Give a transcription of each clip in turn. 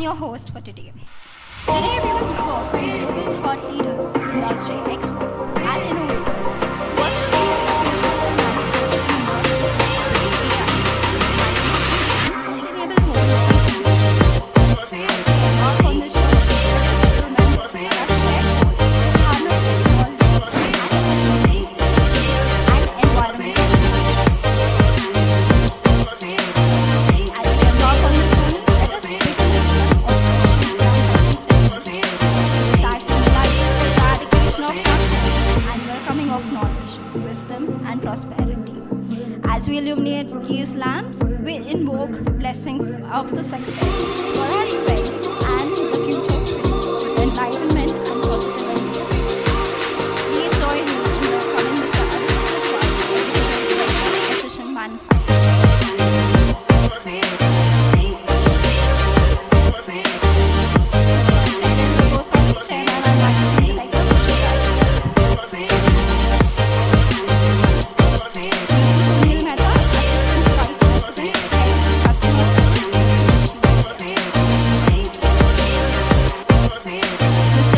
and your host for today. Today we will hear from global thought leaders, industry experts, and innovators who are shaping the future of manufacturing, sustainable mobility. Embark on this journey to remember that our shared goal is harness technology and environment. As we embark on this journey, let us begin with and welcoming of knowledge, wisdom, and prosperity. As we illuminate these lamps, we invoke blessings of the success for our event and the future filled with enlightenment and positivity. Please join me in welcoming Mr. Anil, Precision Manufacturing. Shailendra, Goswami, Chairman and Managing Director, Pushkaraj. Sunil, Mehta, Assistant Vice President, Mr.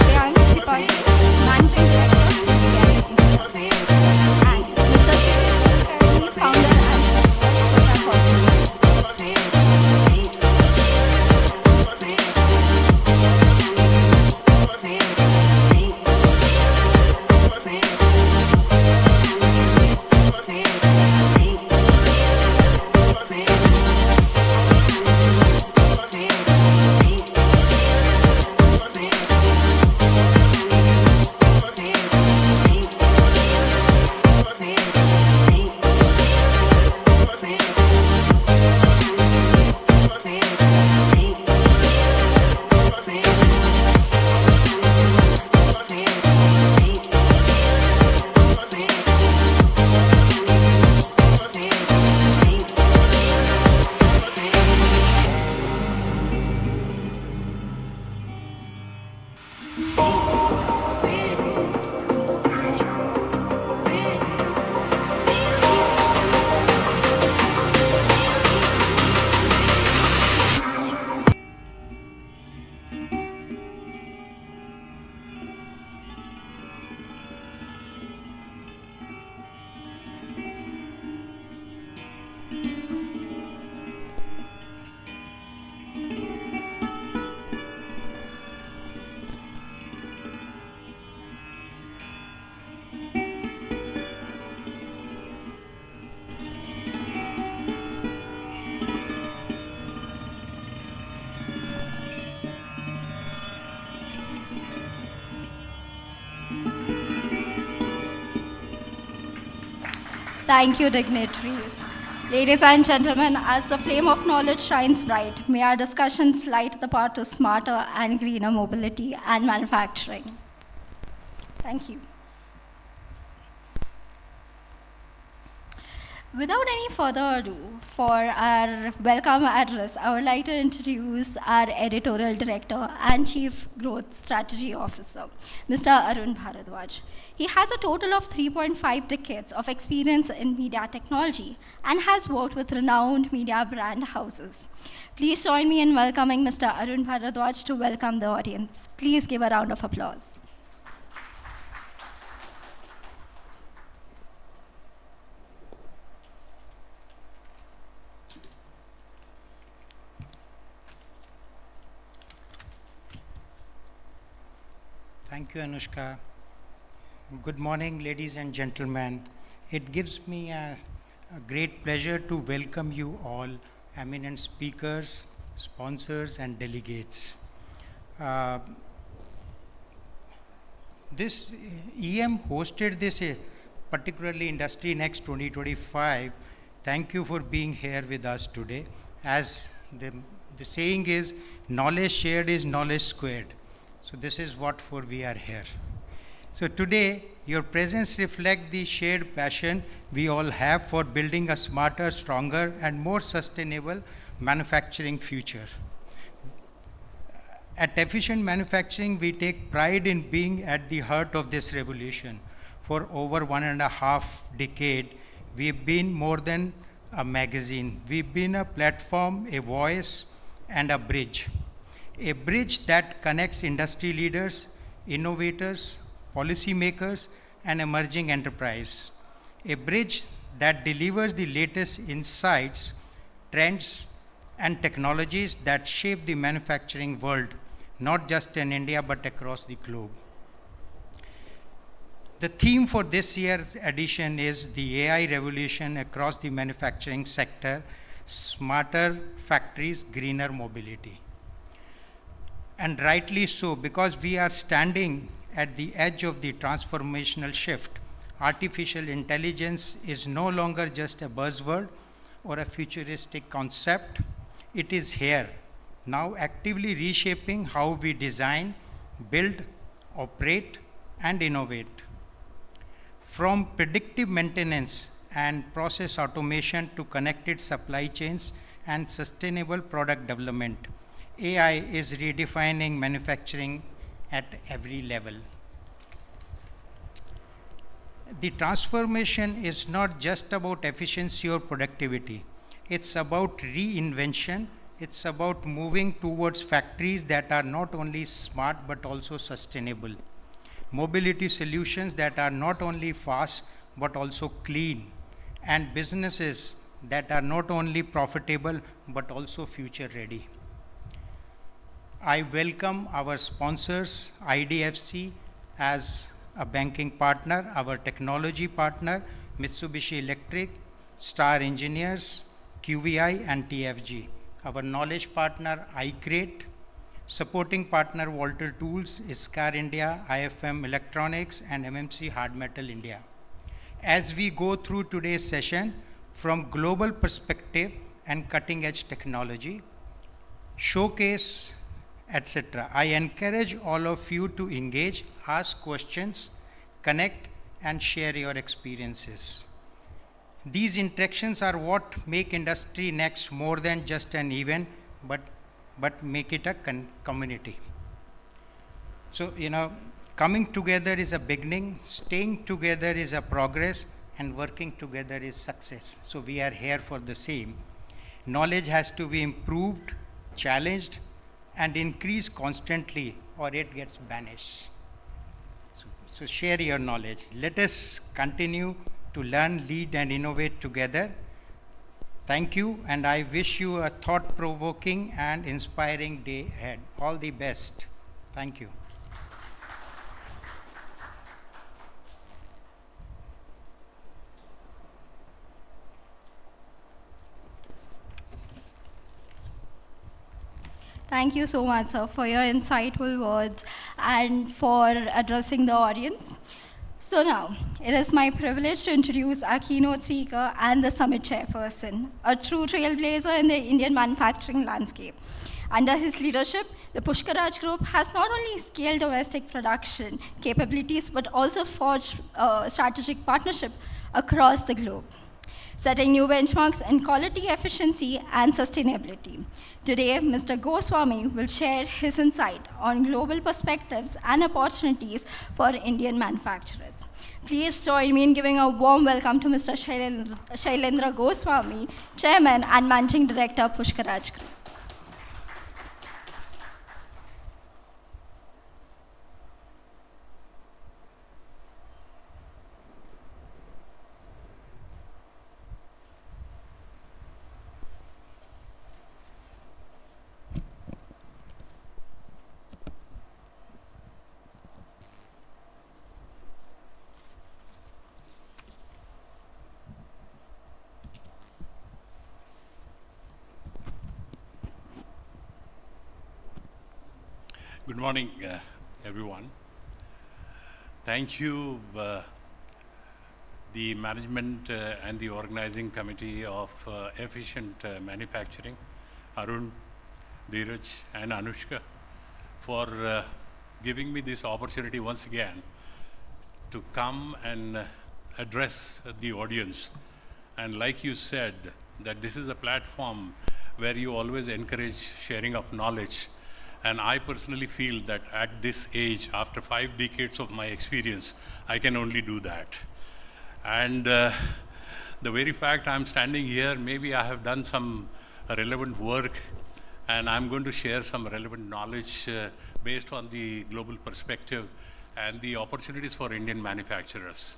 Shreyansh, Hippargi, Managing Director, and Mr. Shirish, Kulkarni, Founder and STROTAA. Thank you, dignitaries. Ladies and gentlemen, as the flame of knowledge shines bright, may our discussions light the path to smarter and greener mobility and manufacturing. Thank you. Without any further ado, for our welcome address, I would like to introduce our editorial director and chief growth strategy officer, Mr. Arun Bharadwaj. He has a total of 3.5 decades of experience in media technology and has worked with renowned media brand houses. Please join me in welcoming Mr. Arun Bharadwaj to welcome the audience. Please give a round of applause. Thank you, Anushka. Good morning, ladies and gentlemen. It gives me a great pleasure to welcome you all, eminent speakers, sponsors, and delegates. This EM hosted this particularly Industry Next 2025. Thank you for being here with us today. As the saying is, knowledge shared is knowledge squared. So this is what for we are here. So today, your presence reflects the shared passion we all have for building a smarter, stronger, and more sustainable manufacturing future. At Efficient Manufacturing, we take pride in being at the heart of this revolution. For over 1.5 decades, we've been more than a magazine. We've been a platform, a voice and a bridge. A bridge that connects industry leaders, innovators, policymakers, and emerging enterprise. A bridge that delivers the latest insights, trends, and technologies that shape the manufacturing world, not just in India but across the globe. The theme for this year's edition is the AI revolution across the manufacturing sector, smarter factories, greener mobility. And rightly so, because we are standing at the edge of the transformational shift. Artificial intelligence is no longer just a buzzword or a futuristic concept. It is here, now actively reshaping how we design, build, operate, and innovate. From predictive maintenance and process automation to connected supply chains and sustainable product development, AI is redefining manufacturing at every level. The transformation is not just about efficiency or productivity. It's about reinvention. It's about moving towards factories that are not only smart but also sustainable. Mobility solutions that are not only fast but also clean. And businesses that are not only profitable but also future ready. I welcome our sponsors, IDFC as a banking partner, our technology partner, Mitsubishi Electric, Star Engineers, QVI, and TFG. Our knowledge partner, iCrate, supporting partner, Walter Tools, ISCAR India, IFM Electronics, and MMC Hard Metal India. As we go through today's session, from global perspective and cutting-edge technology, showcase, etc., I encourage all of you to engage, ask questions, connect, and share your experiences. These interactions are what make Industry Next more than just an event, but make it a community. So, coming together is a beginning, staying together is a progress, and working together is success. So we are here for the same. Knowledge has to be improved, challenged, and increased constantly, or it gets banished. So share your knowledge. Let us continue to learn, lead, and innovate together. Thank you, and I wish you a thought-provoking and inspiring day ahead. All the best. Thank you. Thank you so much, sir, for your insightful words and for addressing the audience. So now, it is my privilege to introduce our keynote speaker and the summit chairperson, a true trailblazer in the Indian manufacturing landscape. Under his leadership, the Pushkaraj Group has not only scaled domestic production capabilities, but also forged strategic partnership across the globe, setting new benchmarks in quality, efficiency, and sustainability. Today, Mr. Goswami will share his insight on global perspectives and opportunities for Indian manufacturers. Please join me in giving a warm welcome to Mr. Shailendra Goswami, Chairman and Managing Director, Pushkaraj Group. Good morning, everyone. Thank you, the management and the organizing committee of Efficient Manufacturing, Arun, Dheeraj, and Anushka, for giving me this opportunity once again to come and address the audience. And like you said, that this is a platform where you always encourage sharing of knowledge. And I personally feel that at this age, after 5 decades of my experience, I can only do that. And the very fact I'm standing here, maybe I have done some relevant work and I'm going to share some relevant knowledge based on the global perspective and the opportunities for Indian manufacturers.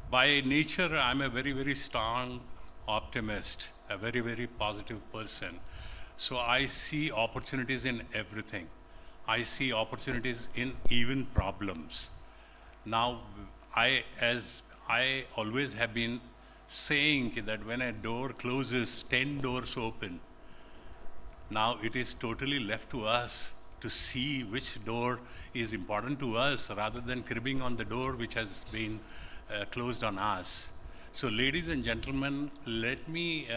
By nature, I'm a very, very strong optimist, a very, very positive person. So I see opportunities in everything. I see opportunities in even problems. Now, as I always have been saying that when a door closes, 10 doors open. Now it is totally left to us to see which door is important to us rather than cribbing on the door which has been closed on us. So ladies and gentlemen, let me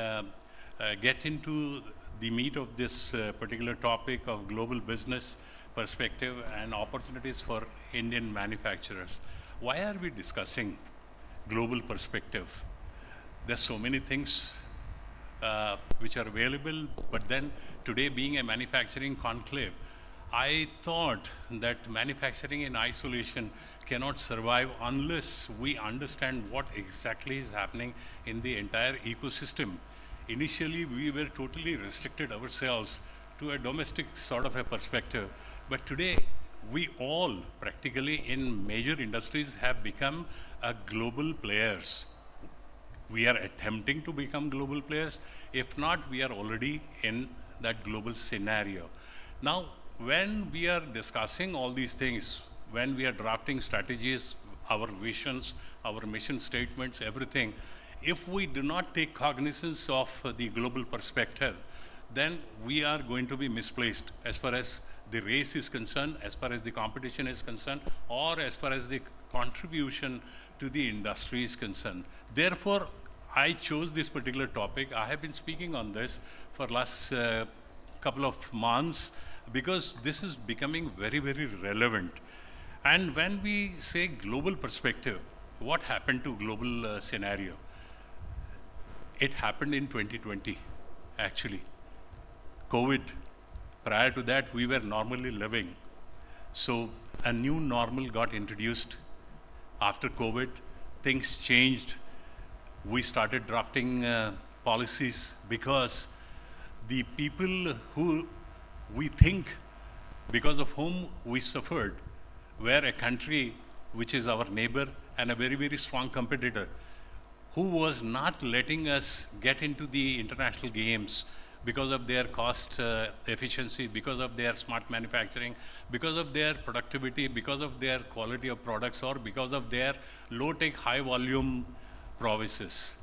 get into the meat of this particular topic of global business perspective and opportunities for Indian manufacturers. Why are we discussing global perspective? There's so many things which are available, but then today being a manufacturing conclave, I thought that manufacturing in isolation cannot survive unless we understand what exactly is happening in the entire ecosystem. Initially, we were totally restricted ourselves to a domestic sort of a perspective, but today we all practically in major industries have become global players. We are attempting to become global players. If not, we are already in that global scenario. Now, when we are discussing all these things, when we are drafting strategies, our visions, our mission statements, everything, if we do not take cognizance of the global perspective, then we are going to be misplaced as far as the race is concerned, as far as the competition is concerned, or as far as the contribution to the industry is concerned. Therefore, I chose this particular topic. I have been speaking on this for last couple of months because this is becoming very, very relevant. And when we say global perspective, what happened to global scenario? It happened in 2020, actually. COVID. Prior to that, we were normally living. So a new normal got introduced. After COVID, things changed. We started drafting policies because the people who we think, because of whom we suffered, were a country which is our neighbor and a very, very strong competitor, who was not letting us get into the international games because of their cost efficiency, because of their smart manufacturing, because of their productivity, because of their quality of products, or because of their low-tech, high-volume provinces.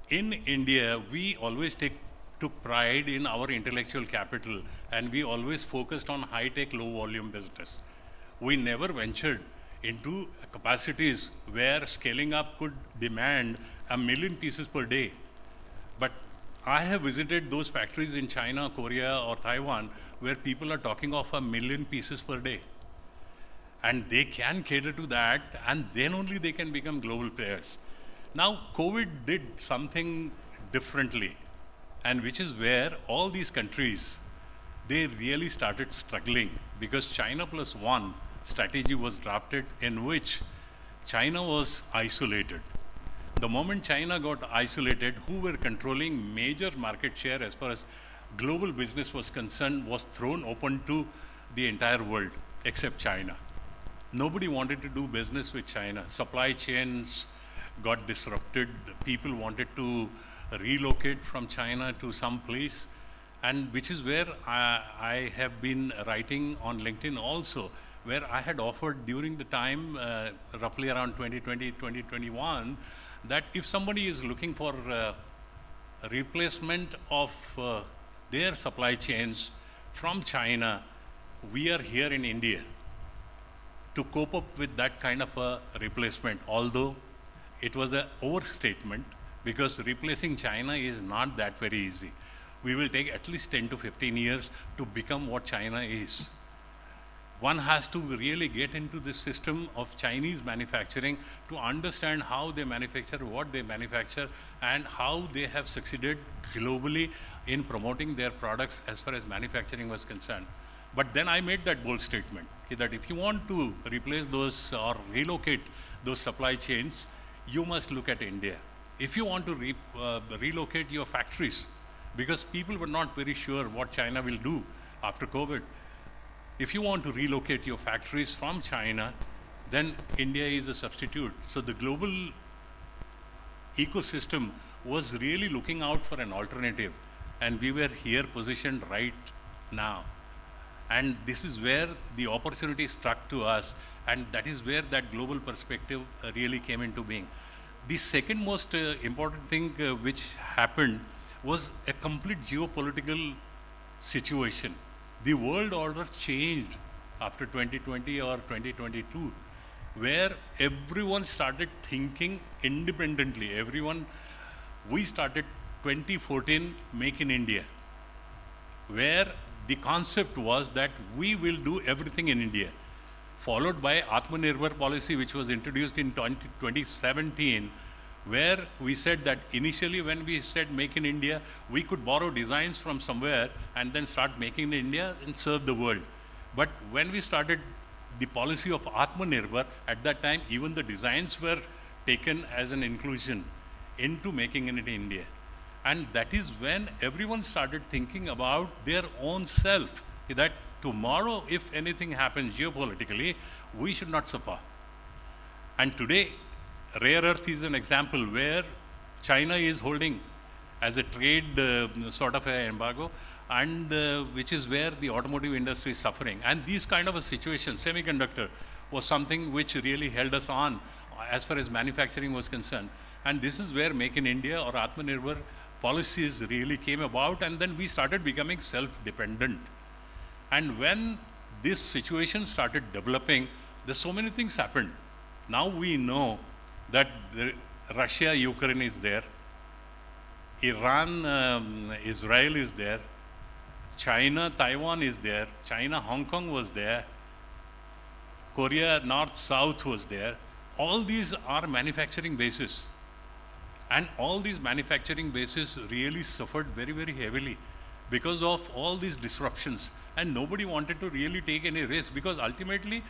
In India, we always took pride in our intellectual capital, and we always focused on high-tech, low-volume business. We never ventured into capacities where scaling up could demand 1 million pieces per day. But I have visited those factories in China, Korea, or Taiwan, where people are talking of 1 million pieces per day. And they can cater to that, and then only they can become global players. Now, COVID did something differently, and which is where all these countries, they really started struggling, because China plus one strategy was drafted in which China was isolated. The moment China got isolated, who were controlling major market share as far as global business was concerned was thrown open to the entire world except China. Nobody wanted to do business with China. Supply chains got disrupted. People wanted to relocate from China to some place, and which is where I have been writing on LinkedIn also, where I had offered during the time, roughly around 2020, 2021, that if somebody is looking for a replacement of their supply chains from China, we are here in India to cope up with that kind of a replacement, although it was an overstatement, because replacing China is not that very easy. We will take at least 10 to 15 years to become what China is. One has to really get into this system of Chinese manufacturing to understand how they manufacture, what they manufacture, and how they have succeeded globally in promoting their products as far as manufacturing was concerned. But then I made that bold statement, that if you want to replace those or relocate those supply chains, you must look at India. If you want to relocate your factories, because people were not very sure what China will do after COVID. If you want to relocate your factories from China, then India is a substitute. So the global ecosystem was really looking out for an alternative, and we were here positioned right now. And this is where the opportunity struck to us, and that is where that global perspective really came into being. The second most important thing which happened was a complete geopolitical situation. The world order changed after 2020 or 2022, where everyone started thinking independently. We started 2014 Make in India, where the concept was that we will do everything in India, followed by Atmanirbhar policy, which was introduced in 2017, where we said that initially when we said Make in India, we could borrow designs from somewhere and then start making in India and serve the world. But when we started the policy of Atmanirbhar, at that time even the designs were taken as an inclusion into making in India. And that is when everyone started thinking about their own self, that tomorrow, if anything happens geopolitically, we should not suffer. And today, rare earth is an example where China is holding as a trade sort of an embargo, and which is where the automotive industry is suffering. And these kind of a situation, semiconductor, was something which really held us on as far as manufacturing was concerned. And this is where Make in India or Atmanirbhar policies really came about, and then we started becoming self-dependent. And when this situation started developing, there's so many things happened. Now we know that Russia, Ukraine is there, Iran, Israel is there, China, Taiwan is there, China, Hong Kong was there, Korea, North, South was there. All these are manufacturing bases. And all these manufacturing bases really suffered very, very heavily because of all these disruptions. And nobody wanted to really take any risk, because ultimately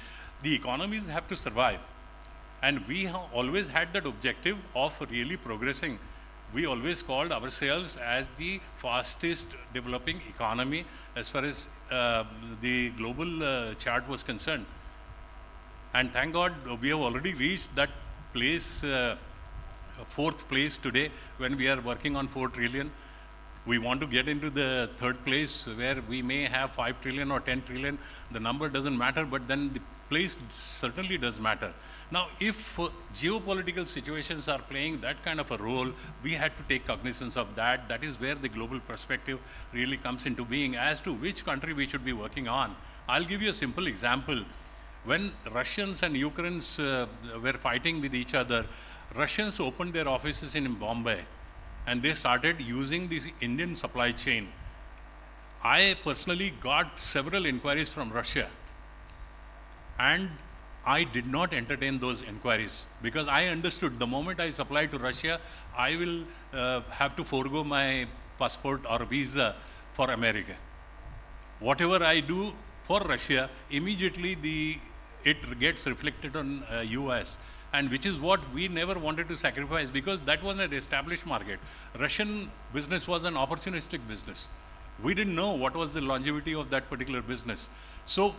the economies have to survive. And we have always had that objective of really progressing. We always called ourselves as the fastest developing economy as far as the global chart was concerned. And thank God we have already reached that place, fourth place today, when we are working on 4 trillion. We want to get into the third place, where we may have 5 trillion or 10 trillion. The number doesn't matter, but then the place certainly does matter. Now, if geopolitical situations are playing that kind of a role, we had to take cognizance of that. That is where the global perspective really comes into being as to which country we should be working on. I'll give you a simple example. When Russians and Ukrainians were fighting with each other, Russians opened their offices in Bombay, and they started using this Indian supply chain. I personally got several inquiries from Russia, and I did not entertain those inquiries, because I understood the moment I supply to Russia, I will have to forego my passport or visa for America. Whatever I do for Russia, immediately it gets reflected on US. And which is what we never wanted to sacrifice, because that was an established market. Russian business was an opportunistic business. We didn't know what was the longevity of that particular business. So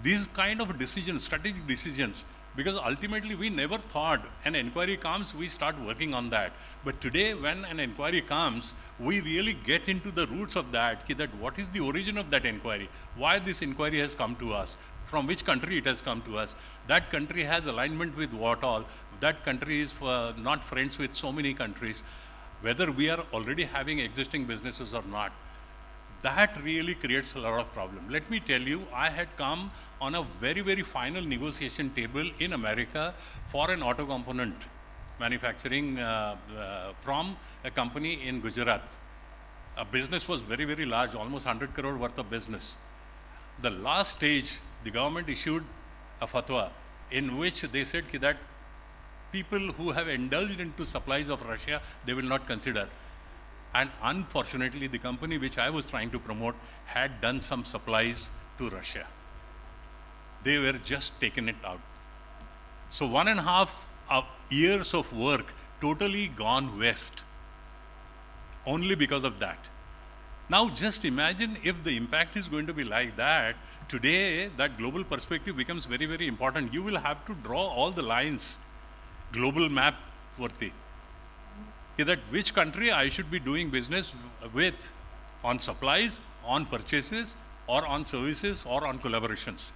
these kind of decisions, strategic decisions, because ultimately we never thought an inquiry comes, we start working on that. But today when an inquiry comes, we really get into the roots of that what is the origin of that inquiry, why this inquiry has come to us, from which country it has come to us. That country has alignment with what all. That country is not friends with so many countries, whether we are already having existing businesses or not. That really creates a lot of problem. Let me tell you, I had come on a very, very final negotiation table in America for an auto component manufacturing from a company in Gujarat. A business was very, very large, almost 100 crore worth of business. The last stage, the government issued a fatwa in which they said that people who have indulged into supplies of Russia, they will not consider. And unfortunately, the company which I was trying to promote had done some supplies to Russia. They were just taken it out. So 1.5 years of work totally gone west, only because of that. Now just imagine if the impact is going to be like that, today that global perspective becomes very, very important. You will have to draw all the lines, global map worthy. That which country I should be doing business with on supplies, on purchases, or on services, or on collaborations.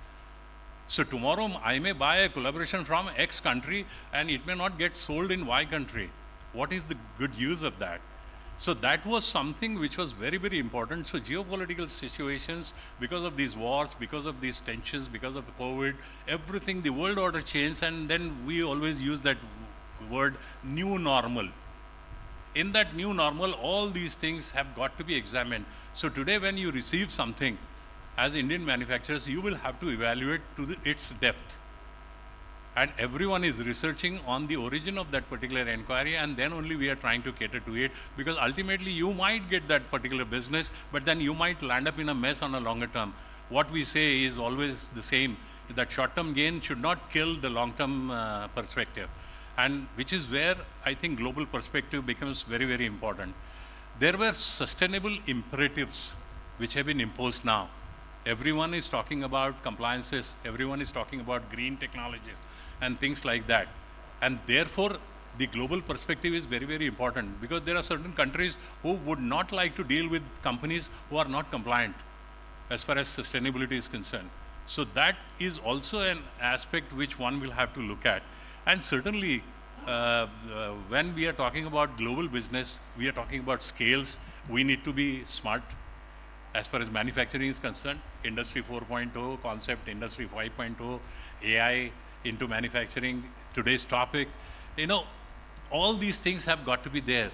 So tomorrow I may buy a collaboration from X country and it may not get sold in Y country. What is the good use of that? So that was something which was very, very important. So geopolitical situations, because of these wars, because of these tensions, because of the COVID, everything, the world order changed, and then we always use that word new normal. In that new normal, all these things have got to be examined. So today when you receive something, as Indian manufacturers, you will have to evaluate to its depth. And everyone is researching on the origin of that particular inquiry, and then only we are trying to cater to it, because ultimately you might get that particular business, but then you might land up in a mess on a longer term. What we say is always the same, that short-term gain should not kill the long-term perspective. And which is where I think global perspective becomes very, very important. There were sustainable imperatives which have been imposed now. Everyone is talking about compliances, everyone is talking about green technologies and things like that. And therefore, the global perspective is very, very important, because there are certain countries who would not like to deal with companies who are not compliant as far as sustainability is concerned. So that is also an aspect which one will have to look at. And certainly, when we are talking about global business, we are talking about scales. We need to be smart as far as manufacturing is concerned. Industry 4.0 concept, Industry 5.0, AI into manufacturing, today's topic. You know, all these things have got to be there.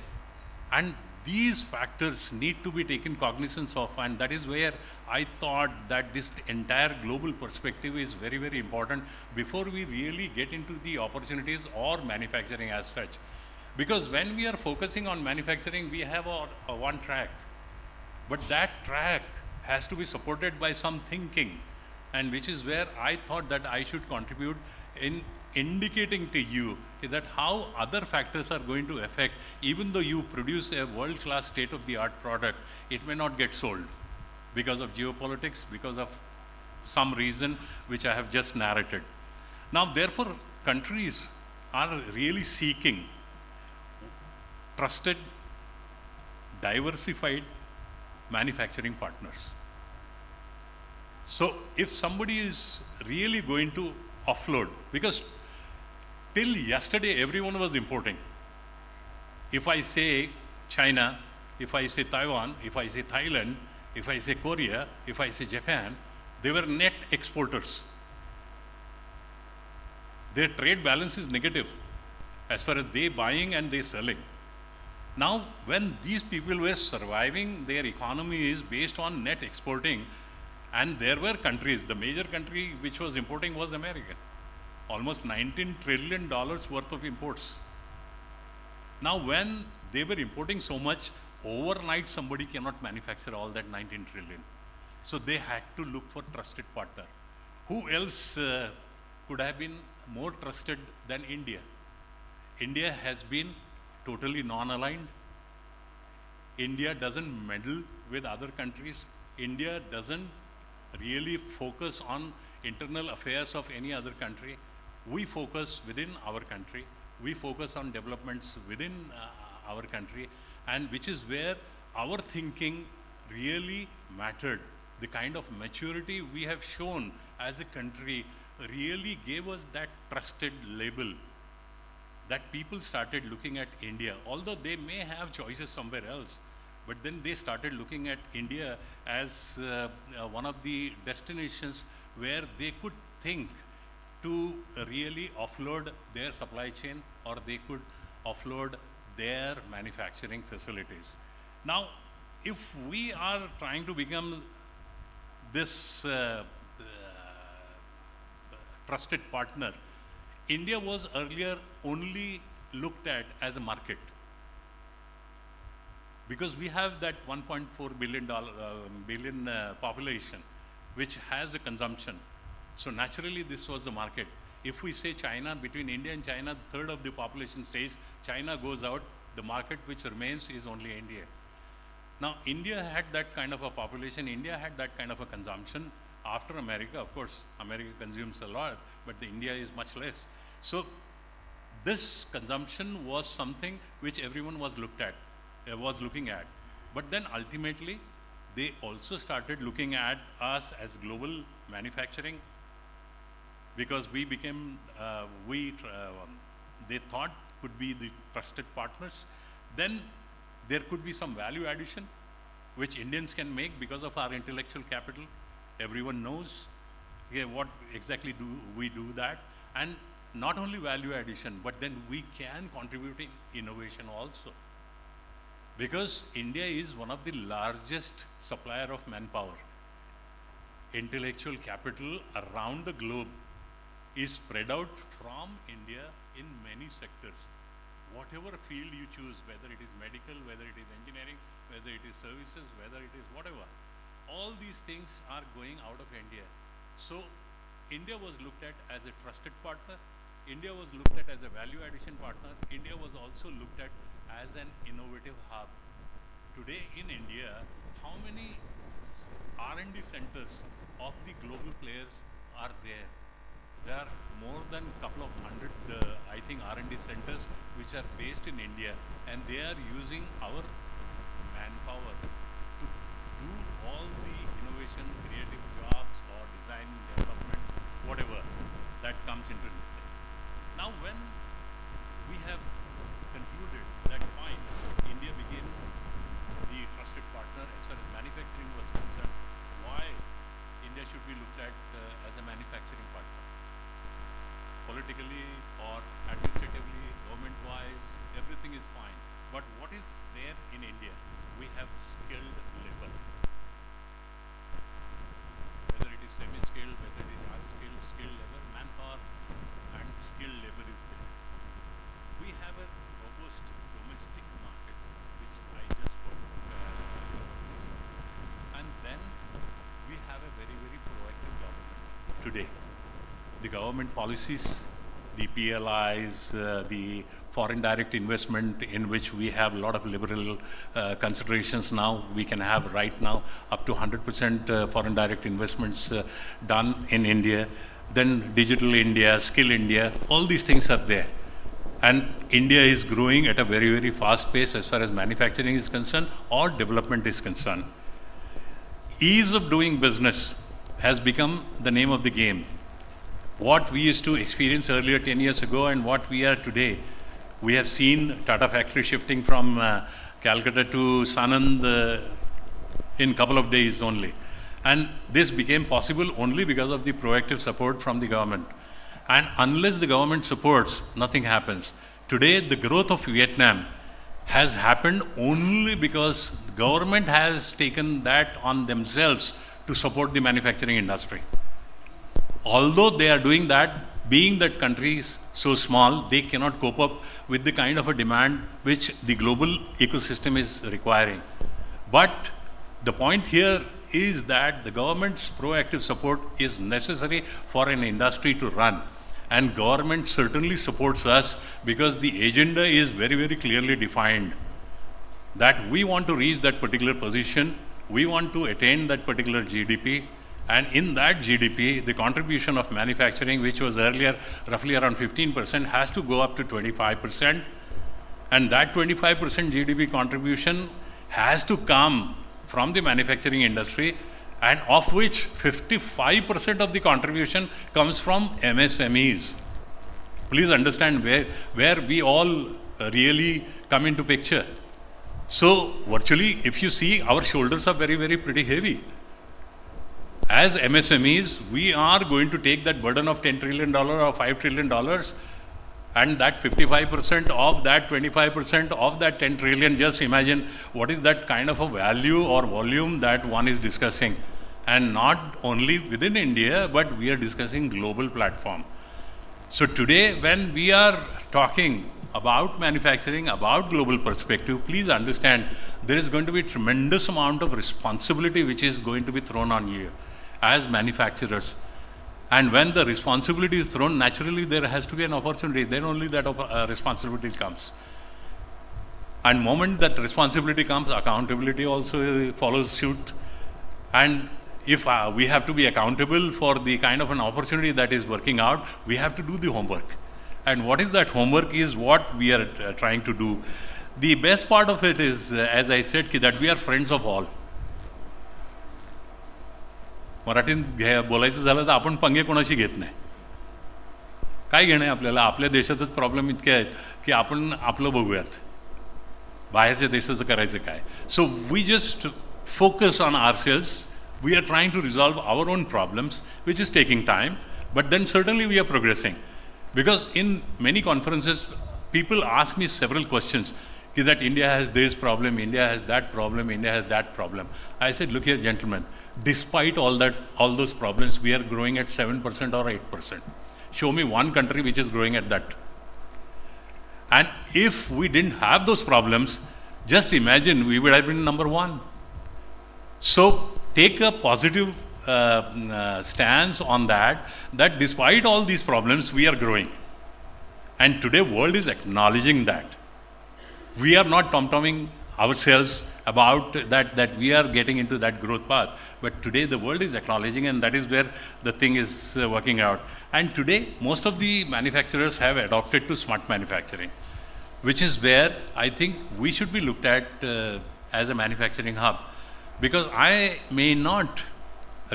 And these factors need to be taken cognizance of, and that is where I thought that this entire global perspective is very, very important before we really get into the opportunities or manufacturing as such. Because when we are focusing on manufacturing, we have a one track, but that track has to be supported by some thinking, and which is where I thought that I should contribute in indicating to you that how other factors are going to affect. Even though you produce a world-class state-of-the-art product, it may not get sold because of geopolitics, because of some reason which I have just narrated. Now, therefore, countries are really seeking trusted, diversified manufacturing partners. So if somebody is really going to offload, because till yesterday everyone was importing. If I say China, if I say Taiwan, if I say Thailand, if I say Korea, if I say Japan, they were net exporters. Their trade balance is negative as far as they buying and they selling. Now, when these people were surviving, their economy is based on net exporting, and there were countries, the major country which was importing was America. Almost $19 trillion worth of imports. Now, when they were importing so much, overnight somebody cannot manufacture all that 19 trillion. So they had to look for trusted partner. Who else could have been more trusted than India? India has been totally non-aligned. India doesn't meddle with other countries. India doesn't really focus on internal affairs of any other country. We focus within our country. We focus on developments within our country, and which is where our thinking really mattered. The kind of maturity we have shown as a country really gave us that trusted label, that people started looking at India, although they may have choices somewhere else, but then they started looking at India as one of the destinations where they could think to really offload their supply chain, or they could offload their manufacturing facilities. Now, if we are trying to become this trusted partner, India was earlier only looked at as a market, because we have that 1.4 billion population which has a consumption. So naturally this was the market. If we say China, between India and China, third of the population stays, China goes out, the market which remains is only India. Now, India had that kind of a population, India had that kind of a consumption. After America, of course, America consumes a lot, but the India is much less. So, this consumption was something which everyone was looking at. But then ultimately, they also started looking at us as global manufacturing, because we became, they thought could be the trusted partners. Then there could be some value addition which Indians can make because of our intellectual capital. Everyone knows what exactly do we do that. And not only value addition, but then we can contribute in innovation also. Because India is one of the largest supplier of manpower. Intellectual capital around the globe is spread out from India in many sectors. Whatever field you choose, whether it is medical, whether it is engineering, whether it is services, whether it is whatever, all these things are going out of India. So India was looked at as a trusted partner. India was looked at as a value addition partner. India was also looked at as an innovative hub. Today in India, how many R&D centers of the global players are there? There are more than a couple of hundred, I think, R&D centers which are based in India, and they are using our manpower to do all the innovation, creative jobs or design, development, whatever that comes into this. Now when we have concluded that fine, India became the trusted partner as far as manufacturing was concerned, why India should be looked at as a manufacturing partner? Politically or administratively, government-wise, everything is fine. But what is there in India? We have skilled labor. Whether it is semi-skilled, whether it is unskilled, skilled labor, manpower and skilled labor is there. We have a robust domestic market, which I just spoke and then we have a very, very proactive government today. The government policies, the PLIs, the foreign direct investment, in which we have a lot of liberal considerations now. We can have right now up to 100% foreign direct investments done in India. Then Digital India, Skill India, all these things are there. And India is growing at a very, very fast pace as far as manufacturing is concerned or development is concerned. Ease of doing business has become the name of the game. What we used to experience earlier 10 years ago and what we are today, we have seen Tata factory shifting from Calcutta to Sanand in a couple of days only. And this became possible only because of the proactive support from the government. And unless the government supports, nothing happens. Today, the growth of Vietnam has happened only because the government has taken that on themselves to support the manufacturing industry. Although they are doing that, being that country is so small, they cannot cope up with the kind of a demand which the global ecosystem is requiring. But the point here is that the government's proactive support is necessary for an industry to run. And government certainly supports us because the agenda is very, very clearly defined. That we want to reach that particular position, we want to attain that particular GDP, and in that GDP, the contribution of manufacturing, which was earlier roughly around 15%, has to go up to 25%. And that 25% GDP contribution has to come from the manufacturing industry, and of which 55% of the contribution comes from MSMEs. Please understand where we all really come into picture. So virtually, if you see, our shoulders are very, very pretty heavy. As MSMEs, we are going to take that burden of $10 trillion or $5 trillion, and that 55% of that 25% of that 10 trillion, just imagine what is that kind of a value or volume that one is discussing. And not only within India, but we are discussing global platform. So today, when we are talking about manufacturing, about global perspective, please understand there is going to be a tremendous amount of responsibility which is going to be thrown on you as manufacturers. And when the responsibility is thrown, naturally there has to be an opportunity. Then only that responsibility comes. And moment that responsibility comes, accountability also follows suit. And if we have to be accountable for the kind of an opportunity that is working out, we have to do the homework. And what is that homework is what we are trying to do. The best part of it is, as I said, that we are friends of all. मराठीत बोलायचं झालं तर आपण पंगे कोणाशी घेत नाही. काय घेणं आहे आपल्याला? आपल्या देशाचंच प्रॉब्लेम इतके आहेत की आपण आपलं बघूयात, बाहेरच्या देशाचं करायचं काय. So we just focus on ourselves. We are trying to resolve our own problems, which is taking time, but then certainly we are progressing. Because in many conferences, people ask me several questions, that India has this problem, India has that problem, India has that problem. I said, look here, gentlemen, despite all those problems, we are growing at 7% or 8%. Show me one country which is growing at that. And if we didn't have those problems, just imagine we would have been number one. So take a positive stance on that despite all these problems, we are growing. And today world is acknowledging that. We are not tom-tomming ourselves about that we are getting into that growth path. But today the world is acknowledging, and that is where the thing is working out. And today most of the manufacturers have adopted to smart manufacturing, which is where I think we should be looked at as a manufacturing hub. Because I may not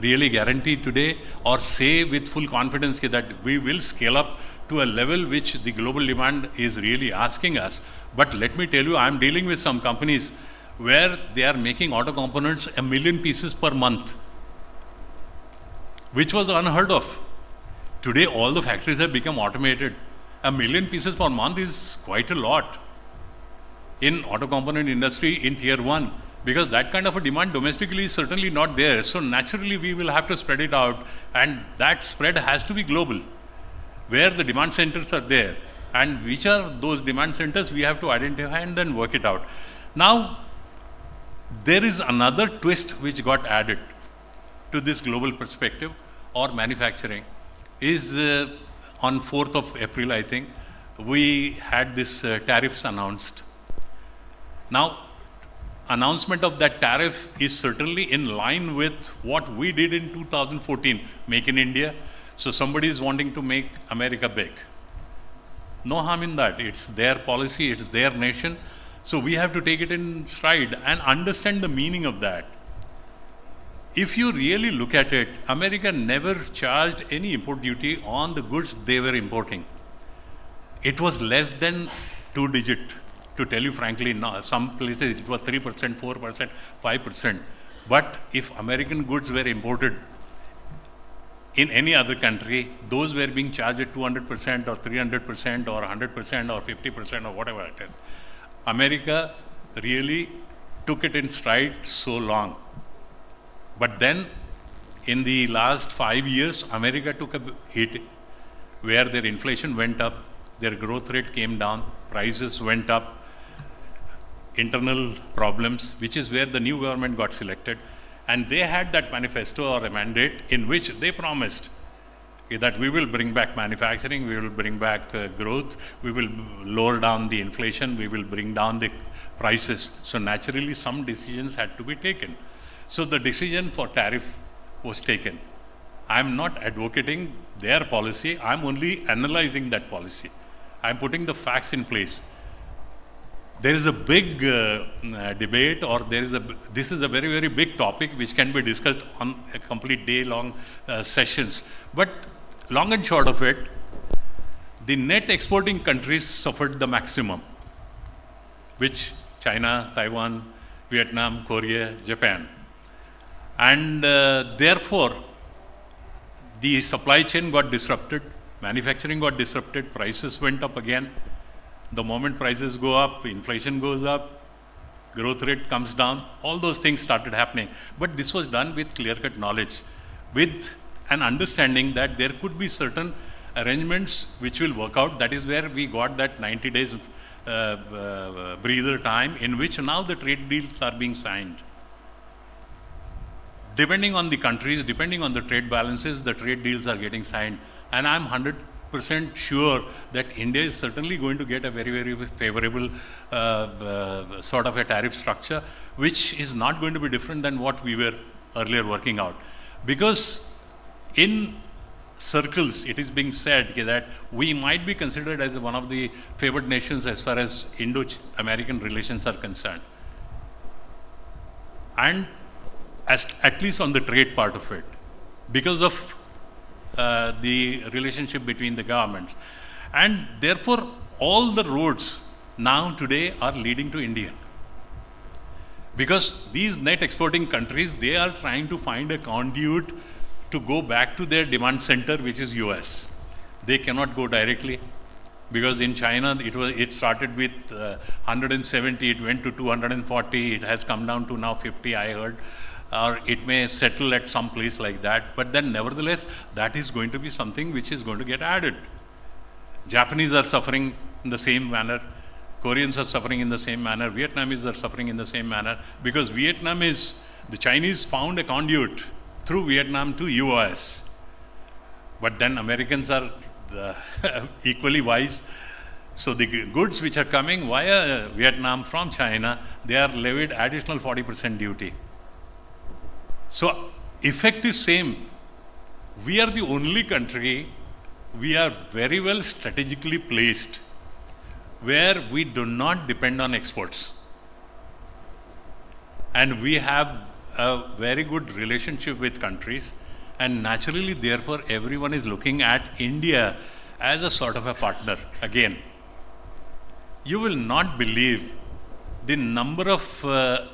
really guarantee today or say with full confidence that we will scale up to a level which the global demand is really asking us. But let me tell you, I'm dealing with some companies where they are making auto components 1 million pieces per month, which was unheard of. Today all the factories have become automated. 1 million pieces per month is quite a lot in auto component industry in tier 1. Because that kind of a demand domestically is certainly not there. So naturally we will have to spread it out, and that spread has to be global, where the demand centers are there. And which are those demand centers, we have to identify and then work it out. Now, there is another twist which got added to this global perspective or manufacturing is on 4th of April, I think, we had this tariffs announced. Now, announcement of that tariff is certainly in line with what we did in 2014, Make in India. So somebody is wanting to make America big. No harm in that. It's their policy, it's their nation. So we have to take it in stride and understand the meaning of that. If you really look at it, America never charged any import duty on the goods they were importing. It was less than 2-digit. To tell you frankly, no, some places it was 3%, 4%, 5%. But if American goods were imported in any other country, those were being charged at 200% or 300% or 100% or 50% or whatever it is. America really took it in stride so long. But then in the last 5 years, America took a hit where their inflation went up, their growth rate came down, prices went up, internal problems, which is where the new government got selected. And they had that manifesto or a mandate in which they promised that we will bring back manufacturing, we will bring back growth, we will lower down the inflation, we will bring down the prices. So naturally some decisions had to be taken. So the decision for tariff was taken. I'm not advocating their policy, I'm only analyzing that policy. I'm putting the facts in place. There is a big debate, or this is a very, very big topic which can be discussed on a complete day-long sessions. But long and short of it, the net exporting countries suffered the maximum, which China, Taiwan, Vietnam, Korea, Japan. And therefore, the supply chain got disrupted, manufacturing got disrupted, prices went up again. The moment prices go up, inflation goes up, growth rate comes down, all those things started happening. But this was done with clear-cut knowledge, with an understanding that there could be certain arrangements which will work out. That is where we got that 90 days breather time in which now the trade deals are being signed. Depending on the countries, depending on the trade balances, the trade deals are getting signed. And I'm 100% 100% sure that India is certainly going to get a very, very favorable sort of a tariff structure, which is not going to be different than what we were earlier working out. Because in circles, it is being said that we might be considered as one of the favored nations as far as Indo-American relations are concerned. And at least on the trade part of it, because of the relationship between the governments. And therefore, all the roads now today are leading to India. Because these net exporting countries, they are trying to find a conduit to go back to their demand center, which is US. They cannot go directly, because in China, it started with 170, it went to 240, it has come down to now 50, I heard. Or it may settle at some place like that, but then nevertheless, that is going to be something which is going to get added. Japanese are suffering in the same manner, Koreans are suffering in the same manner, Vietnamese are suffering in the same manner, because the Chinese found a conduit through Vietnam to US. But then Americans are equally wise. So the goods which are coming via Vietnam from China, they are levied additional 40% duty. So effect is same. We are the only country, we are very well strategically placed, where we do not depend on exports. And we have a very good relationship with countries, and naturally, therefore, everyone is looking at India as a sort of a partner. Again, you will not believe the number of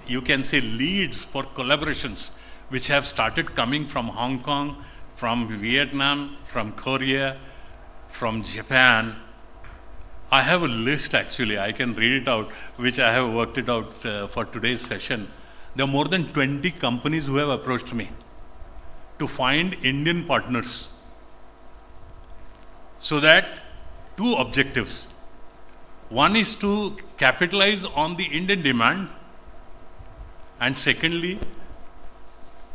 you can say leads for collaborations which have started coming from Hong Kong, from Vietnam, from Korea, from Japan. I have a list actually, I can read it out, which I have worked it out for today's session. There are more than 20 companies who have approached me to find Indian partners. So that two objectives. One is to capitalize on the Indian demand, and secondly,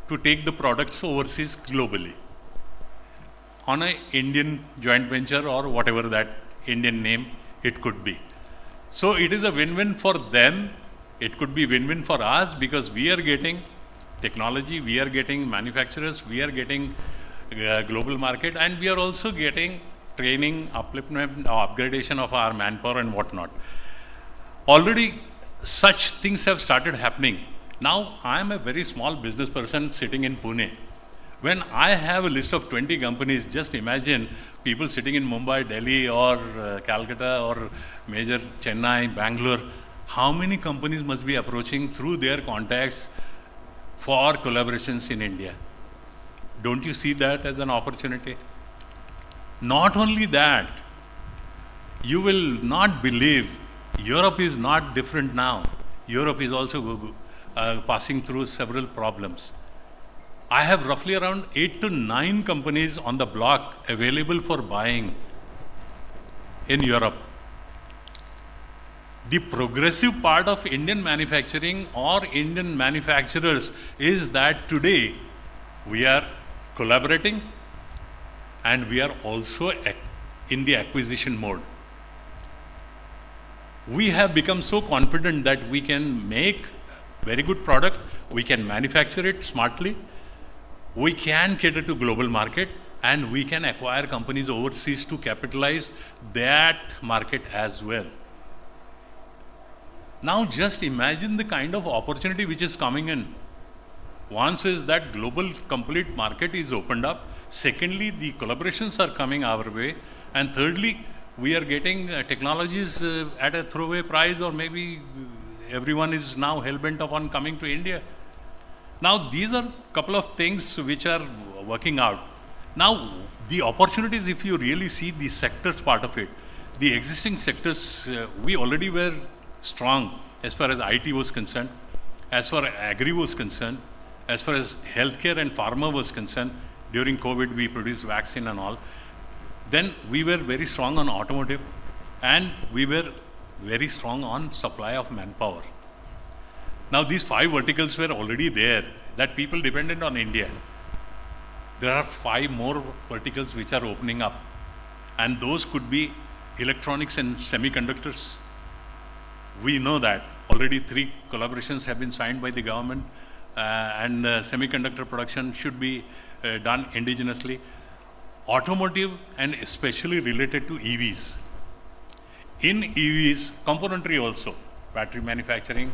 to take the products overseas globally on an Indian joint venture or whatever that Indian name it could be. So it is a win-win for them. It could be win-win for us, because we are getting technology, we are getting manufacturers, we are getting global market, and we are also getting training, upliftment, upgradation of our manpower and whatnot. Already such things have started happening. Now, I am a very small business person sitting in Pune. When I have a list of 20 companies, just imagine people sitting in Mumbai, Delhi, or Calcutta, or major Chennai, Bangalore. How many companies must be approaching through their contacts for collaborations in India? Don't you see that as an opportunity? Not only that, you will not believe Europe is not different now. Europe is also passing through several problems. I have roughly around 8 to 9 companies on the block available for buying in Europe. The progressive part of Indian manufacturing or Indian manufacturers is that today we are collaborating and we are also in the acquisition mode. We have become so confident that we can make very good product, we can manufacture it smartly, we can cater to global market, and we can acquire companies overseas to capitalize that market as well. Now just imagine the kind of opportunity which is coming in. Once is that global complete market is opened up. Secondly, the collaborations are coming our way. And thirdly, we are getting technologies at a throwaway price, or maybe everyone is now hell-bent upon coming to India. Now, these are a couple of things which are working out. Now, the opportunities, if you really see the sectors part of it, the existing sectors, we already were strong as far as IT was concerned, as far as agri was concerned, as far as healthcare and pharma was concerned. During COVID, we produced vaccine and all. Then we were very strong on automotive, and we were very strong on supply of manpower. Now these 5 verticals were already there, that people depended on India. there are 5 more verticals which are opening up. And those could be electronics and semiconductors. We know that. Already 3 collaborations have been signed by the government, and semiconductor production should be done indigenously. Automotive, and especially related to EVs. In EVs, componentry also, battery manufacturing,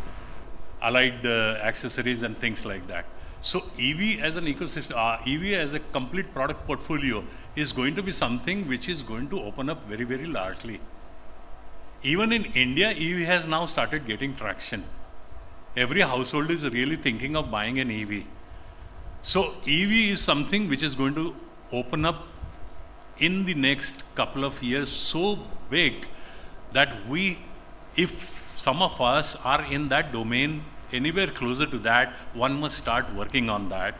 allied accessories and things like that. So EV as an ecosystem, EV as a complete product portfolio is going to be something which is going to open up very, very largely. Even in India, EV has now started getting traction. Every household is really thinking of buying an EV. So EV is something which is going to open up in the next couple of years so big that if some of us are in that domain, anywhere closer to that, one must start working on that.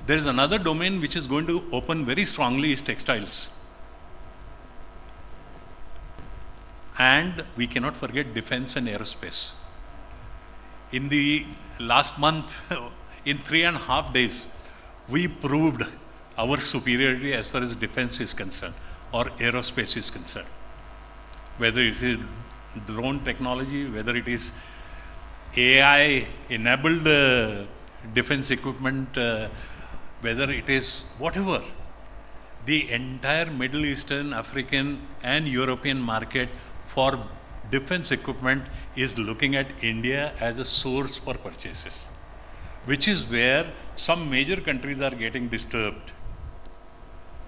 There is another domain which is going to open very strongly is textiles. And we cannot forget defense and aerospace. In the last month, in 3.5 days, we proved our superiority as far as defense is concerned or aerospace is concerned. Whether it is drone technology, whether it is AI-enabled defense equipment, whether it is whatever, the entire Middle Eastern, African and European market for defense equipment is looking at India as a source for purchases, which is where some major countries are getting disturbed.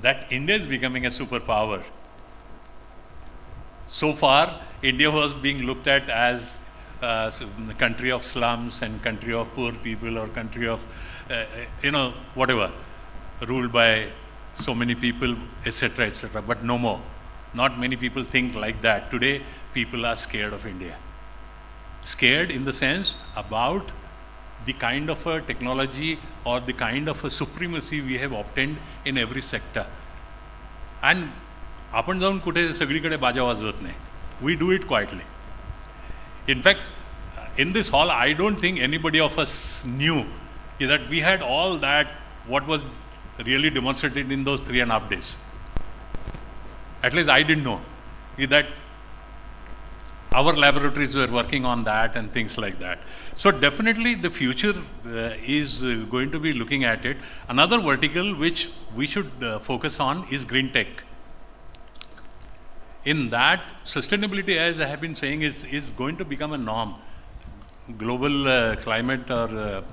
That India is becoming a superpower. So far, India was being looked at as a country of slums and country of poor people or country of, whatever, ruled by so many people, etc., etc. But no more. Not many people think like that. Today, people are scared of India. Scared in the sense about the kind of a technology or the kind of a supremacy we have obtained in every sector. And आपण जाऊन कुठे सगळीकडे बाजा वाजवत नाही. We do it quietly. In fact, in this hall, I don't think anybody of us knew that we had all that what was really demonstrated in those 3.5 days. At least I didn't know that our laboratories were working on that and things like that. So definitely the future is going to be looking at it. Another vertical which we should focus on is green tech. In that, sustainability, as I have been saying, is going to become a norm. Global climate or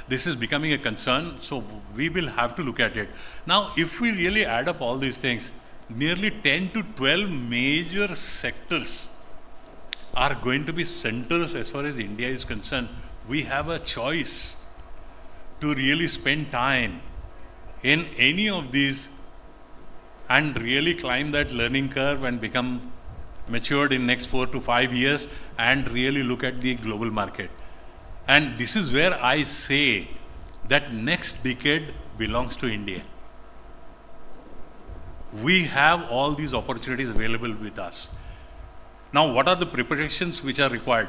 this is becoming a concern, so we will have to look at it. Now, if we really add up all these things, nearly 10 to 12 major sectors are going to be centers as far as India is concerned. We have a choice to really spend time in any of these and really climb that learning curve and become matured in next 4 to 5 years and really look at the global market. And this is where I say that next decade belongs to India. We have all these opportunities available with us. Now, what are the preparations which are required?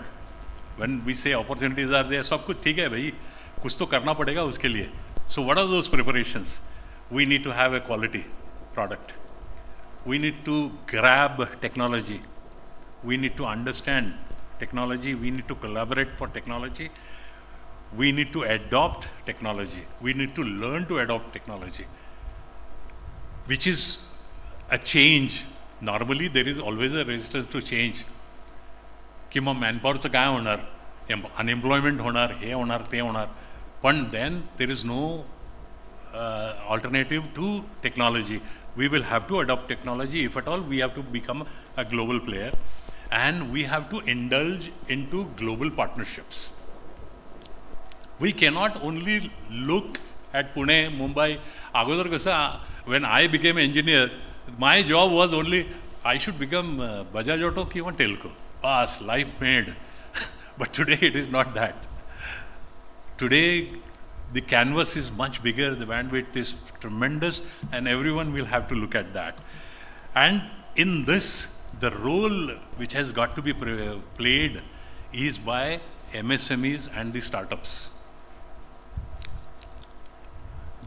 When we say opportunities are there, सब कुछ ठीक है भाई, कुछ तो करना पड़ेगा उसके लिए. So what are those preparations? We need to have a quality product. We need to grab technology. We need to understand technology. We need to collaborate for technology. We need to adopt technology. We need to learn to adopt technology, which is a change. Normally, there is always a resistance to change. कि मग manpowerचं काय होणार? Unemployment होणार, हे होणार, ते होणार. But then there is no alternative to technology. We will have to adopt technology. If at all, we have to become a global player. And we have to indulge into global partnerships. We cannot only look at Pune, Mumbai. अगोदर कसं, when I became engineer, my job was only, I should become Bajaj Auto किंवा Telco. Bas, life made. But today it is not that. Today the canvas is much bigger, the bandwidth is tremendous, and everyone will have to look at that. And in this, the role which has got to be played is by MSMEs and the startups.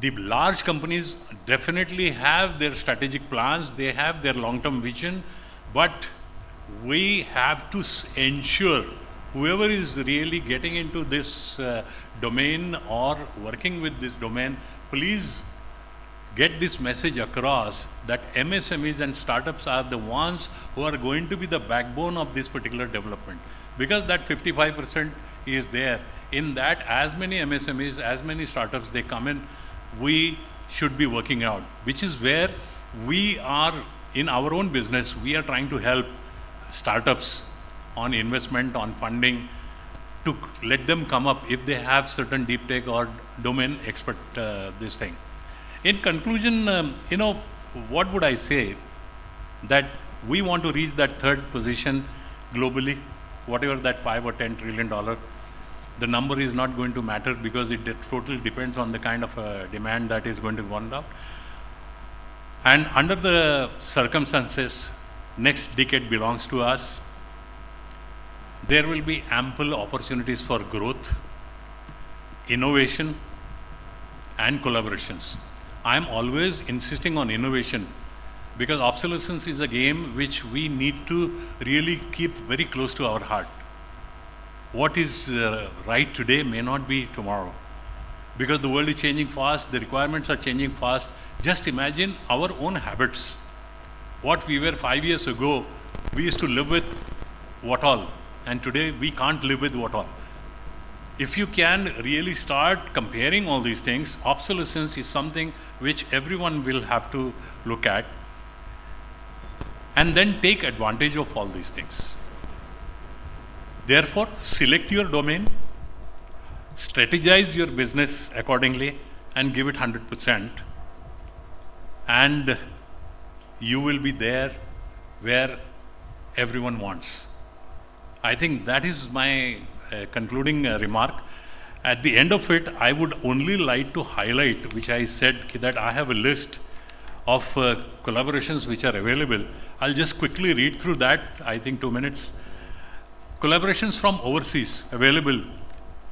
The large companies definitely have their strategic plans, they have their long-term vision, but we have to ensure whoever is really getting into this domain or working with this domain, please get this message across that MSMEs and startups are the ones who are going to be the backbone of this particular development. Because that 55% is there. In that, as many MSMEs, as many startups they come in, we should be working out, which is where we are in our own business. We are trying to help startups on investment, on funding, to let them come up if they have certain deep tech or domain expert this thing. In conclusion, what would I say? That we want to reach that third position globally, whatever that $5 or $10 trillion. The number is not going to matter because it totally depends on the kind of demand that is going to be out. And under the circumstances, next decade belongs to us. There will be ample opportunities for growth, innovation, and collaborations. I am always insisting on innovation because obsolescence is a game which we need to really keep very close to our heart. What is right today may not be tomorrow because the world is changing fast, the requirements are changing fast. Just imagine our own habits. What we were 5 years ago, we used to live with what all, and today we can't live with what all. If you can really start comparing all these things, obsolescence is something which everyone will have to look at and then take advantage of all these things. Therefore, select your domain, strategize your business accordingly, and give it 100%. And you will be there where everyone wants. I think that is my concluding remark. At the end of it, I would only like to highlight, which I said that I have a list of collaborations which are available. I'll just quickly read through that, I think 2 minutes. Collaborations from overseas available.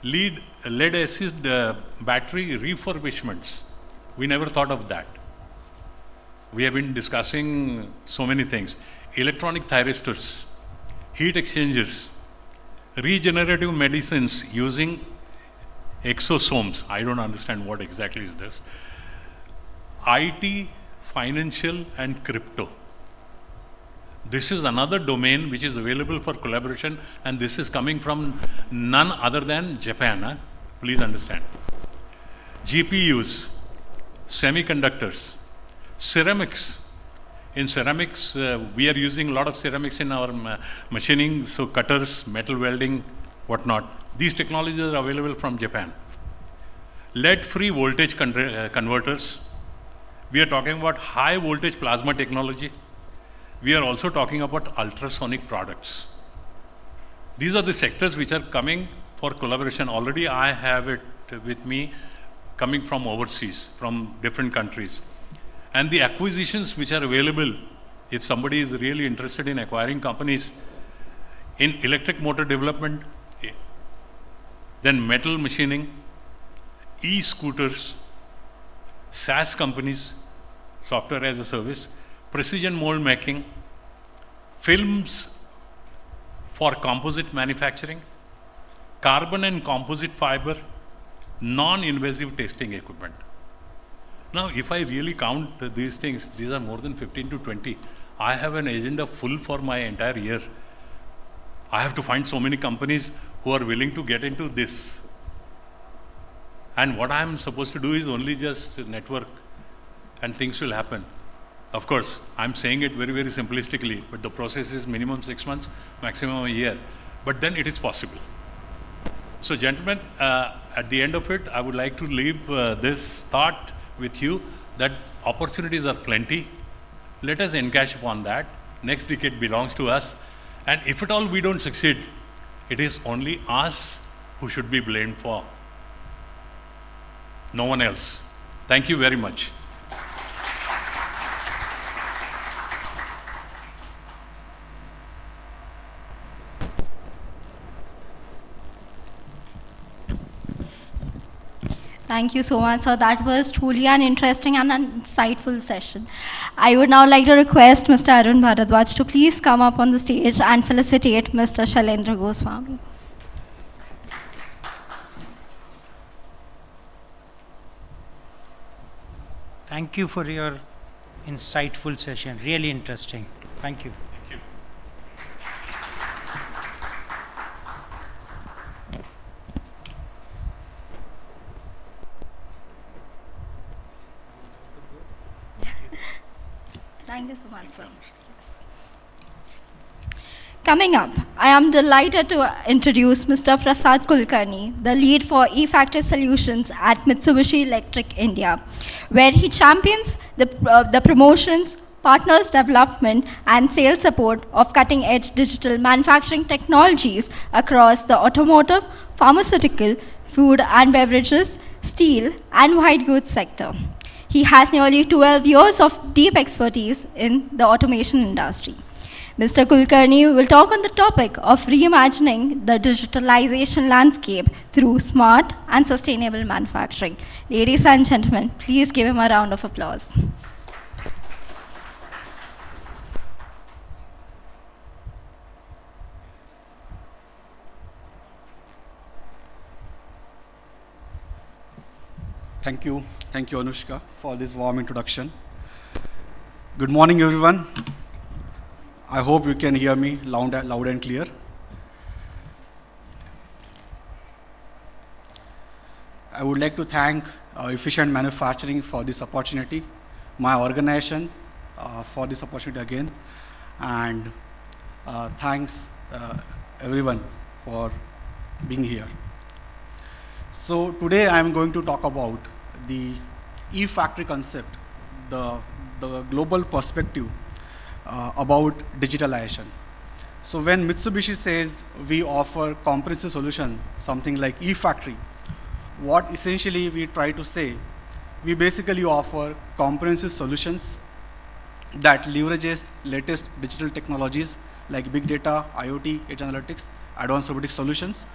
Lead acid battery refurbishments. We never thought of that. We have been discussing so many things. Electronic thyristors, heat exchangers, regenerative medicines using exosomes. I don't understand what exactly is this. IT, financial, and crypto. This is another domain which is available for collaboration, and this is coming from none other than Japan. Please understand. GPUs, semiconductors, ceramics. In ceramics, we are using a lot of ceramics in our machining, so cutters, metal welding, whatnot. These technologies are available from Japan. Lead-free voltage converters. We are talking about high voltage plasma technology. We are also talking about ultrasonic products. These are the sectors which are coming for collaboration. Already I have it with me coming from overseas, from different countries. And the acquisitions which are available, if somebody is really interested in acquiring companies in electric motor development, then metal machining, e-scooters, SaaS companies, software as a service, precision mold making, films for composite manufacturing, carbon and composite fiber, non-invasive testing equipment. Now, if I really count these things, these are more than 15 to 20. I have an agenda full for my entire year. I have to find so many companies who are willing to get into this. And what I am supposed to do is only just network and things will happen. Of course, I'm saying it very, very simplistically, but the process is minimum 6 months, maximum a year. But then it is possible. So gentlemen, at the end of it, I would like to leave this thought with you that opportunities are plenty. Let us encash upon that. Next decade belongs to us. And if at all we don't succeed, it is only us who should be blamed for. No one else. Thank you very much. Thank you so much, sir. That was truly an interesting and an insightful session. I would now like to request Mr. Arun Bharadwaj to please come up on the stage and felicitate Mr. Shailendra Goswami. Thank you for your insightful session. Really interesting. Thank you. Thank you. Thank you so much, sir. Coming up, I am delighted to introduce Mr. Prasad Kulkarni, the lead for e-factory solutions at Mitsubishi Electric India, where he champions the promotions, partners development, and sales support of cutting-edge digital manufacturing technologies across the automotive, pharmaceutical, food and beverages, steel, and white goods sector. He has nearly 12 years of deep expertise in the automation industry. Mr. Kulkarni will talk on the topic of reimagining the digitalization landscape through smart and sustainable manufacturing. Ladies and gentlemen, please give him a round of applause. Thank you, Anushka, for this warm introduction. Good morning, everyone. I hope you can hear me loud and clear. I would like to thank Efficient Manufacturing for this opportunity, my organization for this opportunity again, and thanks everyone for being here. So today I am going to talk about the e-factory concept, the global perspective about digitalization. So when Mitsubishi says we offer comprehensive solution, something like e-factory, what essentially we try to say, we basically offer comprehensive solutions that leverages latest digital technologies like big data, IoT, edge analytics, advanced robotic solutions.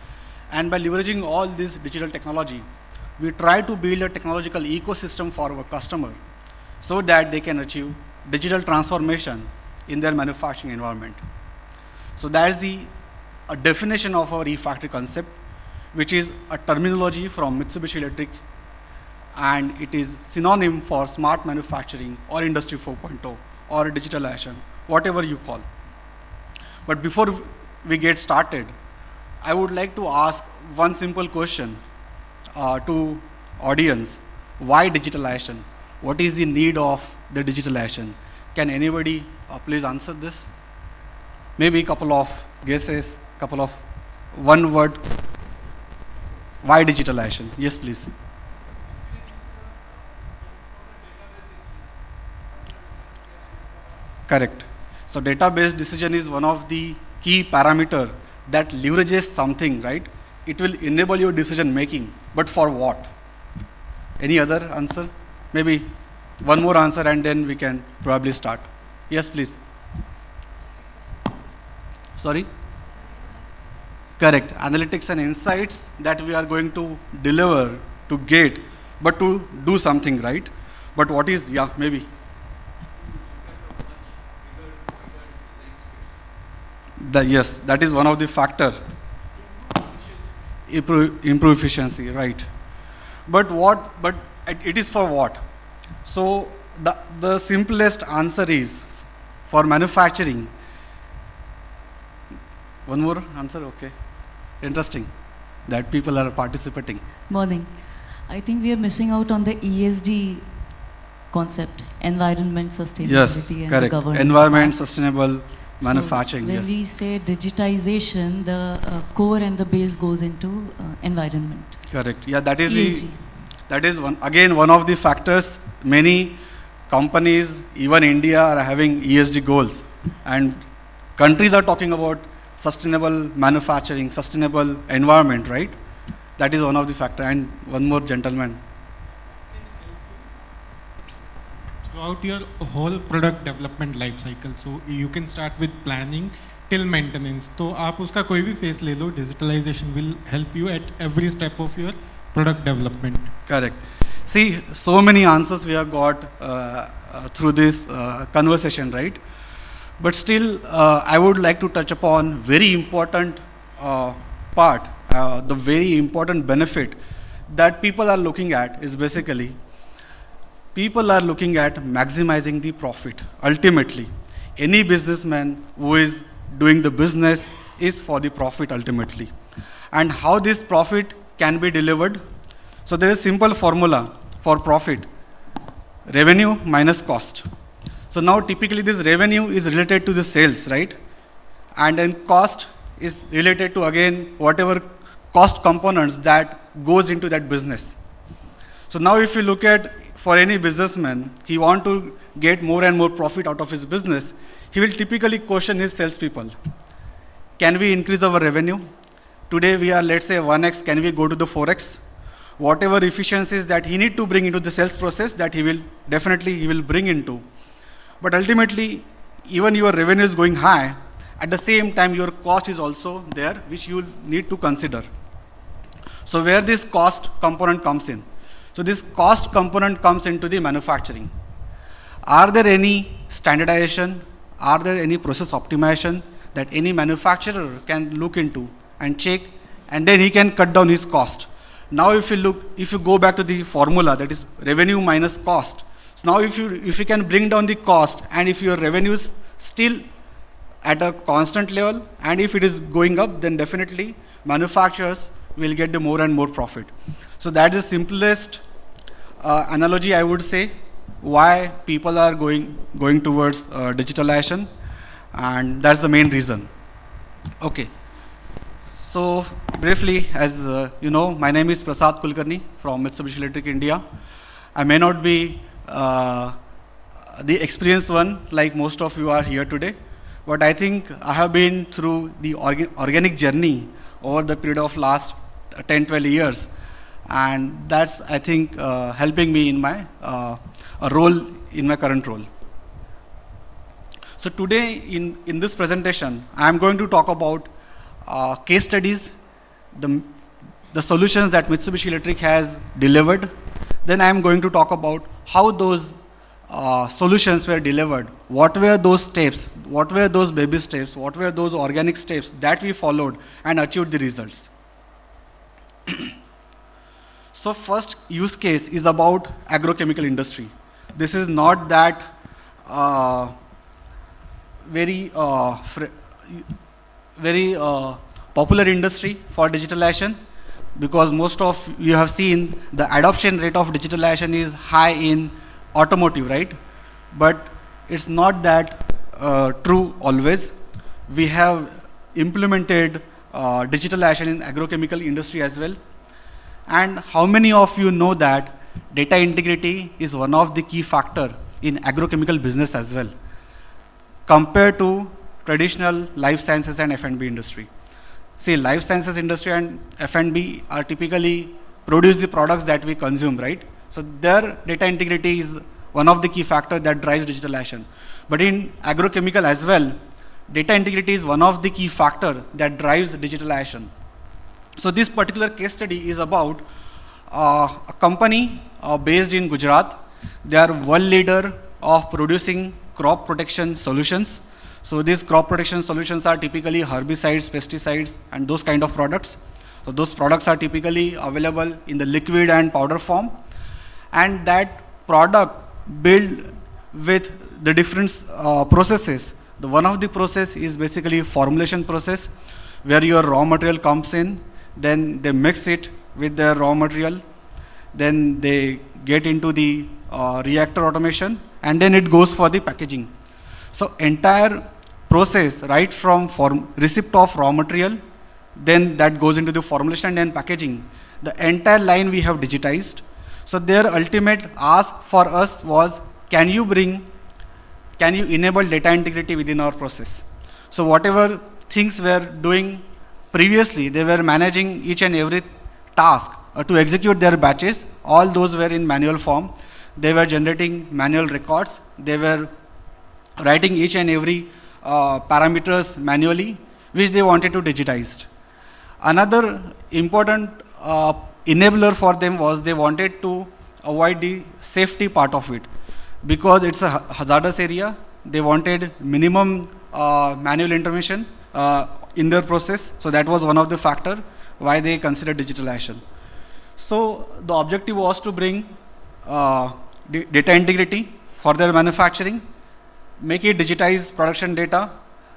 And by leveraging all this digital technology, we try to build a technological ecosystem for our customer so that they can achieve digital transformation in their manufacturing environment. So that's a definition of our e-factory concept, which is a terminology from Mitsubishi Electric, and it is synonym for smart manufacturing or Industry 4.0 or digitalization, whatever you call. But before we get started, I would like to ask one simple question to audience. Why digitalization? What is the need of the digitalization? Can anybody please answer this? Maybe a couple of guesses, couple of one word. Why digitalization? Yes, please. Correct. So database decision is one of the key parameter that leverages something, right? It will enable your decision making, but for what? Any other answer? Maybe one more answer and then we can probably start. Yes, please. Sorry? Correct. Analytics and insights that we are going to deliver, to get, but to do something, right? But what is, yeah, maybe. Yes, that is one of the factor. Improve efficiency, right? But it is for what? So the simplest answer is for manufacturing. One more answer, okay. Interesting that people are participating. Morning. I think we are missing out on the ESG concept, environment, sustainability, Yes, and correct. governance. Environment, sustainable manufacturing, So when yes. we say digitization, the core and the base goes into environment. Correct. Yeah, that is ESG. that is one of the factors. Many companies, even India, are having ESG goals, and countries are talking about sustainable manufacturing, sustainable environment, right? That is one of the factor. And one more gentleman. Throughout your whole product development life cycle, so you can start with planning till maintenance. तो आप उसका कोई भी phase ले लो, digitalization will help you at every step of your product development? Correct. See, so many answers we have got through this conversation, right? But still, I would like to touch upon very important part, the very important benefit that people are looking at is basically, people are looking at maximizing the profit. Ultimately, any businessman who is doing the business is for the profit ultimately. And how this profit can be delivered? So there is simple formula for profit: revenue minus cost. So now typically this revenue is related to the sales, right? And then cost is related to, again, whatever cost components that goes into that business. So now if you look at, for any businessman, he want to get more and more profit out of his business, he will typically question his salespeople. Can we increase our revenue? Today we are, let's say, 1x, can we go to the 4x? Whatever efficiencies that he need to bring into the sales process, that he will bring into. But ultimately, even your revenue is going high, at the same time your cost is also there, which you will need to consider. So where this cost component comes in? So this cost component comes into the manufacturing. Are there any standardization? Are there any process optimization that any manufacturer can look into and check, and then he can cut down his cost? Now if you go back to the formula, that is revenue minus cost. So now if you can bring down the cost, and if your revenue is still at a constant level, and if it is going up, then definitely manufacturers will get the more and more profit. So that is the simplest analogy I would say why people are going towards digitalization, and that's the main reason. Okay. So briefly, as you know, my name is Prasad Kulkarni from Mitsubishi Electric India. I may not be the experienced one like most of you are here today, but I think I have been through the organic journey over the period of last 10-12 years, and that's, I think, helping me in my role, in my current role. So today in this presentation, I am going to talk about case studies, the solutions that Mitsubishi Electric has delivered. Then I am going to talk about how those solutions were delivered, what were those steps, what were those baby steps, what were those organic steps that we followed and achieved the results. So first use case is about agrochemical industry. This is not that very popular industry for digitalization, because most of you have seen the adoption rate of digitalization is high in automotive, right? But it's not that true always. We have implemented digitalization in agrochemical industry as well. And how many of you know that data integrity is one of the key factor in agrochemical business as well, compared to traditional life sciences and F&B industry? See, life sciences industry and F&B are typically produce the products that we consume, right? So their data integrity is one of the key factors that drives digitalization. But in agrochemical as well, data integrity is one of the key factors that drives digitalization. So this particular case study is about a company based in Gujarat. They are world leader of producing crop protection solutions. So these crop protection solutions are typically herbicides, pesticides, and those kind of products. So those products are typically available in the liquid and powder form. And that product built with the different processes. One of the process is basically formulation process, where your raw material comes in, then they mix it with their raw material, then they get into the reactor automation, and then it goes for the packaging. So entire process, right from receipt of raw material, then that goes into the formulation and then packaging. The entire line we have digitized. So their ultimate ask for us was, can you enable data integrity within our process? So whatever things we're doing previously, they were managing each and every task to execute their batches. All those were in manual form. They were generating manual records. They were writing each and every parameters manually, which they wanted to digitize. Another important enabler for them was they wanted to avoid the safety part of it. Because it's a hazardous area, they wanted minimum manual intervention in their process. So that was one of the factor why they considered digitalization. So the objective was to bring data integrity for their manufacturing, make it digitize production data,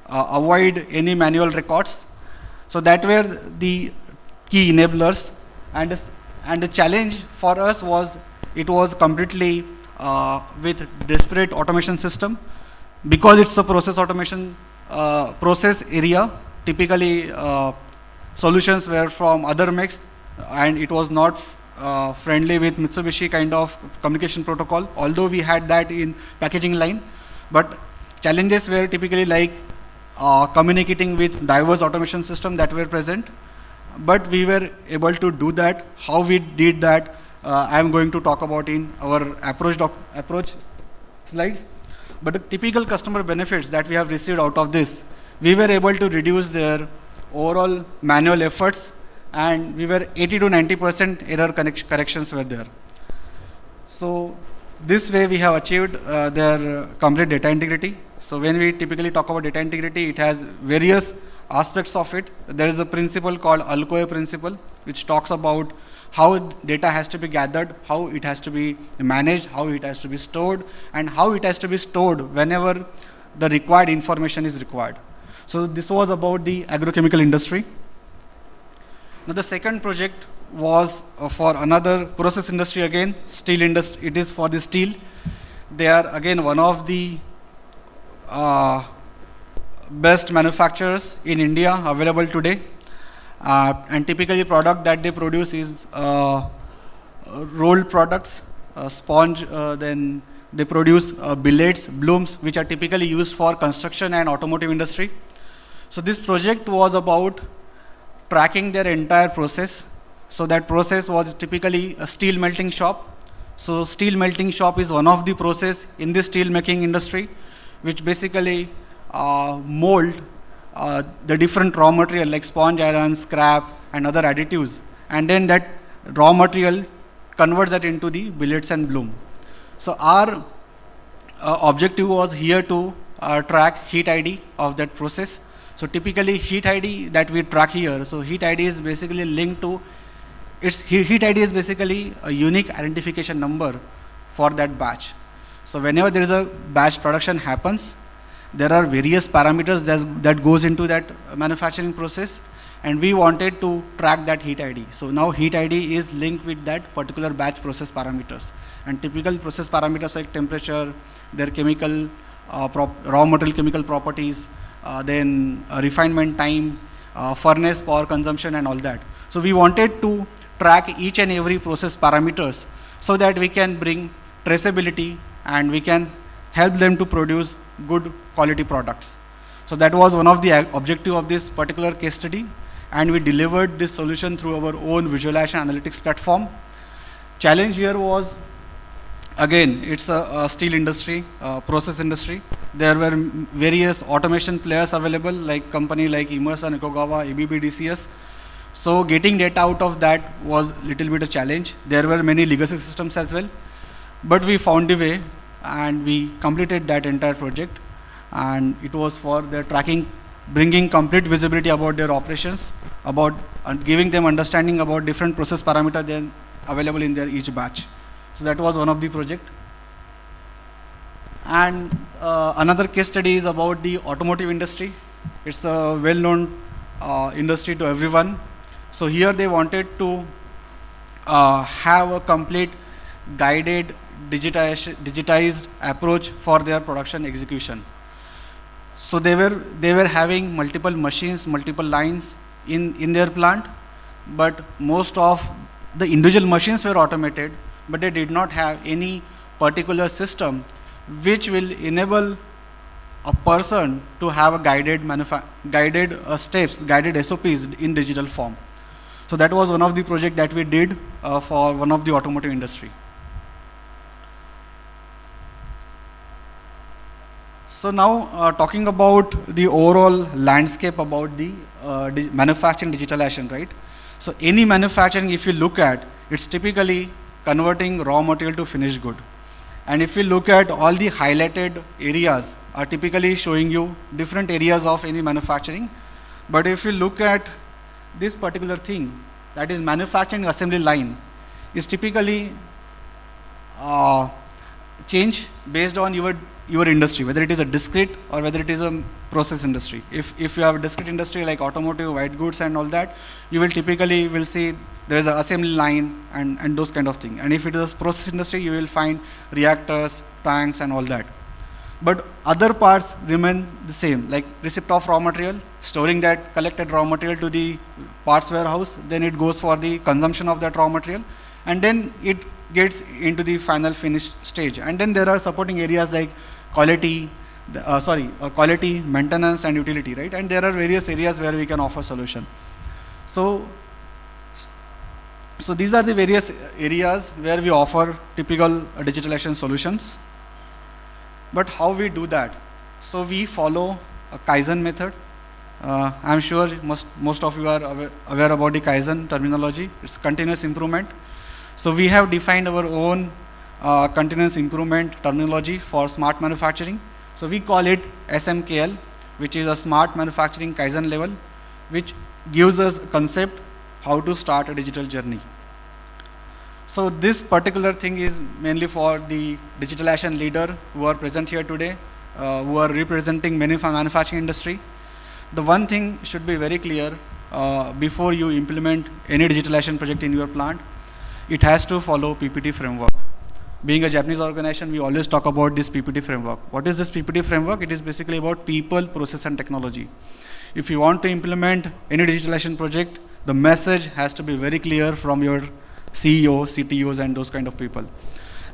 avoid any manual records. So that were the key enablers. And the challenge for us was, it was completely with disparate automation system. Because it's a process automation process area, typically solutions were from other makes, and it was not friendly with Mitsubishi kind of communication protocol, although we had that in packaging line. But challenges were typically like communicating with diverse automation system that were present. But we were able to do that. How we did that, I am going to talk about in our approach slides. But the typical customer benefits that we have received out of this, we were able to reduce their overall manual efforts, and we were 80 to 90% error corrections were there. So this way we have achieved their complete data integrity. So when we typically talk about data integrity, it has various aspects of it. There is a principle called Alcoa principle, which talks about how data has to be gathered, how it has to be managed, how it has to be stored, and how it has to be stored whenever the required information is required. So this was about the agrochemical industry. Now the second project was for another process industry again, steel industry. It is for the steel. They are again one of the best manufacturers in India available today. And typically product that they produce is rolled products, sponge, then they produce billets, blooms, which are typically used for construction and automotive industry. So this project was about tracking their entire process. So that process was typically a steel melting shop. So steel melting shop is one of the process in the steel making industry, which basically mold the different raw material like sponge iron, scrap, and other additives. And then that raw material converts that into the billets and bloom. So our objective was here to track heat ID of that process. So typically heat ID that we track here, so heat ID is basically linked to, heat ID is basically a unique identification number for that batch. So whenever there is a batch production happens, there are various parameters that goes into that manufacturing process, and we wanted to track that heat ID. So now heat ID is linked with that particular batch process parameters. And typical process parameters like temperature, their chemical, raw material chemical properties, then refinement time, furnace power consumption, and all that. So we wanted to track each and every process parameters so that we can bring traceability and we can help them to produce good quality products. So that was one of the objective of this particular case study, and we delivered this solution through our own visualization analytics platform. Challenge here was, again, it's a steel industry, process industry. There were various automation players available, like company like Emerson, Ikogawa, ABB, DCS. So getting data out of that was little bit a challenge. There were many legacy systems as well, but we found a way and we completed that entire project. And it was for their tracking, bringing complete visibility about their operations, about giving them understanding about different process parameters then available in their each batch. So that was one of the project. And another case study is about the automotive industry. It's a well-known industry to everyone. So here they wanted to have a complete guided digitized approach for their production execution. So they were having multiple machines, multiple lines in their plant, but most of the individual machines were automated, but they did not have any particular system which will enable a person to have a guided steps, guided SOPs in digital form. So that was one of the project that we did for one of the automotive industry. So now talking about the overall landscape about the manufacturing digitalization, right? So any manufacturing, if you look at, it's typically converting raw material to finished good. And if you look at all the highlighted areas are typically showing you different areas of any manufacturing. But if you look at this particular thing, that is manufacturing assembly line, is typically change based on your industry, whether it is a discrete or whether it is a process industry. If you have a discrete industry like automotive, white goods and all that, you will typically will see there is an assembly line and those kind of things. And if it is a process industry, you will find reactors, tanks and all that. But other parts remain the same, like receipt of raw material, storing that collected raw material to the parts warehouse, then it goes for the consumption of that raw material, and then it gets into the final finished stage. And then there are supporting areas like quality, quality, maintenance and utility, right? And there are various areas where we can offer solution. So these are the various areas where we offer typical digitalization solutions. But how we do that? So we follow a Kaizen method. I'm sure most of you are aware about the Kaizen terminology. It's continuous improvement. So we have defined our own continuous improvement terminology for smart manufacturing. So we call it SMKL, which is a smart manufacturing Kaizen level, which gives us a concept how to start a digital journey. So this particular thing is mainly for the digitalization leader who are present here today, who are representing manufacturing industry. The one thing should be very clear before you implement any digitalization project in your plant, it has to follow PPT framework. Being a Japanese organization, we always talk about this PPT framework. What is this PPT framework? It is basically about people, process and technology. If you want to implement any digitalization project, the message has to be very clear from your CEO, CTOs and those kind of people.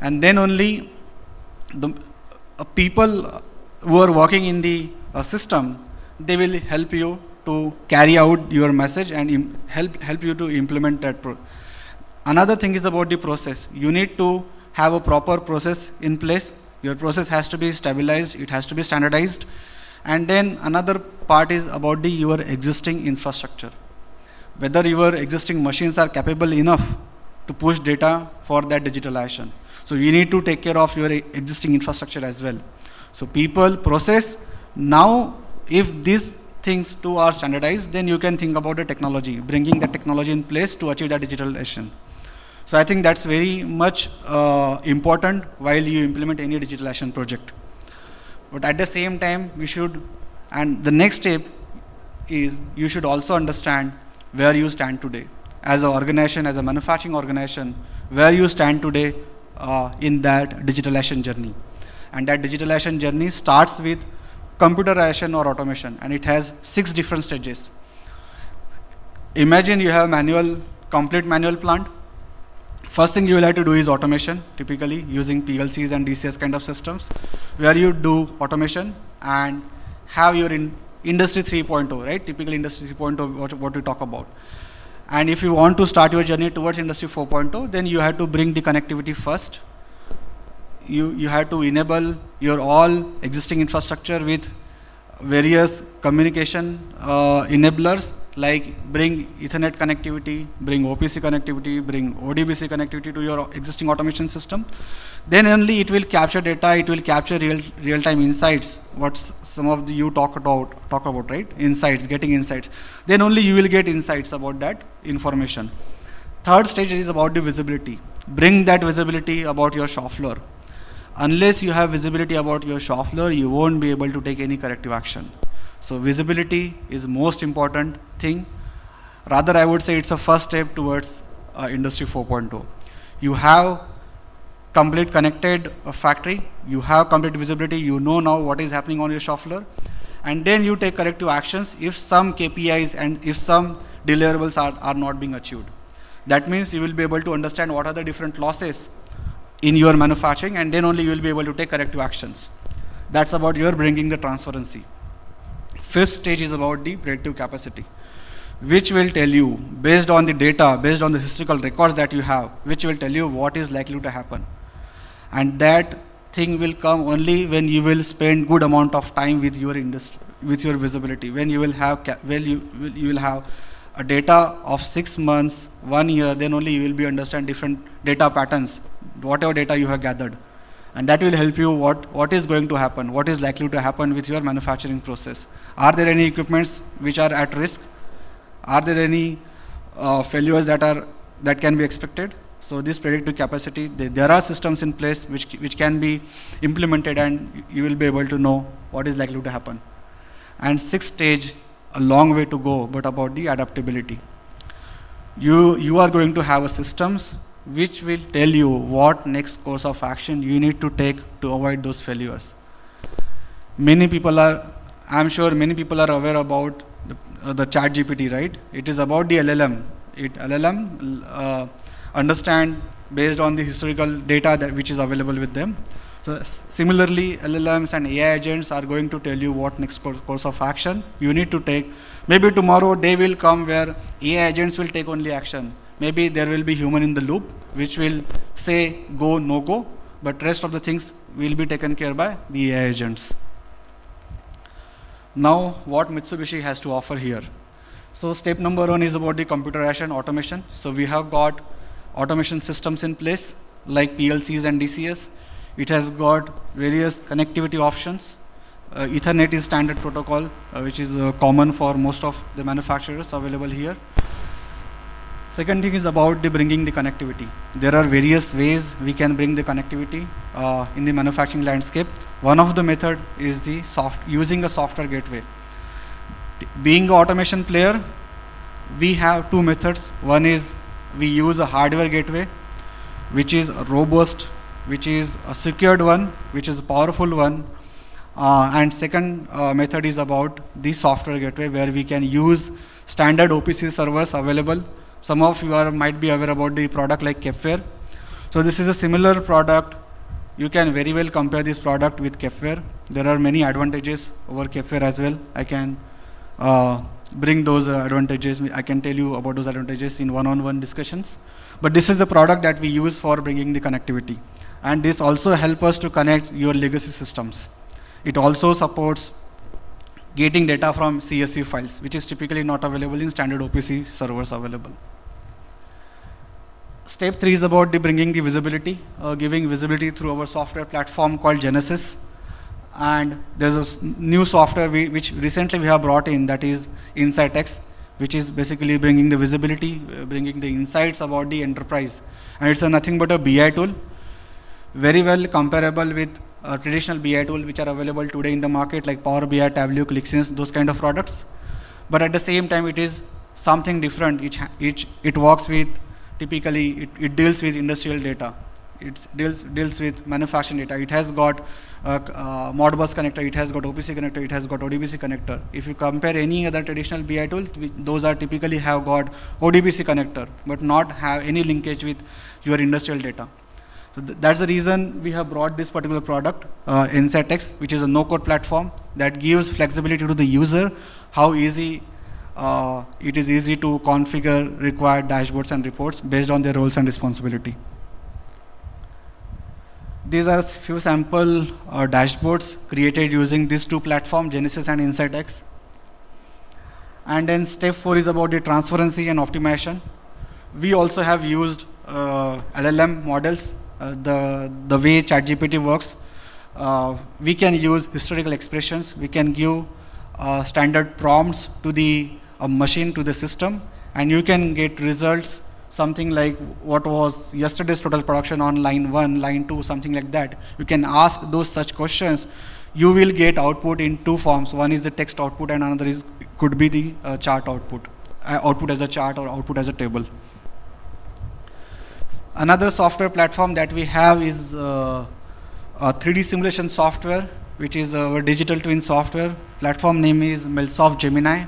And then only the people who are working in the system, they will help you to carry out your message and help you to implement that. Another thing is about the process. You need to have a proper process in place. Your process has to be stabilized, it has to be standardized. And then another part is about your existing infrastructure. Whether your existing machines are capable enough to push data for that digitalization. So you need to take care of your existing infrastructure as well. So people, process. Now, if these things too are standardized, then you can think about the technology, bringing the technology in place to achieve that digitalization. So I think that's very much important while you implement any digitalization project. But at the same time, we should, and the next step is you should also understand where you stand today. As an organization, as a manufacturing organization, where you stand today in that digitalization journey. And that digitalization journey starts with computerization or automation, and it has 6 different stages. Imagine you have complete manual plant. First thing you will have to do is automation, typically using PLCs and DCS kind of systems, where you do automation and have your industry 3.0, right? Typical industry 3.0, what we talk about. And if you want to start your journey towards industry 4.0, then you have to bring the connectivity first. You have to enable your all existing infrastructure with various communication enablers, like bring Ethernet connectivity, bring OPC connectivity, bring ODBC connectivity to your existing automation system. Then only it will capture data, it will capture real-time insights, what some of you talk about, right? Insights, getting insights. Then only you will get insights about that information. Third stage is about the visibility. Bring that visibility about your shop floor. Unless you have visibility about your shop floor, you won't be able to take any corrective action. So visibility is most important thing. Rather, I would say it's a first step towards industry 4.0. You have complete connected factory, you have complete visibility, you know now what is happening on your shop floor, and then you take corrective actions if some KPIs and if some deliverables are not being achieved. That means you will be able to understand what are the different losses in your manufacturing, and then only you will be able to take corrective actions. That's about your bringing the transparency. Fifth stage is about the predictive capacity, which will tell you, based on the data, based on the historical records that you have, which will tell you what is likely to happen. And that thing will come only when you will spend good amount of time with your industry, with your visibility, when you will have, you will have a data of 6 months, 1 year, then only you will be understand different data patterns, whatever data you have gathered. And that will help you what is going to happen, what is likely to happen with your manufacturing process. Are there any equipments which are at risk? Are there any failures that can be expected? So this predictive capacity, there are systems in place which can be implemented, and you will be able to know what is likely to happen. And sixth stage, a long way to go, but about the adaptability. You are going to have a systems which will tell you what next course of action you need to take to avoid those failures. I'm sure many people are aware about the ChatGPT, right? It is about the LLM. LLM understand based on the historical data which is available with them. So similarly, LLMs and AI agents are going to tell you what next course of action you need to take. Maybe tomorrow day will come where AI agents will take only action. Maybe there will be human in the loop which will say go, no go, but rest of the things will be taken care by the AI agents. Now what Mitsubishi has to offer here. So step number 1 is about the computerization automation. So we have got automation systems in place like PLCs and DCS. It has got various connectivity options. Ethernet is standard protocol, which is common for most of the manufacturers available here. Second thing is about bringing the connectivity. There are various ways we can bring the connectivity in the manufacturing landscape. One of the method is using a software gateway. Being an automation player, we have two methods. One is we use a hardware gateway, which is robust, which is a secured one, which is a powerful one. And second method is about the software gateway, where we can use standard OPC servers available. Some of you might be aware about the product like Kepware. So this is a similar product. You can very well compare this product with Kepware. There are many advantages over Kepware as well. I can bring those advantages. I can tell you about those advantages in one-on-one discussions. But this is the product that we use for bringing the connectivity. And this also helps us to connect your legacy systems. It also supports getting data from CSV files, which is typically not available in standard OPC servers available. Step 3 is about bringing the visibility, giving visibility through our software platform called Genesis. And there's a new software which recently we have brought in, that is InsightX, which is basically bringing the visibility, bringing the insights about the enterprise. And it's nothing but a BI tool, very well comparable with traditional BI tool which are available today in the market like Power BI, Tableau, ClickSense, those kind of products. But at the same time, it is something different. It works with, typically, it deals with industrial data. It deals with manufacturing data. It has got Modbus connector, it has got OPC connector, it has got ODBC connector. If you compare any other traditional BI tool, those are typically have got ODBC connector, but not have any linkage with your industrial data. So that's the reason we have brought this particular product, InsightX, which is a no-code platform that gives flexibility to the user, how easy it is easy to configure required dashboards and reports based on their roles and responsibility. These are few sample dashboards created using these two platforms, Genesis and InsightX. And then step 4 is about the transparency and optimization. We also have used LLM models. The way ChatGPT works, we can use historical expressions. We can give standard prompts to the machine, to the system, and you can get results something like what was yesterday's total production on line 1, line 2, something like that. You can ask those such questions. You will get output in two forms. One is the text output, and another could be the chart output. Output as a chart or output as a table. Another software platform that we have is a 3D simulation software, which is our digital twin software. Platform name is Milsoft Gemini.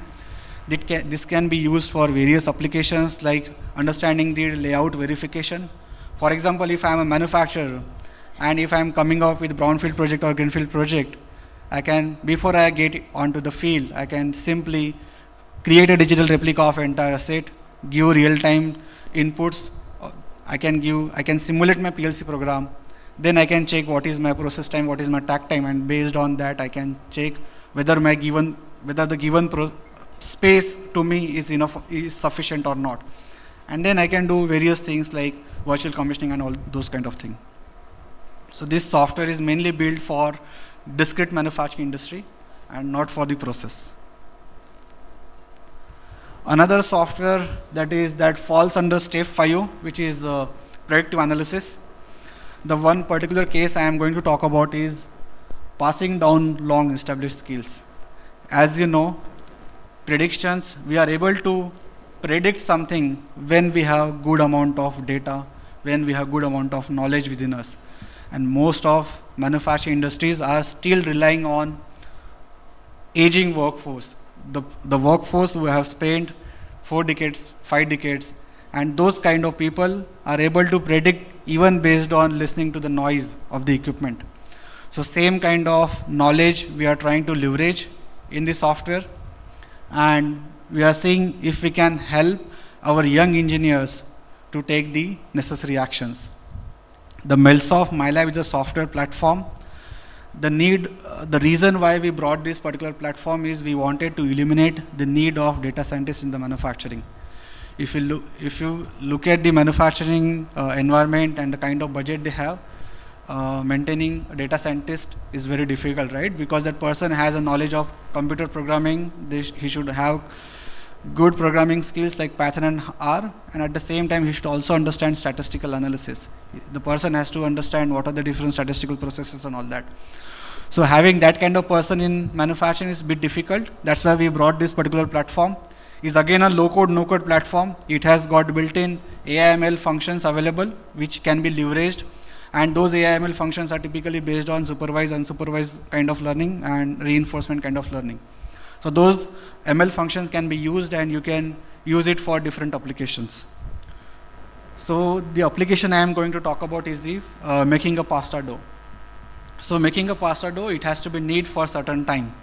This can be used for various applications like understanding the layout verification. For example, if I'm a manufacturer and if I'm coming up with brownfield project or greenfield project, I can, before I get onto the field, I can simply create a digital replica of entire asset, give real-time inputs. I can simulate my PLC program. Then I can check what is my process time, what is my takt time, and based on that I can check whether the given space to me is enough, is sufficient or not. And then I can do various things like virtual commissioning and all those kind of things. So this software is mainly built for discrete manufacturing industry and not for the process. Another software that falls under step 5, which is predictive analysis. The one particular case I am going to talk about is passing down long established skills. As you know, predictions, we are able to predict something when we have good amount of data, when we have good amount of knowledge within us. And most of manufacturing industries are still relying on aging workforce. The workforce who have spent 4 decades, 5 decades, and those kind of people are able to predict even based on listening to the noise of the equipment. So same kind of knowledge we are trying to leverage in the software, and we are seeing if we can help our young engineers to take the necessary actions. The MelSoft MyLab is a software platform. The reason why we brought this particular platform is we wanted to eliminate the need of data scientists in the manufacturing. If you look at the manufacturing environment and the kind of budget they have, maintaining a data scientist is very difficult, right? Because that person has a knowledge of computer programming, he should have good programming skills like Python and R, and at the same time he should also understand statistical analysis. The person has to understand what are the different statistical processes and all that. So having that kind of person in manufacturing is a bit difficult. That's why we brought this particular platform. It's again a low-code, no-code platform. It has got built-in AI/ML functions available, which can be leveraged. And those AI/ML functions are typically based on supervised, unsupervised kind of learning and reinforcement kind of learning. So those ML functions can be used, and you can use it for different applications. So the application I am going to talk about is the making a pasta dough. So making a pasta dough, it has to be knead for a certain time.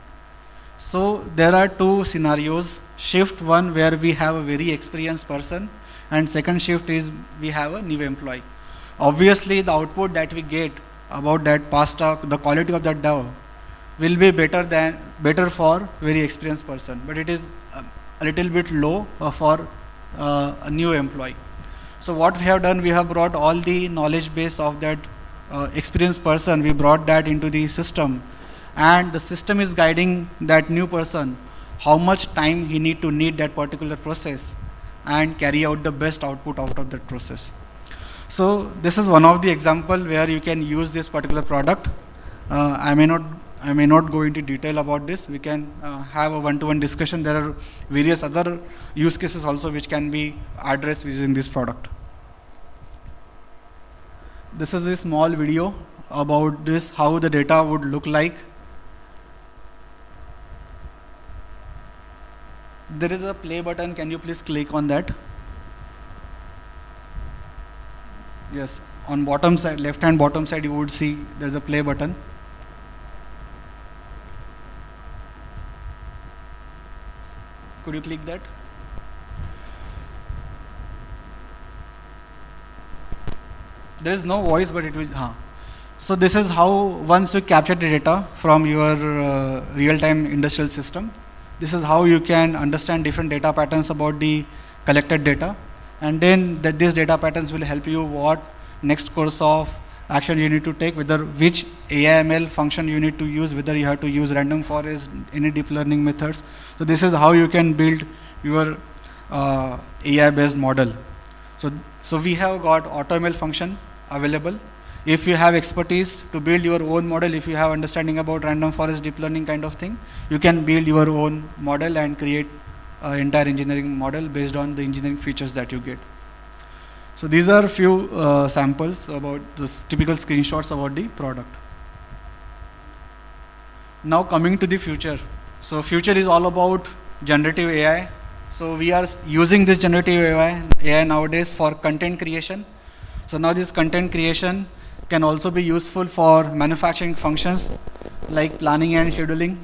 So there are 2 scenarios. Shift 1 where we have a very experienced person, and second shift is we have a new employee. Obviously the output that we get about that pasta, the quality of that dough will be better for very experienced person, but it is a little bit low for a new employee. So what we have done, we have brought all the knowledge base of that experienced person, we brought that into the system, and the system is guiding that new person how much time he need to knead that particular process and carry out the best output out of that process. So this is one of the example where you can use this particular product. I may not go into detail about this. We can have a one-to-one discussion. There are various other use cases also which can be addressed using this product. This is a small video about this, how the data would look like. There is a play button. Can you please click on that? Yes, on bottom side, left hand bottom side, you would see there's a play button. Could you click that? There is no voice, but it will. So this is how, once you capture the data from your real-time industrial system, this is how you can understand different data patterns about the collected data, and then these data patterns will help you what next course of action you need to take, whether which AI/ML function you need to use, whether you have to use random forest, any deep learning methods. So this is how you can build your AI-based model. So we have got AutoML function available. If you have expertise to build your own model, if you have understanding about random forest deep learning kind of thing, you can build your own model and create an entire engineering model based on the engineering features that you get. So these are few samples about the typical screenshots about the product. Now coming to the future. So future is all about generative AI. So we are using this generative AI nowadays for content creation. So now this content creation can also be useful for manufacturing functions like planning and scheduling,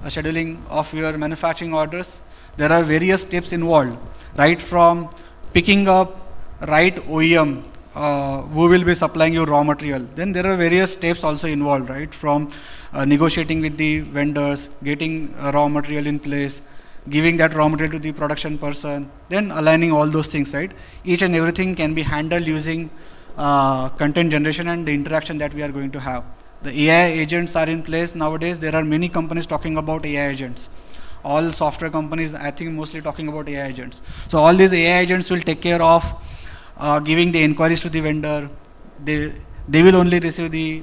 scheduling of your manufacturing orders. There are various steps involved, right from picking up right OEM who will be supplying you raw material. Then there are various steps also involved, right, from negotiating with the vendors, getting raw material in place, giving that raw material to the production person, then aligning all those things, right? Each and everything can be handled using content generation and the interaction that we are going to have. The AI agents are in place nowadays. There are many companies talking about AI agents. All software companies, I think, mostly talking about AI agents. So all these AI agents will take care of giving the inquiries to the vendor. They will only receive the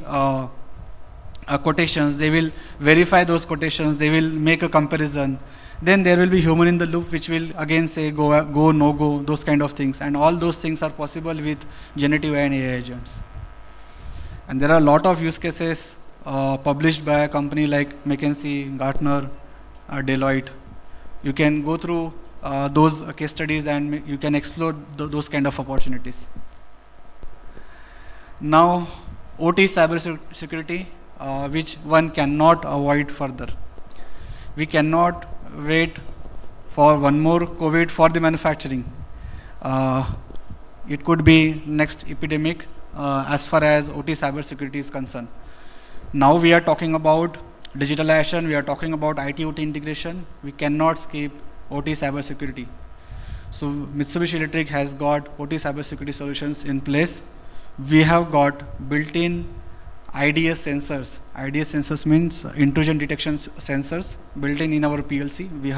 quotations. They will verify those quotations. They will make a comparison. Then there will be human in the loop, which will again say go, no go, those kind of things. And all those things are possible with generative AI and AI agents. And there are a lot of use cases published by a company like McKinsey, Gartner, Deloitte. You can go through those case studies and you can explore those kind of opportunities. Now, OT cybersecurity, which one cannot avoid further. We cannot wait for one more COVID for the manufacturing. It could be next epidemic as far as OT cybersecurity is concerned. Now we are talking about digitalization, we are talking about IT-OT integration. We cannot skip OT cybersecurity. So Mitsubishi Electric has got OT cybersecurity solutions in place. We have got built-in IDS sensors. IDS sensors means intrusion detection sensors built in our PLC. We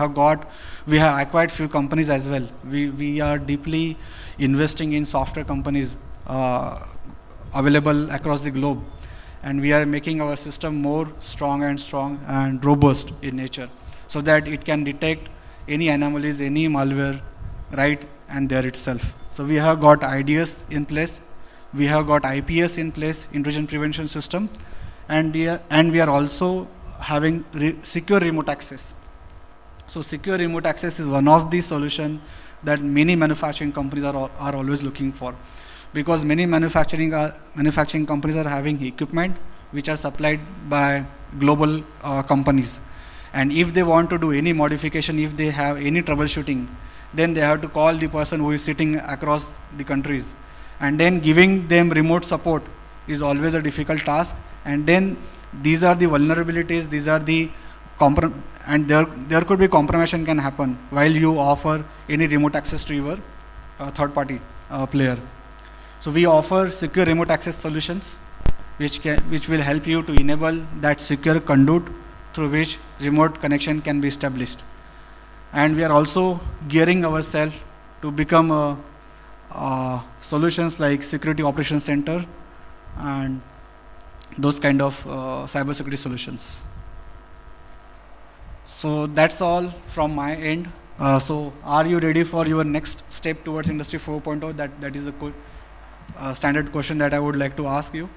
have acquired few companies as well. We are deeply investing in software companies available across the globe, and we are making our system more strong and robust in nature, so that it can detect any anomalies, any malware, right, and there itself. So we have got IDS in place. We have got IPS in place, intrusion prevention system, and we are also having secure remote access. So secure remote access is one of the solutions that many manufacturing companies are always looking for, because many manufacturing companies are having equipment which are supplied by global companies, and if they want to do any modification, if they have any troubleshooting, then they have to call the person who is sitting across the countries. And then giving them remote support is always a difficult task. And then these are the vulnerabilities, these are the and there could be compromission can happen while you offer any remote access to your third party player. So we offer secure remote access solutions which will help you to enable that secure conduit through which remote connection can be established. And we are also gearing ourselves to become solutions like Security Operations Center and those kind of cybersecurity solutions. So that's all from my end. So are you ready for your next step towards Industry 4.0? That is a standard question that I would like to ask you.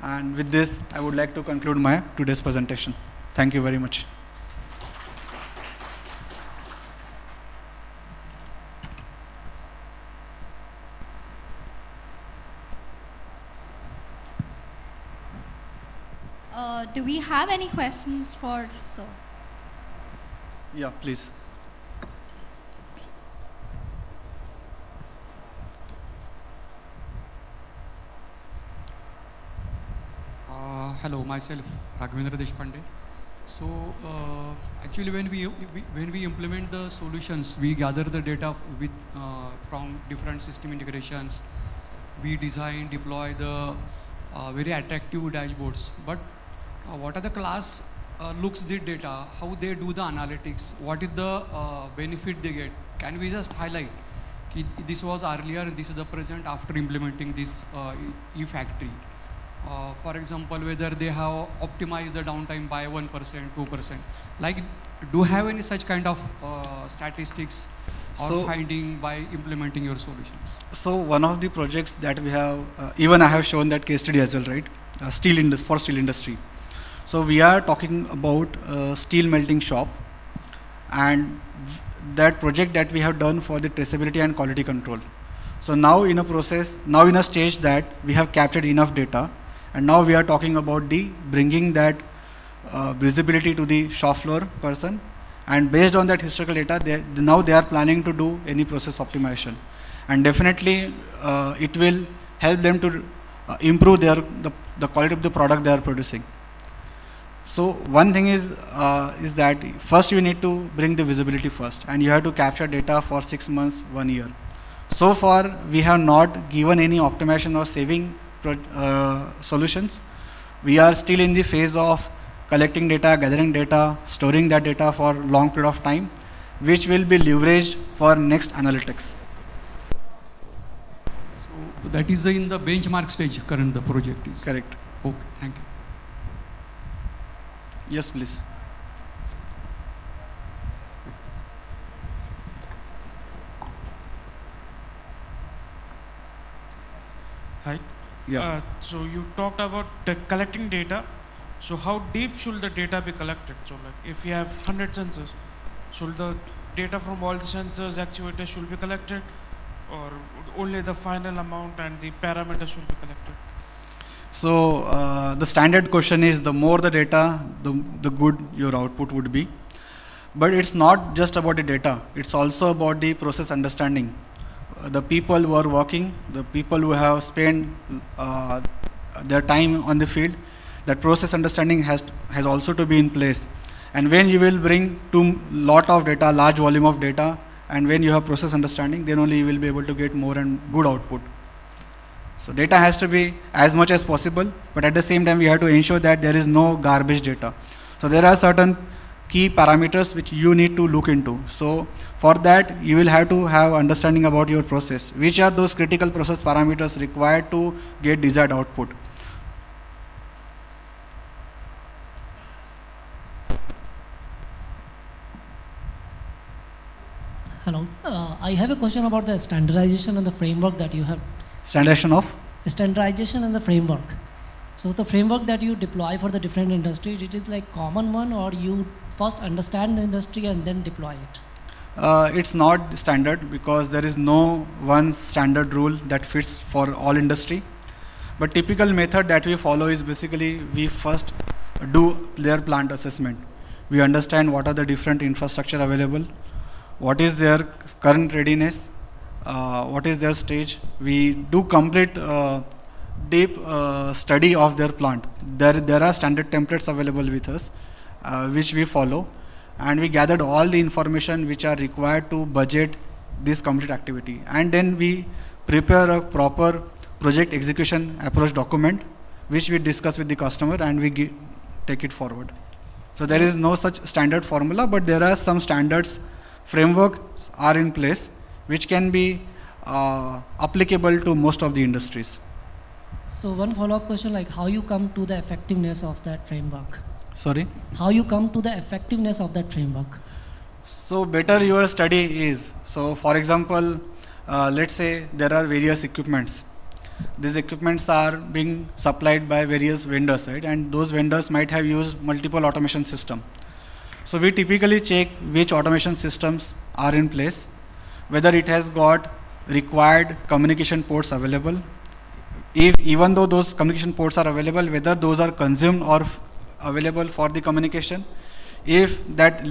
And with this, I would like to conclude my today's presentation. Thank you very much. Do we have any questions for sir? Yeah, please. Hello, myself Ravindra Deshpande. So actually, when we implement the solutions, we gather the data from different system integrations. We design, deploy the very attractive dashboards. But what are the class looks the data, how they do the analytics, what is the benefit they get? Can we just highlight? This was earlier, this is the present after implementing this e-factory. For example, whether they have optimized the downtime by 1%, 2%. Like, do you have any such kind of statistics or finding by implementing your solutions? So one of the projects that we have, even I have shown that case study as well, right? For steel industry. So we are talking about steel melting shop, and that project that we have done for the traceability and quality control. So now in a stage that we have captured enough data, and now we are talking about bringing that visibility to the shop floor person, and based on that historical data, now they are planning to do any process optimization, and definitely it will help them to improve the quality of the product they are producing. So one thing is that first you need to bring the visibility first, and you have to capture data for 6 months, 1 year. So far, we have not given any optimization or saving solutions. We are still in the phase of collecting data, gathering data, storing that data for long period of time, which will be leveraged for next analytics. So that is in the benchmark stage current the project is. Correct. Okay, thank you. Yes, please. Hi. Yeah. So you talked about collecting data. So how deep should the data be collected? So like if you have 100 sensors, should the data from all the sensors, actuators should be collected, or only the final amount and the parameters should be collected? So the standard question is, the more the data, the good your output would be. But it's not just about the data, it's also about the process understanding. The people who are working, the people who have spent their time on the field, that process understanding has also to be in place. And when you will bring to lot of data, large volume of data, and when you have process understanding, then only you will be able to get more and good output. So data has to be as much as possible, but at the same time we have to ensure that there is no garbage data. So there are certain key parameters which you need to look into. So for that you will have to have understanding about your process. Which are those critical process parameters required to get desired output? Hello. I have a question about the standardization and the framework that you have. Standardization of? Standardization and the framework. So the framework that you deploy for the different industries, it is like common one, or you first understand the industry and then deploy it? It's not standard, because there is no one standard rule that fits for all industry. But typical method that we follow is basically we first do their plant assessment. We understand what are the different infrastructure available, what is their current readiness, what is their stage. We do complete deep study of their plant. There are standard templates available with us, which we follow, and we gathered all the information which are required to budget this complete activity. And then we prepare a proper project execution approach document, which we discuss with the customer, and we take it forward. So there is no such standard formula, but there are some standards, frameworks are in place, which can be applicable to most of the industries. So one follow-up question, like how you come to the effectiveness of that framework? Sorry? How you come to the effectiveness of that framework? So better your study is, so for example, let's say there are various equipments. These equipments are being supplied by various vendors, right? And those vendors might have used multiple automation system. So we typically check which automation systems are in place, whether it has got required communication ports available. If even though those communication ports are available, whether those are consumed or available for the communication. If that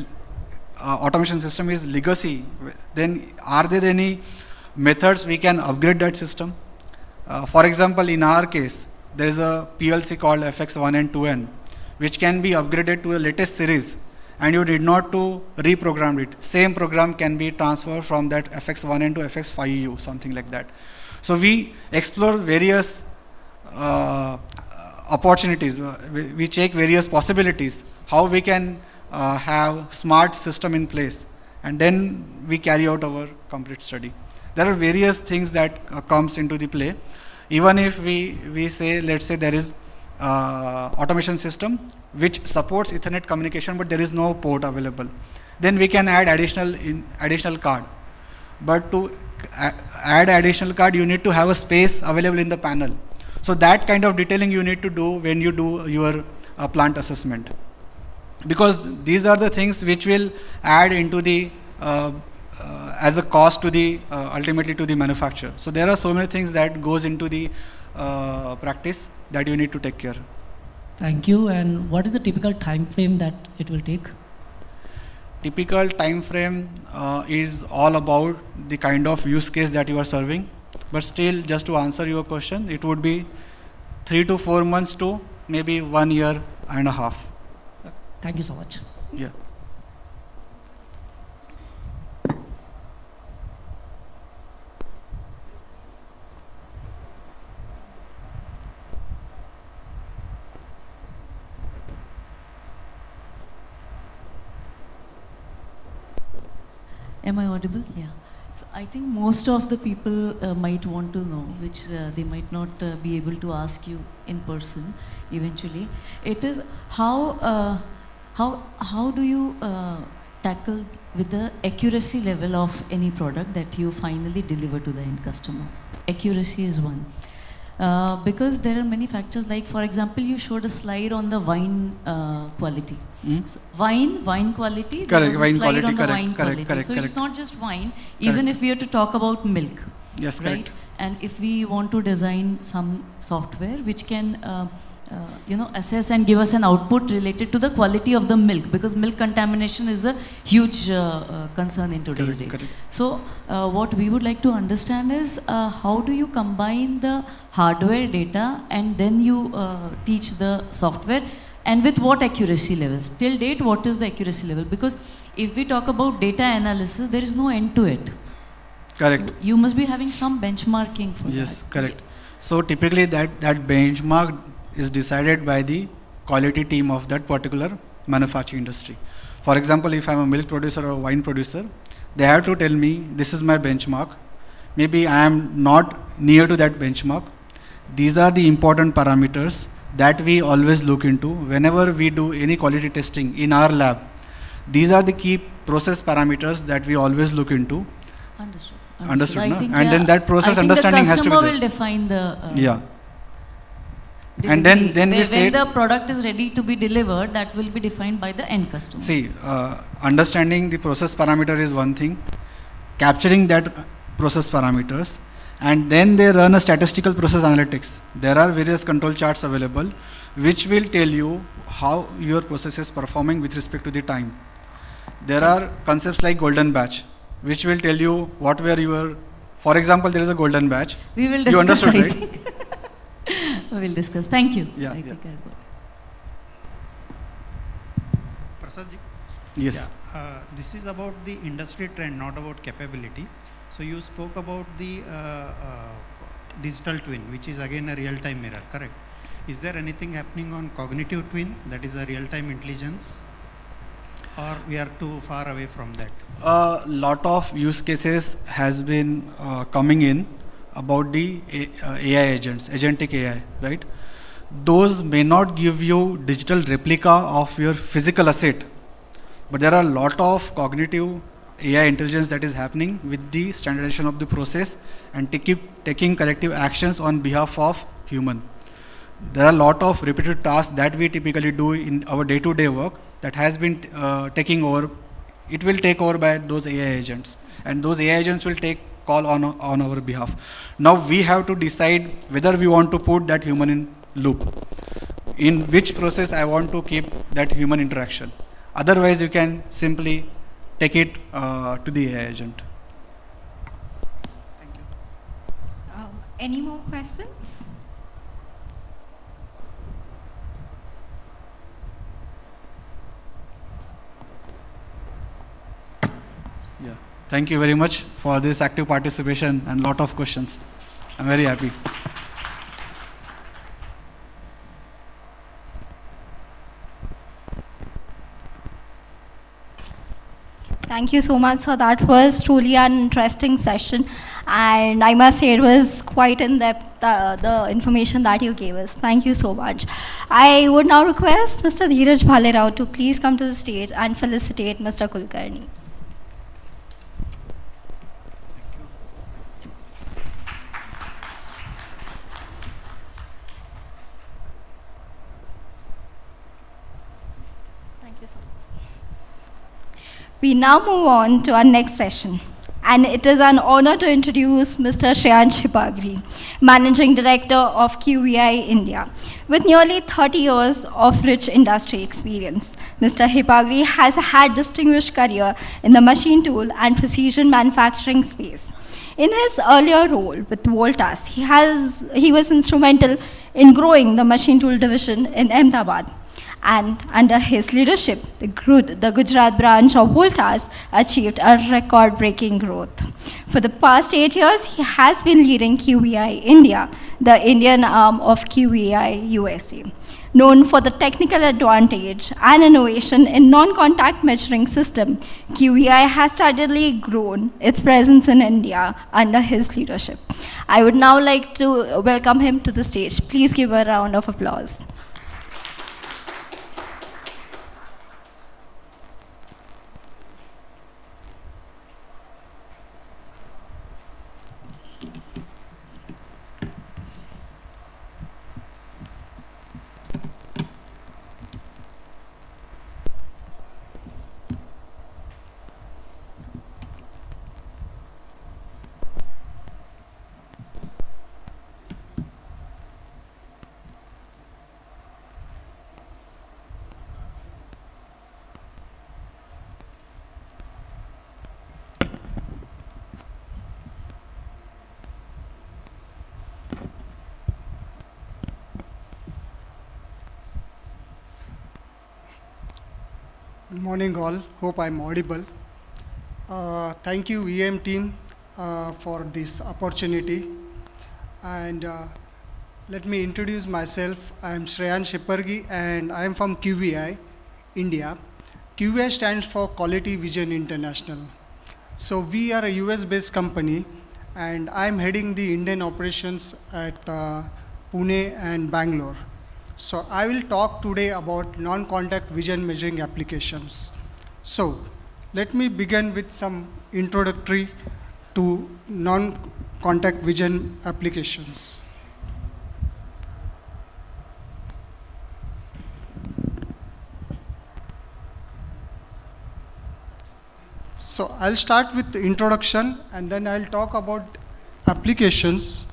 automation system is legacy, then are there any methods we can upgrade that system? For example, in our case, there is a PLC called FX1 and 2N, which can be upgraded to a latest series, and you did not to reprogram it. Same program can be transferred from that FX1N to FX5U, something like that. So we explore various opportunities. We check various possibilities, how we can have smart system in place, and then we carry out our complete study. There are various things that comes into the play. Even if we say, let's say there is automation system which supports Ethernet communication, but there is no port available, then we can add additional card. But to add additional card, you need to have a space available in the panel. So that kind of detailing you need to do when you do your plant assessment, because these are the things which will add into the as a cost to the ultimately to the manufacturer. So there are so many things that goes into the practice that you need to take care. Thank you. And what is the typical time frame that it will take? Typical time frame is all about the kind of use case that you are serving. But still, just to answer your question, it would be 3 to 4 months to maybe 1 year and a half. Thank you so much. Yeah. Am I audible? Yeah. So I think most of the people might want to know, which they might not be able to ask you in person eventually. It is how do you tackle with the accuracy level of any product that you finally deliver to the end customer? Accuracy is one. Because there are many factors, like for example, you showed a slide on the wine quality. So wine quality, there Correct, was a wine slide quality, on the correct, wine correct, quality. correct, So it's correct. not just wine, even if we are to talk about milk, Yes, right? correct. And if we want to design some software which can assess and give us an output related to the quality of the milk, because milk contamination is a huge concern in today's Correct, day. correct. So what we would like to understand is how do you combine the hardware data and then you teach the software, and with what accuracy levels? Till date, what is the accuracy level? Because if we talk about data analysis, there is no end to it. Correct. So you must be having some benchmarking for Yes, that. correct. So typically that benchmark is decided by the quality team of that particular manufacturing industry. For example, if I'm a milk producer or a wine producer, they have to tell me this is my benchmark. Maybe I am not near to that benchmark. These are the important parameters that we always look into whenever we do any quality testing in our lab. These are the key process parameters that we always look into. Understood. Understood, I no? think, And then that process I think understanding the has to be customer there. will define the Yeah. And then we when said, the product is ready to be delivered, that will be defined by the end customer. see, understanding the process parameter is one thing, capturing that process parameters, and then they run a statistical process analytics. There are various control charts available which will tell you how your process is performing with respect to the time. There are concepts like golden batch, which will tell you what were your, for example, there is a golden batch. We will You discuss, understood, I right? think. We will discuss. Thank you. Yeah, I yeah. think I got it. Prasadji? Yes. Yeah, this is about the industry trend, not about capability. So you spoke about the digital twin, which is again a real-time mirror, correct? Is there anything happening on cognitive twin, that is a real-time intelligence, or we are too far away from that? A lot of use cases has been coming in about the AI agents, agentic AI, right? Those may not give you digital replica of your physical asset, but there are a lot of cognitive AI intelligence that is happening with the standardization of the process and taking corrective actions on behalf of human. There are a lot of repetitive tasks that we typically do in our day-to-day work that has been taking over. It will take over by those AI agents, and those AI agents will take call on our behalf. Now we have to decide whether we want to put that human in loop, in which process I want to keep that human interaction. Otherwise you can simply take it to the AI agent. Thank you. Any more questions? Yeah. Thank you very much for this active participation and lot of questions. I'm very happy. Thank you so much. So that was truly an interesting session, and I must say it was quite in depth, the information that you gave us. Thank you so much. I would now request Mr. Dheeraj Bhalerao to please come to the stage and felicitate Mr. Kulkarni. Thank you so much. We now move on to our next session, and it is an honor to introduce Mr. Shreyansh Hippargi, Managing Director of QVI India. With nearly 30 years of rich industry experience, Mr. Hippargi has had distinguished career in the machine tool and precision manufacturing space. In his earlier role with Voltas, he was instrumental in growing the machine tool division in Ahmedabad. And under his leadership, the Gujarat branch of Voltas achieved a record-breaking growth. For the past 8 years, he has been leading QEI India, the Indian arm of QEI USA. Known for the technical advantage and innovation in non-contact measuring system, QEI has steadily grown its presence in India under his leadership. I would now like to welcome him to the stage. Please give a round of applause. Good morning all, hope I'm audible. Thank you EM team for this opportunity. And let me introduce myself. I'm Shreyansh Hippargi and I'm from QVI, India. QVI stands for Quality Vision International. So we are a US based company and I'm heading the Indian operations at Pune and Bangalore. So I will talk today about non-contact vision measuring applications. So let me begin with some introductory to non-contact vision applications. So I'll start with the introduction and then I'll talk about applications.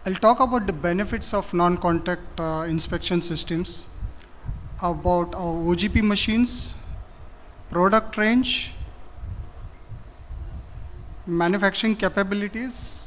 I'll talk about the benefits of non-contact inspection systems, about our OGP machines, product range, manufacturing capabilities,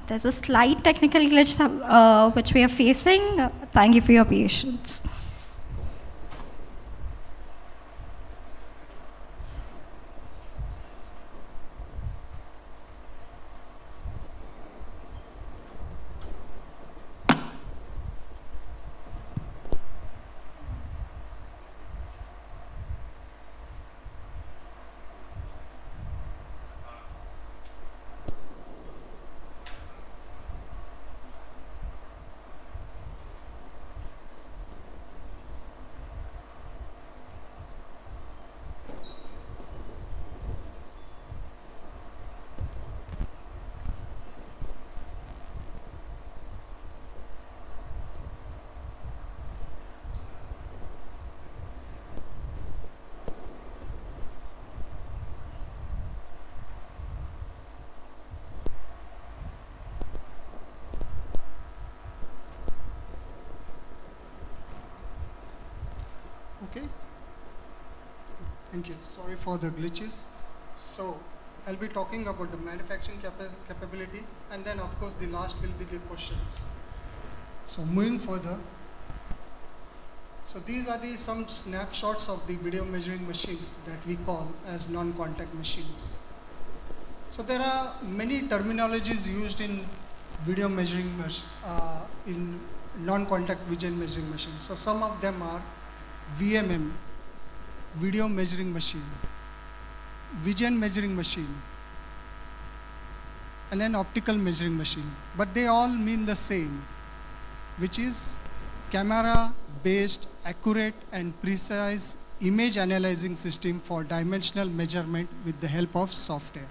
There's a slight technical glitch which we are facing. Thank you for your patience. Okay. Thank you. Sorry for the glitches. So I'll be talking about the manufacturing capability, and then of course the last will be the questions. So moving further, so these are some snapshots of the video measuring machines that we call as non-contact machines. So there are many terminologies used in video measuring in non-contact vision measuring machines. So some of them are VMM, video measuring machine, vision measuring machine, and then optical measuring machine. But they all mean the same, which is camera-based, accurate and precise image analyzing system for dimensional measurement with the help of software.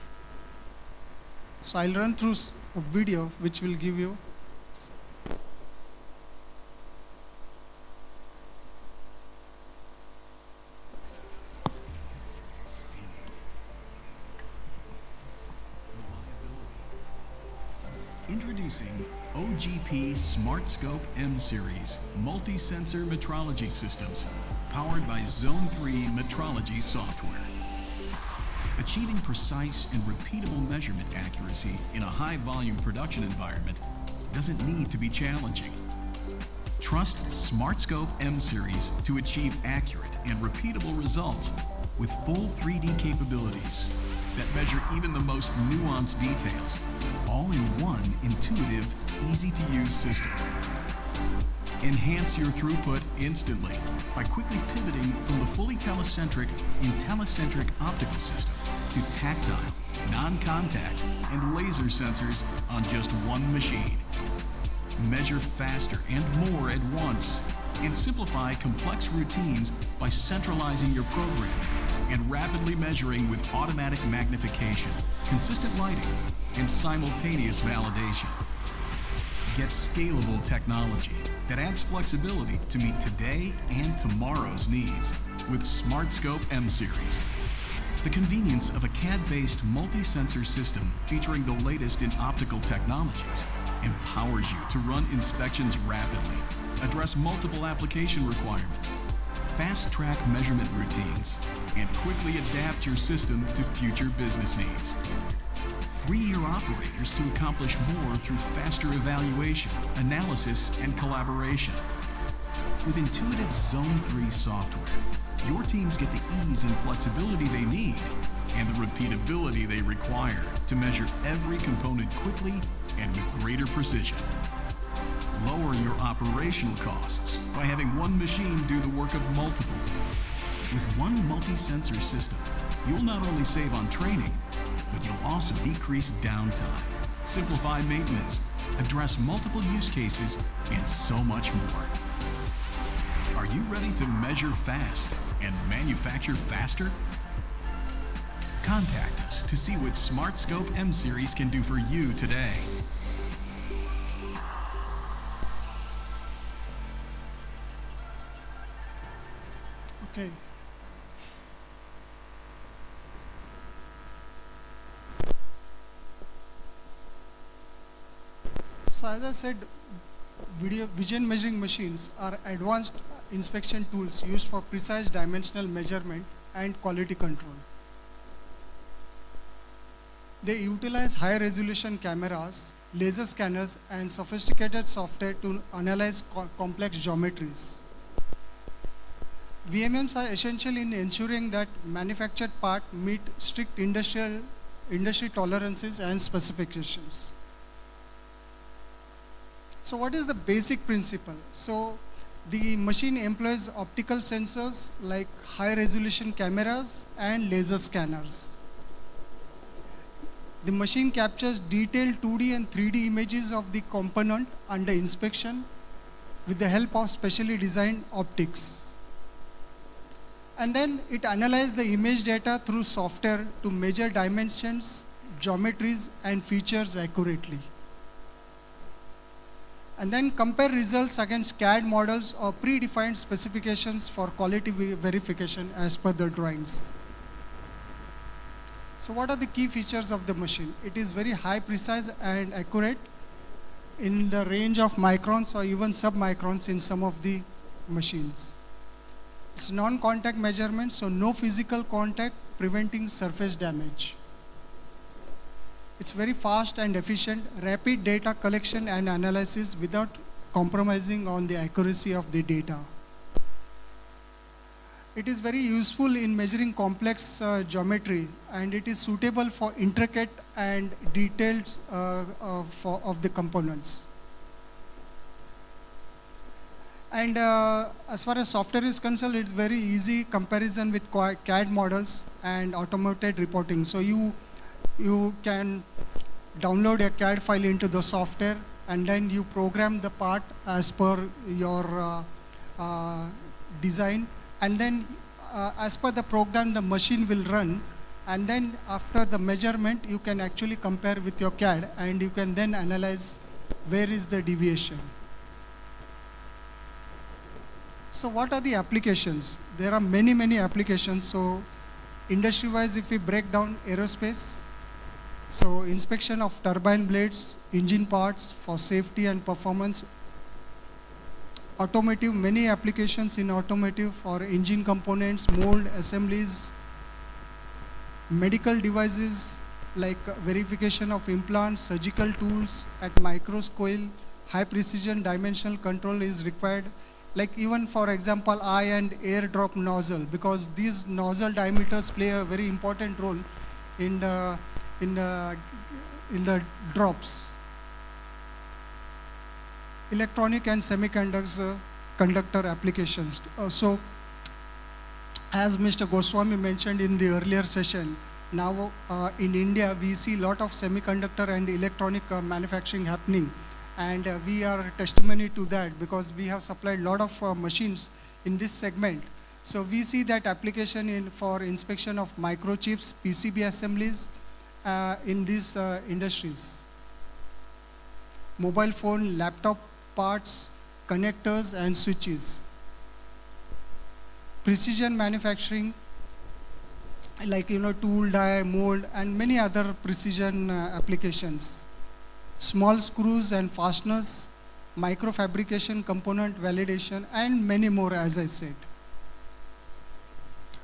So I'll run through a video which will give you. Introducing OGP SmartScope M Series multi-sensor metrology systems powered by Zone 3 metrology software. Achieving precise and repeatable measurement accuracy in a high-volume production environment doesn't need to be challenging. Trust SmartScope M Series to achieve accurate and repeatable results with full 3D capabilities that measure even the most nuanced details, all in one intuitive, easy-to-use system. Enhance your throughput instantly by quickly pivoting from the fully telecentric IntelliCentric optical system to tactile, non-contact, and laser sensors on just one machine. Measure faster and more at once, and simplify complex routines by centralizing your programming and rapidly measuring with automatic magnification, consistent lighting, and simultaneous validation. Get scalable technology that adds flexibility to meet today and tomorrow's needs with SmartScope M Series. The convenience of a CAD-based multi-sensor system featuring the latest in optical technologies empowers you to run inspections rapidly, address multiple application requirements, fast-track measurement routines, and quickly adapt your system to future business needs. Free your operators to accomplish more through faster evaluation, analysis, and collaboration. With intuitive Zone 3 software, your teams get the ease and flexibility they need and the repeatability they require to measure every component quickly and with greater precision. Lower your operational costs by having one machine do the work of multiple. With one multi-sensor system, you'll not only save on training, but you'll also decrease downtime, simplify maintenance, address multiple use cases, and so much more. Are you ready to measure fast and manufacture faster? Contact us to see what SmartScope M Series can do for you today. Okay. So as I said, vision measuring machines are advanced inspection tools used for precise dimensional measurement and quality control. They utilize high resolution cameras laser scanners, and sophisticated software to analyze complex geometries. VMMs are essential in ensuring that manufactured parts meet strict industry tolerances and specifications. So what is the basic principle? So the machine employs optical sensors like high resolution cameras and laser scanners. The machine captures detailed 2D and 3D images of the component under inspection with the help of specially designed optics. And then it analyzes the image data through software to measure dimensions, geometries, and features accurately. And then compare results against CAD models or predefined specifications for quality verification as per the drawings. So what are the key features of the machine? It is very high precise and accurate in the range of microns or even sub-microns in some of the machines. It's non-contact measurement, so no physical contact, preventing surface damage. It's very fast and efficient, rapid data collection and analysis without compromising on the accuracy of the data. It is very useful in measuring complex geometry, and it is suitable for intricate and detailed of the components. And as far as software is concerned, it's very easy comparison with CAD models and automated reporting. So you can download a CAD file into the software, and then you program the part as per your design, and then as per the program the machine will run, and then after the measurement you can actually compare with your CAD, and you can then analyze where is the deviation. So what are the applications? There are many applications. So industry-wise, if we break down aerospace, so inspection of turbine blades, engine parts for safety and performance. Automotive, many applications in automotive for engine components, mold, assemblies. Medical devices like verification of implants, surgical tools at micro scale, high precision dimensional control is required. Like even for example, eye and air drop nozzle, because these nozzle diameters play a very important role in the drops. Electronic and semiconductor applications. So as Mr. Goswami mentioned in the earlier session, now in India we see a lot of semiconductor and electronic manufacturing happening. And we are testimony to that because we have supplied a lot of machines in this segment. So we see that application for inspection of microchips, PCB assemblies in these industries. Mobile phone, laptop parts, connectors and switches. Precision manufacturing, like tool, die, mold, and many other precision applications. Small screws and fasteners, microfabrication, component validation, and many more, as I said.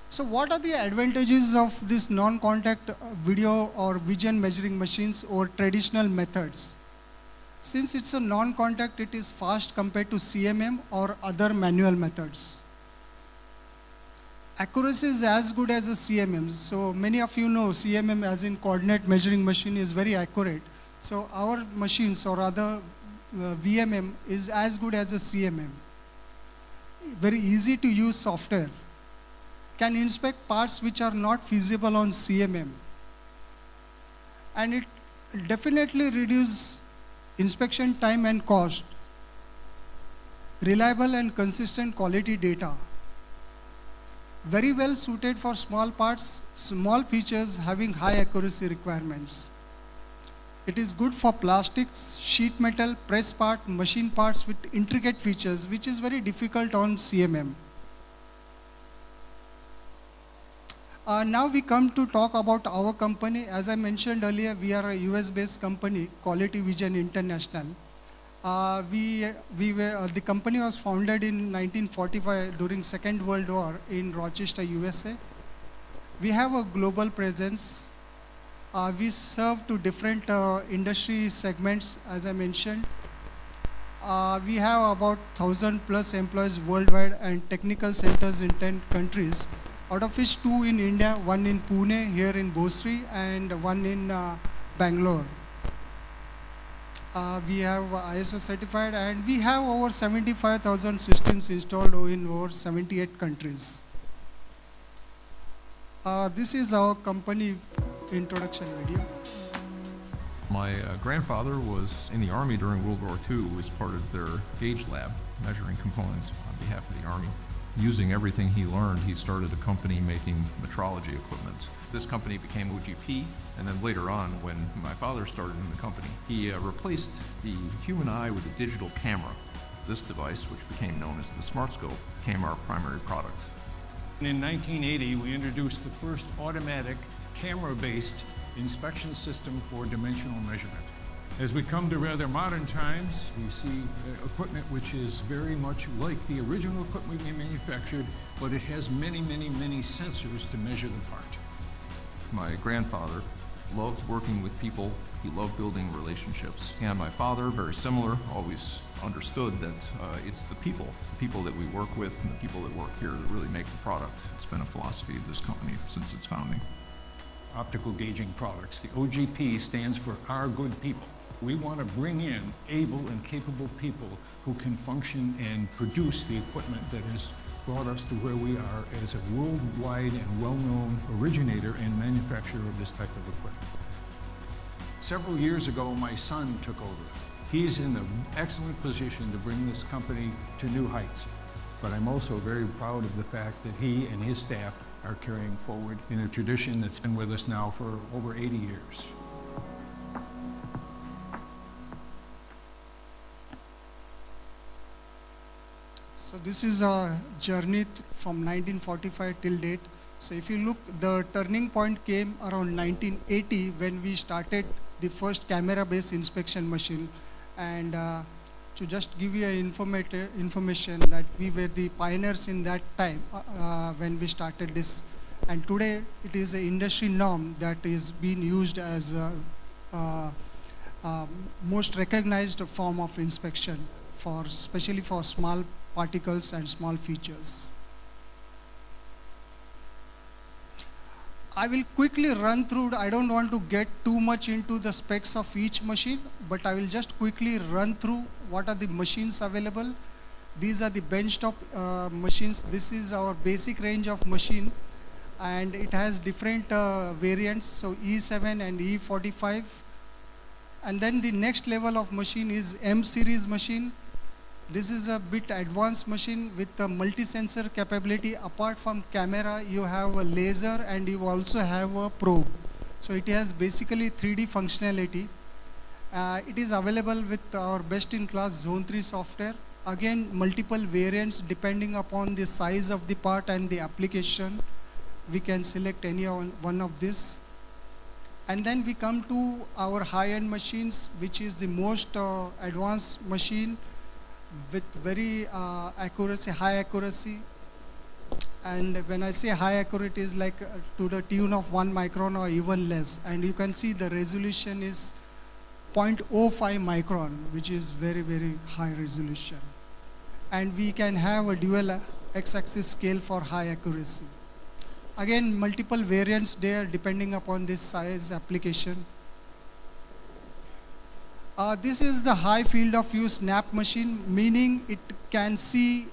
So what are the advantages of this non-contact video or vision measuring machines over traditional methods? Since it's a non-contact, it is fast compared to CMM or other manual methods. Accuracy is as good as a CMM. So many of you know CMM, as in coordinate measuring machine, is very accurate. So our machines or other VMM is as good as a CMM. Very easy to use software. Can inspect parts which are not feasible on CMM. And it definitely reduces inspection time and cost. Reliable and consistent quality data. Very well suited for small parts, small features having high accuracy requirements. It is good for plastics, sheet metal, press part, machine parts with intricate features, which is very difficult on CMM. Now we come to talk about our company. As I mentioned earlier, we are a US-based company, Quality Vision International. The company was founded in 1945 during Second World War in Rochester, USA. We have a global presence. We serve to different industry segments, as I mentioned. We have about 1,000 plus employees worldwide and technical centers in 10 countries, out of which 2 in India, 1 in Pune, here in Bosri, and 1 in Bangalore. We have ISO certified, and we have over 75,000 systems installed in over 78 countries. This is our company introduction video. My grandfather was in the Army during World War II, was part of their gauge lab, measuring components on behalf of the Army. Using everything he learned, he started a company making metrology equipment. This company became OGP, and then later on, when my father started in the company, he replaced the human eye with a digital camera. This device, which became known as the Smart Scope, became our primary product. In 1980, we introduced the first automatic camera-based inspection system for dimensional measurement. As we come to rather modern times, we see equipment which is very much like the original equipment we manufactured, but it has many, many, many sensors to measure the part. My grandfather loved working with people. He loved building relationships. And my father, very similar, always understood that it's the people that we work with and the people that work here that really make the product. It's been a philosophy of this company since its founding. Optical gauging products. The OGP stands for Our Good People. We want to bring in able and capable people who can function and produce the equipment that has brought us to where we are as a worldwide and well-known originator and manufacturer of this type of equipment. Several years ago, my son took over. He's in an excellent position to bring this company to new heights. But I'm also very proud of the fact that he and his staff are carrying forward in a tradition that's been with us now for over 80 years. So this is a journey from 1945 till date. So if you look, the turning point came around 1980 when we started the first camera-based inspection machine. And to just give you information that we were the pioneers in that time when we started this. And today it is an industry norm that is being used as a most recognized form of inspection, especially for small particles and small features. I will quickly run through, I don't want to get too much into the specs of each machine, but I will just quickly run through what are the machines available. These are the benchtop machines. This is our basic range of machine, and it has different variants, so E7 and E45. And then the next level of machine is M series machine. This is a bit advanced machine with a multi-sensor capability. Apart from camera, you have a laser and you also have a probe. So it has basically 3D functionality. It is available with our best-in-class Zone 3 software. Again, multiple variants depending upon the size of the part and the application. We can select any one of this. And then we come to our high-end machines, which is the most advanced machine with very high accuracy. And when I say high accuracy, it is like to the tune of 1 micron or even less. And you can see the resolution is 0.05 micron, which is very, very high resolution. And we can have a dual x-axis scale for high accuracy. Again, multiple variants there depending upon this size application. This is the high field of view snap machine, meaning it can see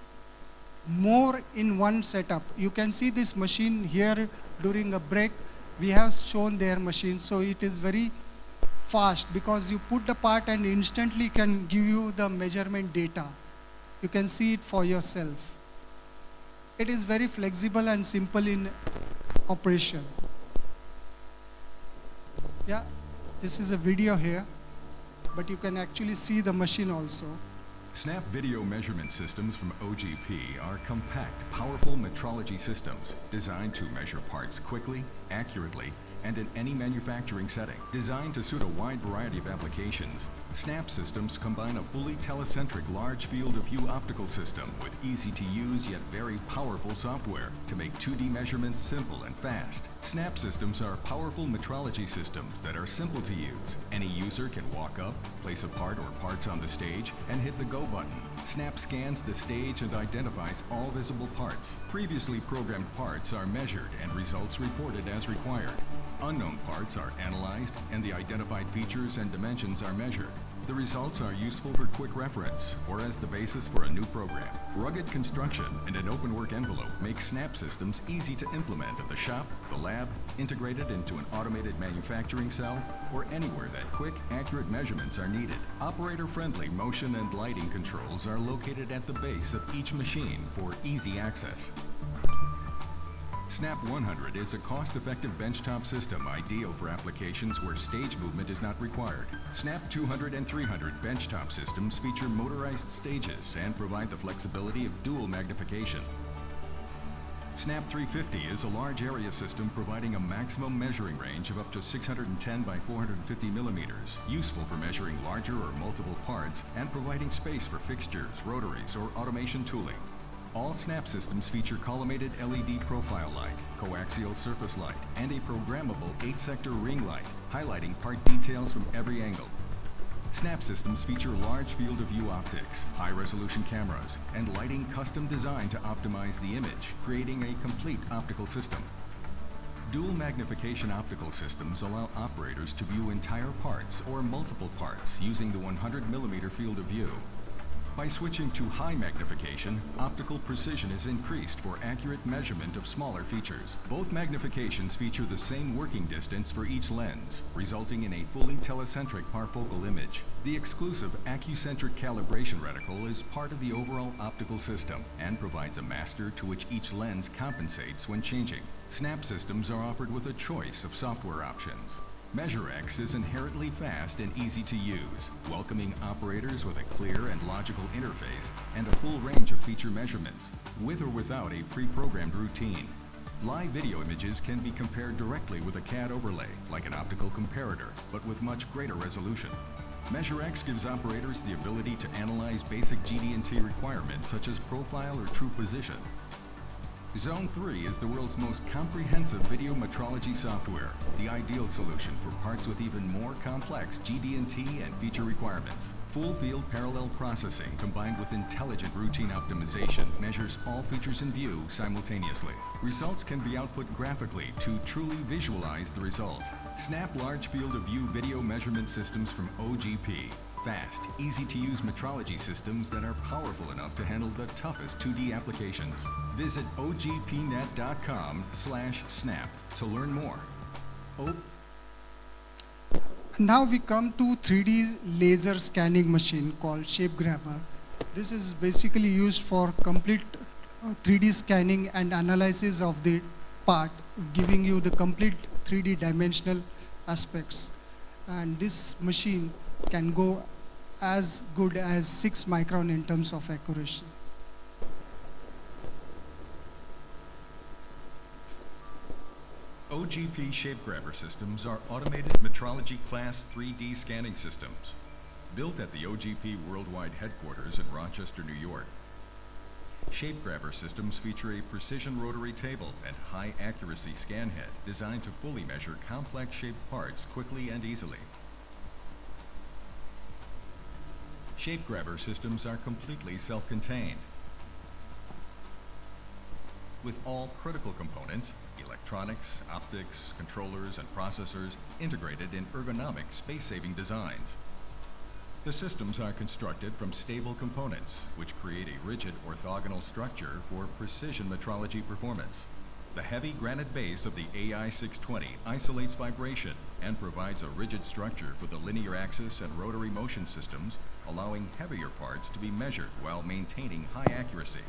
more in one setup. You can see this machine here during a break. We have shown their machine, so it is very fast because you put the part and instantly can give you the measurement data. You can see it for yourself. It is very flexible and simple in operation. Yeah, this is a video here, but you can actually see the machine also. Snap video measurement systems from OGP are compact, powerful metrology systems designed to measure parts quickly, accurately, and in any manufacturing setting. Designed to suit a wide variety of applications, Snap systems combine a fully telecentric large field of view optical system with easy-to-use yet very powerful software to make 2D measurements simple and fast. Snap systems are powerful metrology systems that are simple to use. Any user can walk up, place a part or parts on the stage, and hit the Go button. Snap scans the stage and identifies all visible parts. Previously programmed parts are measured and results reported as required. Unknown parts are analyzed and the identified features and dimensions are measured. The results are useful for quick reference or as the basis for a new program. Rugged construction and an open work envelope make Snap systems easy to implement at the shop, the lab, integrated into an automated manufacturing cell, or anywhere that quick, accurate measurements are needed. Operator-friendly motion and lighting controls are located at the base of each machine for easy access. Snap 100 is a cost-effective benchtop system ideal for applications where stage movement is not required. Snap 200 and 300 benchtop systems feature motorized stages and provide the flexibility of dual magnification. Snap 350 is a large area system providing a maximum measuring range of up to 610 by 450 millimeters, useful for measuring larger or multiple parts and providing space for fixtures, rotaries, or automation tooling. All Snap systems feature collimated LED profile light, coaxial surface light, and a programmable 8-sector ring light, highlighting part details from every angle. Snap systems feature large field of view optics, high-resolution cameras, and lighting custom designed to optimize the image, creating a complete optical system. Dual magnification optical systems allow operators to view entire parts or multiple parts using the 100mm field of view. By switching to high magnification, optical precision is increased for accurate measurement of smaller features. Both magnifications feature the same working distance for each lens, resulting in a fully telecentric parfocal image. The exclusive acucentric calibration reticle is part of the overall optical system and provides a master to which each lens compensates when changing. Snap systems are offered with a choice of software options. MeasureX is inherently fast and easy to use, welcoming operators with a clear and logical interface and a full range of feature measurements, with or without a pre-programmed routine. Live video images can be compared directly with a CAD overlay, like an optical comparator, but with much greater resolution. MeasureX gives operators the ability to analyze basic GD&T requirements such as profile or true position. Zone 3 is the world's most comprehensive video metrology software, the ideal solution for parts with even more complex GD&T and feature requirements. Full field parallel processing combined with intelligent routine optimization measures all features in view simultaneously. Results can be output graphically to truly visualize the result. Snap large field of view video measurement systems from OGP. Fast, easy-to-use metrology systems that are powerful enough to handle the toughest 2D applications. Visit ogpnet.com/snap to learn more. Now we come to 3D laser scanning machine called Shape Grabber. This is basically used for complete 3D scanning and analysis of the part, giving you the complete 3D dimensional aspects. And this machine can go as good as 6 micron in terms of accuracy. OGP Shape Grabber systems are automated metrology class 3D scanning systems. Built at the OGP worldwide headquarters in Rochester, New York. Shape Grabber systems feature a precision rotary table and high accuracy scan head designed to fully measure complex shaped parts quickly and easily. Shape Grabber systems are completely self-contained, with all critical components, electronics, optics, controllers, and processors integrated in ergonomic, space-saving designs. The systems are constructed from stable components, which create a rigid orthogonal structure for precision metrology performance. The heavy granite base of the AI620 isolates vibration and provides a rigid structure for the linear axis and rotary motion systems, allowing heavier parts to be measured while maintaining high accuracy.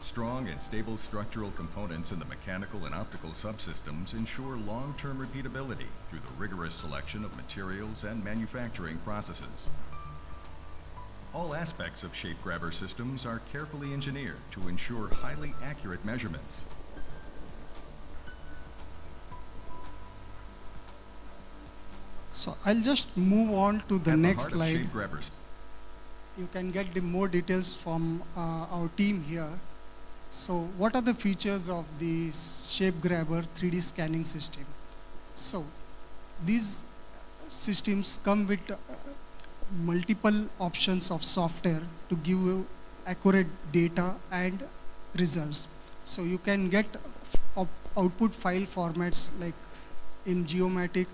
Strong and stable structural components in the mechanical and optical subsystems ensure long-term repeatability through the rigorous selection of materials and manufacturing processes. All aspects of Shape Grabber systems are carefully engineered to ensure highly accurate measurements. So I'll just move on to the At next heart of slide. shape grabbers. You can get the more details from our team here. So what are the features of the Shape Grabber 3D scanning system? So these systems come with multiple options of software to give you accurate data and results. So you can get output file formats like in Geomatic,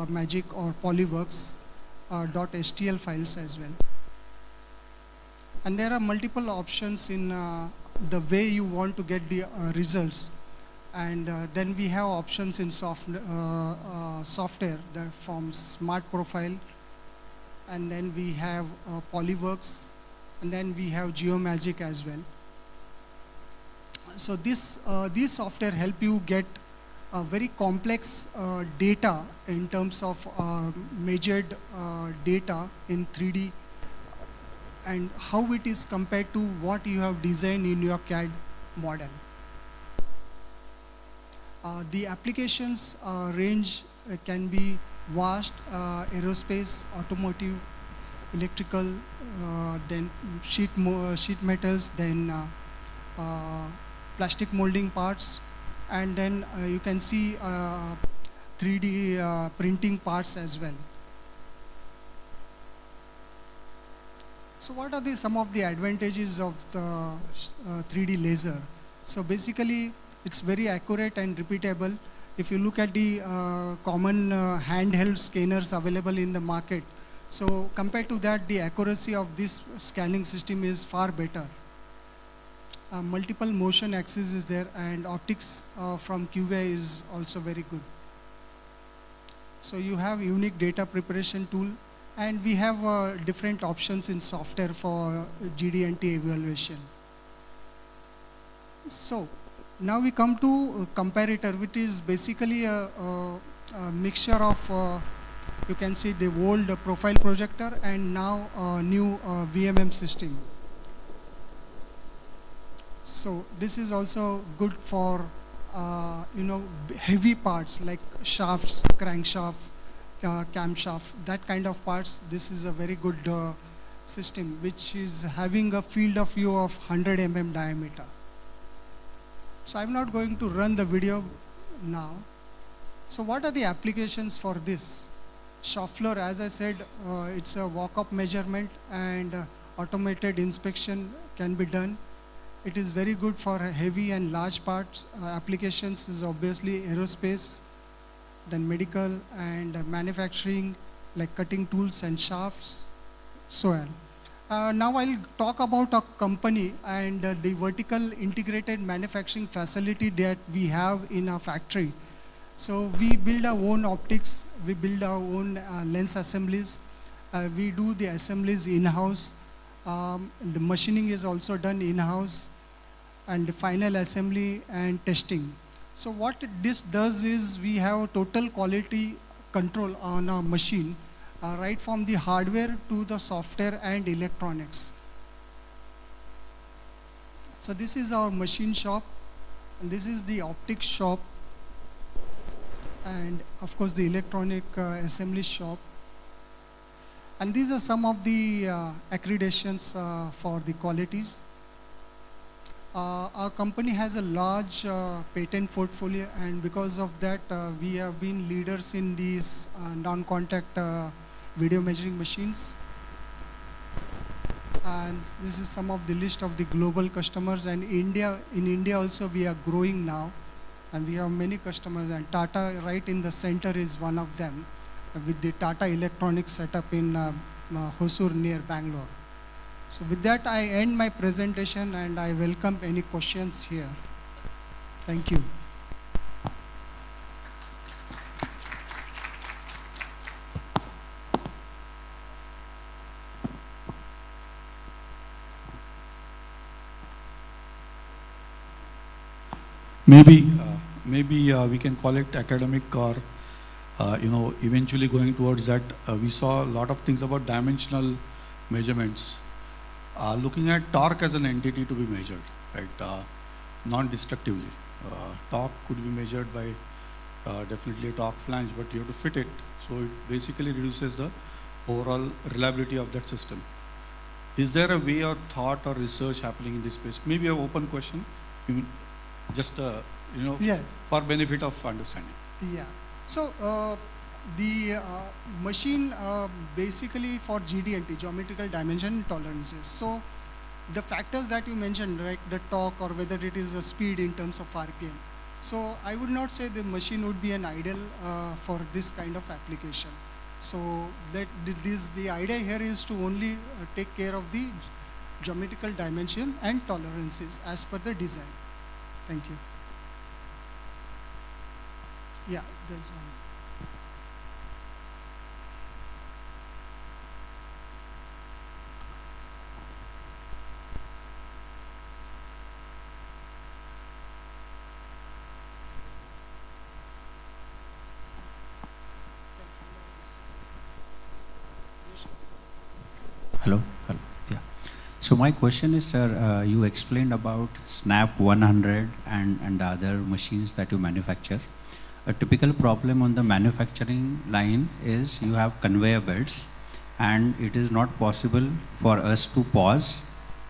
Magic or Polyworks .stl files as well. And there are multiple options in the way you want to get the results. And then we have options in software that from Smart Profile, and then we have Polyworks, and then we have Geomagic as well. So these software help you get very complex data in terms of measured data in 3D and how it is compared to what you have designed in your CAD model. The applications range can be vast, aerospace, automotive, electrical, then sheet metals, then plastic molding parts, and then you can see 3D printing parts as well. So what are some of the advantages of the 3D laser? So basically it's very accurate and repeatable. If you look at the common handheld scanners available in the market, so compared to that, the accuracy of this scanning system is far better. Multiple motion axis is there, and optics from QA is also very good. So you have unique data preparation tool, and we have different options in software for GD&T evaluation. So now we come to comparator, which is basically a mixture of you can see the old profile projector and now new VMM system. So this is also good for heavy parts like shafts, crankshaft, camshaft, that kind of parts. This is a very good system which is having a field of view of 100 mm diameter. So I'm not going to run the video now. So what are the applications for this? Shop floor, as I said, it's a walk-up measurement and automated inspection can be done. It is very good for heavy and large parts. Applications is obviously aerospace, then medical and manufacturing like cutting tools and shafts, so on. Now I'll talk about a company and the vertical integrated manufacturing facility that we have in our factory. So we build our own optics, we build our own lens assemblies, we do the assemblies in-house, the machining is also done in-house, and the final assembly and testing. So what this does is we have total quality control on our machine, right from the hardware to the software and electronics. So this is our machine shop, and this is the optics shop, and of course the electronic assembly shop. And these are some of the accreditations for the qualities. Our company has a large patent portfolio, and because of that we have been leaders in these non-contact video measuring machines. And this is some of the list of the global customers, and in India also we are growing now, and we have many customers, and Tata right in the center is one of them with the Tata Electronics setup in Hosur near Bangalore. So with that I end my presentation and I welcome any questions here. Thank you. Maybe we can call it academic or eventually going towards that. We saw a lot of things about dimensional measurements. Looking at torque as an entity to be measured, right? Non-destructively. Torque could be measured by definitely a torque flange, but you have to fit it. So it basically reduces the overall reliability of that system. Is there a way or thought or research happening in this space? Maybe an open question, just Yeah. for benefit of understanding. Yeah. So the machine basically for GD&T, geometrical dimension tolerances. So the factors that you mentioned, like the torque or whether it is a speed in terms of RPM. So I would not say the machine would be an ideal for this kind of application. So that the idea here is to only take care of the geometrical dimension and tolerances as per the design. Thank you. Yeah, there's one. Hello. Yeah. So my question is, sir, you explained about Snap 100 and other machines that you manufacture. A typical problem on the manufacturing line is you have conveyor belts, and it is not possible for us to pause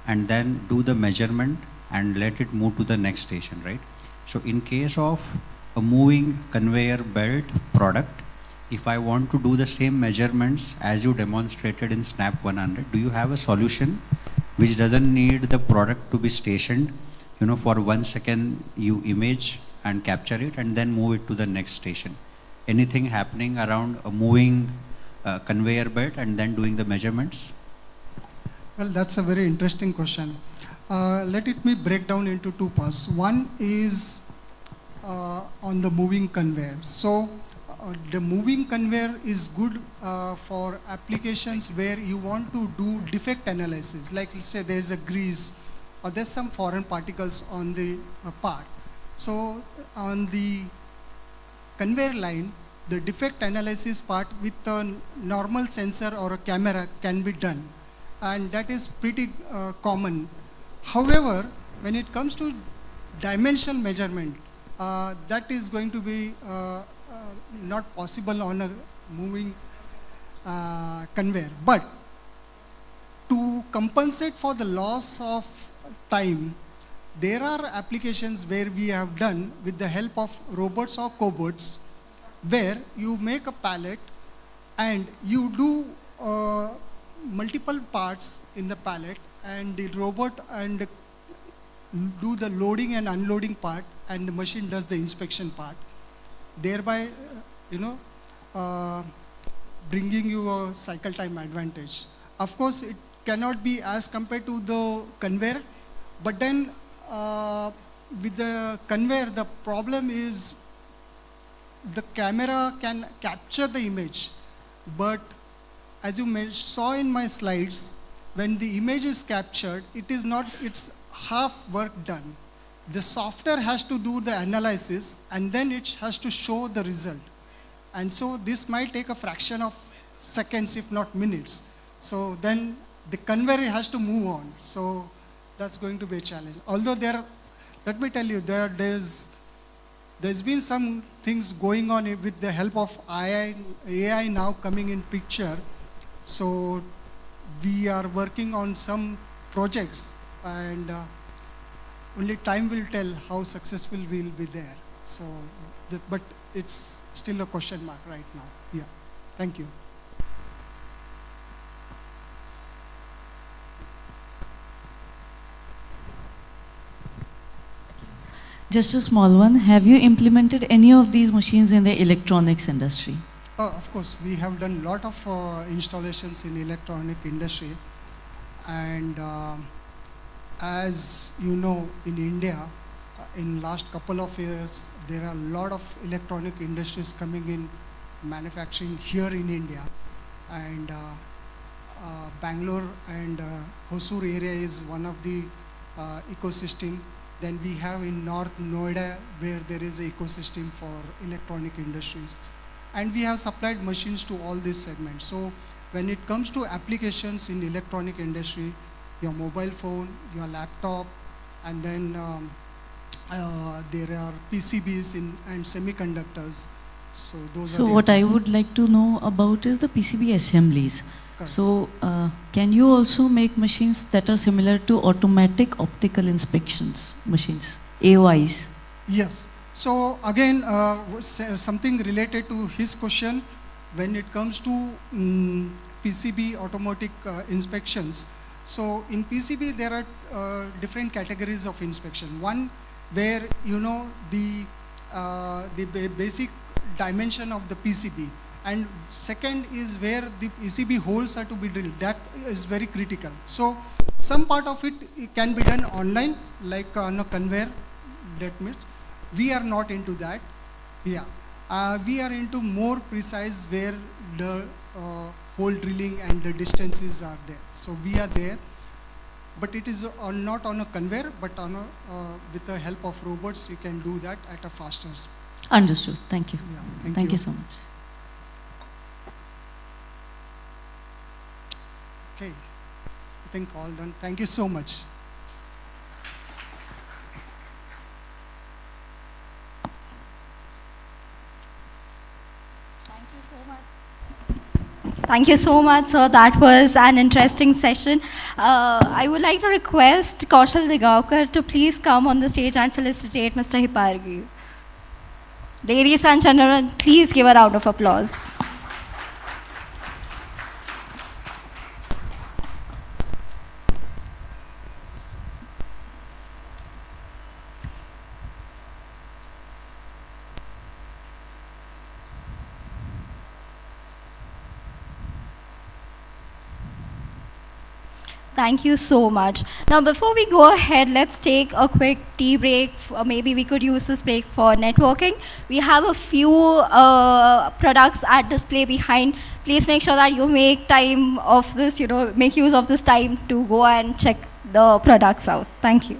and then do the measurement and let it move to the next station, right? So in case of a moving conveyor belt product, if I want to do the same measurements as you demonstrated in Snap 100, do you have a solution which doesn't need the product to be stationed? For 1 second you image and capture it and then move it to the next station. Anything happening around a moving conveyor belt and then doing the measurements? Well, that's a very interesting question. Let me break down into two parts. One is on the moving conveyor. So the moving conveyor is good for applications where you want to do defect analysis. Like let's say there's a grease or there's some foreign particles on the part. So on the conveyor line, the defect analysis part with a normal sensor or a camera can be done, and that is pretty common. However, when it comes to dimension measurement, that is going to be not possible on a moving conveyor. But to compensate for the loss of time, there are applications where we have done with the help of robots or cobots, where you make a pallet and you do multiple parts in the pallet, and the robot and do the loading and unloading part, and the machine does the inspection part, thereby bringing you a cycle time advantage. Of course, it cannot be as compared to the conveyor, but then with the conveyor, the problem is the camera can capture the image, but as you saw in my slides, when the image is captured, it's half work done. The software has to do the analysis and then it has to show the result. And so this might take a fraction of seconds, if not minutes. So then the conveyor has to move on. So that's going to be a challenge. Although let me tell you, there's been some things going on with the help of AI now coming in picture. So we are working on some projects, and only time will tell how successful we'll be there. So, but it's still a question mark right now. Yeah, thank you. Just a small one. Have you implemented any of these machines in the electronics industry? Of course, we have done a lot of installations in electronic industry, and as you know, in India, in last couple of years, there are a lot of electronic industries coming in manufacturing here in India, and Bangalore and Hosur area is one of the ecosystem. Then we have in North Noida, where there is an ecosystem for electronic industries. And we have supplied machines to all these segments. So when it comes to applications in electronic industry, your mobile phone, your laptop, and then there are PCBs and semiconductors. So those are So the what I would like to know about is the PCB assemblies. Correct. So can you also make machines that are similar to automatic optical inspections machines, AOIs? Yes. So again, something related to his question, when it comes to PCB automatic inspections. So in PCB, there are different categories of inspection. One where you know the basic dimension of the PCB, and second is where the PCB holes are to be drilled. That is very critical. So some part of it can be done online, like on a conveyor. That means we are not into that. Yeah, we are into more precise where the hole drilling and the distances are there. So we are there, but it is not on a conveyor, but on a with the help of robots, you can do that at a faster speed. Understood. Thank you. Yeah, Thank you so much. Okay, I think all done. Thank you so much. Thank you so much, sir. That was an interesting session. I would like to request Kaushal Digaukar to please come on the stage and felicitate Mr. Hippargi. Ladies and gentlemen, please give a round of applause. Thank you so much. Now, before we go ahead, let's take a quick tea break. Maybe we could use this break for networking. We have a few products at display behind. Please make sure that you make time of this, make use of this time to go and check the products out. Thank you.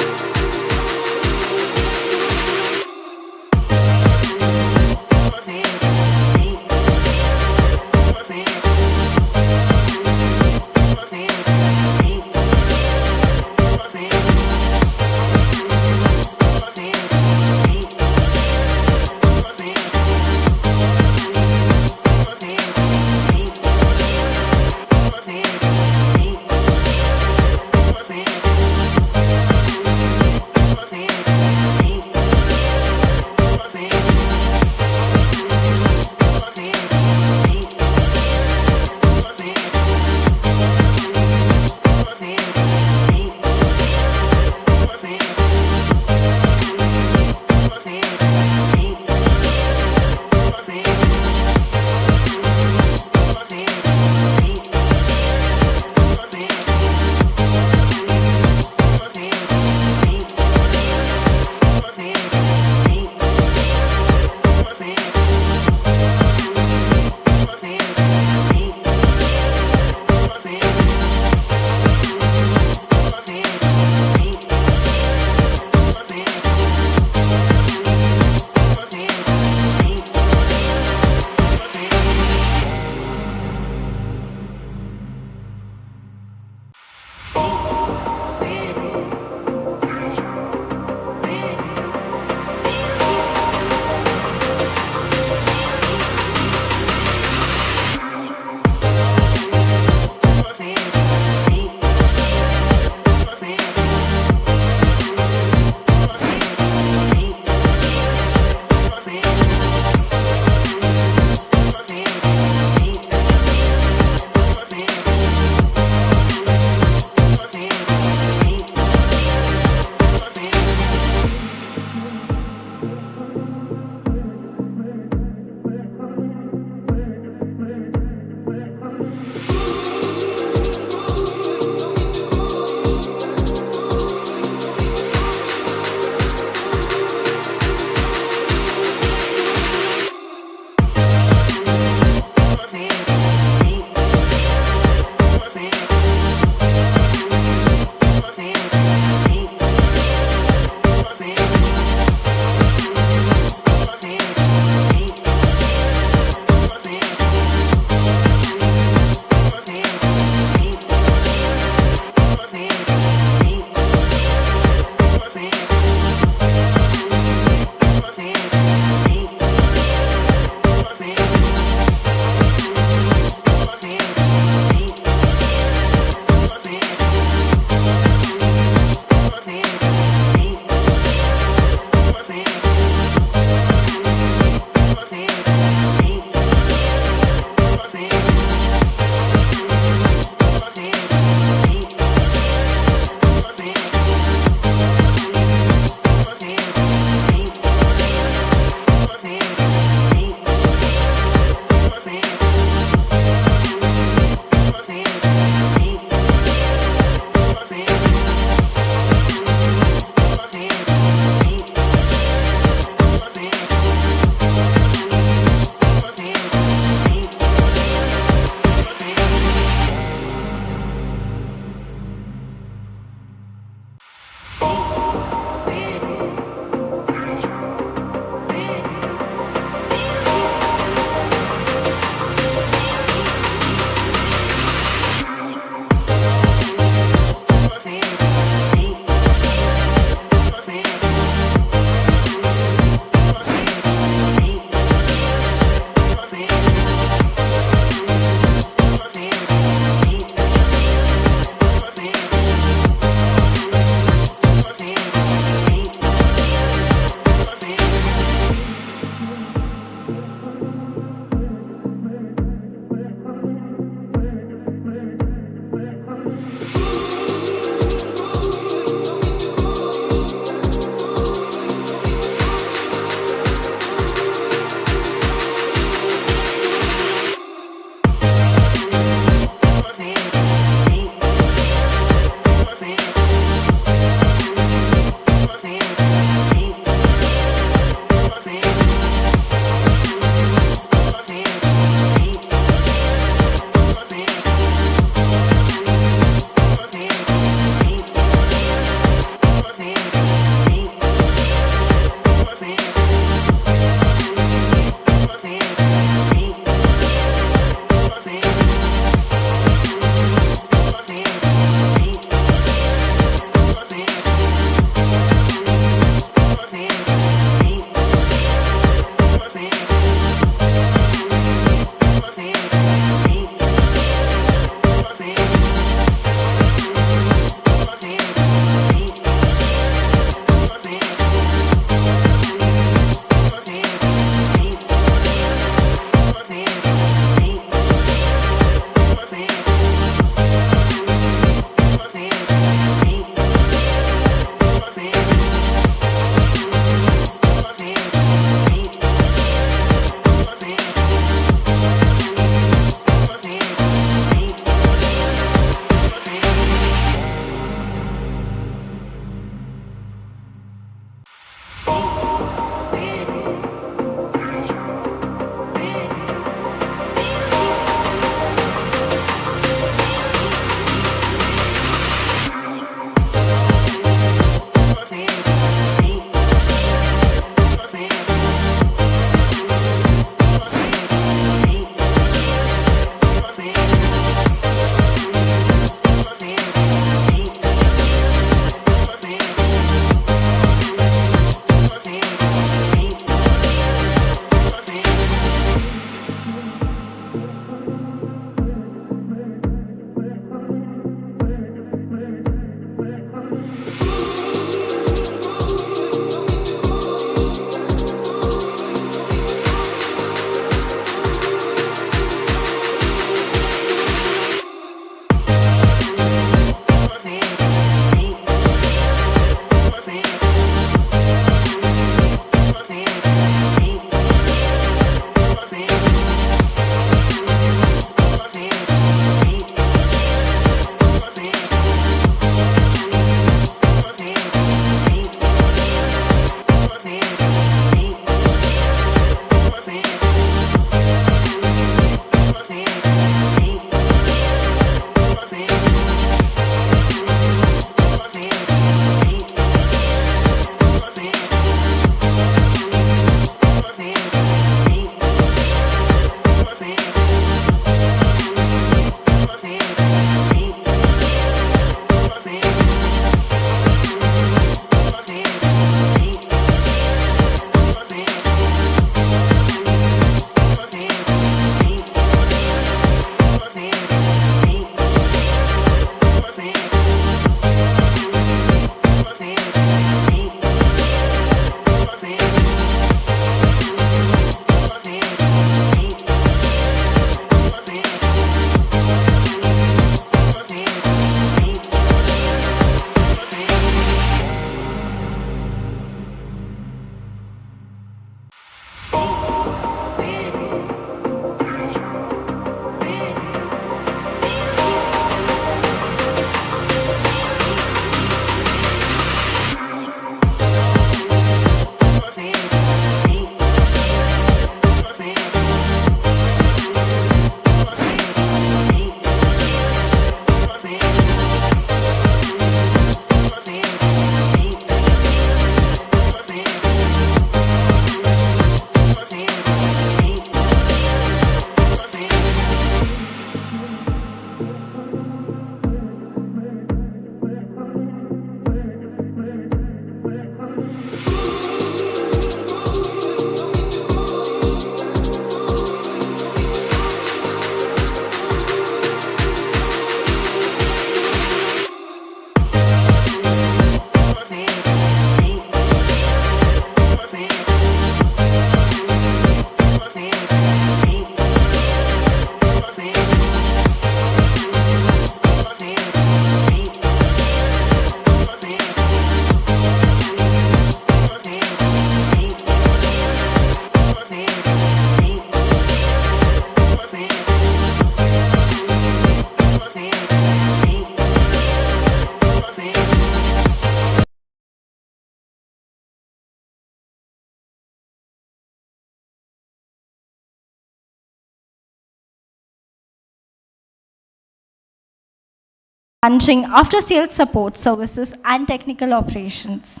managing after-sales support services and technical operations.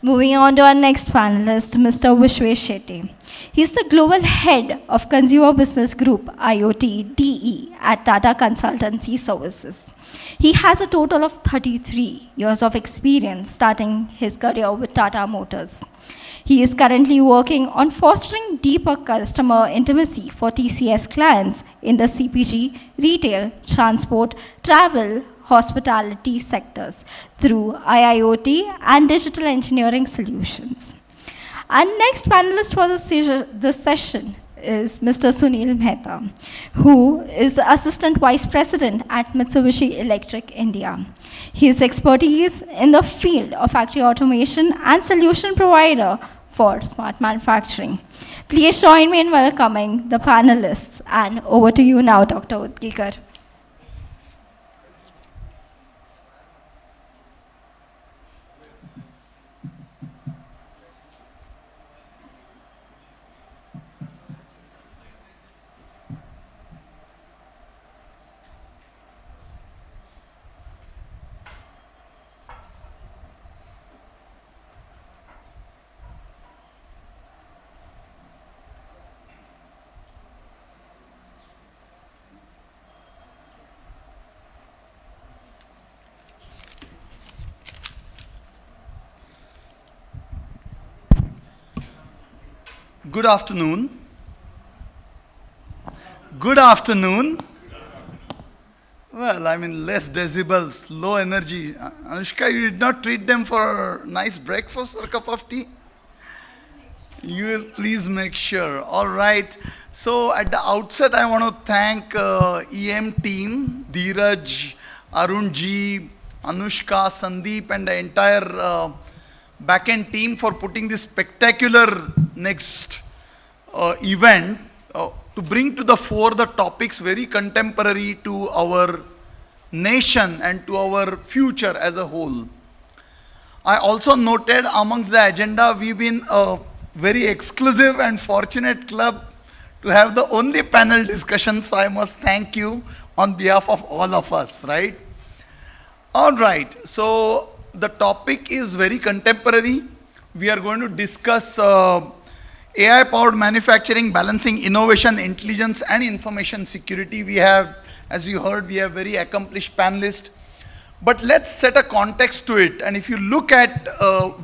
Moving on to our next panelist, Mr. Vishwesh Shete. He's the Global Head of Consumer Business Group, IoT DE, at Tata Consultancy Services. He has a total of 33 years of experience, starting his career with Tata Motors. He is currently working on fostering deeper customer intimacy for TCS clients in the CPG, retail, transport, travel, hospitality sectors through IIoT and digital engineering solutions. Our next panelist for this session is Mr. Sunil Mehta, who is the Assistant Vice President at Mitsubishi Electric India. His expertise in the field of factory automation and solution provider for smart manufacturing. Please join me in welcoming the panelists, and over to you now, Dr. Utgikar. Good afternoon. Good afternoon. Well, I mean, less decibels, low energy. Anushka, you did not treat them for a nice breakfast or a cup of tea? You will please make sure. All right. So at the outset, I want to thank EM team, Dheeraj, Arunji, Anushka, Sandeep, and the entire back-end team for putting this spectacular next event to bring to the fore the topics very contemporary to our nation and to our future as a whole. I also noted amongst the agenda, we've been a very exclusive and fortunate club to have the only panel discussion, so I must thank you on behalf of all of us, right? All right, so the topic is very contemporary. We are going to discuss AI-powered manufacturing, balancing innovation, intelligence, and information security. We have, as you heard, we have very accomplished panelists. But let's set a context to it. And if you look at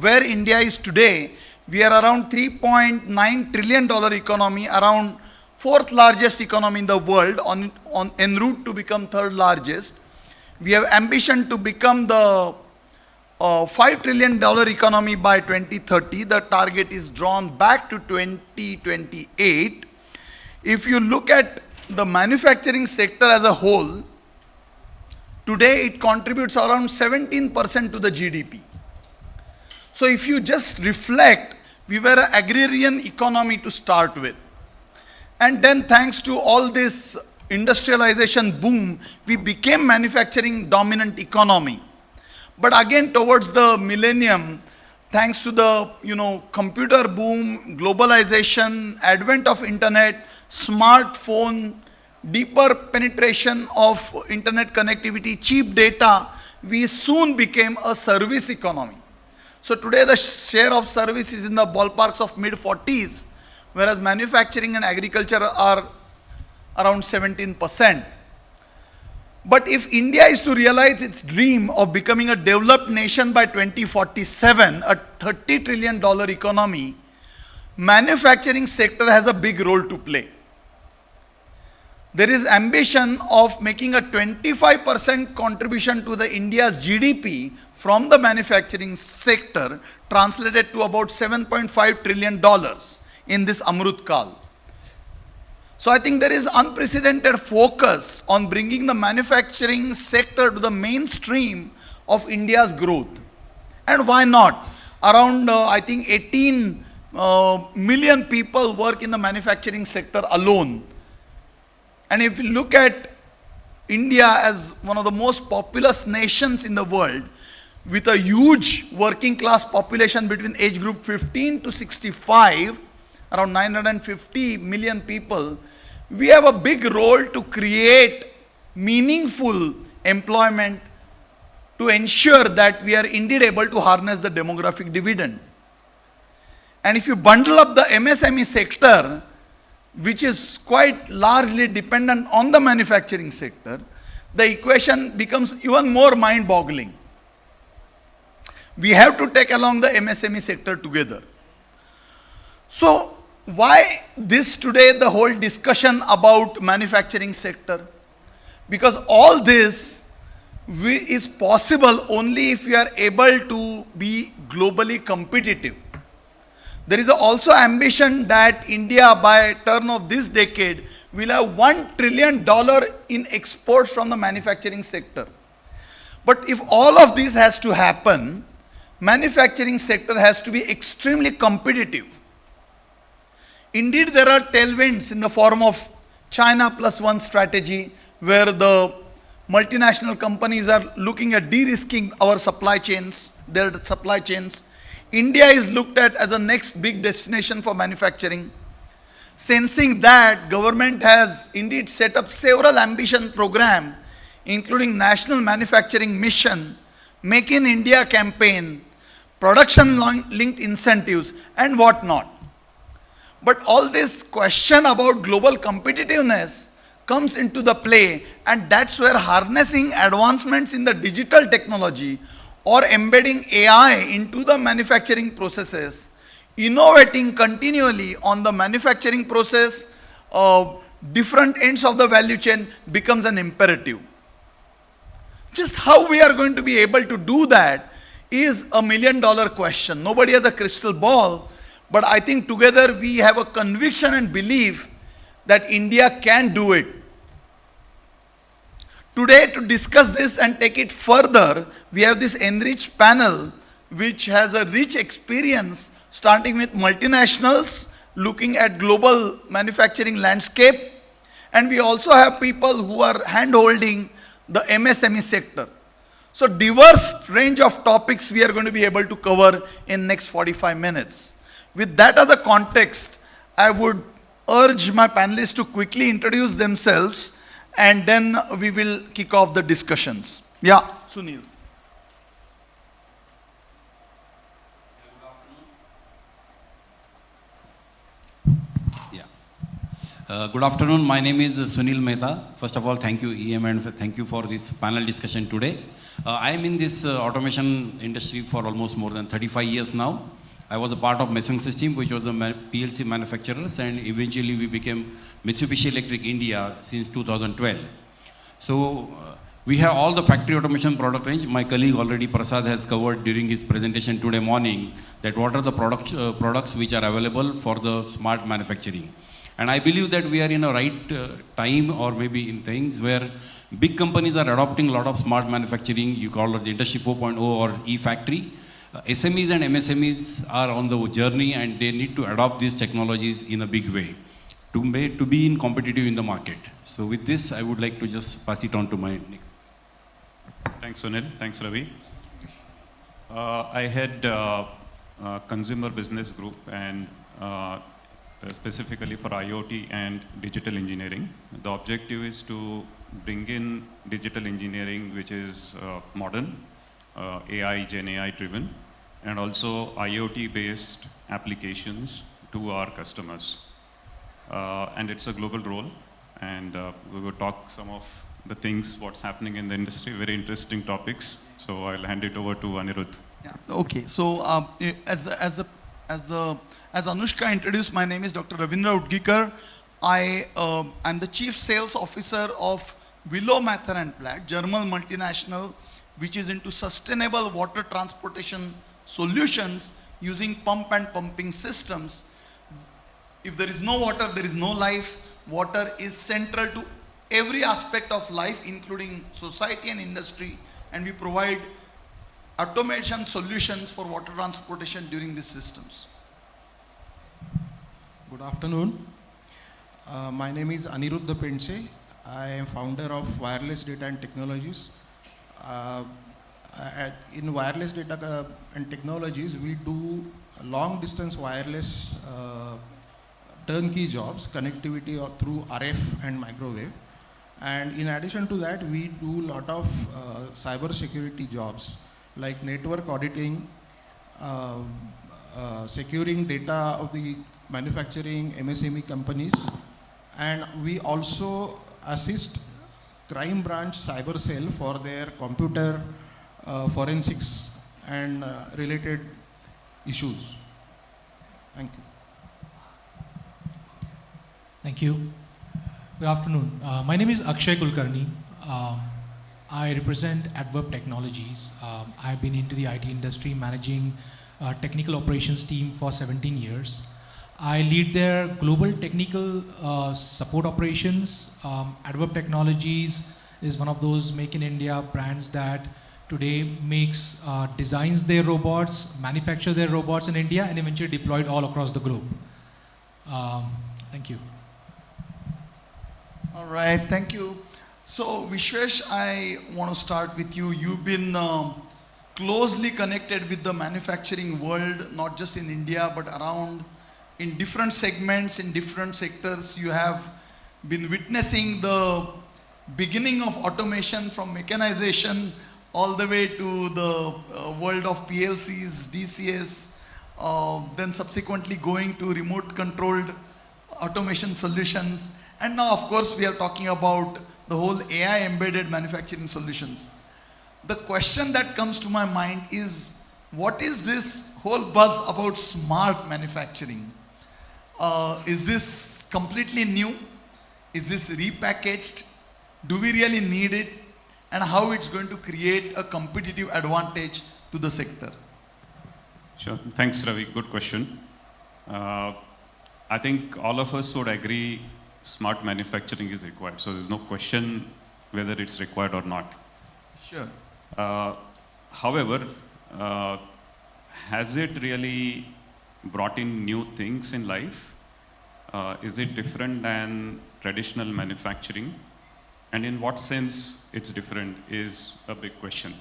where India is today, we are around $3.9 trillion economy, around fourth largest economy in the world, en route to become third largest. We have ambition to become the $5 trillion economy by 2030. The target is drawn back to 2028. If you look at the manufacturing sector as a whole, today it contributes around 17% to the GDP. So if you just reflect, we were an agrarian economy to start with. And then thanks to all this industrialization boom, we became manufacturing dominant economy. But again, towards the millennium, thanks to the computer boom, globalization, advent of internet, smartphone, deeper penetration of internet connectivity, cheap data, we soon became a service economy. So today the share of service is in the ballparks of mid-40s, whereas manufacturing and agriculture are around 17%. But if India is to realize its dream of becoming a developed nation by 2047, a $30 trillion economy, manufacturing sector has a big role to play. There is ambition of making a 25% contribution to the India's GDP from the manufacturing sector, translated to about $7.5 trillion in this Amrut Kal. So I think there is unprecedented focus on bringing the manufacturing sector to the mainstream of India's growth. And why not? Around, I think, 18 million people work in the manufacturing sector alone. And if you look at India as one of the most populous nations in the world, with a huge working class population between age group 15 to 65, around 950 million people, we have a big role to create meaningful employment to ensure that we are indeed able to harness the demographic dividend. And if you bundle up the MSME sector, which is quite largely dependent on the manufacturing sector, the equation becomes even more mind-boggling. We have to take along the MSME sector together. So why this today, the whole discussion about manufacturing sector? Because all this is possible only if we are able to be globally competitive. There is also ambition that India by turn of this decade will have $1 trillion in exports from the manufacturing sector. But if all of this has to happen, manufacturing sector has to be extremely competitive. Indeed, there are tailwinds in the form of China plus one strategy, where the multinational companies are looking at de-risking our supply chains, their supply chains. India is looked at as a next big destination for manufacturing. Sensing that, government has indeed set up several ambition programs, including National Manufacturing Mission, Make in India campaign, production-linked incentives, and whatnot. But all this question about global competitiveness comes into the play, and that's where harnessing advancements in the digital technology or embedding AI into the manufacturing processes, innovating continually on the manufacturing process of different ends of the value chain becomes an imperative. Just how we are going to be able to do that is a million-dollar question. Nobody has a crystal ball, but I think together we have a conviction and belief that India can do it. Today, to discuss this and take it further, we have this enriched panel which has a rich experience starting with multinationals, looking at global manufacturing landscape, and we also have people who are hand-holding the MSME sector. So diverse range of topics we are going to be able to cover in next 45 minutes. With that as the context, I would urge my panelists to quickly introduce themselves, and then we will kick off the discussions. Yeah, Sunil. Good afternoon. My name is Sunil Mehta. First of all, thank you, EM, and thank you for this panel discussion today. I am in this automation industry for almost more than 35 years now. I was a part of Messing System, which was a PLC manufacturers, and eventually we became Mitsubishi Electric India since 2012. So we have all the factory automation product range. My colleague already, Prasad, has covered during his presentation today morning that what are the products which are available for the smart manufacturing. And I believe that we are in a right time, or maybe in things where big companies are adopting a lot of smart manufacturing. You call it the Industry 4.0 or e-factory. SMEs and MSMEs are on the journey, and they need to adopt these technologies in a big way to be in competitive in the market. So with this, I would like to just pass it on to my next. Thanks, Sunil. Thanks, Ravi. I head consumer business group, and specifically for IoT and digital engineering. The objective is to bring in digital engineering, which is modern, AI, Gen AI driven, and also IoT based applications to our customers. And it's a global role, and we will talk some of the things, what's happening in the industry, very interesting topics. So I'll hand it over to Anirudh. Yeah. Okay, so as Anushka introduced, my name is Dr. Ravindra Utgikar. I'm the Chief Sales Officer of Wilo, Mehta and Platt, German multinational, which is into sustainable water transportation solutions using pump and pumping systems. If there is no water, there is no life. Water is central to every aspect of life, including society and industry, and we provide automation solutions for water transportation during these systems. Good afternoon. My name is Aniruddha Pendse. I am founder of Wireless Data and Technologies. In wireless data and technologies, we do long distance wireless turnkey jobs, connectivity through RF and microwave. And in addition to that, we do a lot of cyber security jobs like network auditing, securing data of the manufacturing MSME companies, and we also assist crime branch cyber cell for their computer forensics and related issues. Thank you. Thank you. Good afternoon. My name is Akshay Kulkarni. I represent Adverb Technologies. I've been into the IT industry managing technical operations team for 17 years. I lead their global technical support operations. Adverb Technologies is one of those Make in India brands that today makes, designs their robots, manufacture their robots in India, and eventually deploy it all across the globe. Thank you. All right, thank you. So Vishwesh, I want to start with you. You've been closely connected with the manufacturing world, not just in India, but around in different segments, in different sectors. You have been witnessing the beginning of automation from mechanization all the way to the world of PLCs, DCS, then subsequently going to remote controlled automation solutions. And now, of course, we are talking about the whole AI embedded manufacturing solutions. The question that comes to my mind is, what is this whole buzz about smart manufacturing? Is this completely new? Is this repackaged? Do we really need it? And how it's going to create a competitive advantage to the sector? Sure. Thanks, Ravi. Good question. I think all of us would agree smart manufacturing is required. So there's no question whether it's required or not. Sure. However, has it really brought in new things in life? Is it different than traditional manufacturing? And in what sense it's different is a big question.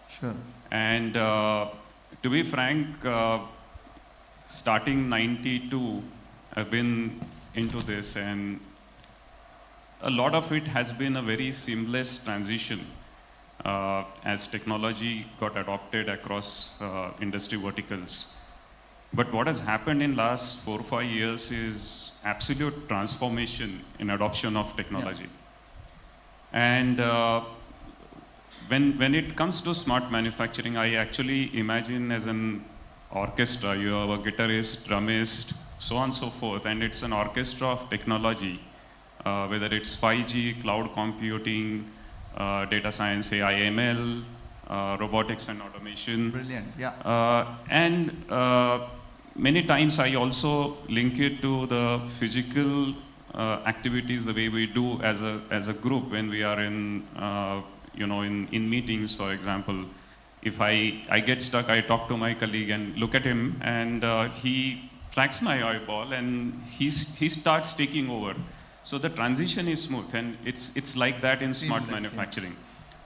Sure. And to be frank, starting 92, I've been into this, and a lot of it has been a very seamless transition as technology got adopted across industry verticals. But what has happened in last 4 or 5 years is absolute transformation in adoption of technology. Yeah. And when it comes to smart manufacturing, I actually imagine as an orchestra, you have a guitarist, drummist, so on and so forth, and it's an orchestra of technology, whether it's 5G, cloud computing, data science, AI, ML, robotics and automation. Brilliant, yeah. And many times I also link it to the physical activities, the way we do as a group when we are in, in meetings, for example. If I get stuck, I talk to my colleague and look at him, and he tracks my eyeball, and he starts taking over. So the transition is smooth, and it's like that in smart manufacturing.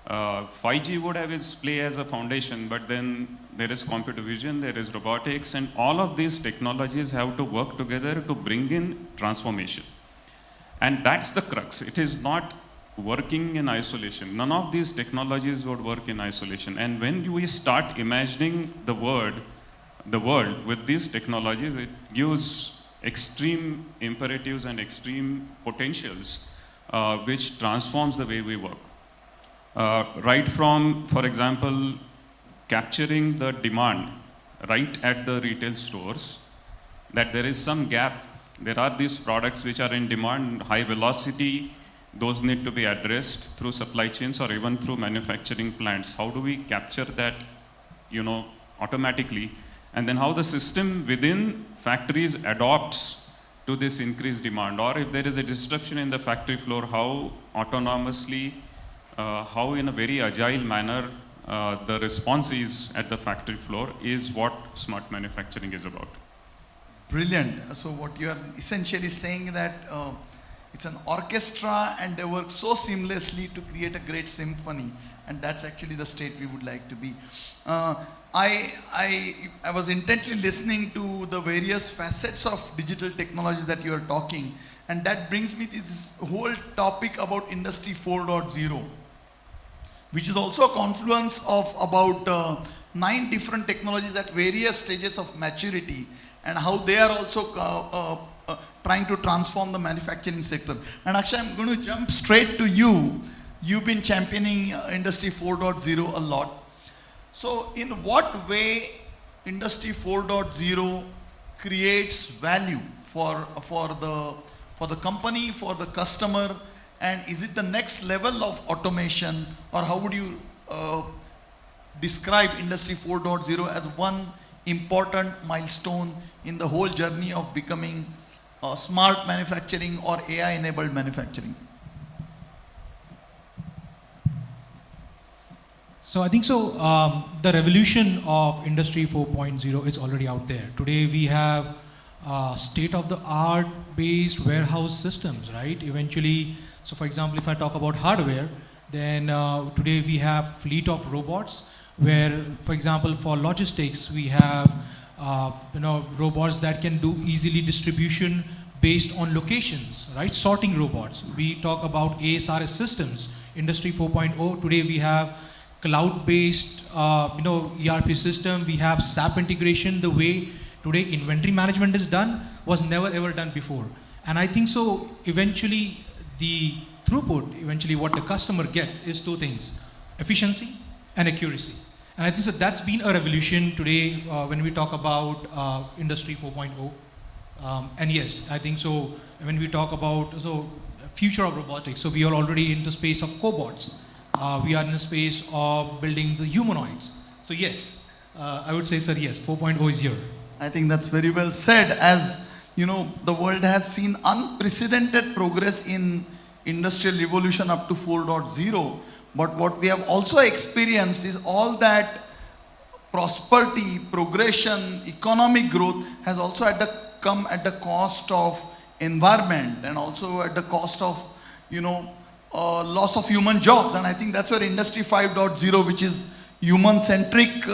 5G would have its play as a foundation, but then there is computer vision, there is robotics, and all of these technologies have to work together to bring in transformation. And that's the crux. It is not working in isolation. None of these technologies would work in isolation. And when we start imagining the world with these technologies, it gives extreme imperatives and extreme potentials, which transforms the way we work. Right from, for example, capturing the demand right at the retail stores, that there is some gap. There are these products which are in demand, high velocity, those need to be addressed through supply chains or even through manufacturing plants. How do we capture that, automatically? And then how the system within factories adopts to this increased demand, or if there is a disruption in the factory floor, how autonomously, how in a very agile manner the response is at the factory floor is what smart manufacturing is about. Brilliant. So what you are essentially saying that It's an orchestra and they work so seamlessly to create a great symphony. And that's actually the state we would like to be. I was intently listening to the various facets of digital technologies that you are talking. And that brings me to this whole topic about Industry 4.0, which is also a confluence of about 9 different technologies at various stages of maturity, and how they are also trying to transform the manufacturing sector. And Akshay, I'm going to jump straight to you. You've been championing Industry 4.0 a lot. So in what way Industry 4.0 creates value for the company, for the customer, and is it the next level of automation, or how would you describe Industry 4.0 as one important milestone in the whole journey of becoming smart manufacturing or AI-enabled manufacturing? So I think so. The revolution of Industry 4.0 is already out there. Today we have state-of-the-art based warehouse systems, right? Eventually, so for example, if I talk about hardware, then today we have fleet of robots where, for example, for logistics, we have robots that can do easily distribution based on locations, right? Sorting robots. We talk about ASRS systems, Industry 4.0. Today we have cloud-based, ERP system. We have SAP integration. The way today inventory management is done was never ever done before. And I think so. Eventually, the throughput, eventually what the customer gets is 2 things: efficiency and accuracy. And I think so that's been a revolution today when we talk about Industry 4.0. And yes, I think so when we talk about future of robotics, so we are already in the space of cobots. We are in the space of building the humanoids. So yes, I would say, sir, yes, 4.0 is here. I think that's very well said. As you know, the world has seen unprecedented progress in industrial revolution up to 4.0. But what we have also experienced is all that prosperity, progression, economic growth has also come at the cost of environment, and also at the cost of, loss of human jobs. And I think that's where Industry 5.0, which is human-centric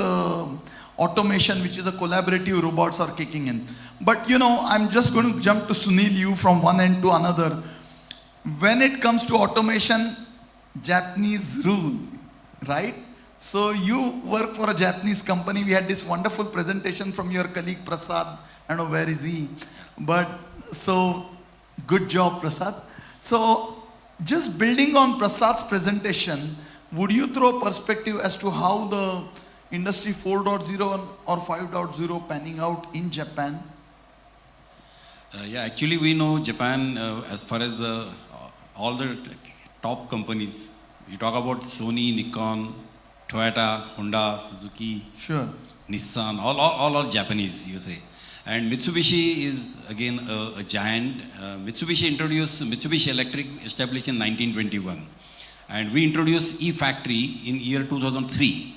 automation, which is a collaborative robots, are kicking in. But I'm just going to jump to Sunil, you from one end to another. When it comes to automation, Japanese rule, right? So you work for a Japanese company. We had this wonderful presentation from your colleague Prasad. I don't know where is he, but so good job, Prasad. So just building on Prasad's presentation, would you throw perspective as to how the Industry 4.0 or 5.0 panning out in Japan? Yeah, actually we know Japan as far as all the top companies. You talk about Sony, Nikon, Toyota, Honda, Suzuki, sure, Nissan, all are Japanese, you say. And Mitsubishi is again a giant. Mitsubishi Electric established in 1921. And we introduced e-factory in year 2003.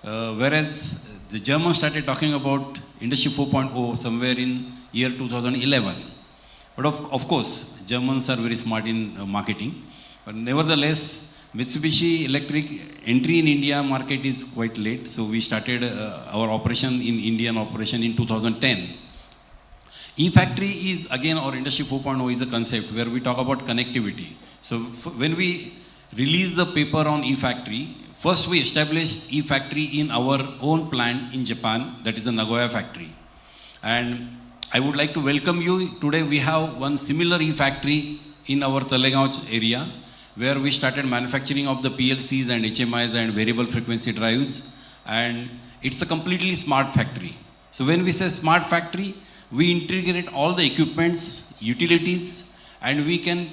Whereas the Germans started talking about Industry 4.0 somewhere in year 2011. But of course, Germans are very smart in marketing. But nevertheless, Mitsubishi Electric entry in India market is quite late. So we started our operation in Indian operation in 2010. E-factory is again, or Industry 4.0 is a concept where we talk about connectivity. So when we released the paper on e-factory, first we established e-factory in our own plant in Japan, that is the Nagoya factory. And I would like to welcome you. Today we have one similar e-factory in our Talegaon area, where we started manufacturing of the PLCs and HMIs and variable frequency drives. And it's a completely smart factory. So when we say smart factory, we integrate all the equipments, utilities, and we can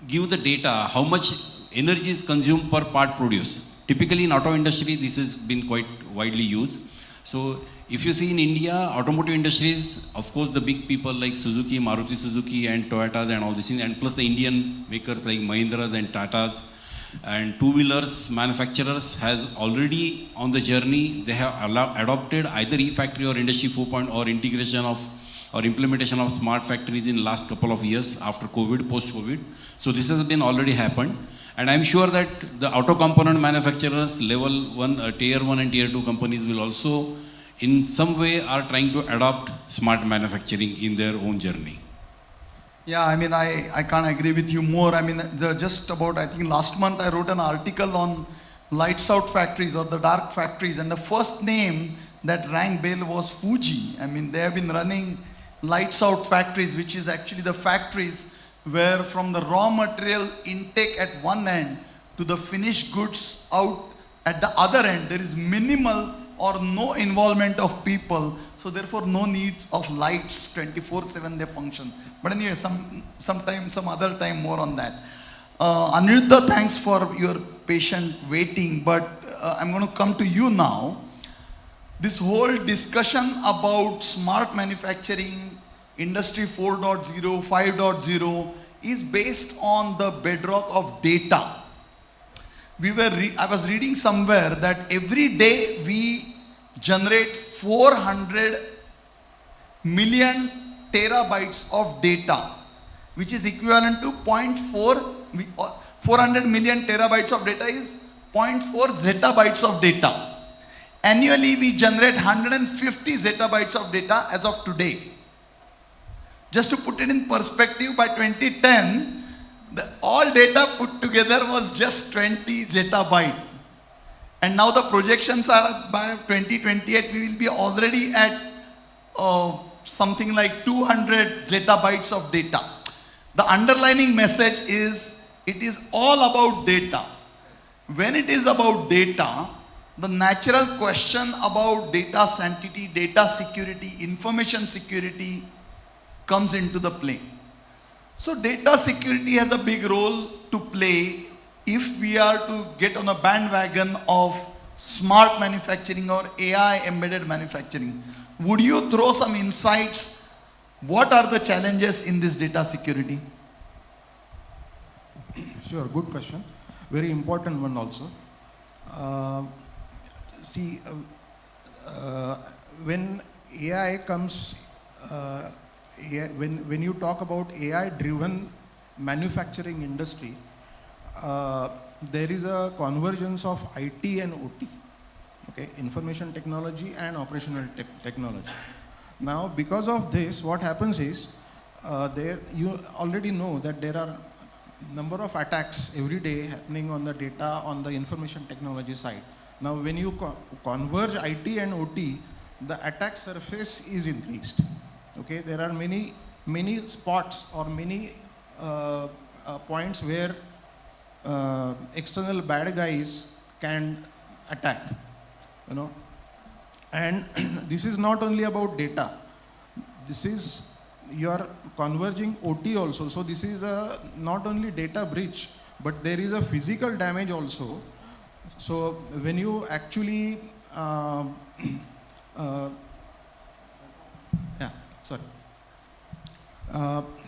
give the data, how much energy is consumed per part produced. Typically in auto industry, this has been quite widely used. So if you see in India, automotive industries, of course the big people like Suzuki, Maruti Suzuki and Toyotas and all these things, and plus the Indian makers like Mahindras and Tatas, and two-wheelers manufacturers has already on the journey, they have adopted either e-factory or Industry 4.0 or integration of or implementation of smart factories in last couple of years after COVID, post-COVID. So this has been already happened. And I'm sure that the auto component manufacturers, level 1, tier 1 and tier 2 companies will also in some way are trying to adopt smart manufacturing in their own journey. Yeah, I mean, I can't agree with you more. I mean, just about, I think last month I wrote an article on lights out factories or the dark factories, and the first name that rang bell was Fuji. I mean, they have been running lights out factories, which is actually the factories where from the raw material intake at one end to the finished goods out at the other end, there is minimal or no involvement of people, so therefore no need of lights 24/7 they function. But anyway, some other time more on that. Aniruddha, thanks for your patient waiting, but I'm going to come to you now. This whole discussion about smart manufacturing, Industry 4.0, 5.0 is based on the bedrock of data. I was reading somewhere that every day we generate 400 million terabytes of data, which is equivalent to 400 million terabytes of data is 0.4 zettabytes of data. Annually, we generate 150 zettabytes of data as of today. Just to put it in perspective, by 2010, all data put together was just 20 zettabyte. And now the projections are by 2028, we will be already at something like 200 zettabytes of data. The underlining message is, it is all about data. When it is about data, the natural question about data sanctity, data security, information security comes into the play. So data security has a big role to play if we are to get on a bandwagon of smart manufacturing or AI embedded manufacturing. Would you throw some insights? What are the challenges in this data security? Sure, good question. Very important one also. When AI comes, when you talk about AI-driven manufacturing industry, there is a convergence of IT and OT, okay, information technology and operational technology. Now, because of this, what happens is, you already know that there are number of attacks every day happening on the data on the information technology side. Now, when you converge IT and OT, the attack surface is increased. Okay, there are many spots or many points where external bad guys can attack, you know. And this is not only about data. This is, you are converging OT also. So this is not only data breach, but there is a physical damage also. So when you actually,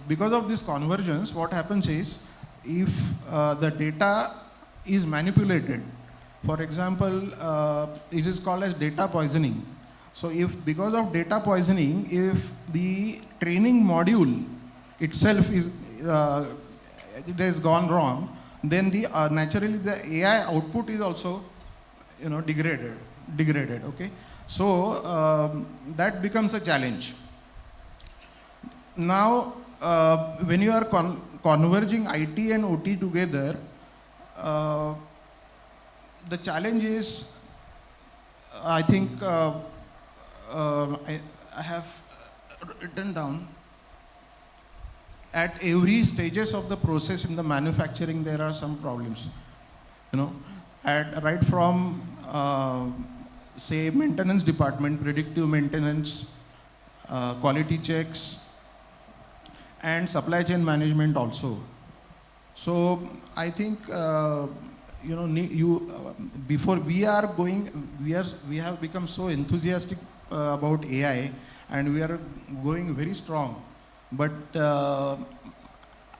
because of this convergence, what happens is, if the data is manipulated, for example, it is called as data poisoning. So if because of data poisoning, if the training module itself is, it has gone wrong, then the naturally the AI output is also, you know, degraded, okay. So that becomes a challenge. Now, when you are converging IT and OT together, the challenge is, I think, I have written down, at every stages of the process in the manufacturing, there are some problems, you know, right from, say, maintenance department, predictive maintenance, quality checks, and supply chain management also. So I think, you know, before we are going, we have become so enthusiastic about AI, and we are going very strong. But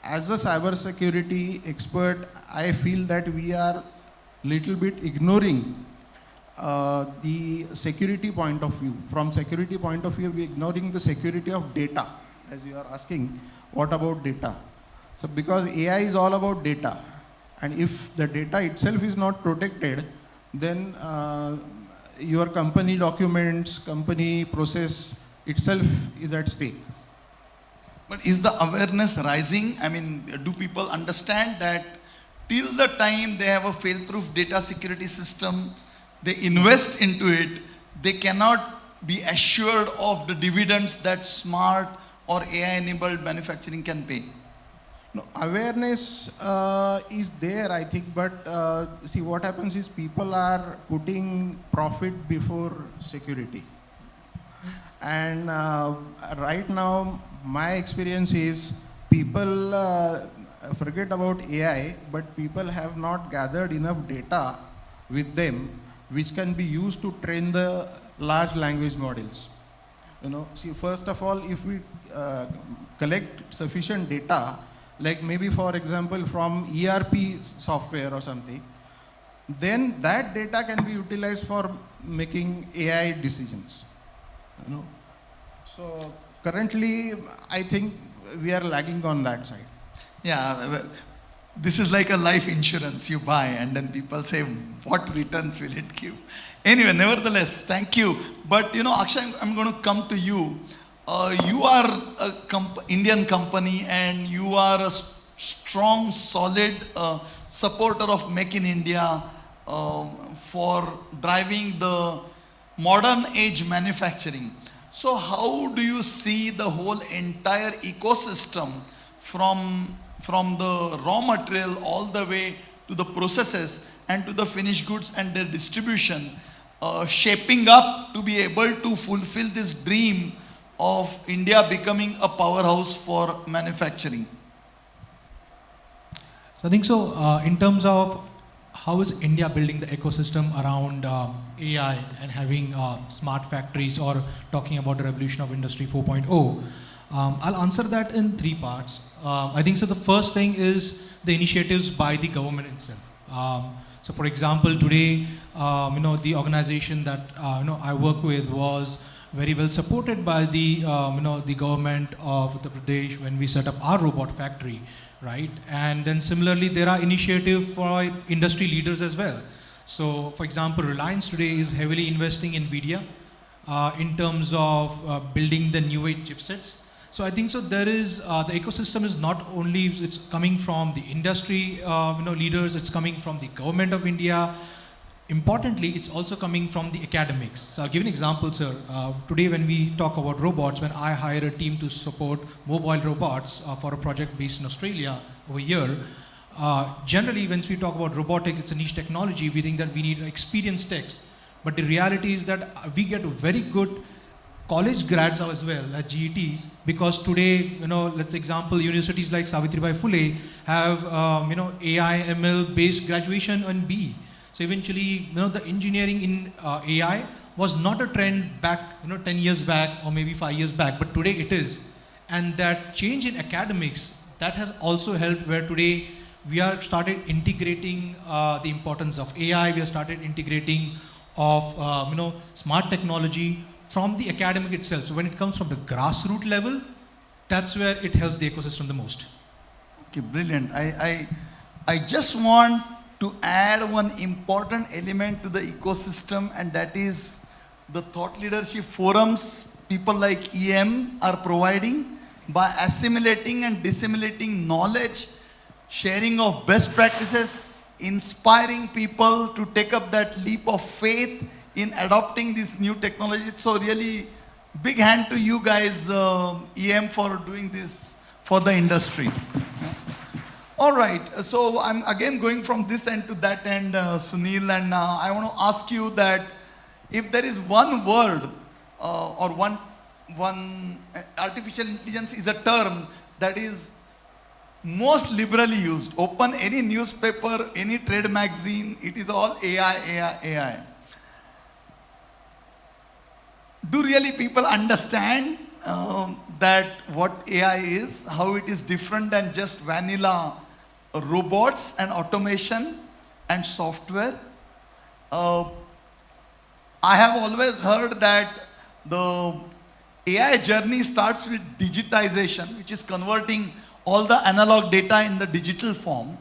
as a cybersecurity expert, I feel that we are little bit ignoring the security point of view. From security point of view, we're ignoring the security of data. As you are asking, what about data? So because AI is all about data, and if the data itself is not protected, then your company documents, company process itself is at stake. But is the awareness rising? I mean, do people understand that till the time they have a fail-proof data security system, they invest into it, they cannot be assured of the dividends that smart or AI-enabled manufacturing can pay? No, awareness is there, I think, but see what happens is people are putting profit before security. And right now, my experience is people forget about AI, but people have not gathered enough data with them which can be used to train the large language models. You know, see, first of all, if we collect sufficient data, like maybe for example from ERP software or something, then that data can be utilized for making AI decisions. You know, so currently I think we are lagging on that side. Yeah, this is like a life insurance you buy and then people say, what returns will it give? Anyway, nevertheless, thank you. But you know, Akshay, I'm going to come to you. You are a Indian company and you are a strong, solid supporter of Make in India for driving the modern age manufacturing. So how do you see the whole entire ecosystem from the raw material all the way to the processes and to the finished goods and their distribution shaping up to be able to fulfill this dream of India becoming a powerhouse for manufacturing? So I think so, in terms of how is India building the ecosystem around AI and having smart factories or talking about the revolution of Industry 4.0, I'll answer that in three parts. I think so the first thing is the initiatives by the government itself. So for example, today, the organization that I work with was very well supported by the the government of Uttar Pradesh when we set up our robot factory, right? And then similarly, there are initiatives for industry leaders as well. So for example, Reliance today is heavily investing in NVIDIA in terms of building the new age chipsets. So I think so there is, the ecosystem is not only, it's coming from the industry leaders, it's coming from the government of India. Importantly, it's also coming from the academics. So I'll give you an example, sir. Today when we talk about robots, when I hire a team to support mobile robots for a project based in Australia over here, generally when we talk about robotics, it's a niche technology, we think that we need experienced techs. But the reality is that we get very good college grads as well as GETs, because today, let's example, universities like Savitribai Phule have, AI, ML based graduation on BE. So eventually, the engineering in AI was not a trend back, 10 years back or maybe 5 years back, but today it is. And that change in academics, that has also helped where today we are started integrating the importance of AI, we have started integrating of, smart technology from the academic itself. So when it comes from the grassroots level, that's where it helps the ecosystem the most. Okay, brilliant. I just want to add one important element to the ecosystem, and that is the thought leadership forums people like EM are providing by assimilating and disseminating knowledge, sharing of best practices, inspiring people to take up that leap of faith in adopting this new technology. So really big hand to you guys, EM, for doing this for the industry. All right, so I'm again going from this end to that end, Sunil, and I want to ask you that if there is one word or one artificial intelligence is a term that is most liberally used. Open any newspaper, any trade magazine, it is all AI, AI, AI. Do really people understand that what AI is, how it is different than just vanilla robots and automation and software? I have always heard that the AI journey starts with digitization, which is converting all the analog data in the digital form.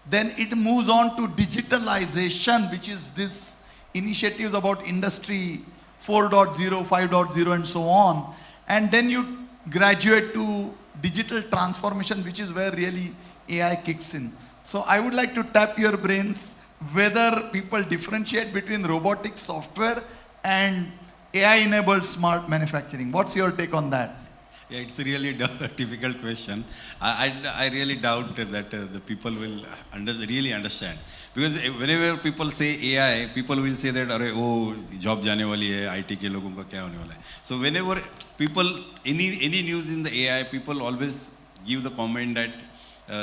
Then it moves on to digitalization, which is this initiatives about industry 4.0, 5.0 and so on. And then you graduate to digital transformation, which is where really AI kicks in. So I would like to tap your brains whether people differentiate between robotic software and AI-enabled smart manufacturing. What's your take on that? Yeah, it's a really difficult question. I really doubt that the people will really understand. Because whenever people say AI, people will say that, oh, job jaane wali hai, IT ke logon ka kya hone wala hai. So whenever people, any news in the AI, people always give the comment that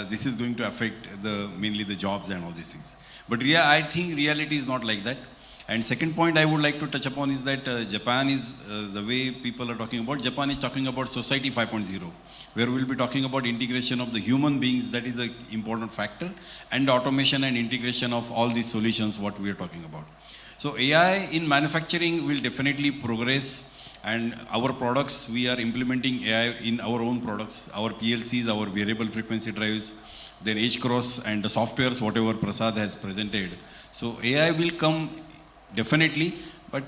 this is going to affect mainly the jobs and all these things. But I think reality is not like that. And second point I would like to touch upon is that Japan is, the way people are talking about, Japan is talking about society 5.0, where we'll be talking about integration of the human beings. That is an important factor, and automation and integration of all these solutions, what we are talking about. So AI in manufacturing will definitely progress, and our products, we are implementing AI in our own products, our PLCs, our variable frequency drives, then H-Cross and the softwares, whatever Prasad has presented. So AI will come definitely, but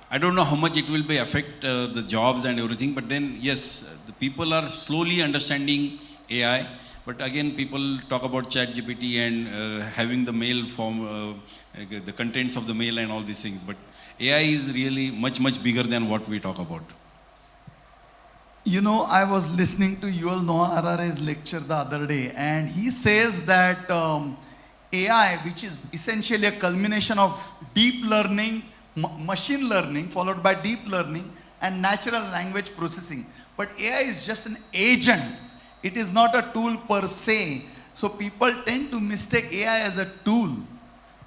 I don't know how much it will be affect the jobs and everything. But then yes, the people are slowly understanding AI. But again, people talk about ChatGPT and having the mail form, the contents of the mail and all these things. But AI is really much bigger than what we talk about. You know, I was listening to Yuval Noah Harari's lecture the other day, and he says that AI, which is essentially a culmination of deep learning, machine learning, followed by deep learning and natural language processing. But AI is just an agent. It is not a tool per se. So people tend to mistake AI as a tool,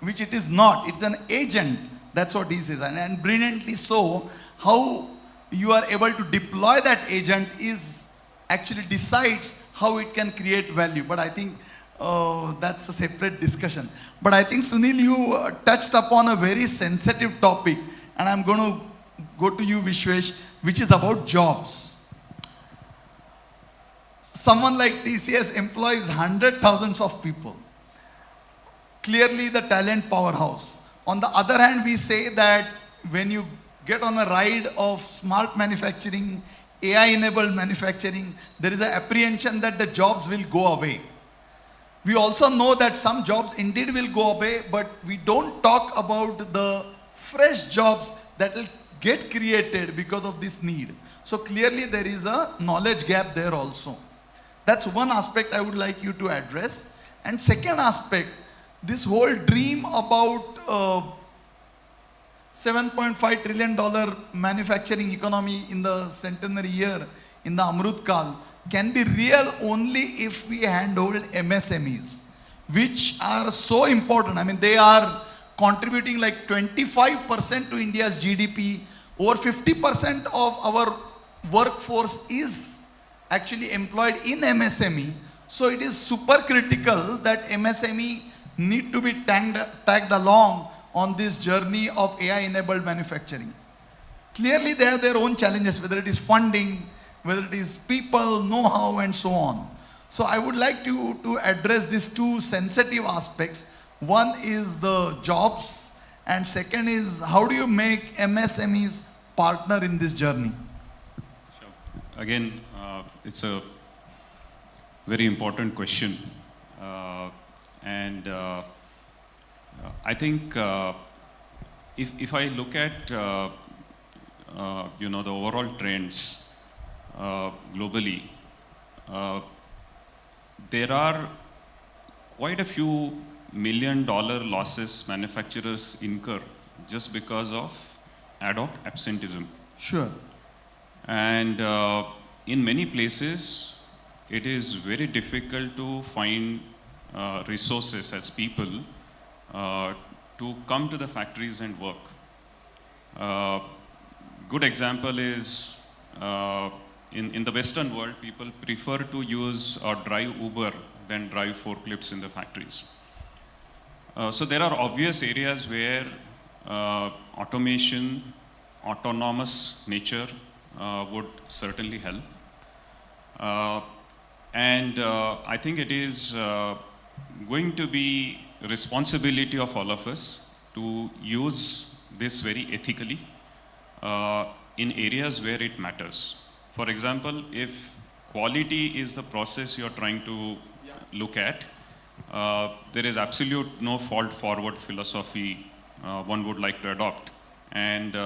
which it is not. It's an agent. That's what he says. And brilliantly so, how you are able to deploy that agent is actually decides how it can create value. But I think that's a separate discussion. But I think, Sunil, you touched upon a very sensitive topic, and I'm going to go to you, Vishwesh, which is about jobs. Someone like TCS employs thousands of people. Clearly the talent powerhouse. On the other hand, we say that when you get on a ride of smart manufacturing, AI-enabled manufacturing, there is an apprehension that the jobs will go away. We also know that some jobs indeed will go away, but we don't talk about the fresh jobs that will get created because of this need. So clearly there is a knowledge gap there also. That's one aspect I would like you to address. And second aspect, this whole dream about $7.5 trillion manufacturing economy in the centenary year, in the Amrut Kal, can be real only if we handhold MSMEs, which are so important. I mean, they are contributing like 25% to India's GDP. Over 50% of our workforce is actually employed in MSME. So it is super critical that MSME need to be tagged along on this journey of AI-enabled manufacturing. Clearly, they have their own challenges, whether it is funding, whether it is people, know-how, and so on. So I would like to address these two sensitive aspects. One is the jobs, and second is how do you make MSMEs partner in this journey? Sure. Again, it's a very important question. I think if I look at the overall trends globally, there are quite a few $1 million losses manufacturers incur just because of ad hoc absenteeism. Sure. And in many places, it is very difficult to find resources as people to come to the factories and work. Good example is in the Western world, people prefer to use or drive Uber than drive forklifts in the factories. So there are obvious areas where automation, autonomous nature would certainly help. And I think it is going to be responsibility of all of us to use this very ethically in areas where it matters. For example, if quality is the process you're trying to look at, there is absolute no fault forward philosophy one would like to adopt. And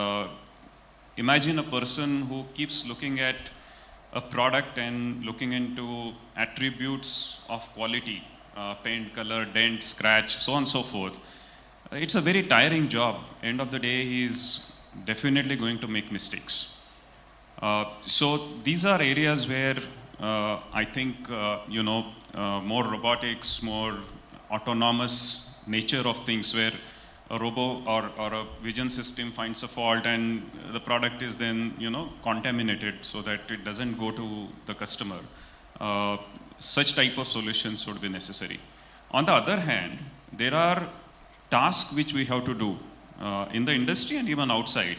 imagine a person who keeps looking at a product and looking into attributes of quality, paint, color, dent, scratch, so on and so forth. It's a very tiring job. End of the day, he's definitely going to make mistakes. So these are areas where I think, more robotics, more autonomous nature of things, where a robo or a vision system finds a fault and the product is then, contaminated so that it doesn't go to the customer. Such type of solutions would be necessary. On the other hand, there are tasks which we have to do in the industry and even outside,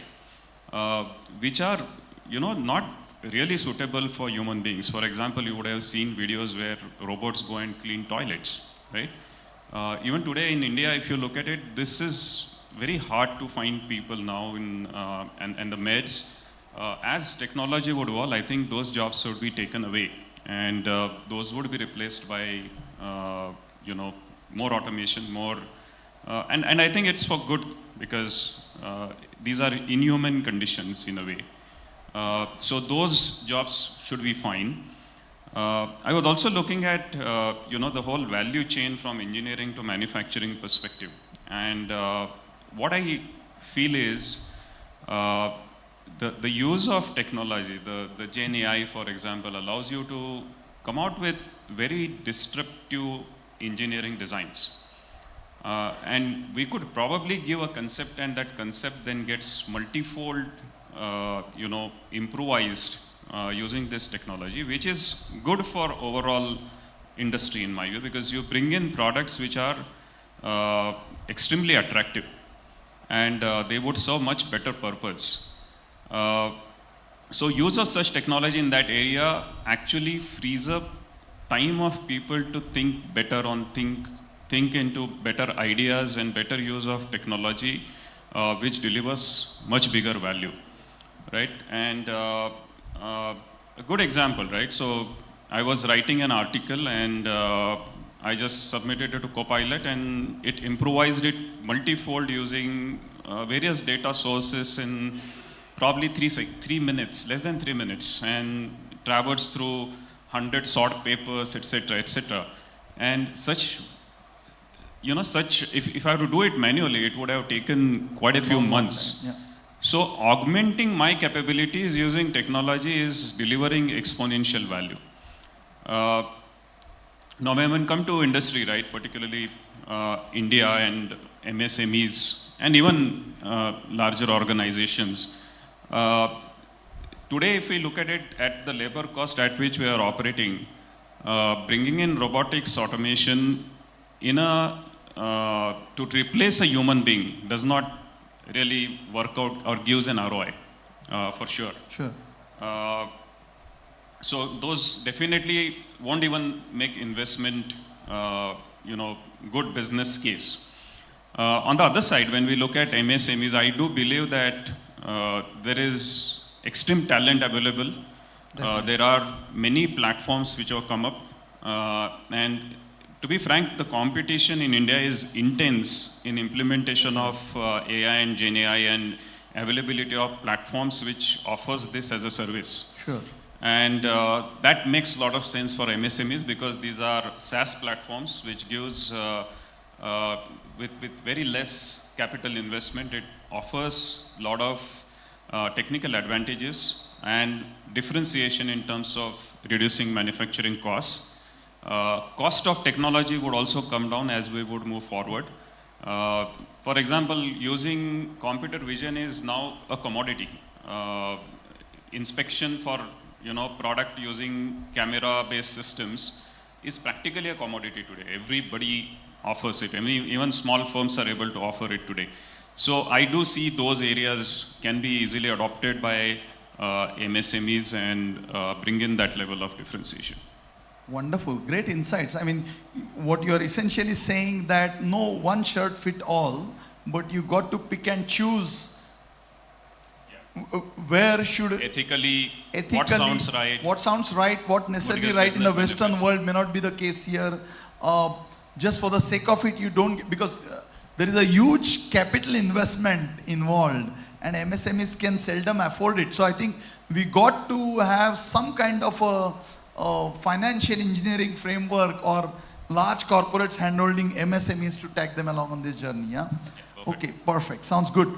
which are, not really suitable for human beings. For example, you would have seen videos where robots go and clean toilets, right? Even today in India, if you look at it, this is very hard to find people now in, and the maids. As technology would evolve, I think those jobs would be taken away, and those would be replaced by, more automation, more, and I think it's for good, because these are inhuman conditions in a way. So those jobs should be fine. I was also looking at, the whole value chain from engineering to manufacturing perspective. And what I feel is the use of technology, the Gen AI, for example, allows you to come out with very disruptive engineering designs. And we could probably give a concept, and that concept then gets multifold, improvised using this technology, which is good for overall industry in my view, because you bring in products which are extremely attractive, and they would serve much better purpose. So use of such technology in that area actually frees up time of people to think better on think into better ideas and better use of technology, which delivers much bigger value, right? And a good example, right? So I was writing an article, and I just submitted it to Copilot, and it improvised it multifold using various data sources in probably 3 minutes, less than 3 minutes, and traversed through 100 sort papers, etc., etc. And such, if I had to do it manually, it would have taken quite a few months. Yeah. So augmenting my capabilities using technology is delivering exponential value. Now when we come to industry, right, particularly India and MSMEs and even larger organizations, today if we look at it at the labor cost at which we are operating, bringing in robotics, automation in to replace a human being does not really work out or gives an ROI, for sure. Sure. So those definitely won't even make investment, good business case. On the other side, when we look at MSMEs, I do believe that there is extreme talent available. There are many platforms which have come up, and to be frank, the competition in India is intense in implementation of AI and Gen AI and availability of platforms which offers this as a service. Sure. And that makes a lot of sense for MSMEs, because these are SaaS platforms which gives, with very less capital investment, it offers a lot of technical advantages and differentiation in terms of reducing manufacturing costs. Cost of technology would also come down as we would move forward. For example, using computer vision is now a commodity. Inspection for product using camera-based systems is practically a commodity today. Everybody offers it. I mean, even small firms are able to offer it today. So I do see those areas can be easily adopted by MSMEs and bring in that level of differentiation. Wonderful, great insights. I mean, what you're essentially saying that no one shirt fit all, but you got to pick and choose where should ethically, what sounds right, what necessarily right in the Western world may not be the case here. Just for the sake of it, you don't, because there is a huge capital investment involved and MSMEs can seldom afford it. So I think we got to have some kind of a financial engineering framework or large corporates handholding MSMEs to take them along on this journey. Yeah? Okay, perfect. Sounds good.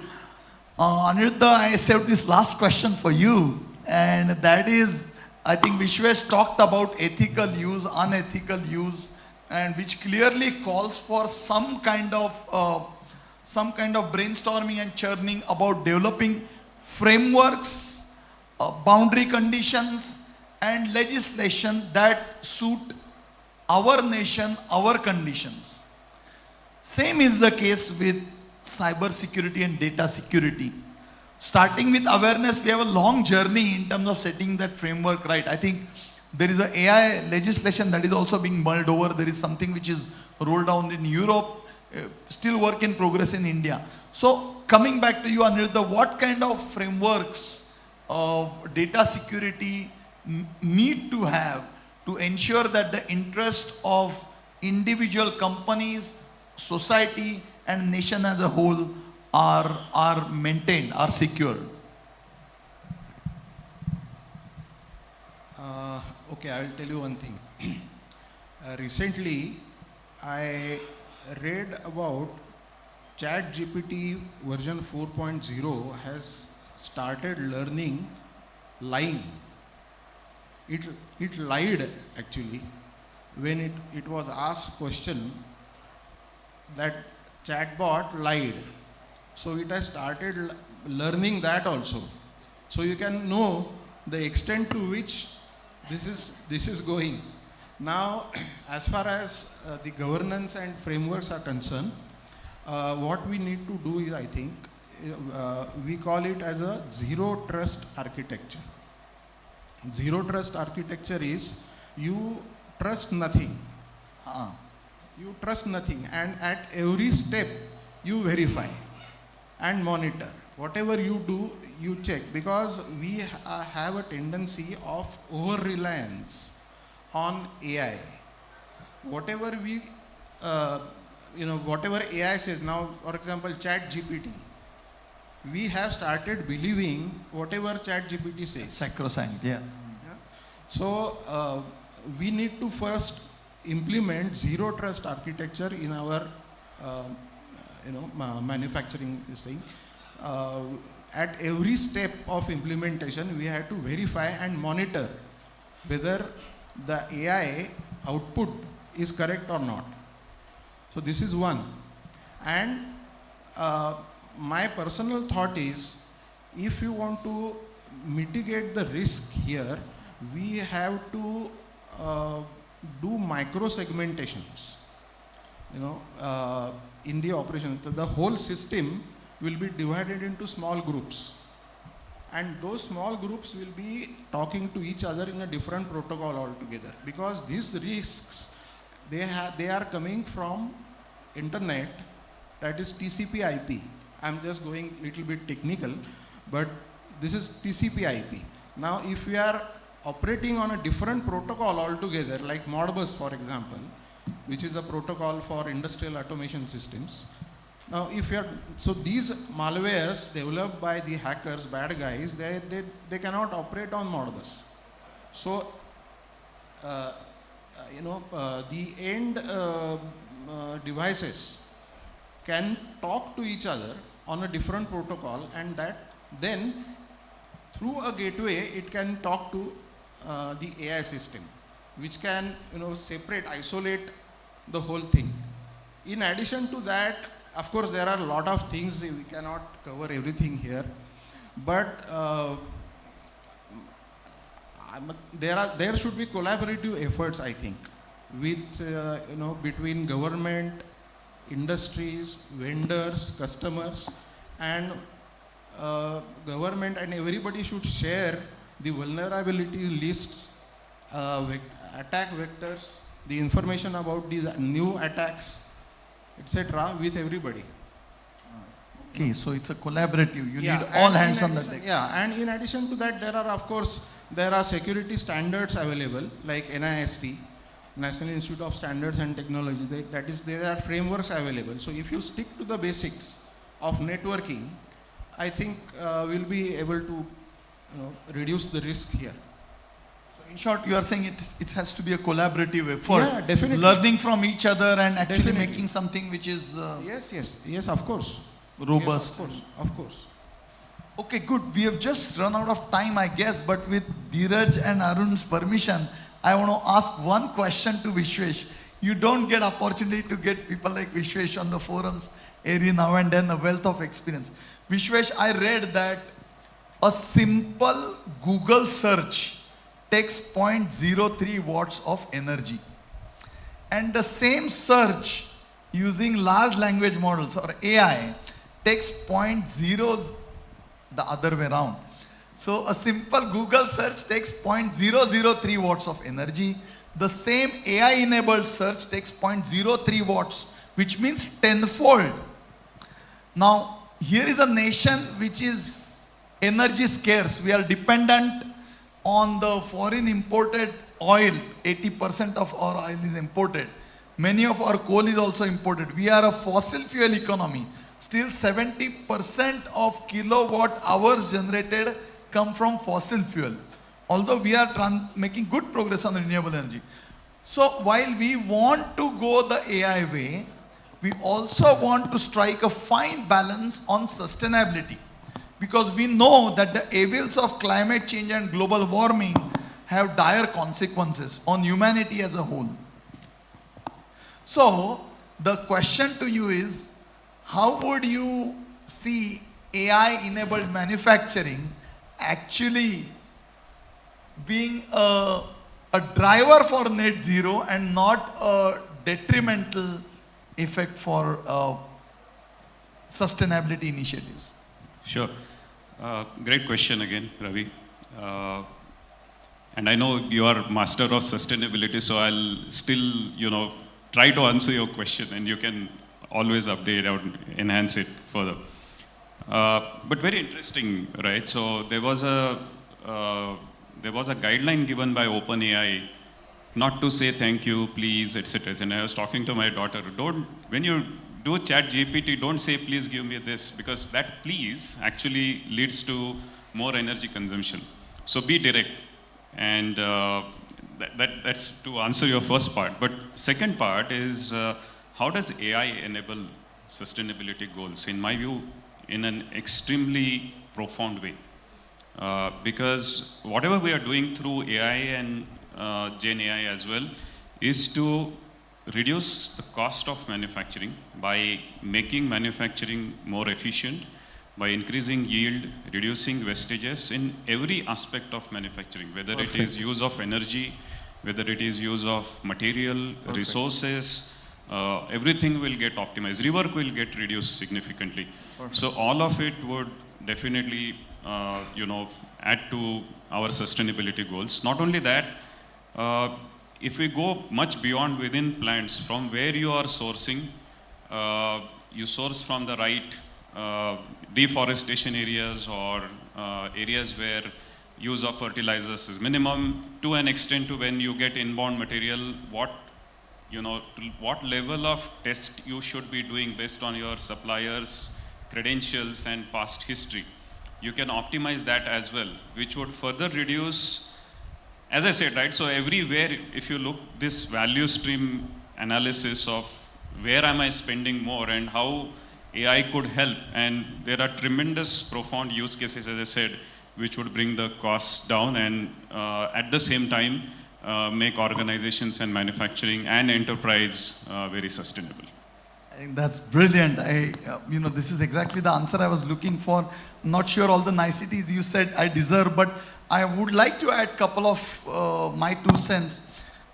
Aniruddha, I saved this last question for you, and that is, I think Vishwesh talked about ethical use, unethical use, and which clearly calls for some kind of brainstorming and churning about developing frameworks, boundary conditions, and legislation that suit our nation, our conditions. Same is the case with cyber security and data security. Starting with awareness, we have a long journey in terms of setting that framework right. I think there is a AI legislation that is also being mulled over. There is something which is rolled down in Europe, still work in progress in India. So coming back to you, Aniruddha, what kind of frameworks data security need to have to ensure that the interest of individual companies, society, and nation as a whole are maintained, are secured? Okay, I'll tell you one thing. Recently, I read about ChatGPT version 4.0 has started learning lying. It lied actually when it was asked question that chatbot lied. So it has started learning that also. So you can know the extent to which this is going. Now, as far as the governance and frameworks are concerned, what we need to do is, I think, we call it as a zero trust architecture. Zero trust architecture is you trust nothing. You trust nothing, and at every step you verify and monitor. Whatever you do, you check, because we have a tendency of over-reliance on AI. Whatever we, whatever AI says, now for example ChatGPT, we have started believing whatever ChatGPT says. Sacrosanct, yeah. So we need to first implement zero trust architecture in our manufacturing this thing. At every step of implementation, we have to verify and monitor whether the AI output is correct or not. So this is one. And my personal thought is, if you want to mitigate the risk here, we have to do micro segmentations. In the operation, the whole system will be divided into small groups, and those small groups will be talking to each other in a different protocol altogether, because these risks, they are coming from internet, that is TCP/IP. I'm just going a little bit technical, but this is TCP/IP. Now, if we are operating on a different protocol altogether, like Modbus, for example, which is a protocol for industrial automation systems. Now, so these malwares developed by the hackers, bad guys, they cannot operate on Modbus. So, the end devices can talk to each other on a different protocol, and that then through a gateway it can talk to the AI system, which can isolate the whole thing. In addition to that, of course, there are a lot of things, we cannot cover everything here, but there should be collaborative efforts, I think, with between government, industries, vendors, customers, and government and everybody should share the vulnerability lists, attack vectors, the information about these new attacks, etc. with everybody. Okay, so it's a collaborative. You Yeah, need all and hands in on the addition- deck. Yeah, and in addition to that, there are of course security standards available like NIST, National Institute of Standards and Technology. There are frameworks available. So if you stick to the basics of networking, I think we'll be able to reduce the risk here. In short, you are saying it has to be a collaborative effort. Yeah, definitely. Learning from each other and actually Definitely. making something which is Yes, of course. robust. Yes, of course. Okay, good. We have just run out of time, I guess, but with Dheeraj and Arun's permission, I want to ask one question to Vishwesh. You don't get opportunity to get people like Vishwesh on the forums every now and then, a wealth of experience. Vishwesh, I read that a simple Google search takes 0.03 watts of energy. And the same search using large language models or AI takes 0.0 the other way around. So a simple Google search takes 0.003 watts of energy. The same AI enabled search takes 0.03 watts, which means tenfold. Now, here is a nation which is energy scarce. We are dependent on the foreign imported oil. 80% of our oil is imported. Many of our coal is also imported. We are a fossil fuel economy. Still 70% of kilowatt hours generated come from fossil fuel. Although we are making good progress on renewable energy. So while we want to go the AI way, we also want to strike a fine balance on sustainability. Because we know that the evils of climate change and global warming have dire consequences on humanity as a whole. So the question to you is, how would you see AI-enabled manufacturing actually being a driver for net zero and not a detrimental effect for sustainability initiatives? Sure. Great question again, Ravi. And I know you are master of sustainability, so I'll still, try to answer your question, and you can always update or enhance it further. But very interesting, right? So there was a guideline given by OpenAI not to say thank you, please, etc. And I was talking to my daughter, when you do chat GPT, don't say please give me this, because that please actually leads to more energy consumption. So be direct. And that's to answer your first part. But second part is, how does AI enable sustainability goals? In my view, in an extremely profound way. Because whatever we are doing through AI and Gen AI as well is to reduce the cost of manufacturing by making manufacturing more efficient, by increasing yield, reducing wastages in every aspect of manufacturing, whether it is use of energy, whether it is use of material, resources, everything will get optimized. Rework will get reduced significantly. So all of it would definitely, add to our sustainability goals. Not only that, if we go much beyond within plants, from where you are sourcing, you source from the right deforestation areas or areas where use of fertilizers is minimum, to an extent to when you get inbound material, what level of test you should be doing based on your suppliers' credentials and past history. You can optimize that as well, which would further reduce, as I said, right? So everywhere, if you look this value stream analysis of where am I spending more and how AI could help, and there are tremendous profound use cases, as I said, which would bring the costs down and at the same time make organizations and manufacturing and enterprise very sustainable. I think that's brilliant. This is exactly the answer I was looking for. Not sure all the niceties you said I deserve, but I would like to add a couple of my 2 cents.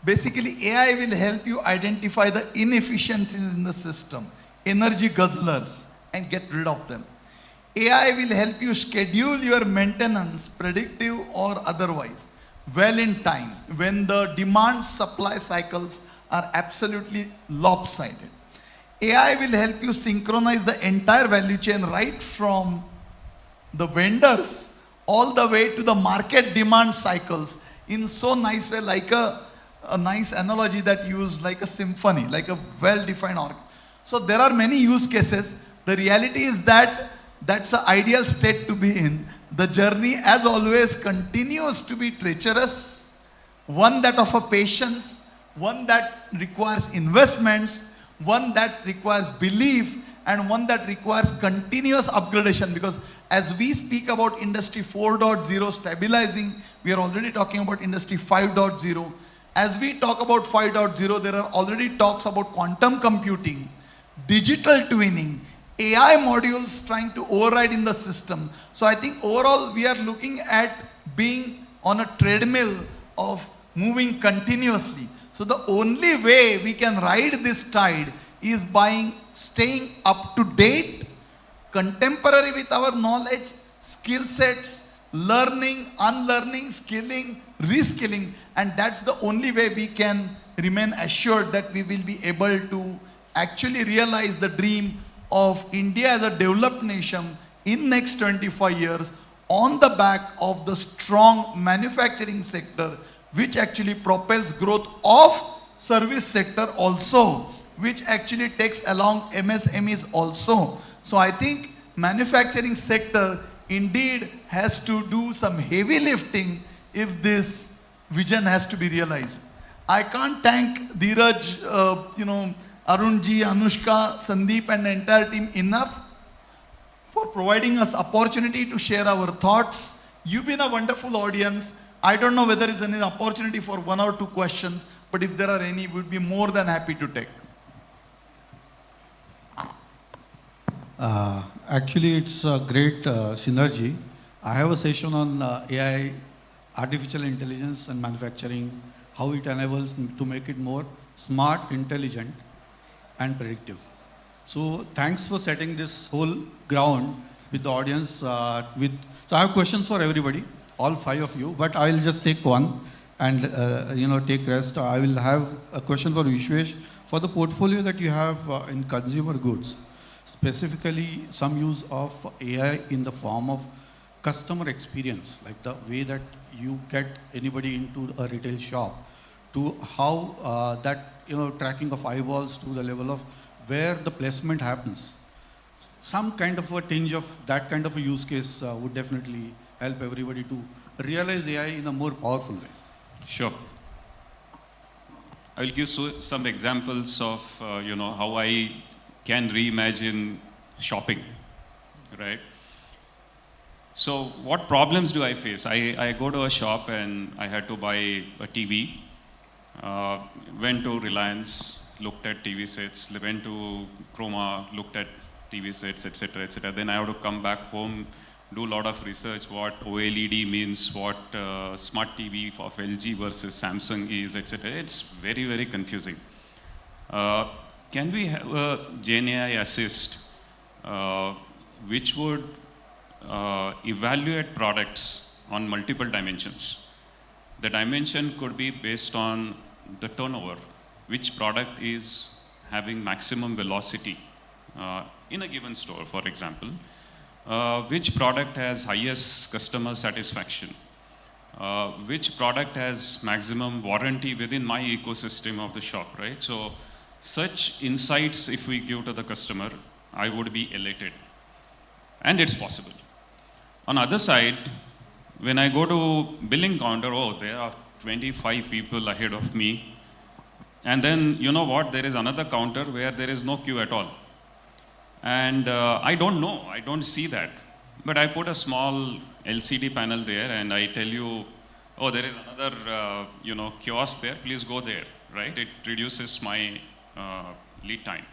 Basically, AI will help you identify the inefficiencies in the system, energy guzzlers, and get rid of them. AI will help you schedule your maintenance, predictive or otherwise, well in time when the demand supply cycles are absolutely lopsided. AI will help you synchronize the entire value chain right from the vendors all the way to the market demand cycles in so nice way, like a nice analogy that used like a symphony, like a well-defined organ. So there are many use cases. The reality is that that's an ideal state to be in. The journey, as always, continues to be treacherous, one that of a patience, one that requires investments, one that requires belief, and one that requires continuous upgradation. Because as we speak about Industry 4.0 stabilizing, we are already talking about Industry 5.0. As we talk about 5.0, there are already talks about quantum computing, digital twinning, AI modules trying to override in the system. So I think overall we are looking at being on a treadmill of moving continuously. So the only way we can ride this tide is by staying up to date, contemporary with our knowledge, skill sets, learning, unlearning, skilling, reskilling, and that's the only way we can remain assured that we will be able to actually realize the dream of India as a developed nation in next 25 years on the back of the strong manufacturing sector, which actually propels growth of service sector also, which actually takes along MSMEs also. So I think manufacturing sector indeed has to do some heavy lifting if this vision has to be realized. I can't thank Dheeraj, Arunji, Anushka, Sandeep and the entire team enough for providing us opportunity to share our thoughts. You've been a wonderful audience. I don't know whether there is any opportunity for 1 or 2 questions, but if there are any, we'd be more than happy to take. Actually, it's a great synergy. I have a session on AI, artificial intelligence and manufacturing, how it enables to make it more smart, intelligent, and predictive. So thanks for setting this whole ground with the audience. So I have questions for everybody, all 5 of you, but I will just take one and take rest. I will have a question for Vishwesh for the portfolio that you have in consumer goods. Specifically, some use of AI in the form of customer experience, like the way that you get anybody into a retail shop, to how that tracking of eyeballs to the level of where the placement happens. Some kind of a tinge of that kind of a use case would definitely help everybody to realize AI in a more powerful way. Sure. I will give some examples of how I can reimagine shopping, right? So what problems do I face? I go to a shop and I had to buy a TV. Went to Reliance, looked at TV sets, went to Chroma, looked at TV sets, etc., etc. Then I have to come back home, do a lot of research, what OLED means, what smart TV of LG versus Samsung is, etc. It's very, very confusing. Can we have a GenAI assist which would evaluate products on multiple dimensions? The dimension could be based on the turnover, which product is having maximum velocity in a given store, for example, which product has highest customer satisfaction, which product has maximum warranty within my ecosystem of the shop, right? So such insights, if we give to the customer, I would be elated. And it's possible. On the other side, when I go to billing counter, there are 25 people ahead of me. And then, you know what, there is another counter where there is no queue at all. And I don't know, I don't see that. But I put a small LCD panel there and I tell you, there is another kiosk there, please go there, right? It reduces my lead time.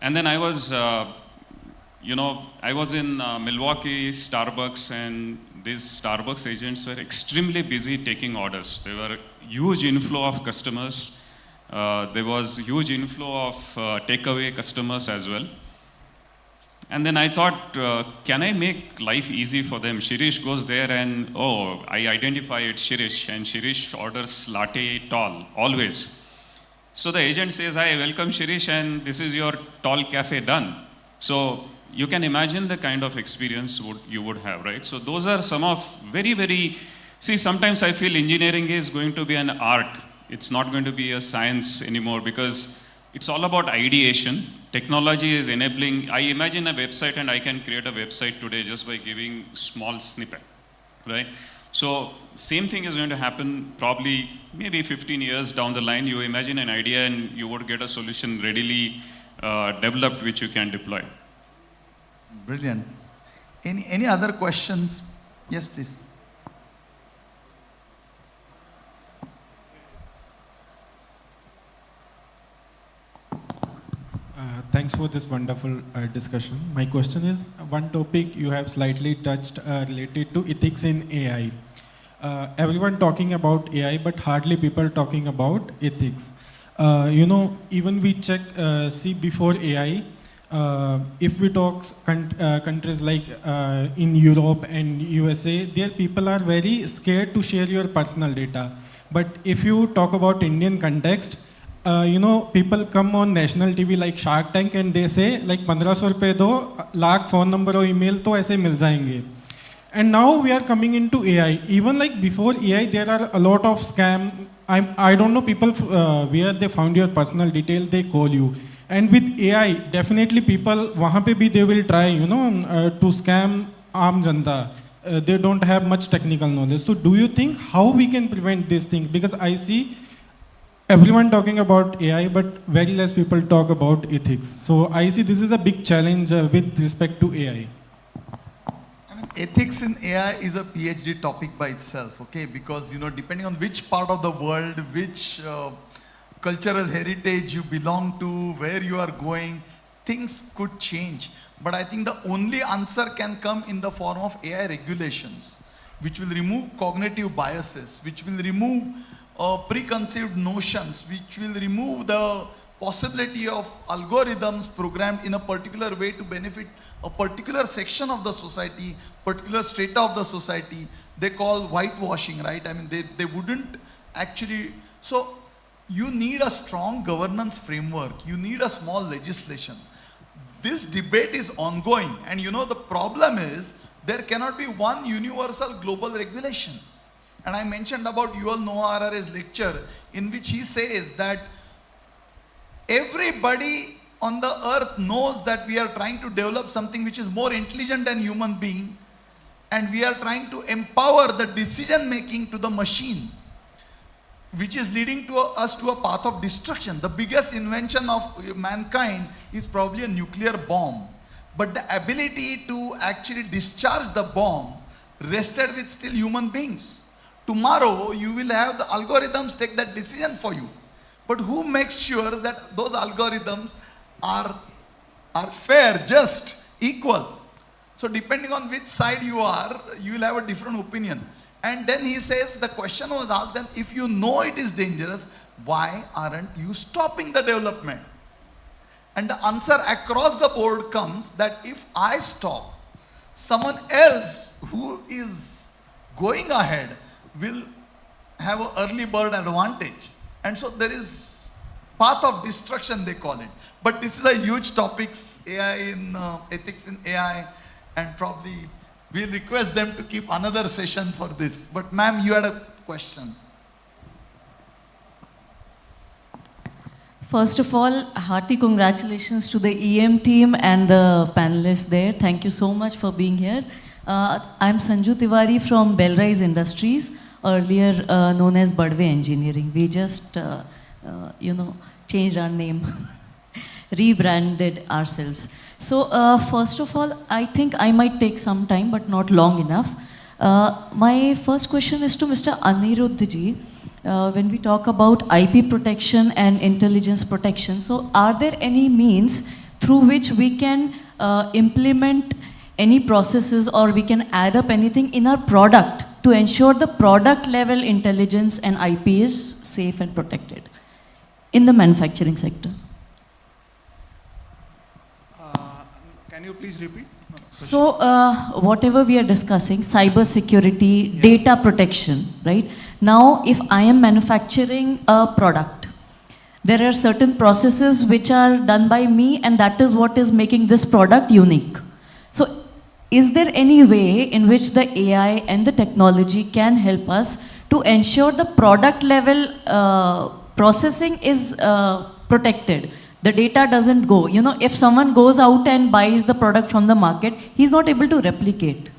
And then I was in Milwaukee, Starbucks, and these Starbucks agents were extremely busy taking orders. There were huge inflow of customers. There was huge inflow of takeaway customers as well. And then I thought, can I make life easy for them? Shirish goes there and, oh, I identify it's Shirish, and Shirish orders latte tall, always. So the agent says, hi, welcome Shirish, and this is your tall cafe done. So you can imagine the kind of experience you would have, right? So those are some of see, sometimes I feel engineering is going to be an art. It's not going to be a science anymore, because it's all about ideation. Technology is enabling. I imagine a website, and I can create a website today just by giving small snippet, right? So same thing is going to happen probably maybe 15 years down the line. You imagine an idea and you would get a solution readily developed which you can deploy. Brilliant. Any other questions? Yes, please. Thanks for this wonderful discussion. My question is, one topic you have slightly touched related to ethics in AI. Everyone talking about AI, but hardly people talking about ethics. Even we check, see before AI, if we talk countries like in Europe and USA, there people are very scared to share your personal data. But if you talk about Indian context, people come on national TV like Shark Tank and they say like 1500 रुपए दो, lakh phone number और email तो ऐसे मिल जाएंगे. And now we are coming into AI. Even like before AI, there are a lot of scam. I don't know people where they found your personal detail, they call you. And with AI, definitely people वहाँ पे भी they will try, to scam आम जनता. They don't have much technical knowledge. So do you think how we can prevent this thing? Because I see everyone talking about AI, but very less people talk about ethics. So I see this is a big challenge with respect to AI. Ethics in AI is a PhD topic by itself, okay? Because, depending on which part of the world, which cultural heritage you belong to, where you are going, things could change. But I think the only answer can come in the form of AI regulations, which will remove cognitive biases, which will remove preconceived notions, which will remove the possibility of algorithms programmed in a particular way to benefit a particular section of the society, particular strata of the society. They call whitewashing, right? I mean, they wouldn't actually. So you need a strong governance framework. You need a small legislation. This debate is ongoing. And the problem is there cannot be one universal global regulation. And I mentioned about Yuval Noah Harari's lecture in which he says that everybody on the earth knows that we are trying to develop something which is more intelligent than human being, and we are trying to empower the decision making to the machine, which is leading to us to a path of destruction. The biggest invention of mankind is probably a nuclear bomb. But the ability to actually discharge the bomb rested with still human beings. Tomorrow you will have the algorithms take that decision for you. But who makes sure that those algorithms are fair, just, equal? So depending on which side you are, you will have a different opinion. And then he says, the question was asked, then if you know it is dangerous, why aren't you stopping the development? And the answer across the board comes that if I stop, someone else who is going ahead will have an early bird advantage. And so there is path of destruction, they call it. But this is a huge topic, AI in ethics in AI, and probably we'll request them to keep another session for this. But ma'am, you had a question. First of all, hearty congratulations to the EM team and the panelists there. Thank you so much for being here. I'm Sanju Tiwari from Bellrise Industries, earlier known as Badwe Engineering. We just, changed our name, rebranded ourselves. So first of all, I think I might take some time, but not long enough. My first question is to Mr. Aniruddha. When we talk about IP protection and intelligence protection, so are there any means through which we can implement any processes or we can add up anything in our product to ensure the product level intelligence and IP is safe and protected in the manufacturing sector? Can you please repeat? So, whatever we are discussing, cyber security, data protection, right? Now, if I am manufacturing a product, there are certain processes which are done by me, and that is what is making this product unique. So, is there any way in which the AI and the technology can help us to ensure the product level processing is protected? The data doesn't go. You know, if someone goes out and buys the product from the market, he's not able to replicate.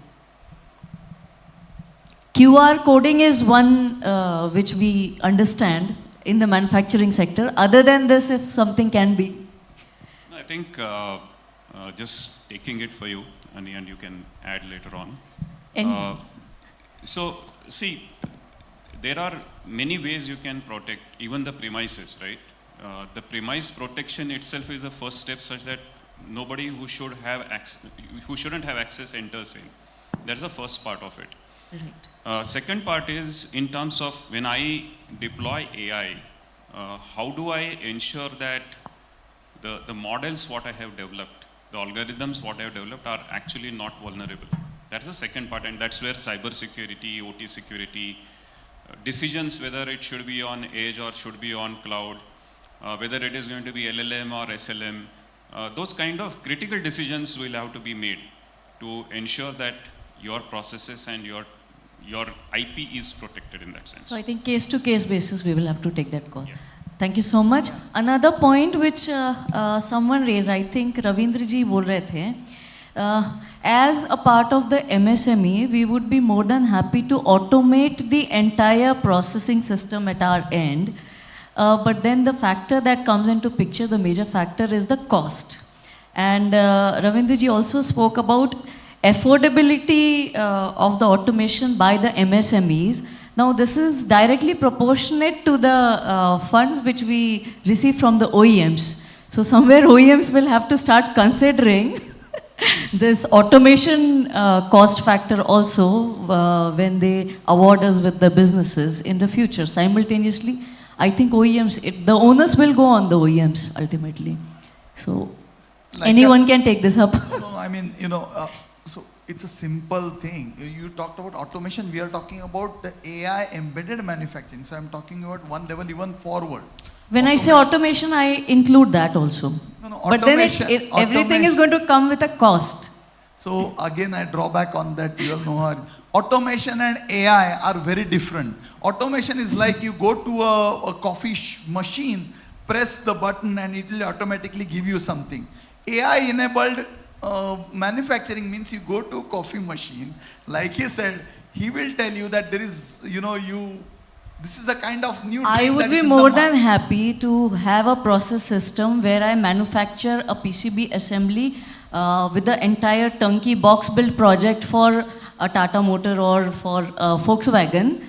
QR coding is one which we understand in the manufacturing sector. Other than this, if something can be. No, I think just taking it for you, and you can add later on. So, see, there are many ways you can protect even the premises, right? The premise protection itself is the first step, such that nobody who shouldn't have access enters in. That's the first part of it. Right. Second part is in terms of when I deploy AI, how do I ensure that the models what I have developed, the algorithms what I have developed are actually not vulnerable. That's the second part, and that's where cyber security, OT security, decisions whether it should be on edge or should be on cloud, whether it is going to be LLM or SLM, those kind of critical decisions will have to be made to ensure that your processes and your IP is protected in that sense. So I think case to case basis we will have to take that call. Yeah. Thank you so much. Another point which someone raised, I think Ravindra ji bol rahe the, as a part of the MSME, we would be more than happy to automate the entire processing system at our end. But then the factor that comes into picture, the major factor is the cost. And Ravindra ji also spoke about affordability of the automation by the MSMEs. Now this is directly proportionate to the funds which we receive from the OEMs. So somewhere OEMs will have to start considering this automation cost factor also when they award us with the businesses in the future. Simultaneously, I think OEMs, the onus will go on the OEMs ultimately. So like anyone can take this up. No, I mean, so it's a simple thing. You talked about automation. We are talking about the AI embedded manufacturing. So I'm talking about one level even forward. When I say automation, I include that also. No, but then everything is going to come with a cost. So again, I draw back on that. You all know how automation and AI are very different. Automation is like you go to a coffee machine, press the button and it will automatically give you something. AI enabled manufacturing means you go to a coffee machine, like he said, he will tell you that there is, this is a kind of new I would be more than happy to have a process system where I manufacture a PCB assembly with the entire turnkey box build project for a Tata Motor or for Volkswagen,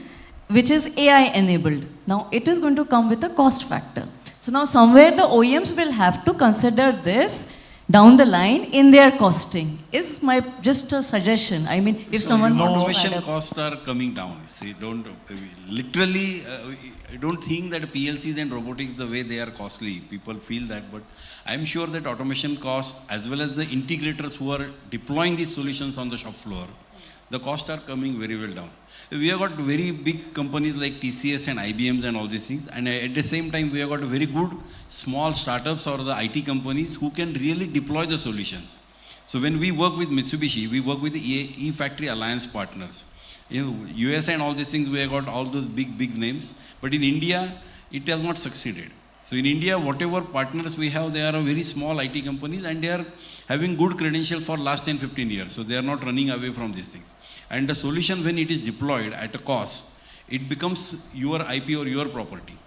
which is AI enabled. Now it is going to come with a cost factor. So now somewhere the OEMs will have to consider this down the line in their costing. Is my just a suggestion. I mean, if someone automation costs are coming down. See, don't literally. I don't think that PLCs and robotics the way they are costly. People feel that, but I'm sure that automation costs as well as the integrators who are deploying these solutions on the shop floor, the costs are coming very well down. We have got very big companies like TCS and IBMs and all these things, and at the same time we have got very good small startups or the IT companies who can really deploy the solutions. So when we work with Mitsubishi, we work with the E-Factory Alliance partners. In US and all these things, we have got all those big names, but in India, it has not succeeded. So in India, whatever partners we have, they are a very small IT companies and they are having good credential for last 10-15 years. So they are not running away from these things. And the solution, when it is deployed at a cost, it becomes your IP or your property.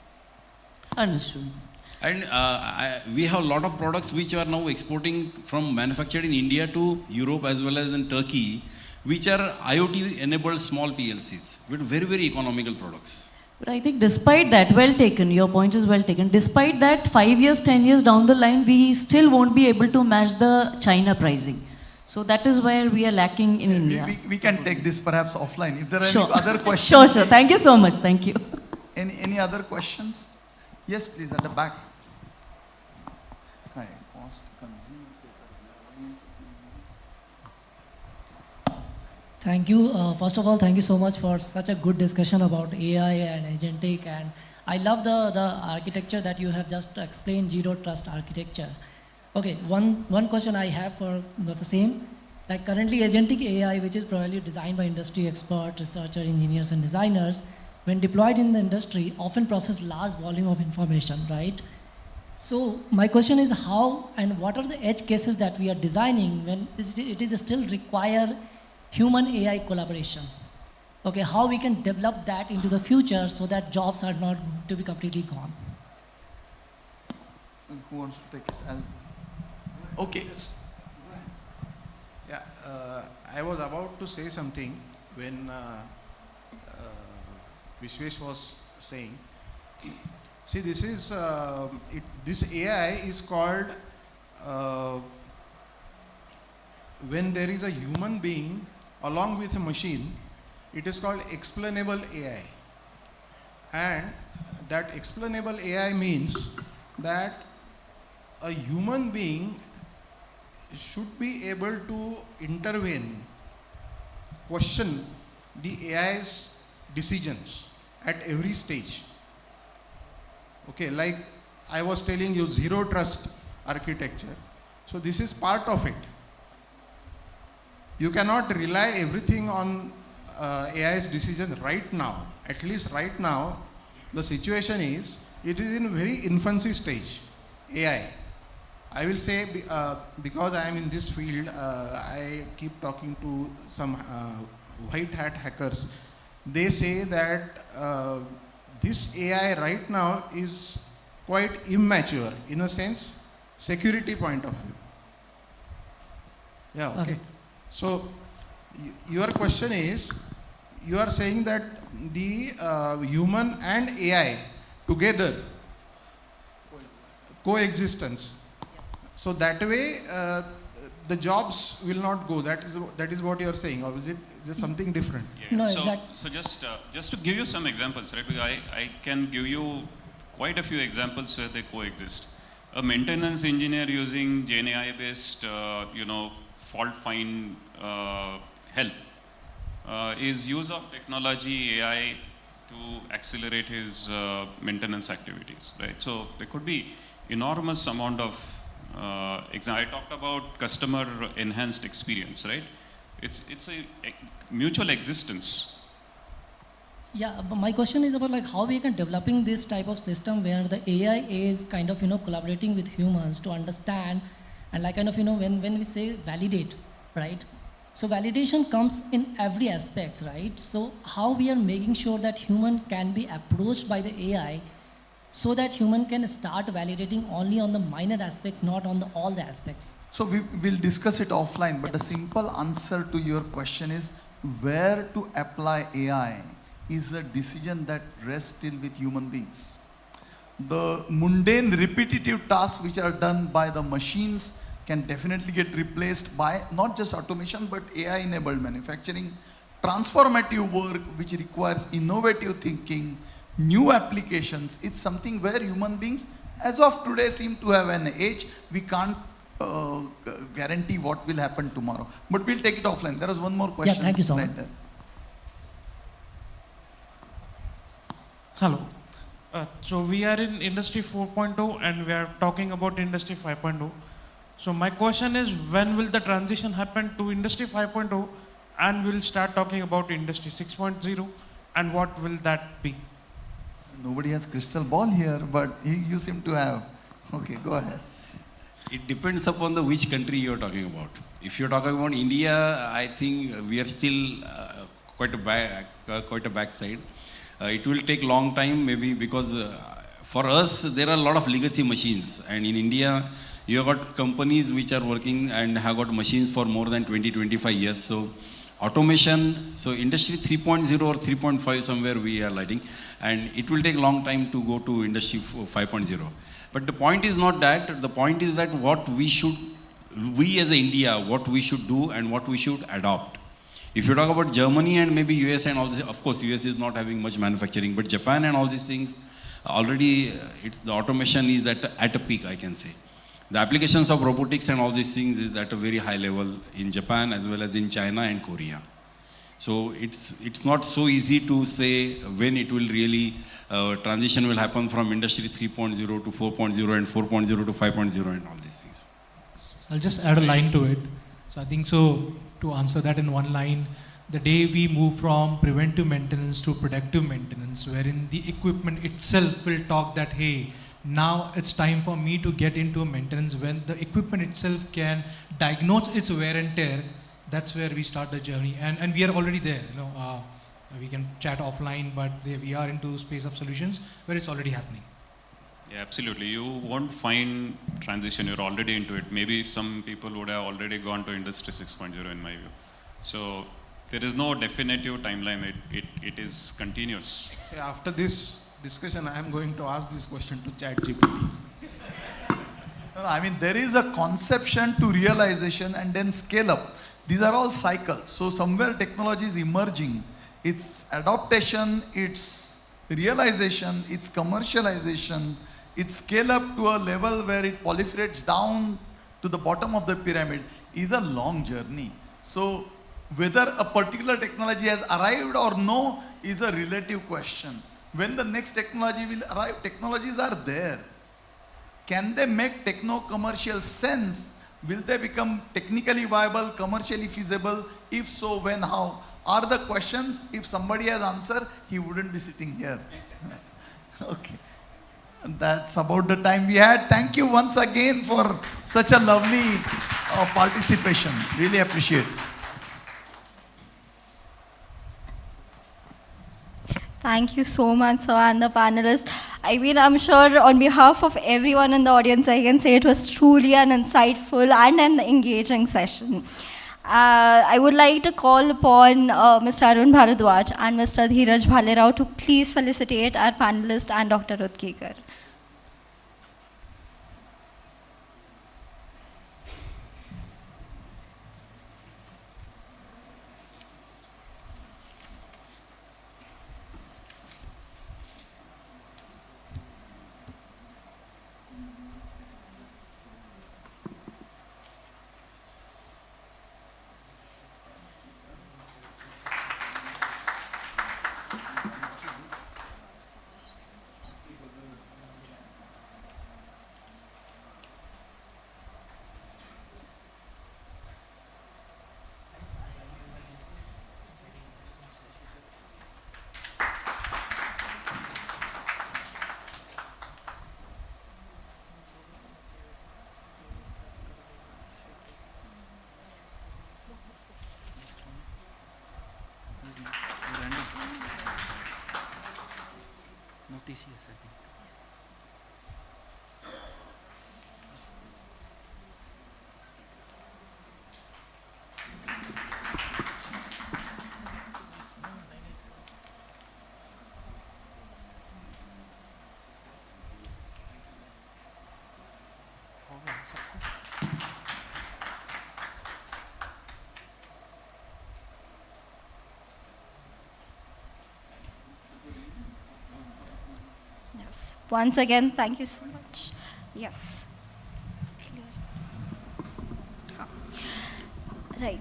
Understood. And we have a lot of products which are now exporting from manufactured in India to Europe as well as in Turkey, which are IoT enabled small PLCs with very economical products. But I think despite that, well taken, your point is well taken. Despite that, 5 years, 10 years down the line, we still won't be able to match the China pricing. So that is where we are lacking in India. We can take this perhaps offline. If there are any other questions. Sure. Thank you so much. Thank you. Any other questions? Yes, please, at the back. Hi, cost consumer. Thank you. First of all, thank you so much for such a good discussion about AI and agentic. And I love the architecture that you have just explained, zero trust architecture. Okay, one question I have for the same. Like currently agentic AI, which is probably designed by industry experts, researcher, engineers and designers, when deployed in the industry, often process large volume of information, right? So my question is how and what are the edge cases that we are designing when it is still require human AI collaboration? Okay, how we can develop that into the future so that jobs are not to be completely gone? Who wants to take it? Okay. Yeah, I was about to say something when Vishwesh was saying. See, this is this AI is called when there is a human being along with a machine. It is called explainable AI, and that explainable AI means that a human being should be able to intervene, question the AI's decisions at every stage. Okay, like I was telling you, zero trust architecture. So this is part of it. You cannot rely everything on AI's decision right now. At least right now, the situation is, it is in very infancy stage, AI. I will say, because I am in this field, I keep talking to some white hat hackers. They say that this AI right now is quite immature, in a sense, security point of view. Yeah, okay. So, your question is, you are saying that the human and AI together, coexistence. So that way, the jobs will not go. That is what you are saying, or is it just something different? Yeah. No, so just to give you some examples, right? Because I can give you quite a few examples where they coexist. A maintenance engineer using GenAI based, fault find help is use of technology AI to accelerate his maintenance activities, right? So there could be enormous amount of I talked about customer enhanced experience, right? It's a mutual existence. Yeah, but my question is about like how we can developing this type of system where the AI is kind of collaborating with humans to understand, and like kind of when we say validate, right? So validation comes in every aspects, right? So how we are making sure that human can be approached by the AI so that human can start validating only on the minor aspects, not on all the aspects. So we will discuss it offline, but the simple answer to your question is where to apply AI is a decision that rests still with human beings. The mundane, repetitive tasks which are done by the machines can definitely get replaced by not just automation, but AI-enabled manufacturing, transformative work which requires innovative thinking, new applications. It's something where human beings, as of today, seem to have an edge. We can't guarantee what will happen tomorrow. But we'll take it offline. There is one more question. Yeah, thank you so much. Hello. So we are in Industry 4.0 and we are talking about Industry 5.0. So my question is, when will the transition happen to Industry 5.0 and we'll start talking about Industry 6.0, and what will that be? Nobody has crystal ball here, but you seem to have. Okay, go ahead. It depends upon which country you are talking about. If you are talking about India, I think we are still quite a backside. It will take long time, maybe because for us there are a lot of legacy machines, and in India you have got companies which are working and have got machines for more than 20-25 years. So automation, so Industry 3.0 or 3.5 somewhere we are lighting, and it will take long time to go to Industry 5.0. But the point is not that. The point is that what we as India, what we should do and what we should adopt. If you talk about Germany and maybe US and all this, of course US is not having much manufacturing, but Japan and all these things, already the automation is at a peak, I can say. The applications of robotics and all these things is at a very high level in Japan as well as in China and Korea. So it's not so easy to say when it will really, transition will happen from industry 3.0 to 4.0 and 4.0 to 5.0 and all these things. I'll just add a line to it. So I think so, to answer that in one line, the day we move from preventive maintenance to predictive maintenance, wherein the equipment itself will talk that, hey, now it's time for me to get into a maintenance, when the equipment itself can diagnose its wear and tear, that's where we start the journey. And we are already there. We can chat offline, but we are into space of solutions where it's already happening. Yeah, absolutely. You won't find transition. You're already into it. Maybe some people would have already gone to Industry 6.0 in my view. So there is no definitive timeline. It is continuous. After this discussion, I am going to ask this question to ChatGPT. No, I mean, there is a conception to realization and then scale up. These are all cycles. So somewhere technology is emerging. It's adaptation, it's realization, it's commercialization, it's scale up to a level where it proliferates down to the bottom of the pyramid is a long journey. So whether a particular technology has arrived or no is a relative question. When the next technology will arrive, technologies are there. Can they make techno-commercial sense? Will they become technically viable, commercially feasible? If so, when, how? Are the questions, if somebody has answer, he wouldn't be sitting here. Okay. That's about the time we had. Thank you once again for such a lovely participation. Really appreciate it. Thank you so much, sir, and the panelists. I mean, I'm sure on behalf of everyone in the audience, I can say it was truly an insightful and an engaging session. I would like to call upon Mr. Arun Bharadwaj and Mr. Dheeraj Bhalerao to please felicitate our panelists and Dr. Utgikar. TCS, I think. Once again, thank you so much. Yes. Right.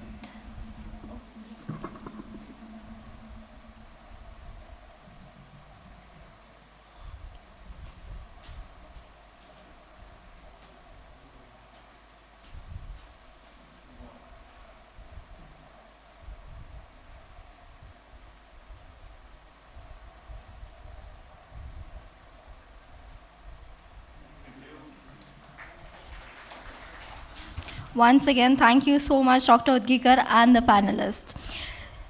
Once again, thank you so much, Dr. Utgikar and the panelists.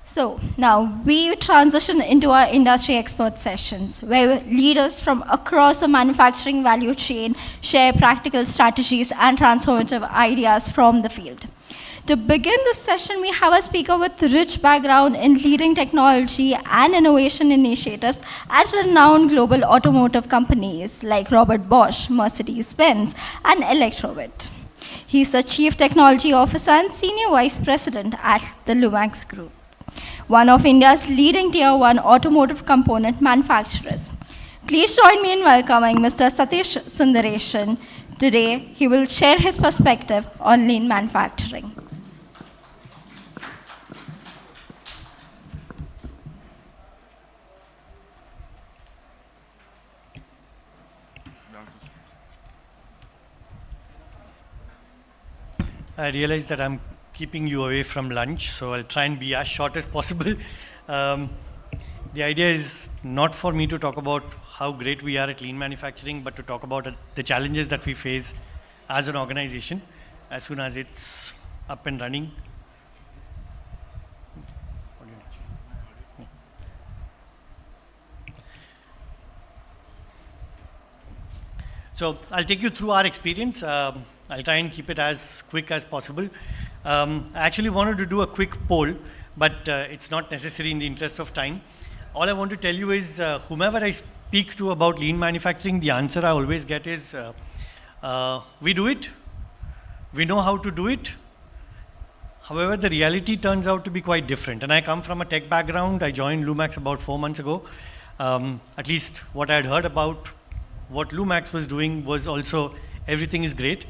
So now we transition into our industry expert sessions, where leaders from across the manufacturing value chain share practical strategies and transformative ideas from the field. To begin this session, we have a speaker with rich background in leading technology and innovation initiatives at renowned global automotive companies like Robert Bosch, Mercedes-Benz, and Electrobit. He's the Chief Technology Officer and Senior Vice President at the Lumax Group, one of India's leading Tier 1 automotive component manufacturers. Please join me in welcoming Mr. Satish Sundaresan. Today, he will share his perspective on lean manufacturing. I realize that I'm keeping you away from lunch, so I'll try and be as short as possible. The idea is not for me to talk about how great we are at lean manufacturing, but to talk about the challenges that we face as an organization as soon as it's up and running. So I'll take you through our experience. I'll try and keep it as quick as possible. I actually wanted to do a quick poll, but it's not necessary in the interest of time. All I want to tell you is whomever I speak to about lean manufacturing, the answer I always get is, we do it, we know how to do it. However, the reality turns out to be quite different. And I come from a tech background. I joined Lumax about 4 months ago. At least what I had heard about what Lumax was doing was also everything is great.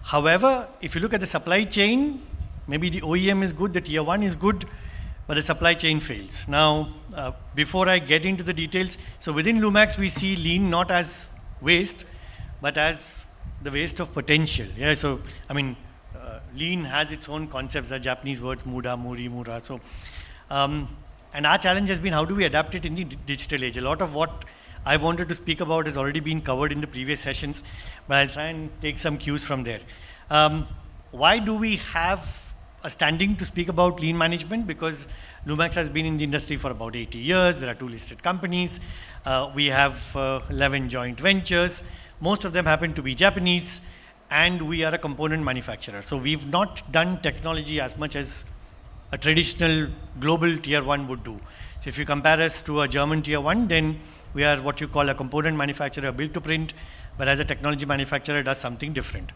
However, if you look at the supply chain, maybe the OEM is good, the tier 1 is good, but the supply chain fails. Now, before I get into the details, so within Lumax we see lean not as waste, but as the waste of potential. Yeah, so I mean, lean has its own concepts, the Japanese words muda, muri, mura. So, and our challenge has been how do we adapt it in the digital age. A lot of what I wanted to speak about has already been covered in the previous sessions, but I'll try and take some cues from there. Why do we have a standing to speak about lean management? Because Lumax has been in the industry for about 80 years. There are 2 listed companies. We have 11 joint ventures. Most of them happen to be Japanese, and we are a component manufacturer. So we've not done technology as much as a traditional global tier 1 would do. So if you compare us to a German tier 1, then we are what you call a component manufacturer, built to print, but as a technology manufacturer does something different.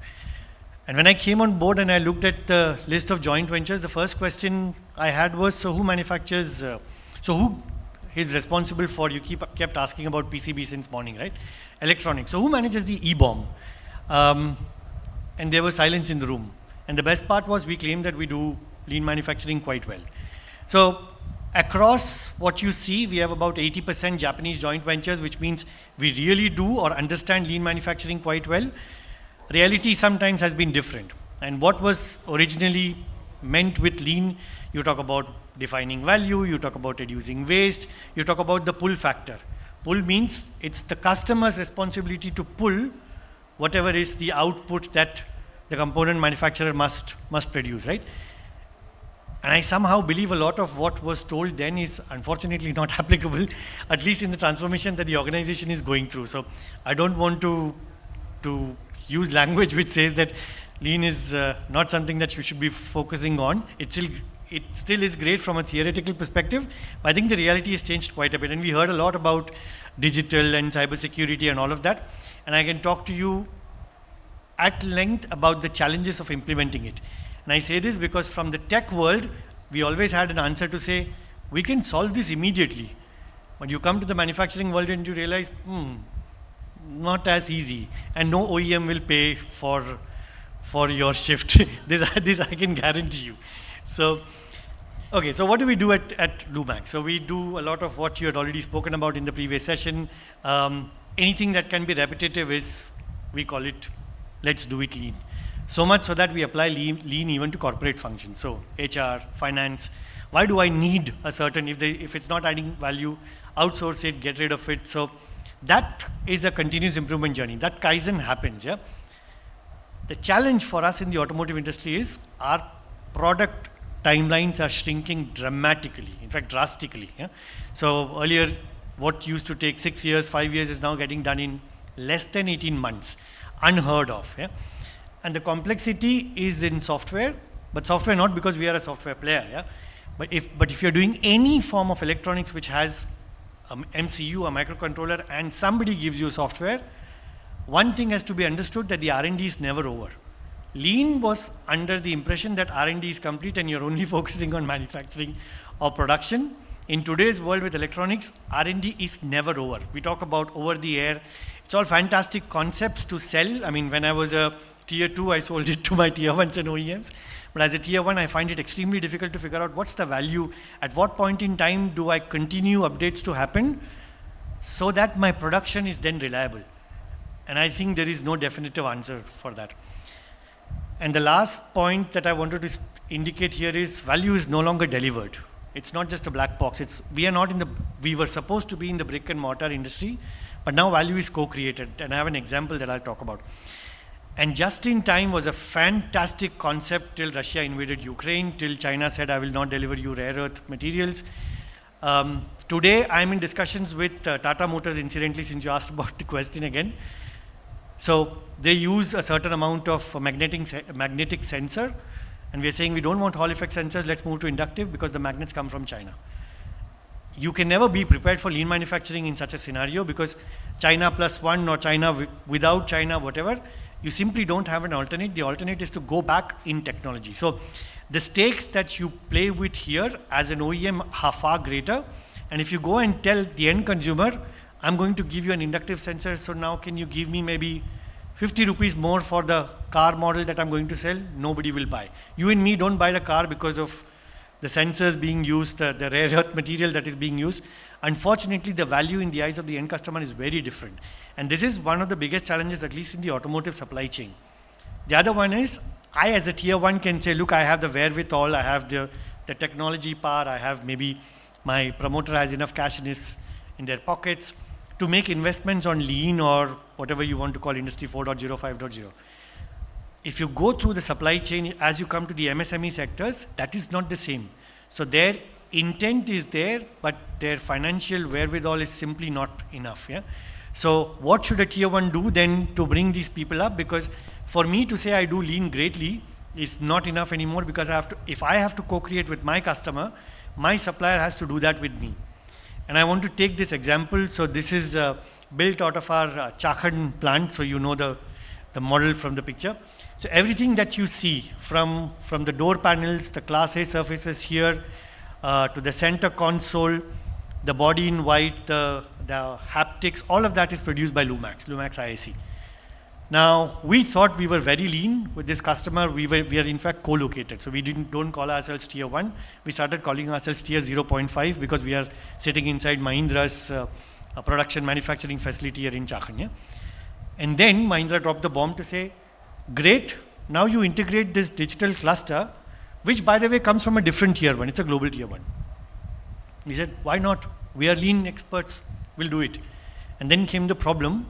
And when I came on board and I looked at the list of joint ventures, the first question I had was, so who manufactures, so who is responsible for, you kept asking about PCB since morning, right? Electronics. So who manages the E-bomb? And there was silence in the room. And the best part was we claimed that we do lean manufacturing quite well. So across what you see, we have about 80% Japanese joint ventures, which means we really do or understand lean manufacturing quite well. Reality sometimes has been different. And what was originally meant with lean, you talk about defining value, you talk about reducing waste, you talk about the pull factor. Pull means it's the customer's responsibility to pull whatever is the output that the component manufacturer must produce, right? And I somehow believe a lot of what was told then is unfortunately not applicable, at least in the transformation that the organization is going through. So I don't want to use language which says that lean is not something that you should be focusing on. It still is great from a theoretical perspective, but I think the reality has changed quite a bit. And we heard a lot about digital and cybersecurity and all of that. And I can talk to you at length about the challenges of implementing it. And I say this because from the tech world, we always had an answer to say, we can solve this immediately. But you come to the manufacturing world and you realize, not as easy. And no OEM will pay for your shift. this I can guarantee you. So, okay, so what do we do at Lumax? So we do a lot of what you had already spoken about in the previous session. Anything that can be repetitive is, we call it, let's do it lean. So much so that we apply lean even to corporate functions. So HR, finance, why do I need a certain, if it's not adding value, outsource it, get rid of it. So that is a continuous improvement journey. That Kaizen happens, yeah. The challenge for us in the automotive industry is our product timelines are shrinking dramatically, in fact drastically. Yeah? So earlier, what used to take 6 years, 5 years is now getting done in less than 18 months, unheard of. Yeah? And the complexity is in software, but software not because we are a software player. Yeah? But if you're doing any form of electronics which has an MCU, a microcontroller, and somebody gives you software, one thing has to be understood, that the R&D is never over. Lean was under the impression that R&D is complete and you're only focusing on manufacturing or production. In today's world with electronics, R&D is never over. We talk about over the air. It's all fantastic concepts to sell. I mean, when I was a tier 2, I sold it to my tier 1s and OEMs. But as a tier 1, I find it extremely difficult to figure out what's the value, at what point in time do I continue updates to happen so that my production is then reliable. And I think there is no definitive answer for that. And the last point that I wanted to indicate here is value is no longer delivered. It's not just a black box. We were supposed to be in the brick and mortar industry, but now value is co-created. And I have an example that I'll talk about. And just in time was a fantastic concept till Russia invaded Ukraine, till China said, I will not deliver you rare earth materials. Today, I'm in discussions with Tata Motors, incidentally, since you asked about the question again. So they use a certain amount of magnetic sensor, and we're saying we don't want Hall effect sensors, let's move to inductive because the magnets come from China. You can never be prepared for lean manufacturing in such a scenario because China +1 or China without China, whatever, you simply don't have an alternate. The alternate is to go back in technology. So the stakes that you play with here as an OEM are far greater. And if you go and tell the end consumer, I'm going to give you an inductive sensor, so now can you give me maybe 50 rupees more for the car model that I'm going to sell? Nobody will buy. You and me don't buy the car because of the sensors being used, the rare earth material that is being used. Unfortunately, the value in the eyes of the end customer is very different. And this is one of the biggest challenges, at least in the automotive supply chain. The other one is, I as a tier one can say, look, I have the wherewithal, I have the technology power, I have maybe my promoter has enough cash in their pockets to make investments on lean or whatever you want to call industry 4.0, 5.0. If you go through the supply chain, as you come to the MSME sectors, that is not the same. So their intent is there, but their financial wherewithal is simply not enough. Yeah? So what should a tier one do then to bring these people up? Because for me to say I do lean greatly is not enough anymore, because if I have to co-create with my customer, my supplier has to do that with me. And I want to take this example. So this is built out of our Chakan plant. So you know the model from the picture. So everything that you see from the door panels, the Class A surfaces here, to the center console, the body in white, the haptics, all of that is produced by Lumax IAC. Now, we thought we were very lean with this customer. We are in fact co-located. So we don't call ourselves tier 1. We started calling ourselves tier 0.5 because we are sitting inside Mahindra's production manufacturing facility here in Chakan. Yeah? And then Mahindra dropped the bomb to say, great, now you integrate this digital cluster, which by the way comes from a different tier 1. It's a global tier 1. We said, why not? We are lean experts, we'll do it. And then came the problem,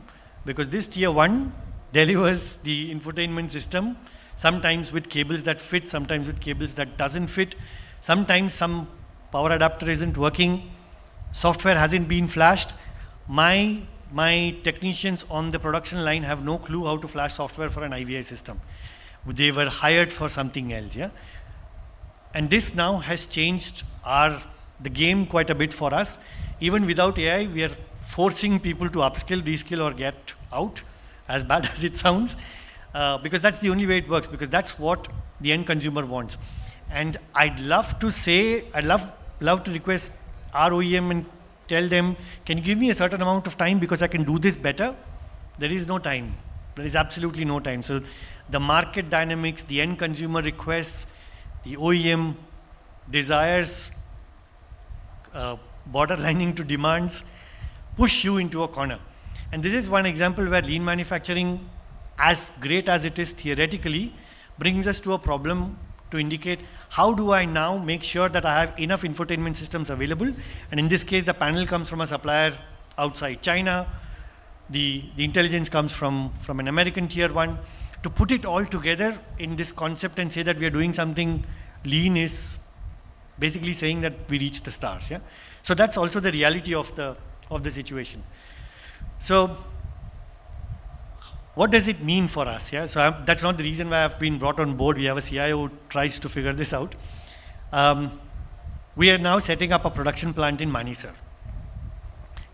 because this tier 1 delivers the infotainment system, sometimes with cables that fit, sometimes with cables that doesn't fit, sometimes some power adapter isn't working, software hasn't been flashed. My technicians on the production line have no clue how to flash software for an IVI system. They were hired for something else, yeah? And this now has changed the game quite a bit for us. Even without AI, we are forcing people to upskill, reskill, or get out, as bad as it sounds, because that's the only way it works, because that's what the end consumer wants. And I'd love to say, I'd love to request our OEM and tell them, can you give me a certain amount of time because I can do this better? There is no time. There is absolutely no time. So the market dynamics, the end consumer requests, the OEM desires, borderlining to demands, push you into a corner. And this is one example where lean manufacturing, as great as it is theoretically, brings us to a problem to indicate how do I now make sure that I have enough infotainment systems available. And in this case, the panel comes from a supplier outside China. The intelligence comes from an American tier 1. To put it all together in this concept and say that we are doing something lean is basically saying that we reached the stars. Yeah? So that's also the reality of the situation. So what does it mean for us? Yeah? So that's not the reason why I've been brought on board. We have a CIO who tries to figure this out. We are now setting up a production plant in Manesar.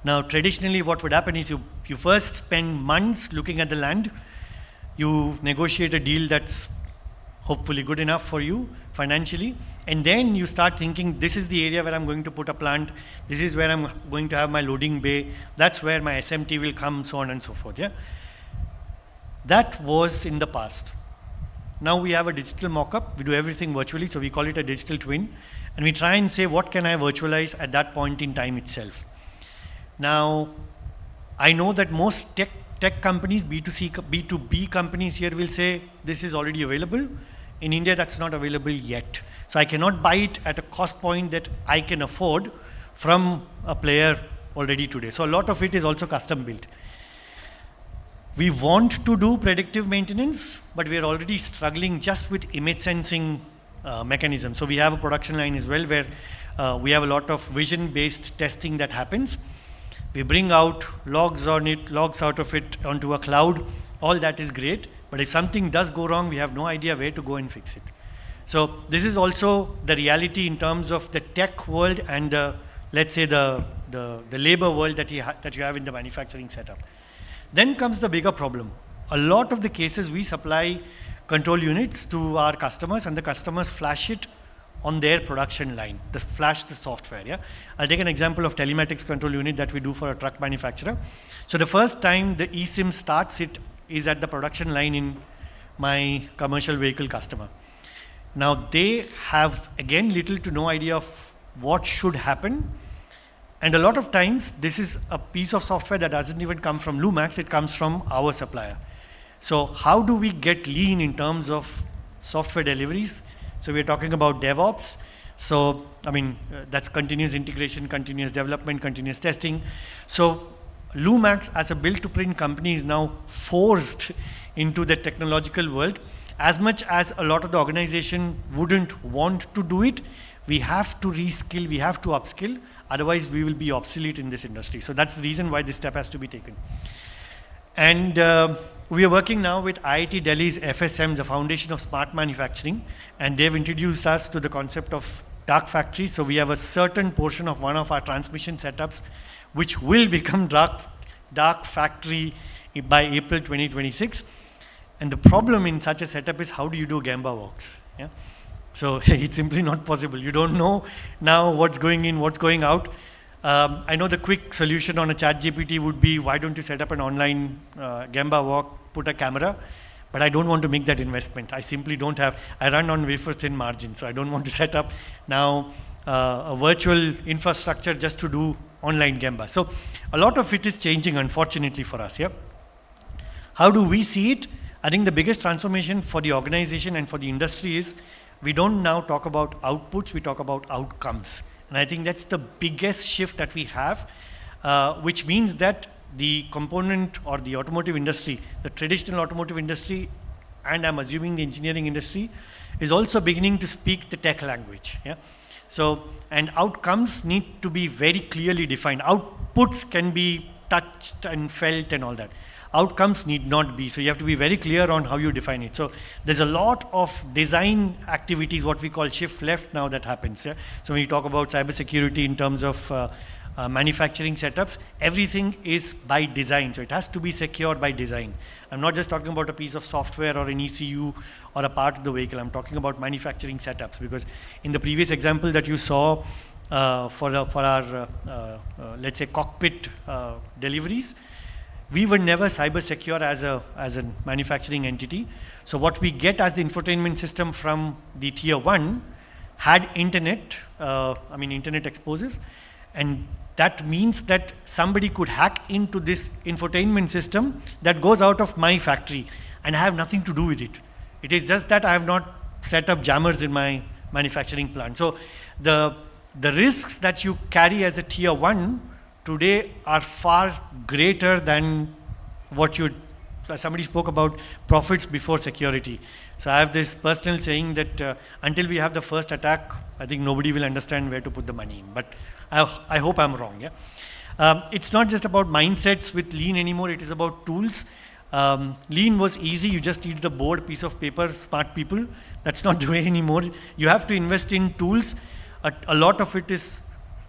Now, traditionally, what would happen is you first spend months looking at the land. You negotiate a deal that's hopefully good enough for you financially. And then you start thinking, this is the area where I'm going to put a plant. This is where I'm going to have my loading bay. That's where my SMT will come, so on and so forth. Yeah? That was in the past. Now we have a digital mock-up. We do everything virtually, so we call it a digital twin. And we try and say, what can I virtualize at that point in time itself? Now, I know that most tech tech companies, B2B companies here will say, this is already available. In India, that's not available yet. So I cannot buy it at a cost point that I can afford from a player already today. So a lot of it is also custom built. We want to do predictive maintenance, but we are already struggling just with image sensing mechanism. So we have a production line as well where we have a lot of vision-based testing that happens. We bring out logs on it, logs out of it onto a cloud. All that is great, but if something does go wrong, we have no idea where to go and fix it. So this is also the reality in terms of the tech world and the, let's say the labor world that you have in the manufacturing setup. Then comes the bigger problem. A lot of the cases we supply control units to our customers and the customers flash it on their production line, flash the software. Yeah? I'll take an example of telematics control unit that we do for a truck manufacturer. So the first time the eSIM starts, it is at the production line in my commercial vehicle customer. Now they have again little to no idea of what should happen. And a lot of times this is a piece of software that doesn't even come from Lumax, it comes from our supplier. So how do we get lean in terms of software deliveries? So we're talking about DevOps. So, I mean, that's continuous integration, continuous development, continuous testing. So Lumax as a build-to-print company is now forced into the technological world. As much as a lot of the organization wouldn't want to do it, we have to reskill, we have to upskill, otherwise we will be obsolete in this industry. So that's the reason why this step has to be taken. And we are working now with IIT Delhi's FSM, the Foundation of Smart Manufacturing, and they've introduced us to the concept of dark factory. So we have a certain portion of one of our transmission setups which will become dark factory by April 2026. And the problem in such a setup is how do you do Gamba walks? Yeah? So it's simply not possible. You don't know now what's going in, what's going out. I know the quick solution on a ChatGPT would be, why don't you set up an online Gamba walk, put a camera, but I don't want to make that investment. I simply don't have, I run on wafer thin margin, so I don't want to set up now a virtual infrastructure just to do online Gamba. So a lot of it is changing, unfortunately for us. Yeah. How do we see it? I think the biggest transformation for the organization and for the industry is we don't now talk about outputs, we talk about outcomes. And I think that's the biggest shift that we have, which means that the component or the automotive industry, the traditional automotive industry, and I'm assuming the engineering industry, is also beginning to speak the tech language. Yeah? So, and outcomes need to be very clearly defined. Outputs can be touched and felt and all that. Outcomes need not be. So you have to be very clear on how you define it. So there's a lot of design activities, what we call shift left now that happens. Yeah? So when you talk about cybersecurity in terms of manufacturing setups, everything is by design. So it has to be secure by design. I'm not just talking about a piece of software or an ECU or a part of the vehicle. I'm talking about manufacturing setups, because in the previous example that you saw for our let's say cockpit deliveries, we were never cyber secure as a manufacturing entity. So what we get as the infotainment system from the tier 1 had internet, internet exposes, and that means that somebody could hack into this infotainment system that goes out of my factory and I have nothing to do with it. It is just that I have not set up jammers in my manufacturing plant. So the risks that you carry as a tier 1 today are far greater than what somebody spoke about profits before security. So I have this personal saying that until we have the first attack, I think nobody will understand where to put the money in. But I hope I'm wrong. Yeah? It's not just about mindsets with lean anymore, it is about tools. Lean was easy, you just needed a board, piece of paper, smart people. That's not the way anymore. You have to invest in tools. A lot of it is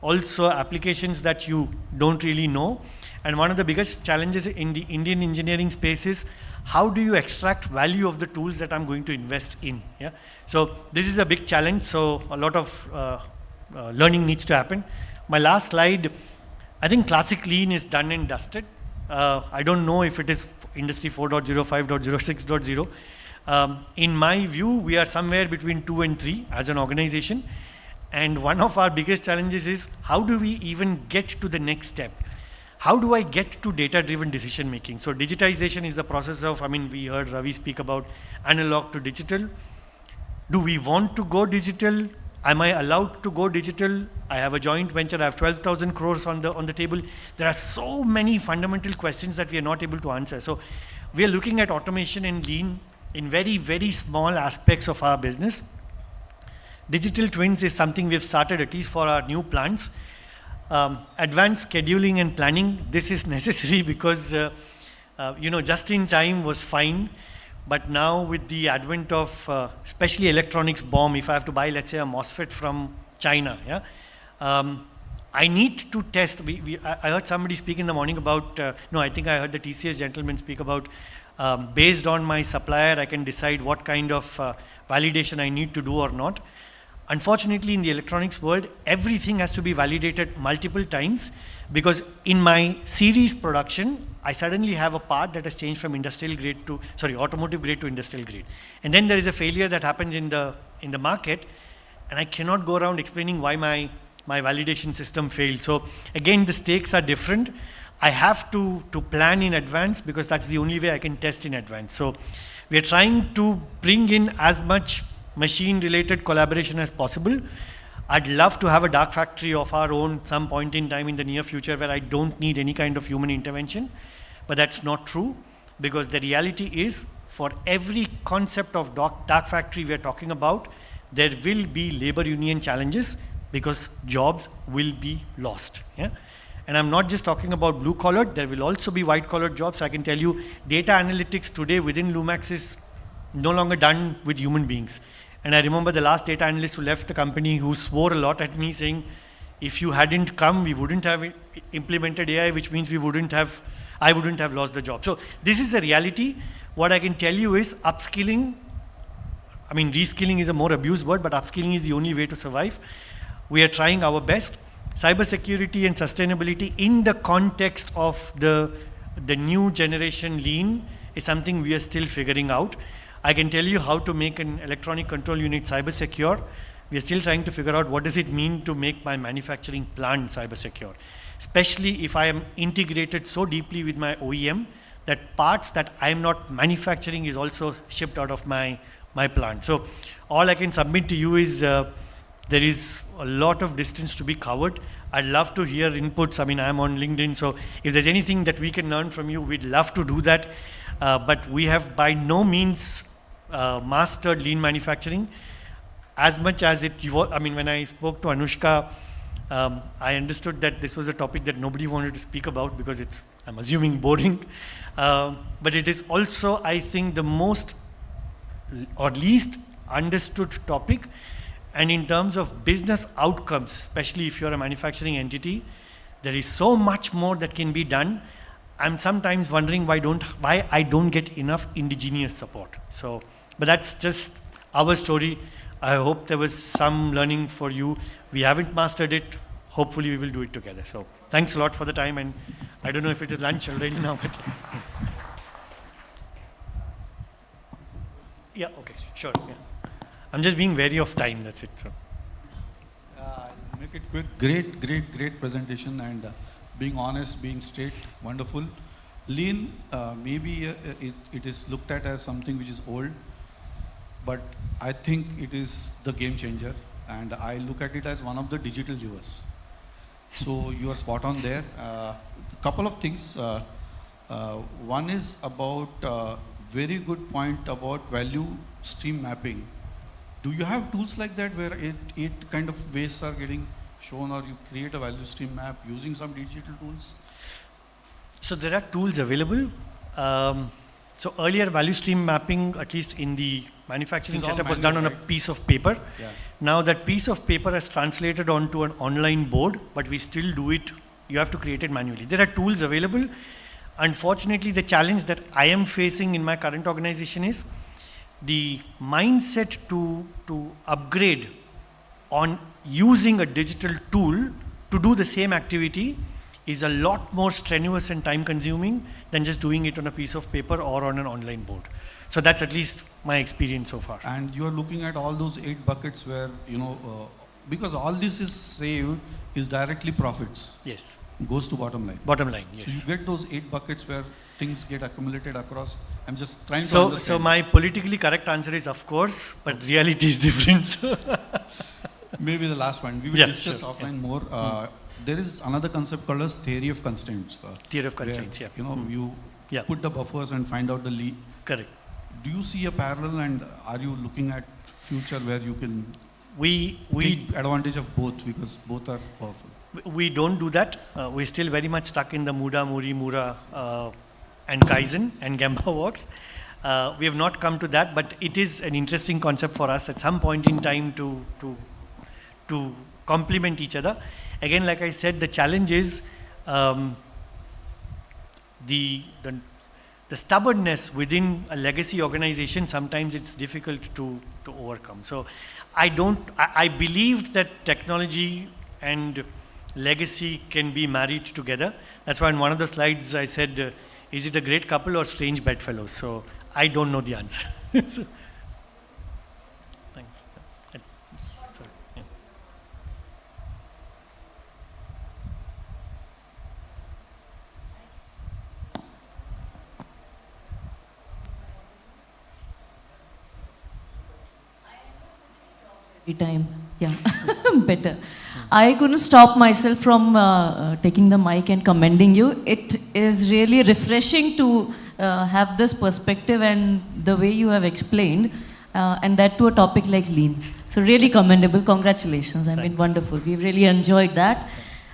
also applications that you don't really know. And one of the biggest challenges in the Indian engineering space is how do you extract value of the tools that I'm going to invest in? Yeah? So this is a big challenge. So a lot of learning needs to happen. My last slide, I think classic lean is done and dusted. I don't know if it is industry 4.0, 5.0, 6.0. In my view, we are somewhere between 2 and 3 as an organization. And one of our biggest challenges is how do we even get to the next step? how do I get to data-driven decision making? So digitization is the process of, I mean, we heard Ravi speak about analog to digital. Do we want to go digital? Am I allowed to go digital? I have a joint venture, I have 12,000 crores on the table. There are so many fundamental questions that we are not able to answer. So we are looking at automation and lean in very, very small aspects of our business. Digital twins is something we've started at least for our new plants. Advanced scheduling and planning, this is necessary because just in time was fine. But now with the advent of especially electronics bomb, if I have to buy, let's say, a MOSFET from China, I need to test. I heard somebody speak in the morning about, I think I heard the TCS gentleman speak about, based on my supplier, I can decide what kind of validation I need to do or not. Unfortunately, in the electronics world, everything has to be validated multiple times, because in my series production, I suddenly have a part that has changed from automotive grade to industrial grade. And then there is a failure that happens in the market, and I cannot go around explaining why my validation system failed. So again, the stakes are different. I have to plan in advance, because that's the only way I can test in advance. So we are trying to bring in as much machine-related collaboration as possible. I'd love to have a dark factory of our own some point in time in the near future where I don't need any kind of human intervention, but that's not true, because the reality is, for every concept of dark factory we are talking about, there will be labor union challenges, because jobs will be lost. And I'm not just talking about blue collar, there will also be white collar jobs. So I can tell you, data analytics today within Lumax is no longer done with human beings. And I remember the last data analyst who left the company, who swore a lot at me, saying, if you hadn't come, we wouldn't have implemented AI, which means I wouldn't have lost the job. So this is the reality. What I can tell you is upskilling, reskilling is a more abused word, but upskilling is the only way to survive. We are trying our best. Cybersecurity and sustainability in the context of the new generation lean is something we are still figuring out. I can tell you how to make an electronic control unit cyber secure. We are still trying to figure out what does it mean to make my manufacturing plant cyber secure, especially if I am integrated so deeply with my OEM that parts that I am not manufacturing is also shipped out of my plant. So all I can submit to you is there is a lot of distance to be covered. I'd love to hear inputs. I am on LinkedIn, so if there's anything that we can learn from you, we'd love to do that. But we have by no means mastered lean manufacturing as much as when I spoke to Anushka, I understood that this was a topic that nobody wanted to speak about because it's, I'm assuming, boring. But it is also, I think, the most or least understood topic. And in terms of business outcomes, especially if you're a manufacturing entity, there is so much more that can be done. I'm sometimes wondering why I don't get enough indigenous support. So, but that's just our story. I hope there was some learning for you. We haven't mastered it. Hopefully we will do it together. So thanks a lot for the time, and I don't know if it is lunch already now, but yeah, okay, sure. Yeah. I'm just being wary of time, that's it. So. I'll make it quick. Great presentation, and being honest, being straight, wonderful. Lean, maybe it is looked at as something which is old, but I think it is the game changer, and I look at it as one of the digital levers. So you are spot on there. A couple of things. One is about very good point about value stream mapping. Do you have tools like that where eight kind of ways are getting shown, or you create a value stream map using some digital tools? So there are tools available. So earlier value stream mapping, at least in the manufacturing setup, was done on a piece of paper. Yeah. Now that piece of paper has translated onto an online board, but we still do it. You have to create it manually. There are tools available. Unfortunately, the challenge that I am facing in my current organization is the mindset to upgrade on using a digital tool to do the same activity is a lot more strenuous and time consuming than just doing it on a piece of paper or on an online board. So that's at least my experience so far. And you are looking at all those 8 buckets where, because all this is saved is directly profits. Yes. goes to bottom line. Bottom line, yes. So you get those 8 buckets where things get accumulated across. I'm just trying to So understand. my politically correct answer is of course, but reality is different. Maybe the last one. We will discuss offline more. There is another concept called as theory of constraints. Theory of constraints, where, yeah. You know, you put the buffers and find out the lead. Correct. Do you see a parallel, and are you looking at future where you can we take advantage of both, because both are powerful? We don't do that. We're still very much stuck in the Muda, Muri, Mura and Kaizen and Gemba works. We have not come to that, but it is an interesting concept for us at some point in time to complement each other. Again, like I said, the challenge is the stubbornness within a legacy organization. Sometimes it's difficult to overcome. So I believed that technology and legacy can be married together. That's why in one of the slides I said, is it a great couple or strange bedfellows? So I don't know the answer. So, thanks. Sorry. Yeah. Time, yeah, better. I couldn't stop myself from taking the mic and commending you. It is really refreshing to have this perspective and the way you have explained, and that to a topic like lean. So really commendable. Congratulations. I mean, wonderful. We've really enjoyed that.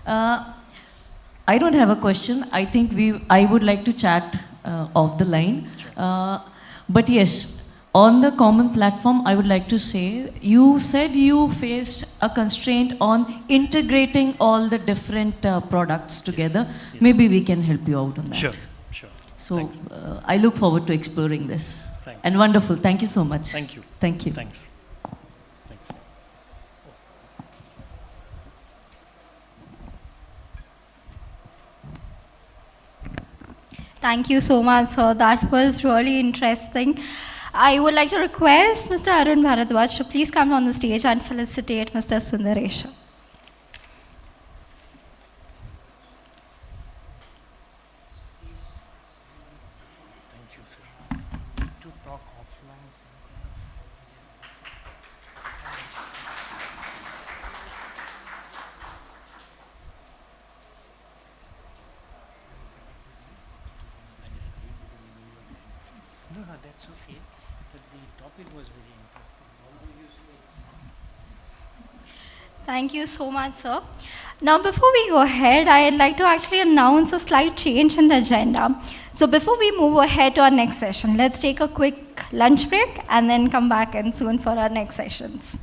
I don't have a question. I think I would like to chat off the line. But yes, on the common platform, I would like to say, you said you faced a constraint on integrating all the different products together. Yes. Maybe we can help you out on that. Sure. So I look forward to exploring this. Thanks. And wonderful. Thank you so much. Thank you. Thank you. Thanks. Thank you so much, sir. That was really interesting. I would like to request Mr. Arun Bharadwaj to please come on the stage and felicitate Mr. Sundaresan. Thank you, sir. To talk offline. No, that's okay. But the topic was very interesting. Thank you so much, sir. Now, before we go ahead, I'd like to actually announce a slight change in the agenda. So before we move ahead to our next session, let's take a quick lunch break and then come back in soon for our next sessions.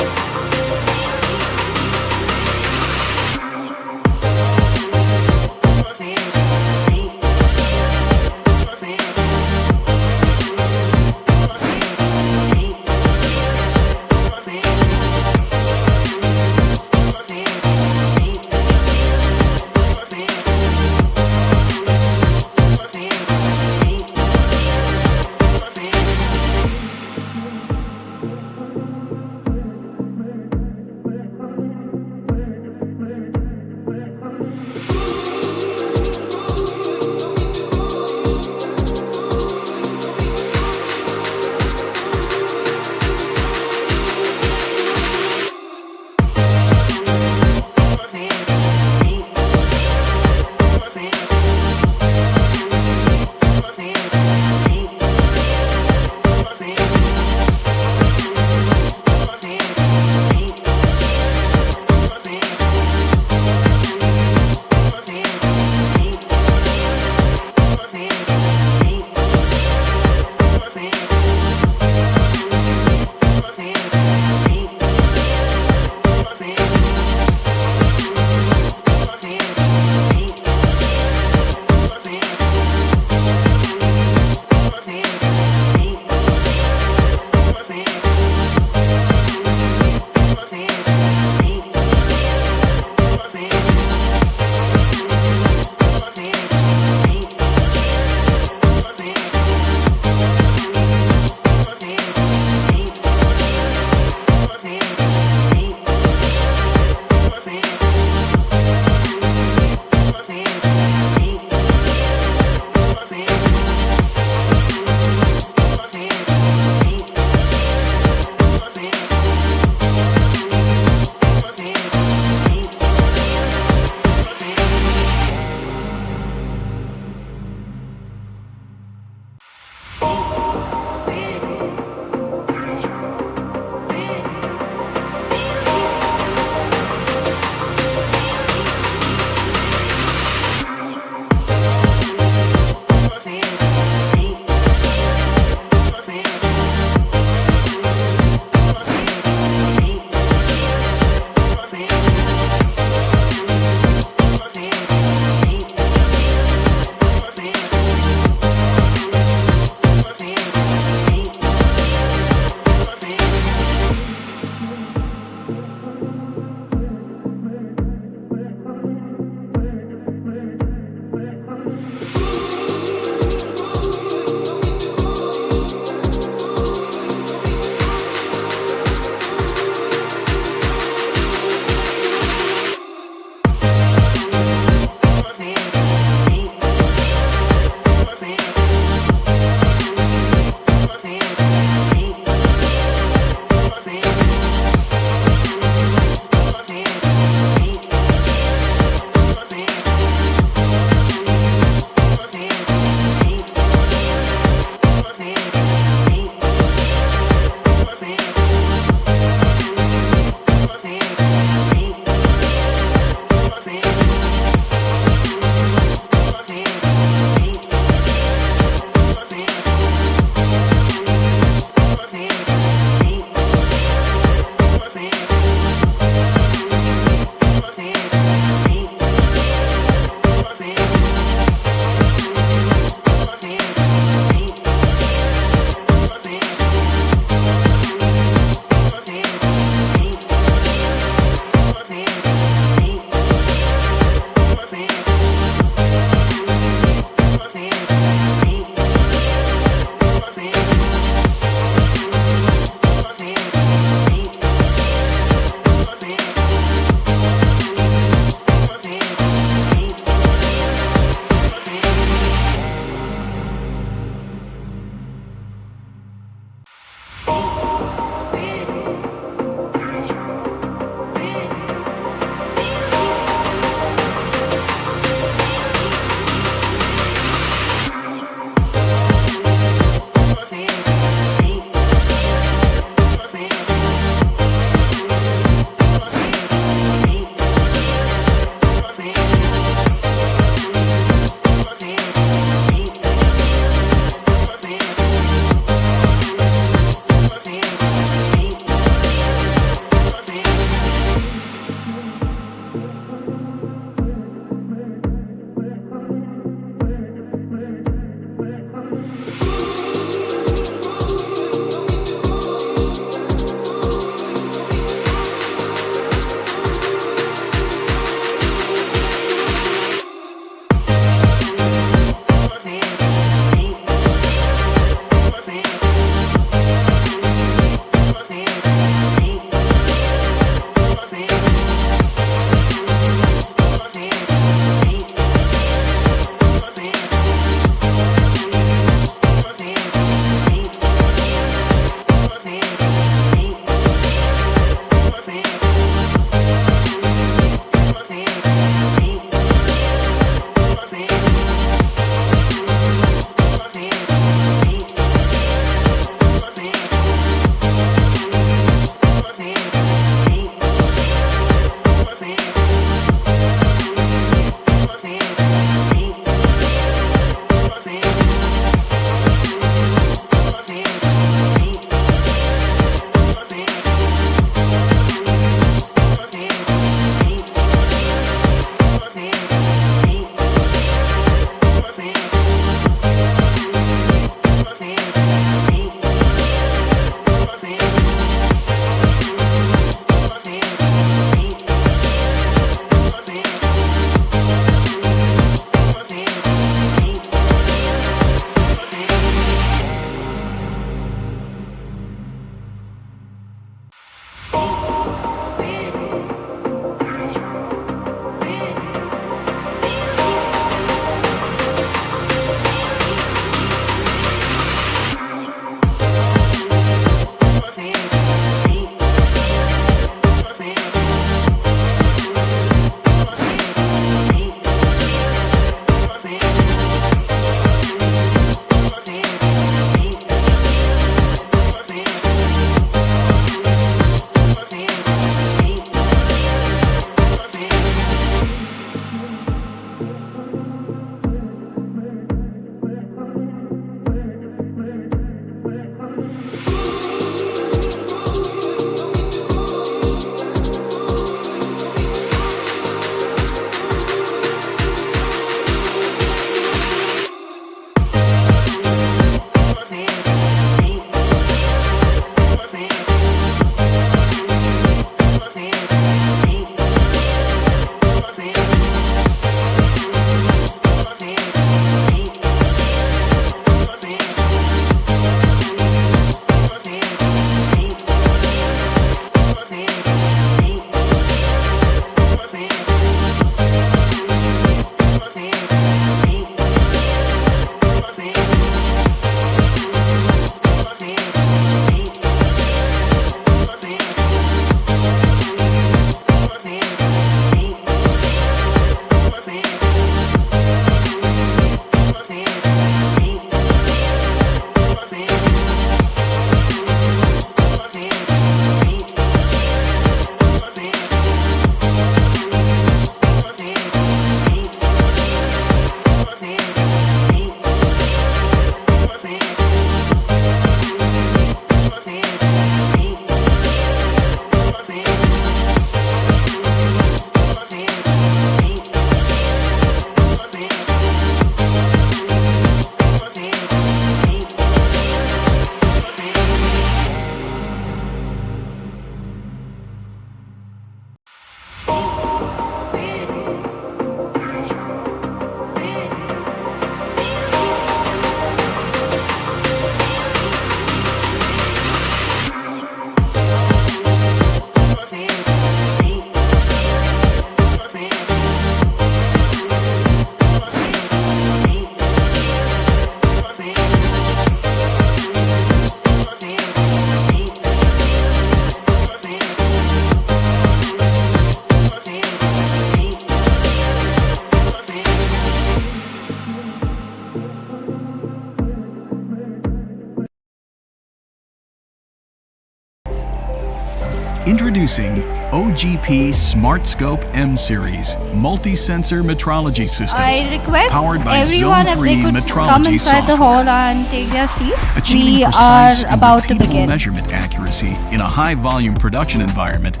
Introducing OGP Smart Scope M Series multi-sensor metrology systems. I request powered by everyone Zone if 3 they could metrology come inside the software. hall and take their seats. Achieving We are precise and about to repeatable begin. measurement accuracy in a high-volume production environment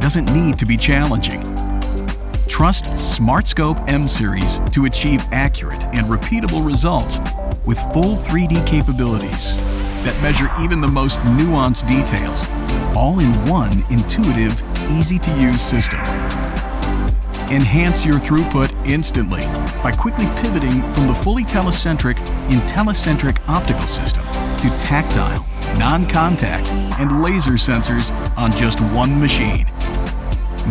doesn't need to be challenging. Trust SmartScope M Series to achieve accurate and repeatable results with full 3D capabilities that measure even the most nuanced details, all in one intuitive, easy-to-use system. Enhance your throughput instantly by quickly pivoting from the fully telecentric optical system to tactile, non-contact, and laser sensors on just one machine.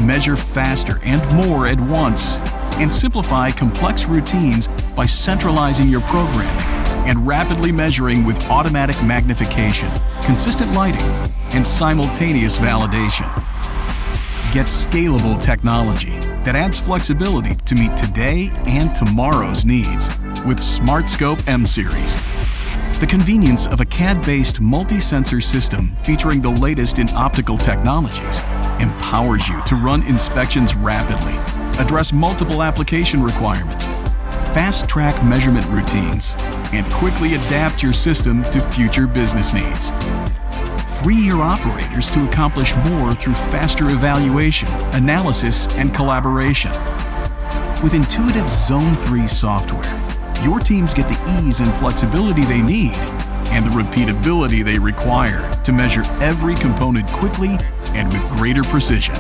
Measure faster and more at once, and simplify complex routines by centralizing your programming and rapidly measuring with automatic magnification, consistent lighting, and simultaneous validation. Get scalable technology that adds flexibility to meet today and tomorrow's needs with SmartScope M Series. The convenience of a CAD-based multi-sensor system featuring the latest in optical technologies empowers you to run inspections rapidly, address multiple application requirements, fast-track measurement routines, and quickly adapt your system to future business needs. Free your operators to accomplish more through faster evaluation, analysis, and collaboration. With intuitive Zone 3 software, your teams get the ease and flexibility they need and the repeatability they require to measure every component quickly and with greater precision.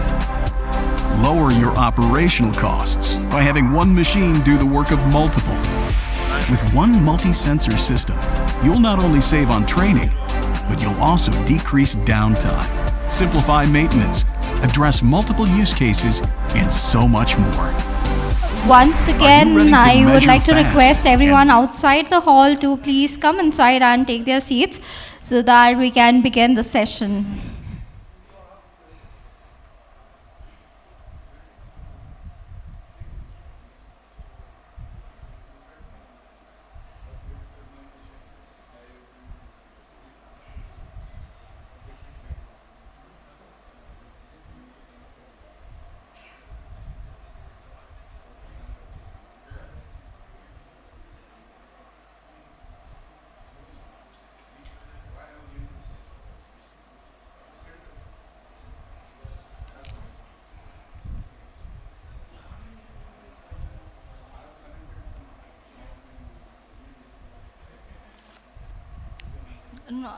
Lower your operational costs by having one machine do the work of multiple. With one multi-sensor system, you'll not only save on training, but you'll also decrease downtime, simplify maintenance, address multiple use cases, and so much more. Once ready again, to I would measure like to fast request everyone outside the hall to please come inside and take their seats so that we can begin the session. No.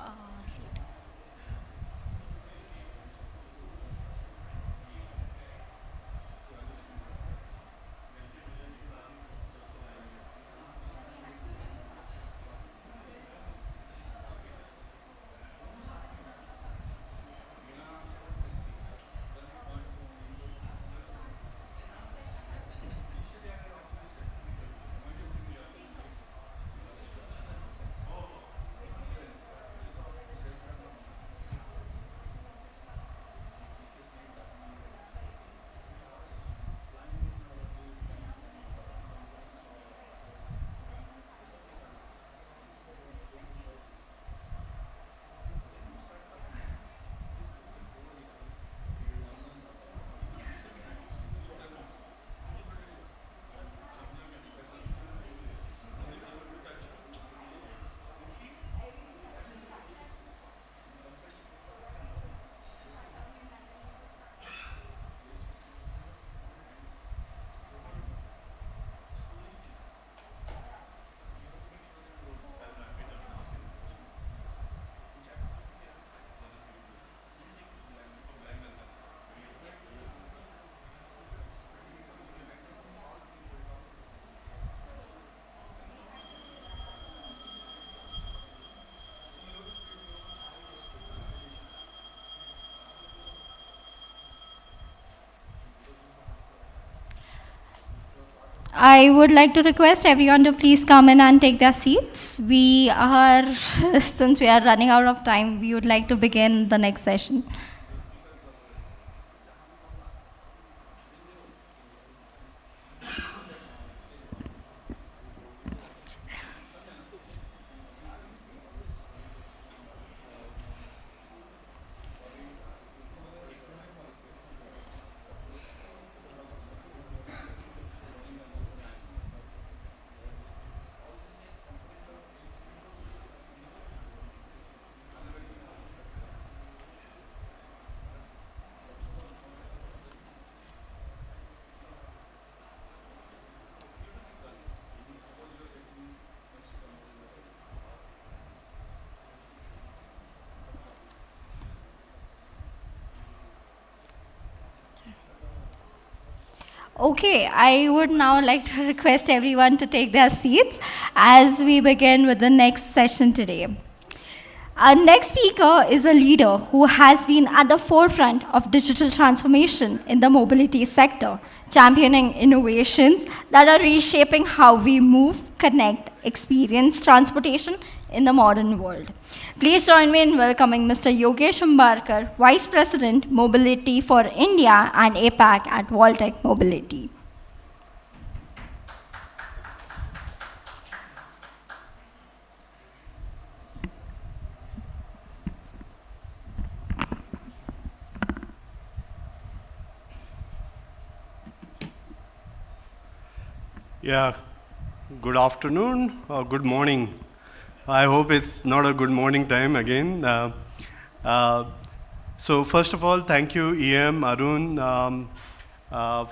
I would like to request everyone to please come in and take their seats. We are, since we are running out of time, we would like to begin the next session. Okay, I would now like to request everyone to take their seats as we begin with the next session today. Our next speaker is a leader who has been at the forefront of digital transformation in the mobility sector, championing innovations that are reshaping how we move, connect, experience transportation in the modern world. Please join me in welcoming Mr. Yogesh Umbarkar, Vice President, Mobility for India and APAC at Voltec Mobility. Yeah, good afternoon or good morning. I hope it's not a good morning time again. So first of all, thank you, EM, Arun,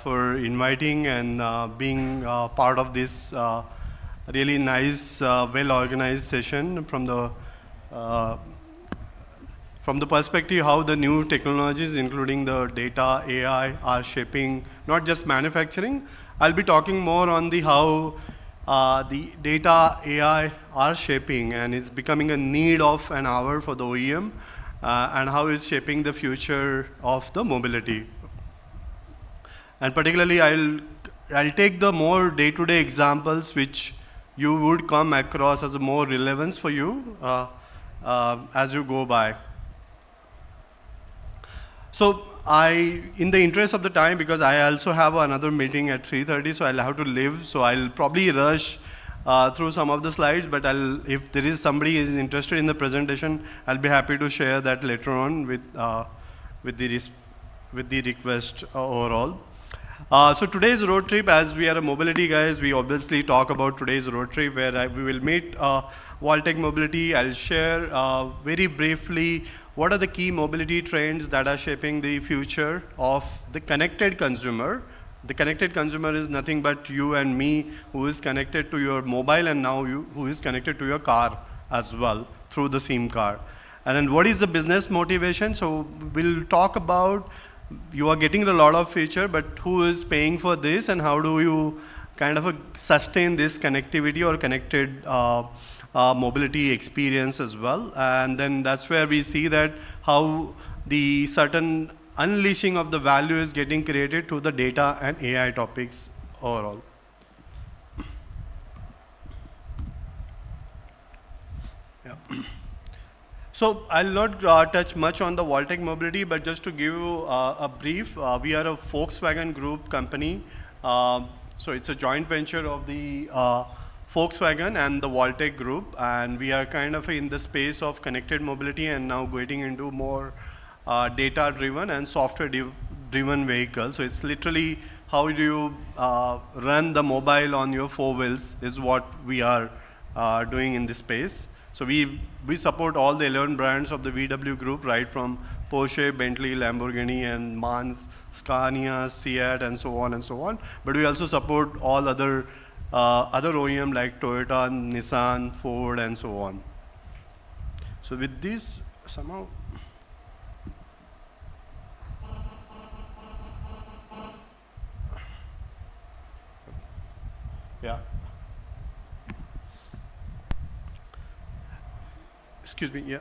for inviting and being part of this really nice, well-organized session from the perspective how the new technologies, including the data, AI, are shaping not just manufacturing. I'll be talking more on the how the data AI are shaping and it's becoming a need of an hour for the OEM and how it's shaping the future of the mobility. And particularly I'll take the more day-to-day examples which you would come across as a more relevance for you as you go by. So in the interest of the time, because I also have another meeting at 3:30, so I'll have to leave. So I'll probably rush through some of the slides, but if there is somebody who is interested in the presentation, I'll be happy to share that later on with the request overall. So today's road trip, as we are a mobility guys, we obviously talk about today's road trip where we will meet Voltec Mobility. I'll share very briefly what are the key mobility trends that are shaping the future of the connected consumer. The connected consumer is nothing but you and me who is connected to your mobile and now you who is connected to your car as well through the SIM card. And then what is the business motivation? So we'll talk about you are getting a lot of feature, but who is paying for this and how do you kind of sustain this connectivity or connected mobility experience as well. And then that's where we see that how the certain unleashing of the value is getting created to the data and AI topics overall. Yeah. So I'll not touch much on the Voltec Mobility, but just to give you a brief, we are a Volkswagen Group company. So it's a joint venture of the Volkswagen and the Voltec Group, and we are kind of in the space of connected mobility and now getting into more data-driven and software-driven vehicles. So it's literally how do you run the mobile on your four wheels is what we are doing in this space. So we support all the 11 brands of the VW Group, right from Porsche, Bentley, Lamborghini, and Mans, Scania, Seat, and so on and so on. But we also support all other OEM like Toyota, Nissan, Ford, and so on. So with this, somehow, yeah. Excuse me, yeah.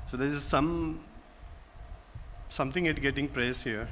So there is something it getting pressed here.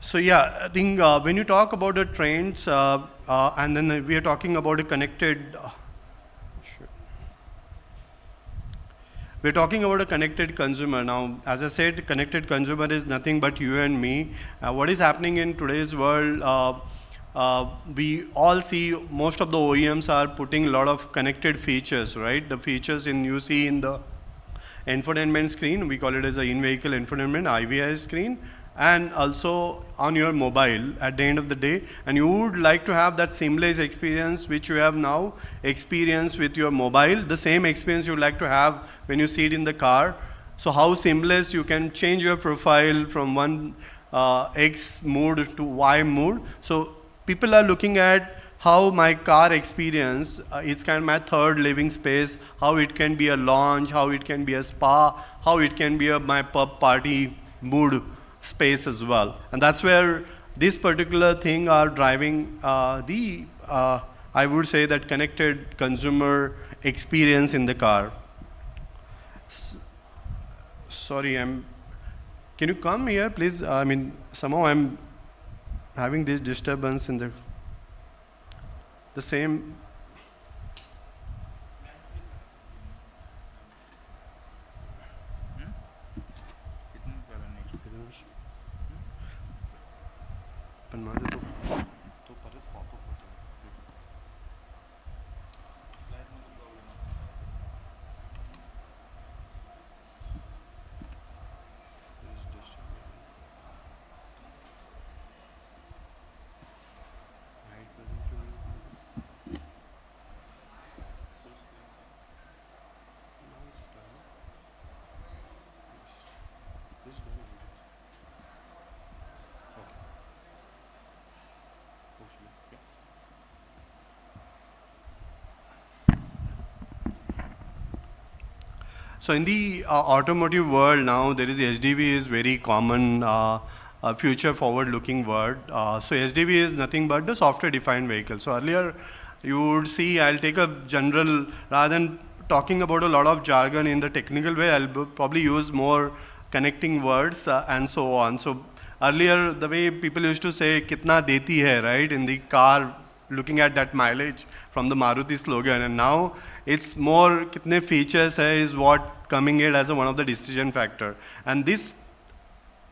So yeah, I think when you talk about the trends, and then we are talking about a connected, we're talking about a connected consumer. Now, as I said, connected consumer is nothing but you and me. What is happening in today's world, we all see most of the OEMs are putting a lot of connected features, right? The features you see in the infotainment screen, we call it as the in-vehicle infotainment, IVI screen. and also on your mobile at the end of the day, and you would like to have that seamless experience which you have now experienced with your mobile, the same experience you would like to have when you sit in the car. So how seamless you can change your profile from one X mood to Y mood. So people are looking at how my car experience is kind of my third living space, how it can be a lounge, how it can be a spa, how it can be my pub party mood space as well. And that's where this particular thing are driving I would say that connected consumer experience in the car. Sorry, can you come here, please? I mean, somehow I'm having this disturbance in the same. So in the automotive world now, there is SDV is very common, future forward looking word. So SDV is nothing but the software defined vehicle. So earlier you would see, I'll take a general, rather than talking about a lot of jargon in the technical way, I'll probably use more connecting words and so on. So earlier the way people used to say, kitna deti hai, right, in the car, looking at that mileage from the Maruti slogan, and now it's more kitne features hai is what coming in as one of the decision factor. And this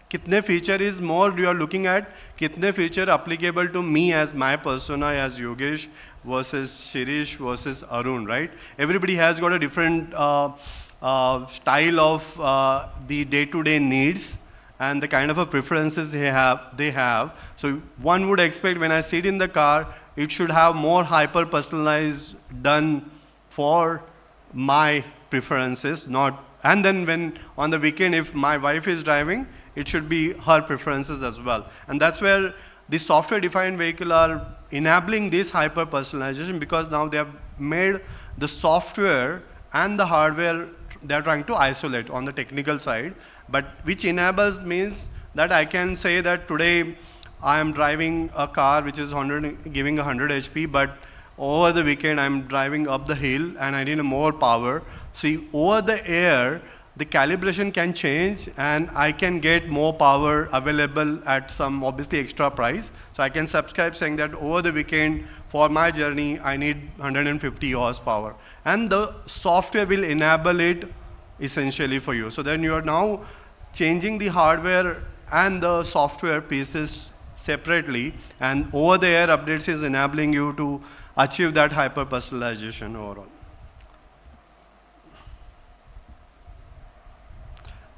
kitne feature is more you are looking at kitne feature applicable to me as my persona as Yogesh versus Shirish versus Arun, right? Everybody has got a different style of the day-to-day needs and the kind of a preferences they have. So one would expect when I sit in the car, it should have more hyper-personalized done for my preferences, and then when on the weekend, if my wife is driving, it should be her preferences as well. And that's where the software-defined vehicle are enabling this hyper-personalization, because now they have made the software and the hardware, they are trying to isolate on the technical side, but which enables means that I can say that today I am driving a car which is giving 100 HP, but over the weekend I'm driving up the hill and I need more power. See, over the air, the calibration can change and I can get more power available at some obviously extra price. So I can subscribe saying that over the weekend for my journey, I need 150 horsepower. And the software will enable it essentially for you. So then you are now changing the hardware and the software pieces separately, and over-the-air updates is enabling you to achieve that hyper-personalization overall.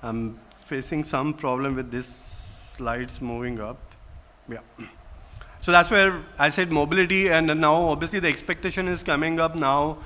I'm facing some problem with this slides moving up. Yeah. So that's where I said mobility, and now obviously the expectation is coming up now.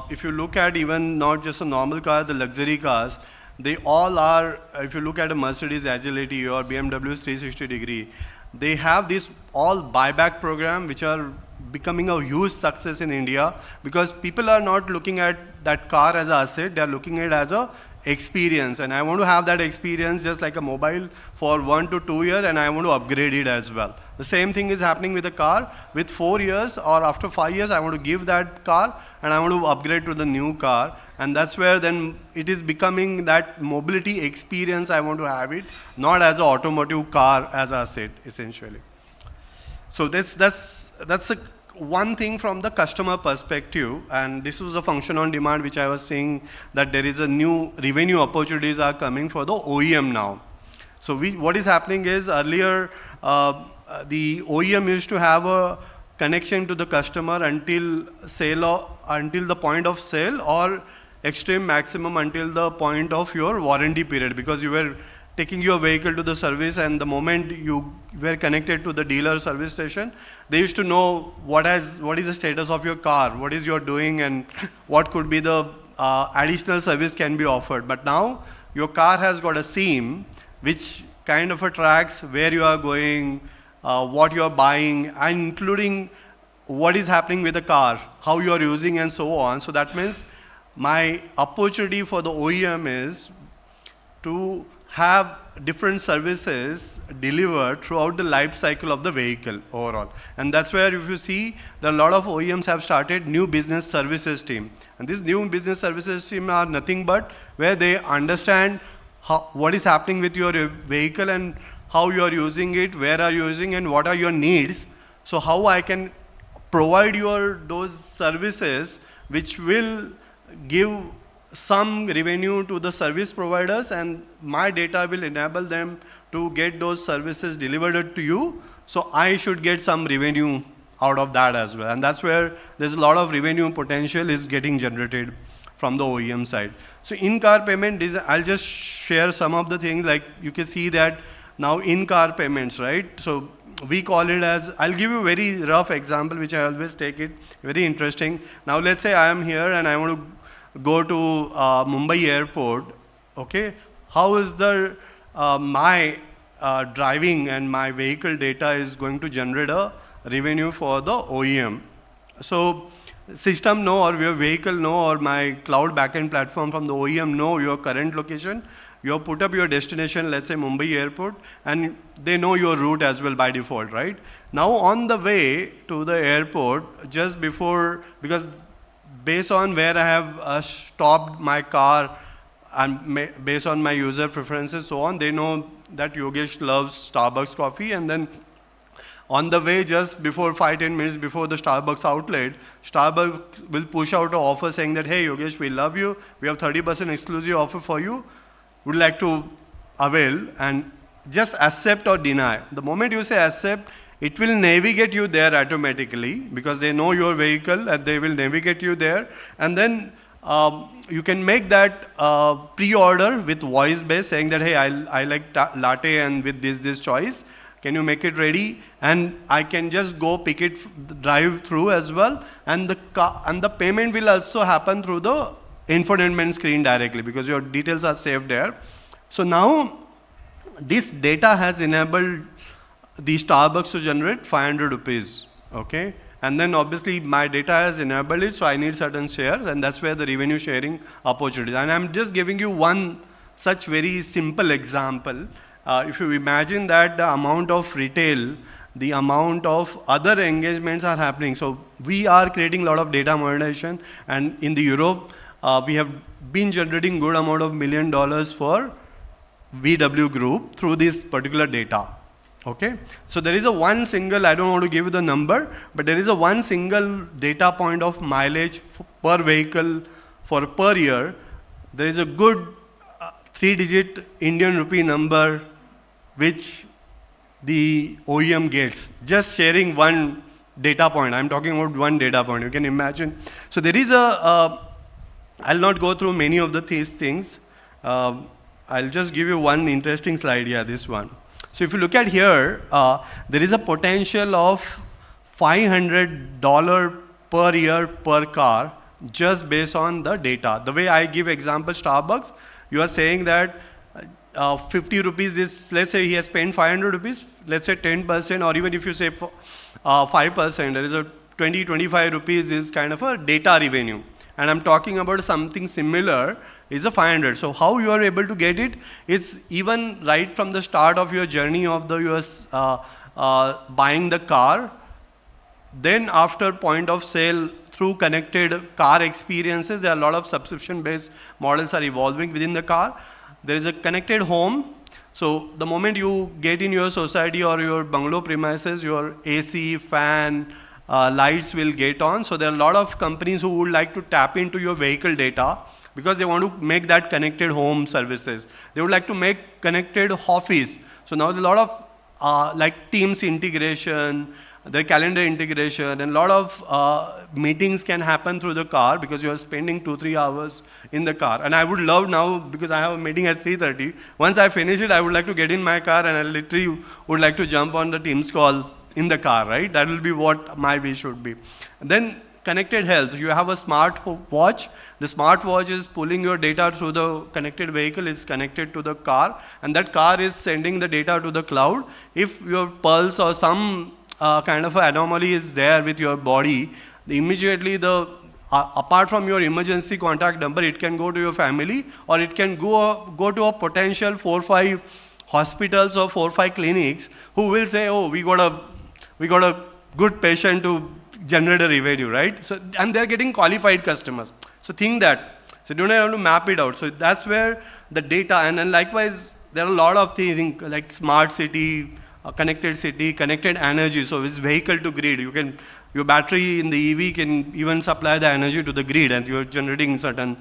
If you look at even not just a normal car, the luxury cars, they all are, if you look at a Mercedes Agility or BMW's 360-degree, they have this all buyback program which are becoming a huge success in India, because people are not looking at that car as an asset, they are looking at it as a experience, and I want to have that experience just like a mobile for 1 to 2 years, and I want to upgrade it as well. The same thing is happening with a car. With 4 years or after 5 years, I want to give that car and I want to upgrade to the new car, and that's where then it is becoming that mobility experience. I want to have it not as an automotive car as I said essentially. So that's one thing from the customer perspective, and this was a function on demand which I was saying that there is a new revenue opportunities are coming for the OEM now. So what is happening is earlier the OEM used to have a connection to the customer until sale or until the point of sale, or extreme maximum until the point of your warranty period, because you were taking your vehicle to the service, and the moment you were connected to the dealer service station, they used to know what is the status of your car, what is you're doing, and what could be the additional service can be offered. But now your car has got a SIM which kind of tracks where you are going, what you are buying, and including what is happening with the car, how you are using, and so on. So that means my opportunity for the OEM is to have different services delivered throughout the life cycle of the vehicle overall. And that's where, if you see, there are a lot of OEMs have started new business services team. And these new business services team are nothing but where they understand what is happening with your vehicle and how you are using it, where are you using, and what are your needs. So how I can provide those services which will give some revenue to the service providers, and my data will enable them to get those services delivered to you. So I should get some revenue out of that as well. And that's where there's a lot of revenue potential is getting generated from the OEM side. So in-car payment, I'll just share some of the things. Like you can see that now in-car payments, right? So we call it as, I'll give you a very rough example, which I always take it, very interesting. Now let's say I am here and I want to go to Mumbai airport, okay? How is the, my driving and my vehicle data is going to generate a revenue for the OEM? So system know, or your vehicle know, or my cloud backend platform from the OEM know your current location. You have put up your destination, let's say Mumbai airport, and they know your route as well by default, right? Now on the way to the airport, just before, because based on where I have stopped my car and based on my user preferences, so on, they know that Yogesh loves Starbucks coffee, and then on the way, just before 5-10 minutes before the Starbucks outlet, Starbucks will push out an offer saying that, hey Yogesh, we love you, we have 30% exclusive offer for you, would like to avail, and just accept or deny. The moment you say accept, it will navigate you there automatically because they know your vehicle and they will navigate you there. And then you can make that pre-order with voice base saying that, hey, I like latte and with this choice. Can you make it ready? And I can just go pick it, drive through as well. And the payment will also happen through the infotainment screen directly because your details are saved there. So now this data has enabled the Starbucks to generate 500 rupees, okay? And then obviously my data has enabled it, so I need certain shares, and that's where the revenue sharing opportunity. And I'm just giving you one such very simple example. If you imagine that the amount of retail, the amount of other engagements are happening. So we are creating a lot of data modernization, and in the Europe, we have been generating good amount of $1 million for VW Group through this particular data. Okay, so there is a one single, I don't want to give you the number, but there is a one single data point of mileage per vehicle for per year. There is a good 3-digit Indian rupee number which the OEM gets. Just sharing one data point. I'm talking about one data point. You can imagine. So there is I'll not go through many of these things. I'll just give you one interesting slide. Yeah, this one. So if you look at here, there is a potential of $500 per year per car just based on the data. The way I give example Starbucks, you are saying that 50 rupees is, let's say he has spent 500 rupees, let's say 10%, or even if you say 5%, there is a 20-25 rupees is kind of a data revenue. And I'm talking about something similar is a 500. So how you are able to get it is even right from the start of your journey of the buying the car, then after point of sale through connected car experiences, there are a lot of subscription-based models are evolving within the car. There is a connected home. So the moment you get in your society or your bungalow premises, your AC, fan, lights will get on. So there are a lot of companies who would like to tap into your vehicle data because they want to make that connected home services. They would like to make connected office. So now there are a lot of like Teams integration, their calendar integration, and a lot of meetings can happen through the car because you are spending 2-3 hours in the car. And I would love now, because I have a meeting at 3:30, once I finish it, I would like to get in my car and I literally would like to jump on the Teams call in the car, right? That will be what my wish should be. And then connected health. You have a smart watch. The smart watch is pulling your data through the connected vehicle, is connected to the car, and that car is sending the data to the cloud. If your pulse or some kind of anomaly is there with your body, immediately apart from your emergency contact number, it can go to your family, or it can go to a potential 4-5 hospitals or 4-5 clinics who will say, oh, we got a good patient to generate a revenue, right? So, and they're getting qualified customers. So think that. So you don't have to map it out. So that's where the data, and then likewise, there are a lot of things like smart city, connected energy. So it's vehicle to grid. Your battery in the EV can even supply the energy to the grid, and you're generating certain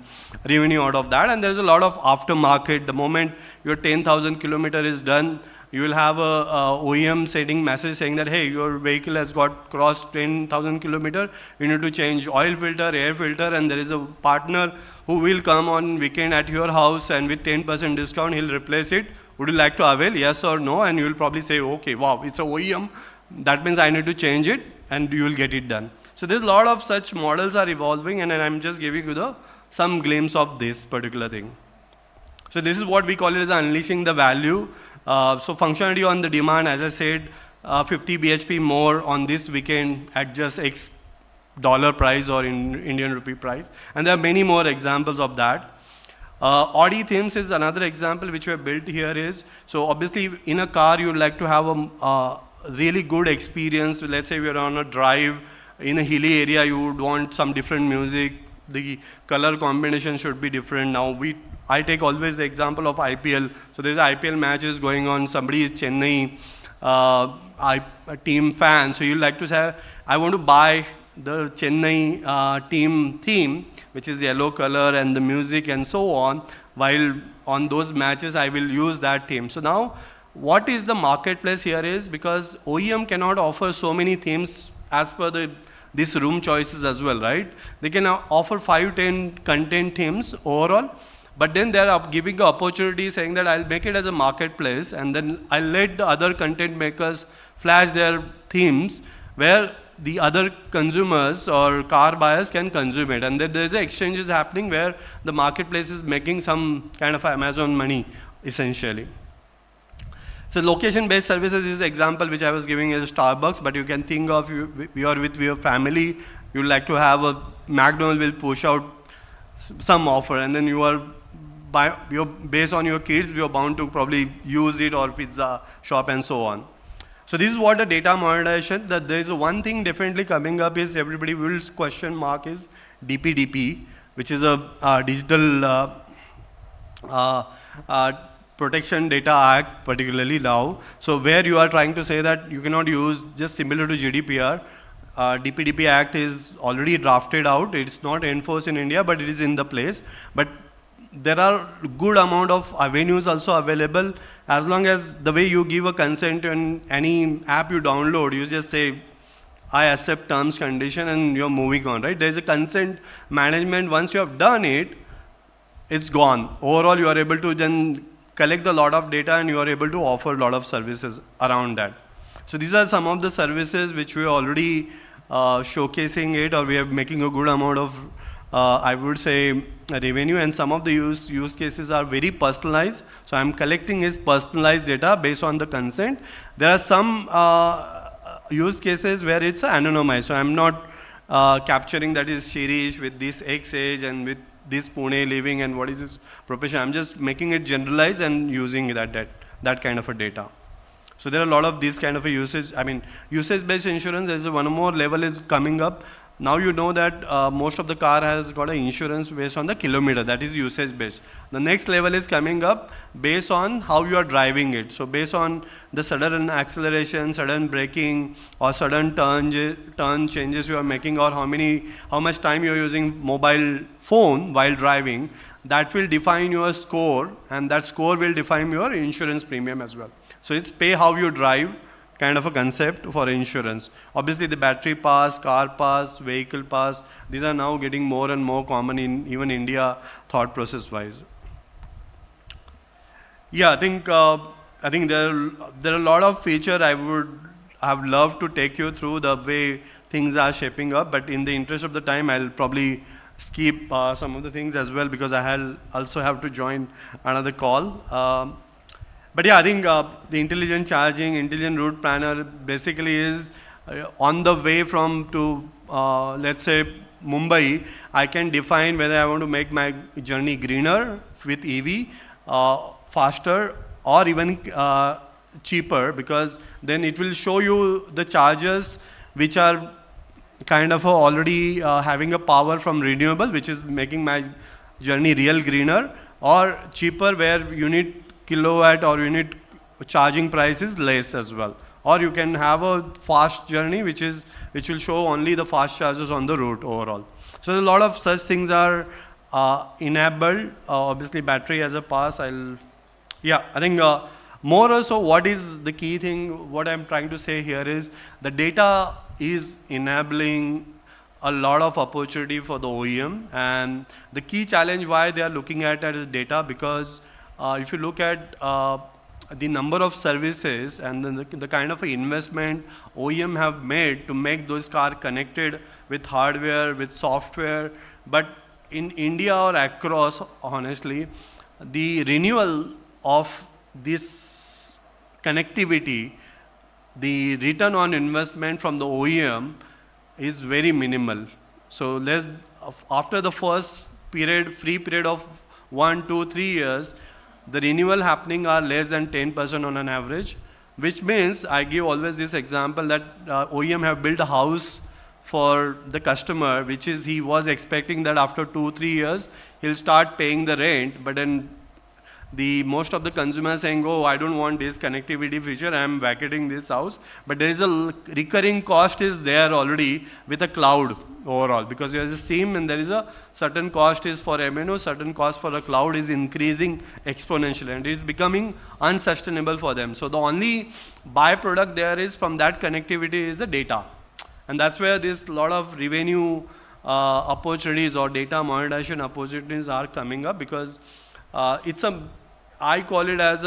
revenue out of that. And there's a lot of aftermarket. The moment your 10,000 kilometer is done, you will have a OEM sending message saying that, hey, your vehicle has got crossed 10,000 kilometer, you need to change oil filter, air filter, and there is a partner who will come on weekend at your house, and with 10% discount, he'll replace it. Would you like to avail, yes or no? And you will probably say, okay, wow, it's a OEM. That means I need to change it, and you will get it done. So there's a lot of such models are evolving, and I'm just giving you some glimpse of this particular thing. So this is what we call it as unleashing the value. So functionality on the demand, as I said, 50 BHP more on this weekend at just X dollar price or in Indian rupee price. And there are many more examples of that. Audi themes is another example which we have built here is, so obviously in a car you would like to have a really good experience. Let's say we're on a drive in a hilly area, you would want some different music. The color combination should be different. Now I take always the example of IPL. So there's IPL matches going on. Somebody is Chennai team fan. So you like to say, I want to buy the Chennai team theme, which is yellow color and the music and so on. While on those matches, I will use that theme. So now, what is the marketplace here is, because OEM cannot offer so many themes as per these room choices as well, right? They can offer 5-10 content themes overall. But then they are giving an opportunity saying that I'll make it as a marketplace, and then I'll let the other content makers flash their themes where the other consumers or car buyers can consume it. And then there's exchanges happening where the marketplace is making some kind of Amazon money, essentially. So location-based services is an example which I was giving as Starbucks, but you can think of you are with your family, you like to have a McDonald's will push out some offer, and then you're based on your kids, you're bound to probably use it, or pizza shop and so on. So this is what the data monetization, that there is one thing definitely coming up is everybody will question mark is DPDP, which is a digital Protection Data Act, particularly now. So where you are trying to say that you cannot use just similar to GDPR, DPDP Act is already drafted out. It's not enforced in India, but it is in the place. But there are good amount of avenues also available, as long as the way you give a consent in any app you download, you just say, I accept terms, condition, and you're moving on, right? There's a consent management. Once you have done it, it's gone. Overall, you are able to then collect a lot of data, and you are able to offer a lot of services around that. So these are some of the services which we are already showcasing it, or we are making a good amount of, I would say, revenue, and some of the use cases are very personalized. So I'm collecting his personalized data based on the consent. There are some use cases where it's anonymized. So I'm not capturing that is Shirish with this X age and with this Pune living and what is his profession. I'm just making it generalized and using that kind of a data. So there are a lot of these kind of a usage. I mean, usage-based insurance, there's one more level is coming up. Now you know that most of the car has got an insurance based on the kilometer, that is usage-based. The next level is coming up based on how you are driving it. So based on the sudden acceleration, sudden braking, or sudden turn changes you are making, or how much time you are using mobile phone while driving, that will define your score, and that score will define your insurance premium as well. So it's pay how you drive kind of a concept for insurance. Obviously, the battery pass, car pass, vehicle pass, these are now getting more and more common in even India, thought process-wise. Yeah, I think there are a lot of features I would have loved to take you through the way things are shaping up, but in the interest of the time, I'll probably skip some of the things as well because I also have to join another call. But yeah, I think the intelligent charging, intelligent route planner basically is on the way to, let's say, Mumbai. I can define whether I want to make my journey greener with EV, faster, or even cheaper, because then it will show you the chargers which are kind of already having a power from renewable, which is making my journey real greener, or cheaper where unit kilowatt or unit charging price is less as well. Or you can have a fast journey which will show only the fast chargers on the route overall. So a lot of such things are enabled. Obviously battery as a pass, I think more or so what is the key thing, what I'm trying to say here is the data is enabling a lot of opportunity for the OEM, and the key challenge why they are looking at it is data, because if you look at the number of services and then the kind of investment OEM have made to make those cars connected with hardware, with software, but in India or across, honestly, the renewal of this connectivity, the return on investment from the OEM is very minimal. So after the first period, free period of 1, 2, 3 years, the renewal happening are less than 10% on an average, which means I give always this example that OEM have built a house for the customer, which is he was expecting that after 2, 3 years, he'll start paying the rent, but then most of the consumers saying, oh, I don't want this connectivity feature, I'm vacating this house. But there is a recurring cost is there already with a cloud overall, because there is a SIM and there is a certain cost is for MNO, certain cost for a cloud is increasing exponentially and it is becoming unsustainable for them. So the only byproduct there is from that connectivity is the data. And that's where this lot of revenue opportunities or data monetization opportunities are coming up, because I call it as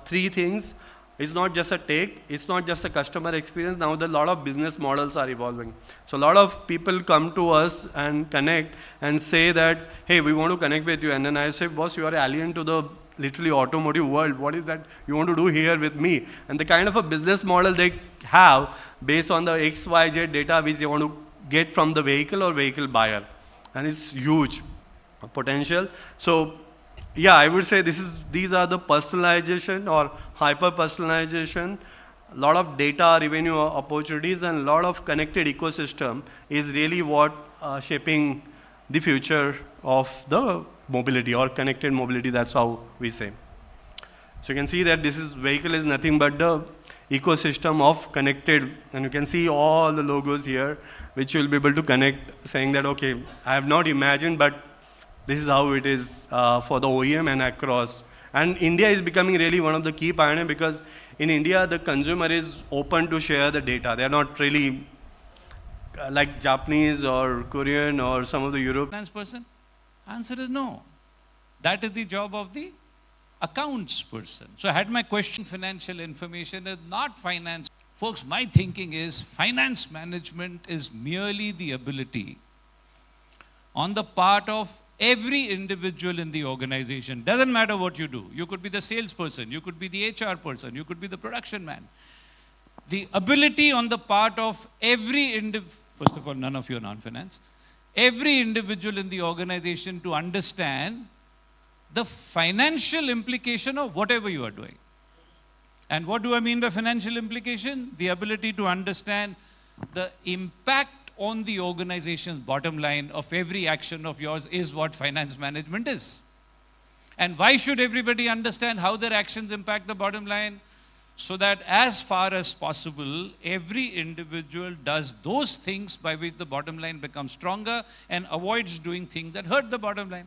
three things. It's not just a take, it's not just a customer experience. Now a lot of business models are evolving. So a lot of people come to us and connect and say that, hey, we want to connect with you. And then I say, boss, you are alien to the literally automotive world. What is that you want to do here with me? And the kind of a business model they have based on the XYZ data which they want to get from the vehicle or vehicle buyer. And it's huge potential. So yeah, I would say these are the personalization or hyper-personalization, a lot of data revenue opportunities and a lot of connected ecosystem is really what shaping the future of the mobility or connected mobility, that's how we say. So you can see that this vehicle is nothing but the ecosystem of connected, and you can see all the logos here which you'll be able to connect, saying that, okay, I have not imagined, but this is how it is for the OEM and across. And India is becoming really one of the key pioneers, because in India, the consumer is open to share the data. They're not really like Japanese or Korean or some of the Europe. Finance person? Answer is no. That is the job of the accounts person. So I had my question, financial information is not finance. Folks, my thinking is finance management is merely the ability on the part of every individual in the organization. Doesn't matter what you do. You could be the salesperson, you could be the HR person, you could be the production man. The ability on the part of every first of all, none of you are non-finance, every individual in the organization to understand the financial implication of whatever you are doing. And what do I mean by financial implication? The ability to understand the impact on the organization's bottom line of every action of yours is what finance management is. And why should everybody understand how their actions impact the bottom line? So that as far as possible, every individual does those things by which the bottom line becomes stronger and avoids doing things that hurt the bottom line.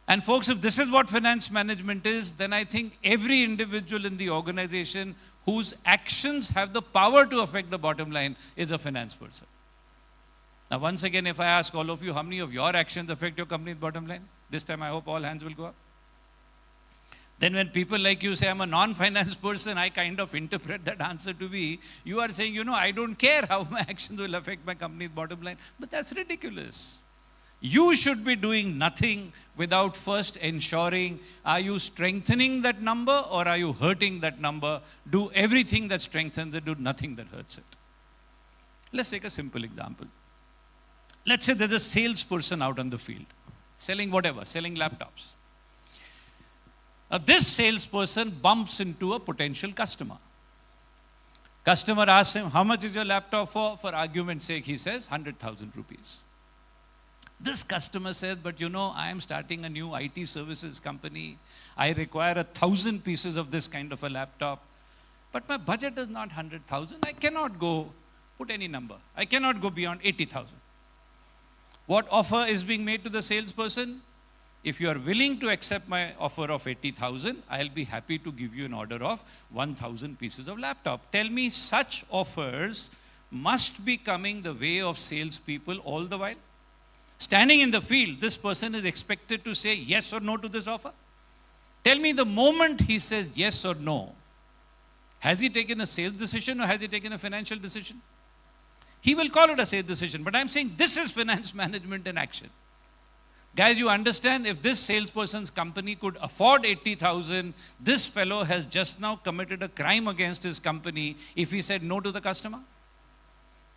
And folks, if this is what finance management is, then I think every individual in the organization whose actions have the power to affect the bottom line is a finance person. Now, once again, if I ask all of you, how many of your actions affect your company's bottom line? This time, I hope all hands will go up. Then when people like you say, I'm a non-finance person, I kind of interpret that answer to be, you are saying, I don't care how my actions will affect my company's bottom line. But that's ridiculous. You should be doing nothing without first ensuring, are you strengthening that number or are you hurting that number? Do everything that strengthens it, do nothing that hurts it. Let's take a simple example. Let's say there's a salesperson out on the field, selling whatever, selling laptops. This salesperson bumps into a potential customer. Customer asks him, how much is your laptop for? For argument's sake, he says, 100,000 rupees. This customer says, but I am starting a new IT services company. I require 1,000 pieces of this kind of a laptop. But my budget is not 100,000. I cannot go, put any number. I cannot go beyond 80,000. What offer is being made to the salesperson? If you are willing to accept my offer of 80,000, I'll be happy to give you an order of 1,000 pieces of laptop. Tell me, such offers must be coming the way of salespeople all the while. Standing in the field, this person is expected to say yes or no to this offer. Tell me, the moment he says yes or no, has he taken a sales decision or has he taken a financial decision? He will call it a sales decision, but I'm saying this is finance management in action. Guys, you understand, if this salesperson's company could afford 80,000, this fellow has just now committed a crime against his company if he said no to the customer.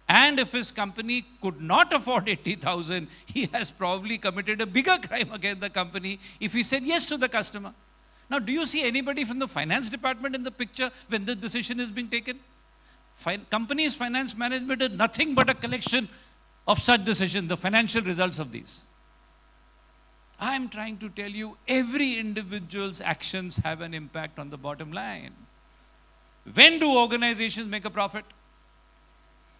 And if his company could not afford 80,000, he has probably committed a bigger crime against the company if he said yes to the customer. Now, do you see anybody from the finance department in the picture when this decision is being taken? Company's finance management is nothing but a collection of such decisions, the financial results of these. I am trying to tell you, every individual's actions have an impact on the bottom line. When do organizations make a profit?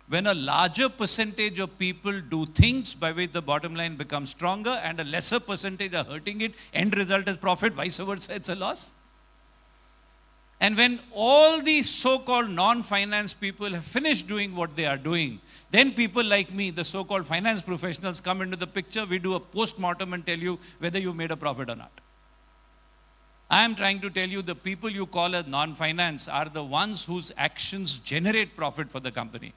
When a larger percentage of people do things by which the bottom line becomes stronger and a lesser percentage are hurting it, end result is profit, vice versa, it's a loss. And when all these so-called non-finance people have finished doing what they are doing, then people like me, the so-called finance professionals, come into the picture. We do a post-mortem and tell you whether you made a profit or not. I am trying to tell you, the people you call as non-finance are the ones whose actions generate profit for the company.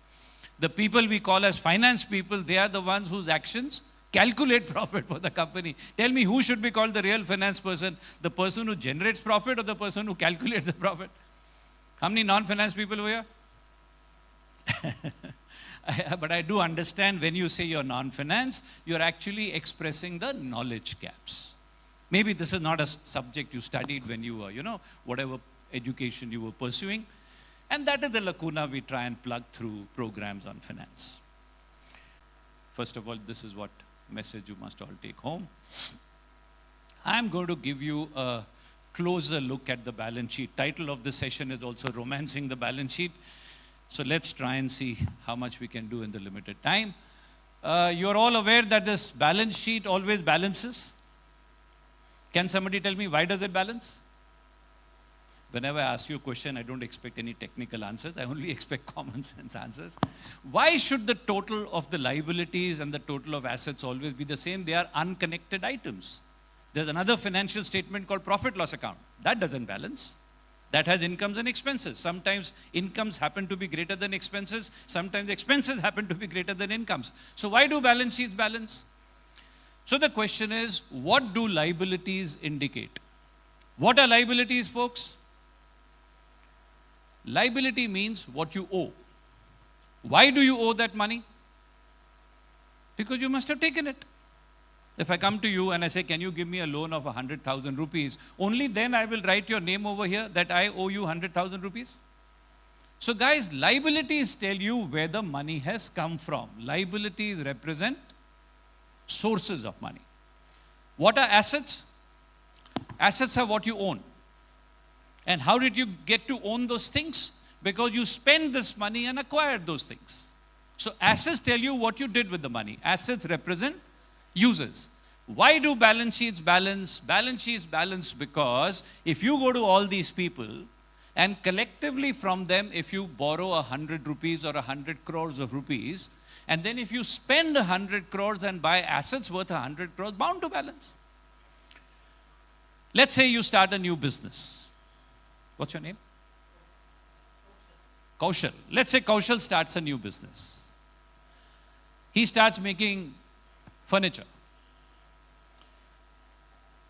The people we call as finance people, they are the ones whose actions calculate profit for the company. Tell me, who should be called the real finance person? The person who generates profit or the person who calculates the profit? How many non-finance people were here? But I do understand when you say you're non-finance, you're actually expressing the knowledge gaps. Maybe this is not a subject you studied when you were, whatever education you were pursuing. And that is the lacuna we try and plug through programs on finance. First of all, this is what message you must all take home. I'm going to give you a closer look at the balance sheet. Title of this session is also Romancing the Balance Sheet. So let's try and see how much we can do in the limited time. You're all aware that this balance sheet always balances. Can somebody tell me why does it balance? Whenever I ask you a question, I don't expect any technical answers. I only expect common sense answers. Why should the total of the liabilities and the total of assets always be the same? They are unconnected items. There's another financial statement called profit loss account. That doesn't balance. That has incomes and expenses. Sometimes incomes happen to be greater than expenses. Sometimes expenses happen to be greater than incomes. So why do balance sheets balance? So the question is, what do liabilities indicate? What are liabilities, folks? Liability means what you owe. Why do you owe that money? Because you must have taken it. If I come to you and I say, can you give me a loan of 100,000 rupees? Only then I will write your name over here that I owe you 100,000 rupees. So guys, liabilities tell you where the money has come from. Liabilities represent sources of money. What are assets? Assets are what you own. And how did you get to own those things? Because you spend this money and acquired those things. So assets tell you what you did with the money. Assets represent uses. Why do balance sheets balance? Balance sheets balance because if you go to all these people And collectively from them, if you borrow 100 rupees or 100 crores of rupees, and then if you spend 100 crores and buy assets worth 100 crores, bound to balance. Let's say you start a new business. What's your name? Kaushal. Let's say Kaushal starts a new business. He starts making furniture.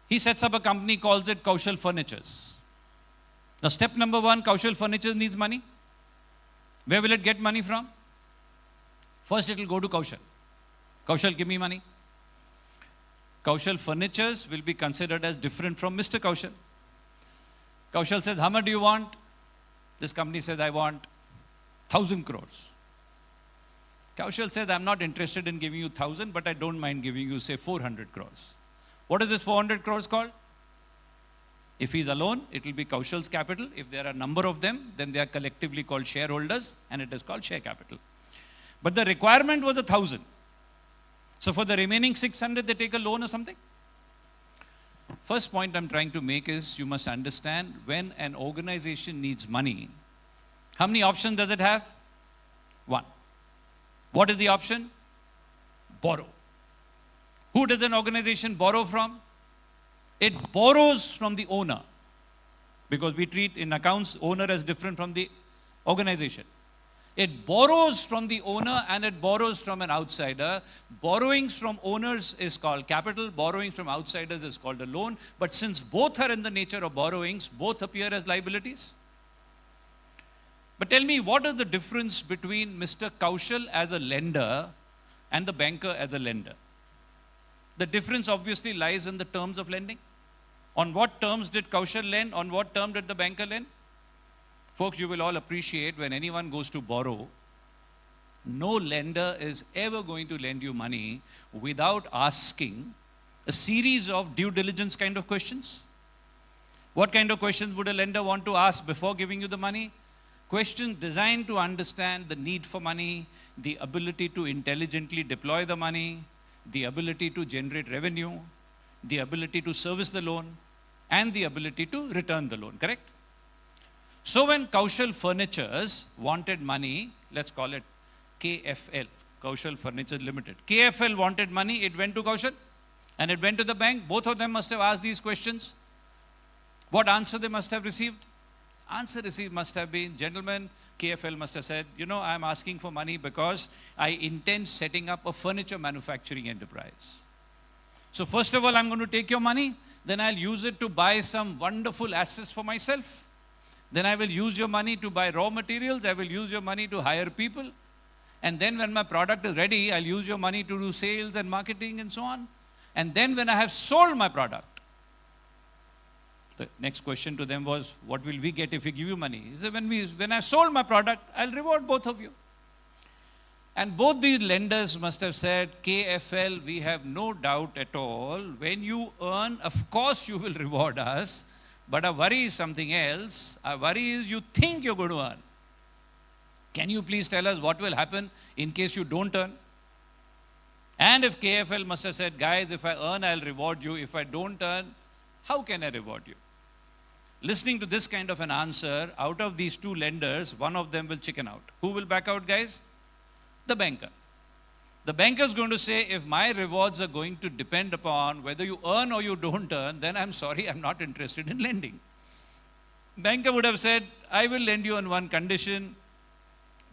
He sets up a company, calls it Kaushal Furnitures. Now, step number one, Kaushal Furnitures needs money. Where will it get money from? First, it will go to Kaushal. Kaushal, give me money. Kaushal Furnitures will be considered as different from Mr. Kaushal. Kaushal says, how much do you want? This company says, I want 1,000 crores. Kaushal says, I'm not interested in giving you 1,000, but I don't mind giving you, say, 400 crores. What is this 400 crores called? If he's alone, it will be Kaushal's capital. If there are a number of them, then they are collectively called shareholders, and it is called share capital. But the requirement was 1,000. So for the remaining 600, they take a loan or something? First point I'm trying to make is you must understand when an organization needs money, how many options does it have? One. What is the option? Borrow. Who does an organization borrow from? It borrows from the owner, because we treat in accounts owner as different from the organization. It borrows from the owner and it borrows from an outsider. Borrowings from owners is called capital, borrowings from outsiders is called a loan. But since both are in the nature of borrowings, both appear as liabilities. But tell me, what is the difference between Mr. Kaushal as a lender and the banker as a lender? The difference obviously lies in the terms of lending. On what terms did Kaushal lend? On what term did the banker lend? Folks, you will all appreciate when anyone goes to borrow, no lender is ever going to lend you money without asking a series of due diligence kind of questions. What kind of questions would a lender want to ask before giving you the money? Questions designed to understand the need for money, the ability to intelligently deploy the money, the ability to generate revenue, the ability to service the loan, and the ability to return the loan, correct? So when Kaushal Furnitures wanted money, let's call it KFL, Kaushal Furniture Limited. KFL wanted money, it went to Kaushal and it went to the bank. Both of them must have asked these questions. What answer they must have received? Answer received must have been, gentlemen, KFL must have said, you know, I'm asking for money because I intend setting up a furniture manufacturing enterprise. So first of all, I'm going to take your money, then I'll use it to buy some wonderful assets for myself. Then I will use your money to buy raw materials, I will use your money to hire people. And then when my product is ready, I'll use your money to do sales and marketing and so on. And then when I have sold my product, the next question to them was, what will we get if we give you money? He said, when I've sold my product, I'll reward both of you. And both these lenders must have said, KFL, we have no doubt at all. When you earn, of course you will reward us. But our worry is something else. Our worry is you think you're going to earn. Can you please tell us what will happen in case you don't earn? And if KFL must have said, guys, if I earn, I'll reward you. If I don't earn, how can I reward you? Listening to this kind of an answer, out of these two lenders, one of them will chicken out. Who will back out, guys? The banker. The banker is going to say, if my rewards are going to depend upon whether you earn or you don't earn, then I'm sorry, I'm not interested in lending. Banker would have said, I will lend you on one condition,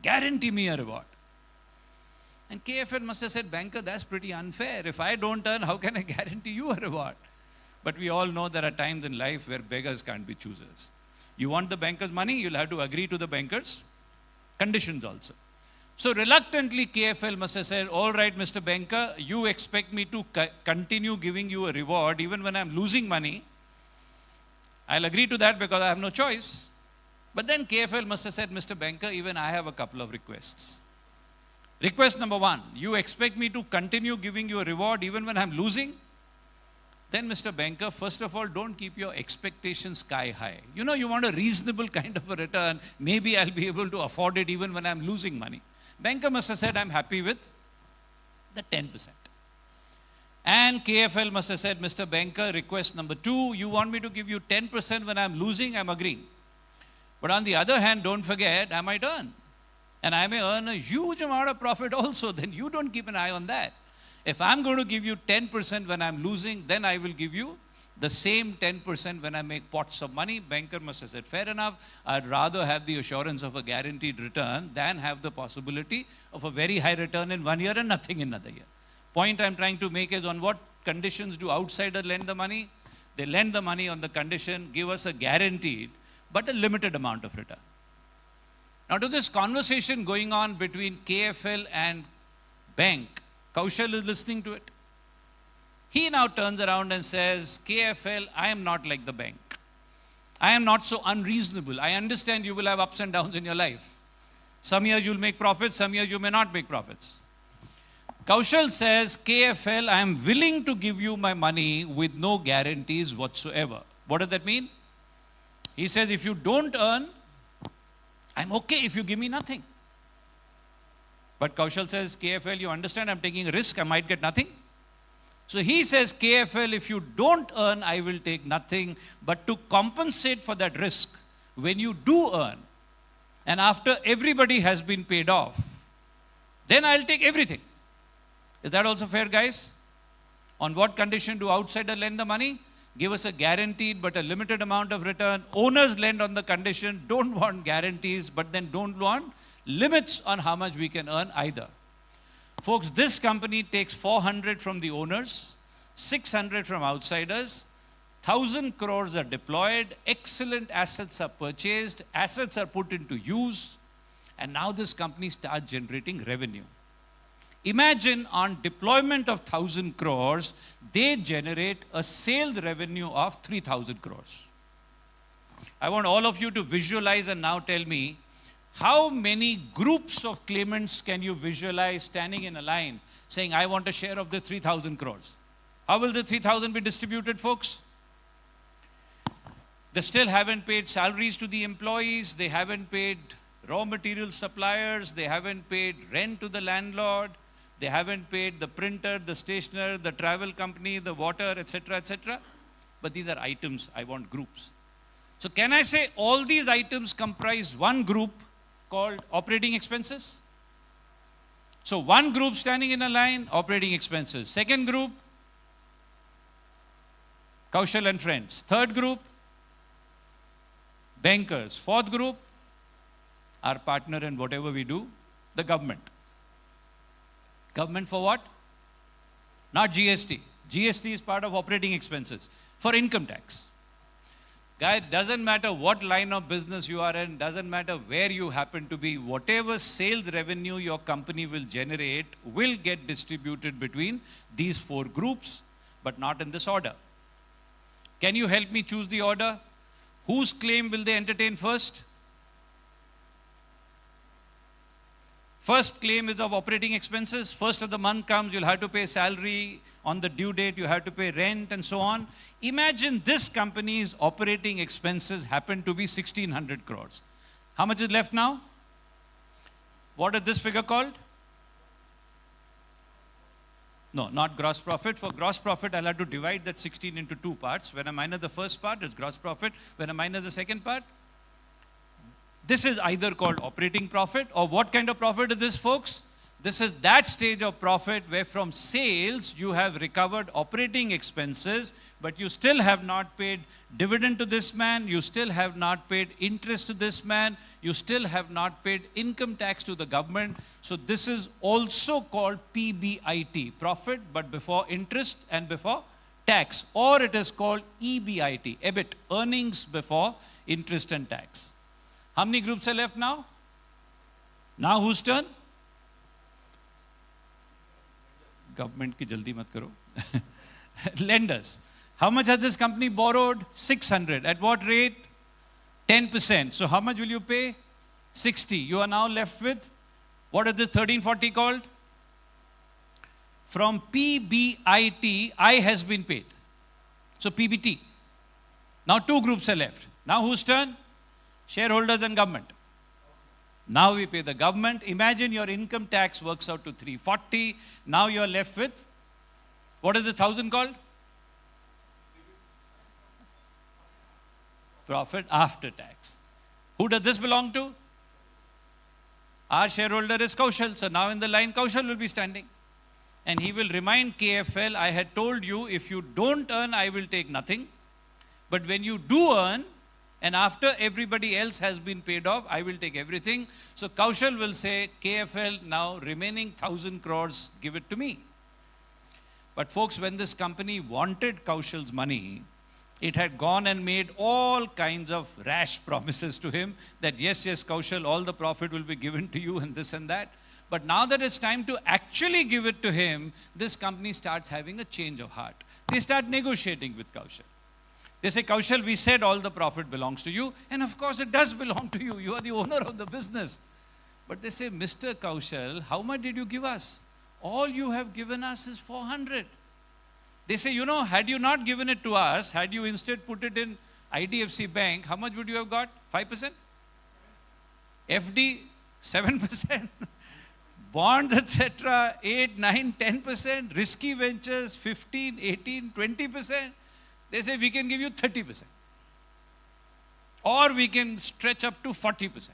guarantee me a reward. And KFL must have said, banker, that's pretty unfair. If I don't earn, how can I guarantee you a reward? But we all know there are times in life where beggars can't be choosers. You want the banker's money, you'll have to agree to the banker's conditions also. So reluctantly, KFL must have said, all right, Mr. Banker, you expect me to continue giving you a reward even when I'm losing money. I'll agree to that because I have no choice. But then KFL must have said, Mr. Banker, even I have a couple of requests. Request number one, you expect me to continue giving you a reward even when I'm losing? Then, Mr. Banker, first of all, don't keep your expectations sky high. You know, you want a reasonable kind of a return. Maybe I'll be able to afford it even when I'm losing money. Banker must have said, I'm happy with the 10%. And KFL must have said, Mr. Banker, request number two, you want me to give you 10% when I'm losing, I'm agreeing. But on the other hand, don't forget, I might earn. And I may earn a huge amount of profit also. Then you don't keep an eye on that. If I'm going to give you 10% when I'm losing, then I will give you the same 10% when I make pots of money. Banker must have said, fair enough. I'd rather have the assurance of a guaranteed return than have the possibility of a very high return in 1 year and nothing in another year. Point I'm trying to make is, on what conditions do outsiders lend the money? They lend the money on the condition, give us a guaranteed but a limited amount of return. Now to this conversation going on between KFL and bank, Kaushal is listening to it. He now turns around and says, KFL, I am not like the bank. I am not so unreasonable. I understand you will have ups and downs in your life. Some years you'll make profits, some years you may not make profits. Kaushal says, KFL, I am willing to give you my money with no guarantees whatsoever. What does that mean? He says, if you don't earn, I'm okay if you give me nothing. But Kaushal says, KFL, you understand I'm taking a risk, I might get nothing. So he says, KFL, if you don't earn, I will take nothing. But to compensate for that risk, when you do earn, and after everybody has been paid off, then I'll take everything. Is that also fair, guys? On what condition do outsiders lend the money? Give us a guaranteed but a limited amount of return. Owners lend on the condition, don't want guarantees, but then don't want limits on how much we can earn either. Folks, this company takes 400 from the owners, 600 from outsiders, 1,000 crores are deployed, excellent assets are purchased, assets are put into use, and now this company starts generating revenue. Imagine on deployment of 1,000 crores, they generate a sales revenue of 3,000 crores. I want all of you to visualize and now tell me, how many groups of claimants can you visualize standing in a line saying, I want a share of the 3,000 crores? How will the 3,000 be distributed, folks? They still haven't paid salaries to the employees, they haven't paid raw material suppliers, they haven't paid rent to the landlord, they haven't paid the printer, the stationer, the travel company, the water, etc., etc. But these are items, I want groups. So can I say all these items comprise one group called operating expenses? So one group standing in a line, operating expenses. Second group, Kaushal and friends. Third group, bankers. Fourth group, our partner in whatever we do, the government. Government for what? Not GST. GST is part of operating expenses. For income tax. Guys, doesn't matter what line of business you are in, doesn't matter where you happen to be, whatever sales revenue your company will generate will get distributed between these four groups, but not in this order. Can you help me choose the order? Whose claim will they entertain first? First claim is of operating expenses. First of the month comes, you'll have to pay salary. On the due date, you have to pay rent and so on. Imagine this company's operating expenses happen to be 1,600 crores. How much is left now? What is this figure called? No, not gross profit. For gross profit, I'll have to divide that 16 into two parts. When I minus the first part, it's gross profit. When I minus the second part, this is either called operating profit, or what kind of profit is this, folks? This is that stage of profit where from sales you have recovered operating expenses, but you still have not paid dividend to this man, you still have not paid interest to this man, you still have not paid income tax to the government. So this is also called PBIT, profit but before interest and before tax, or it is called EBIT, EBIT, earnings before interest and tax. How many groups are left now? Now whose turn? Government ki jaldi mat karo. Lenders. How much has this company borrowed? 600. At what rate? 10%. So how much will you pay? 60. You are now left with, what is this 1340 called? From PBIT, I has been paid. So PBT. Now two groups are left. Now whose turn? Shareholders and government. Now we pay the government. Imagine your income tax works out to 340. Now you are left with, what is the 1,000 called? Profit after tax. Who does this belong to? Our shareholder is Kaushal. So now in the line, Kaushal will be standing. And he will remind KFL, I had told you, if you don't earn, I will take nothing. But when you do earn, and after everybody else has been paid off, I will take everything. So Kaushal will say, KFL, now remaining 1,000 crores, give it to me. But folks, when this company wanted Kaushal's money, it had gone and made all kinds of rash promises to him that yes, Kaushal, all the profit will be given to you and this and that. But now that it's time to actually give it to him, this company starts having a change of heart. They start negotiating with Kaushal. They say, Kaushal, we said all the profit belongs to you. And of course, it does belong to you. You are the owner of the business. But they say, Mr. Kaushal, how much did you give us? All you have given us is 400. They say, you know, had you not given it to us, had you instead put it in IDFC Bank, how much would you have got? 5%? FD, 7%. Bonds, etc., 8, 9, 10%. Risky ventures, 15, 18, 20%. They say, we can give you 30%. Or we can stretch up to 40%.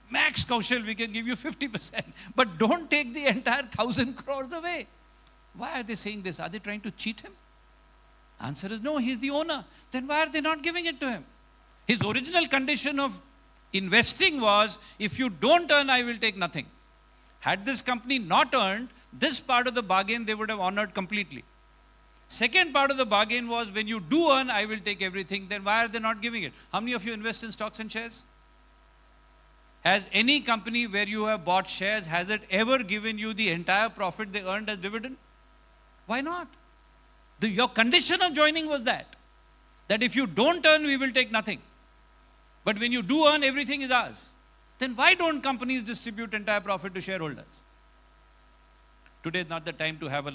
Max Kaushal, we can give you 50%. But don't take the entire 1,000 crores away. Why are they saying this? Are they trying to cheat him? Answer is no, he's the owner. Then why are they not giving it to him? His original condition of investing was, if you don't earn, I will take nothing. Had this company not earned, this part of the bargain they would have honored completely. Second part of the bargain was, when you do earn, I will take everything. Then why are they not giving it? How many of you invest in stocks and shares? Has any company where you have bought shares, has it ever given you the entire profit they earned as dividend? Why not? Your condition of joining was that if you don't earn, we will take nothing. But when you do earn, everything is ours. Then why don't companies distribute entire profit to shareholders? Today is not the time to have a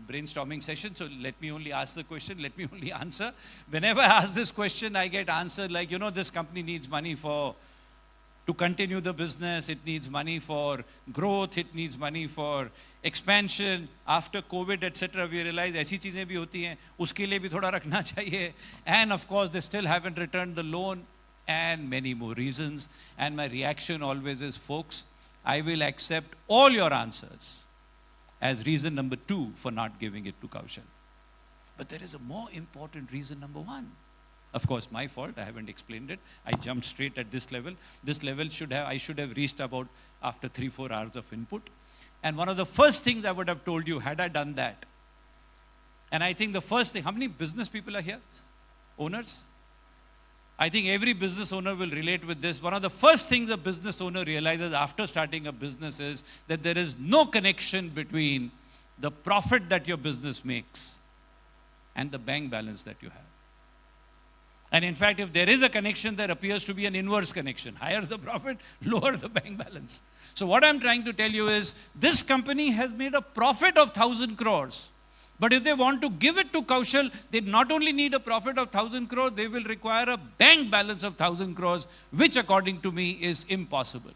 brainstorming session, so let me only ask the question, let me only answer. Whenever I ask this question, I get answered like, you know, this company needs money to continue the business, it needs money for growth, it needs money for expansion. After COVID, etc., we realize ऐसी चीजें भी होती हैं, उसके लिए भी थोड़ा रखना चाहिए. And of course, they still haven't returned the loan, and many more reasons. And my reaction always is, folks, I will accept all your answers as reason number 2 for not giving it to Kaushal. But there is a more important reason number 1. Of course, my fault, I haven't explained it. I jumped straight at this level. This level I should have reached about after 3-4 hours of input. And one of the first things I would have told you, had I done that, and I think the first thing, how many business people are here? Owners? I think every business owner will relate with this. One of the first things a business owner realizes after starting a business is that there is no connection between the profit that your business makes and the bank balance that you have. And in fact, if there is a connection, there appears to be an inverse connection. Higher the profit, lower the bank balance. So what I'm trying to tell you is, this company has made a profit of 1,000 crores. But if they want to give it to Kaushal, they not only need a profit of 1,000 crores, they will require a bank balance of 1,000 crores, which according to me is impossible.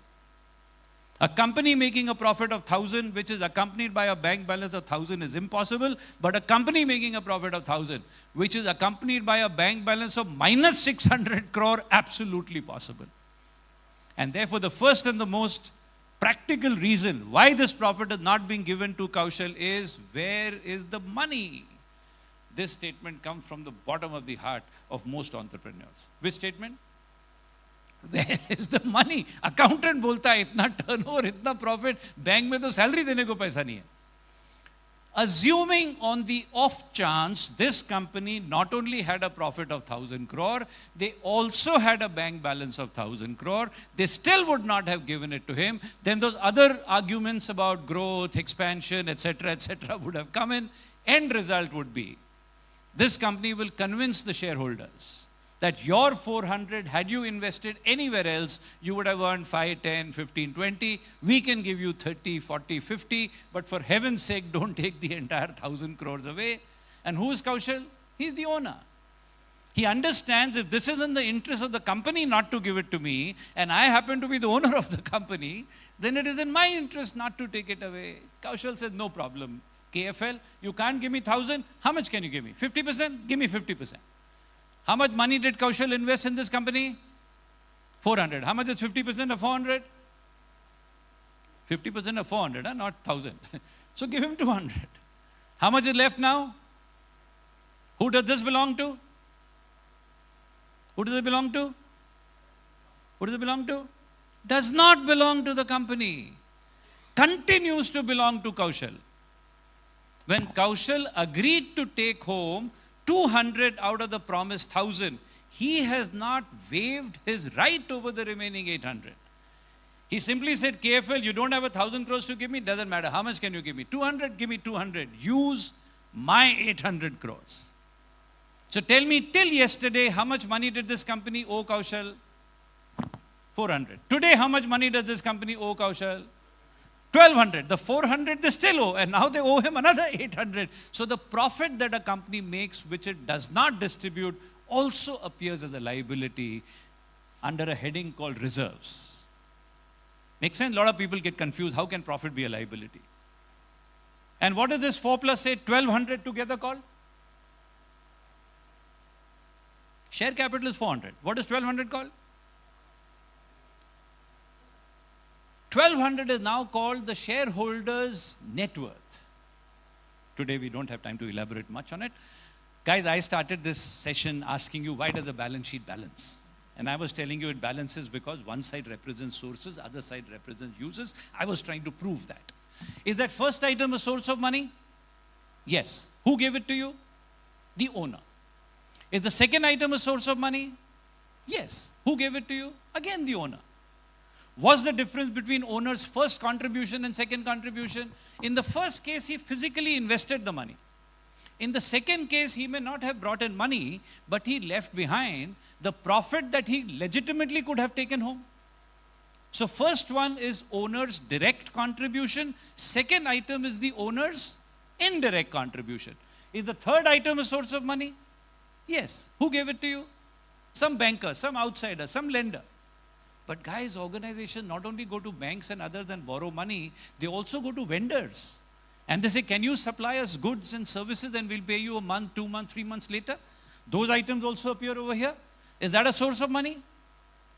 A company making a profit of 1,000, which is accompanied by a bank balance of 1,000, is impossible. But a company making a profit of 1,000, which is accompanied by a bank balance of minus 600 crore, absolutely possible. And therefore, the first and the most practical reason why this profit is not being given to Kaushal is, where is the money? This statement comes from the bottom of the heart of most entrepreneurs. Which statement? Where is the money? Accountant बोलता है इतना turnover, इतना profit, bank में तो salary देने को पैसा नहीं है. Assuming on the off chance this company not only had a profit of 1,000 crore, they also had a bank balance of 1,000 crore, they still would not have given it to him. Then those other arguments about growth, expansion, etc., would have come in. End result would be, this company will convince the shareholders that your 400, had you invested anywhere else, you would have earned 5, 10, 15, 20. We can give you 30, 40, 50, but for heaven's sake, don't take the entire 1,000 crores away. And who is Kaushal? He's the owner. He understands, if this is in the interest of the company not to give it to me, and I happen to be the owner of the company, then it is in my interest not to take it away. Kaushal says, no problem. KFL, you can't give me 1,000. How much can you give me? 50%? Give me 50%. How much money did Kaushal invest in this company? 400. How much is 50% of 400? 50% of 400, not 1,000. So give him 200. How much is left now? Who does this belong to? Who does it belong to? Who does it belong to? Does not belong to the company. Continues to belong to Kaushal. When Kaushal agreed to take home 200 out of the promised 1,000, he has not waived his right over the remaining 800. He simply said, KFL, you don't have 1,000 crores to give me, doesn't matter. How much can you give me? 200, give me 200. Use my 800 crores. So tell me, till yesterday, how much money did this company owe Kaushal? 400. Today, how much money does this company owe Kaushal? 1,200. The 400 they still owe, and now they owe him another 800. So the profit that a company makes, which it does not distribute, also appears as a liability under a heading called reserves. Makes sense? A lot of people get confused. How can profit be a liability? And what does this 4 plus 8, 1,200 together called? Share capital is 400. What is 1,200 called? 1,200 is now called the shareholders' net worth. Today we don't have time to elaborate much on it. Guys, I started this session asking you, why does the balance sheet balance? And I was telling you it balances because one side represents sources, other side represents uses. I was trying to prove that. Is that first item a source of money? Yes. Who gave it to you? The owner. Is the second item a source of money? Yes. Who gave it to you? Again, the owner. What's the difference between owner's first contribution and second contribution? In the first case, he physically invested the money. In the second case, he may not have brought in money, but he left behind the profit that he legitimately could have taken home. So first one is owner's direct contribution. Second item is the owner's indirect contribution. Is the third item a source of money? Yes. Who gave it to you? Some banker, some outsider, some lender. But guys, organizations not only go to banks and others and borrow money, they also go to vendors. And they say, can you supply us goods and services and we'll pay you a month, 2 months, 3 months later? Those items also appear over here. Is that a source of money?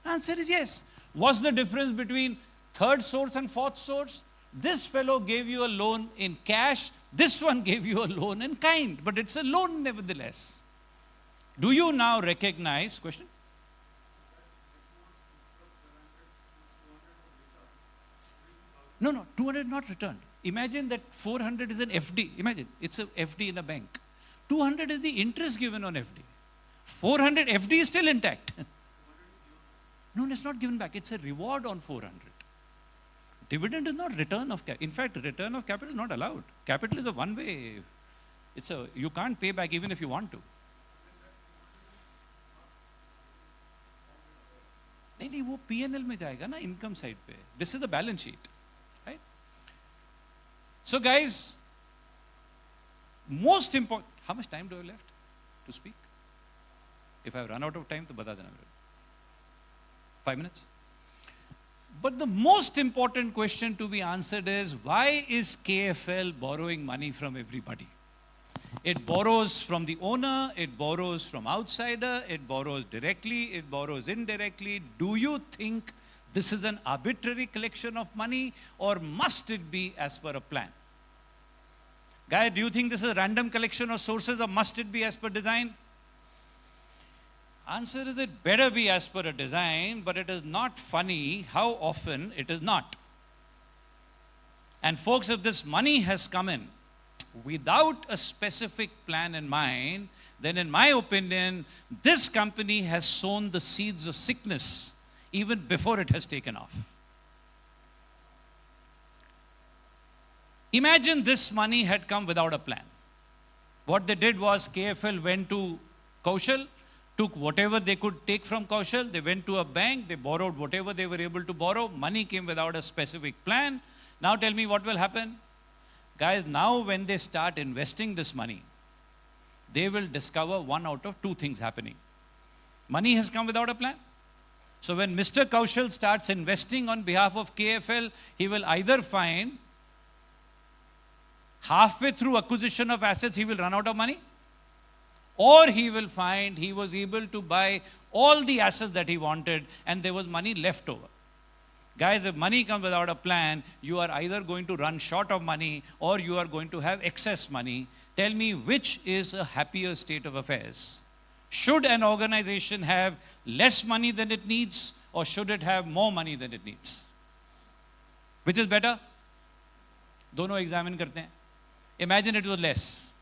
Answer is yes. What's the difference between third source and fourth source? This fellow gave you a loan in cash. This one gave you a loan in kind. But it's a loan nevertheless. Do you now recognize, question? No, 200 not returned. Imagine that 400 is an FD. Imagine, it's a FD in a bank. 200 is the interest given on FD. 400 FD is still intact. No, it's not given back. It's a reward on 400. Dividend is not return of capital. In fact, return of capital is not allowed. Capital is a one-way. You can't pay back even if you want to. नहीं वो P&L में जाएगा ना income side पे. This is the balance sheet, right? So guys, most important. How much time do I have left to speak? If I have run out of time, तो बता देना मेरे. 5 minutes. But the most important question to be answered is, why is KFL borrowing money from everybody? It borrows from the owner, it borrows from outsider, it borrows directly, it borrows indirectly. Do you think this is an arbitrary collection of money, or must it be as per a plan? Guy, do you think this is a random collection of sources, or must it be as per design? Answer is, it better be as per a design, but it is not funny how often it is not. And folks, if this money has come in without a specific plan in mind, then in my opinion, this company has sown the seeds of sickness even before it has taken off. Imagine this money had come without a plan. What they did was KFL went to Kaushal, took whatever they could take from Kaushal, they went to a bank, they borrowed whatever they were able to borrow, money came without a specific plan. Now tell me what will happen? Guys, now when they start investing this money, they will discover one out of two things happening. Money has come without a plan. So when Mr. Kaushal starts investing on behalf of KFL, he will either find halfway through acquisition of assets, he will run out of money, Or he will find he was able to buy all the assets that he wanted and there was money left over. Guys, if money comes without a plan, you are either going to run short of money or you are going to have excess money. Tell me which is a happier state of affairs. Should an organization have less money than it needs or should it have more money than it needs? Which is better? दोनों examine करते हैं. Imagine it was less.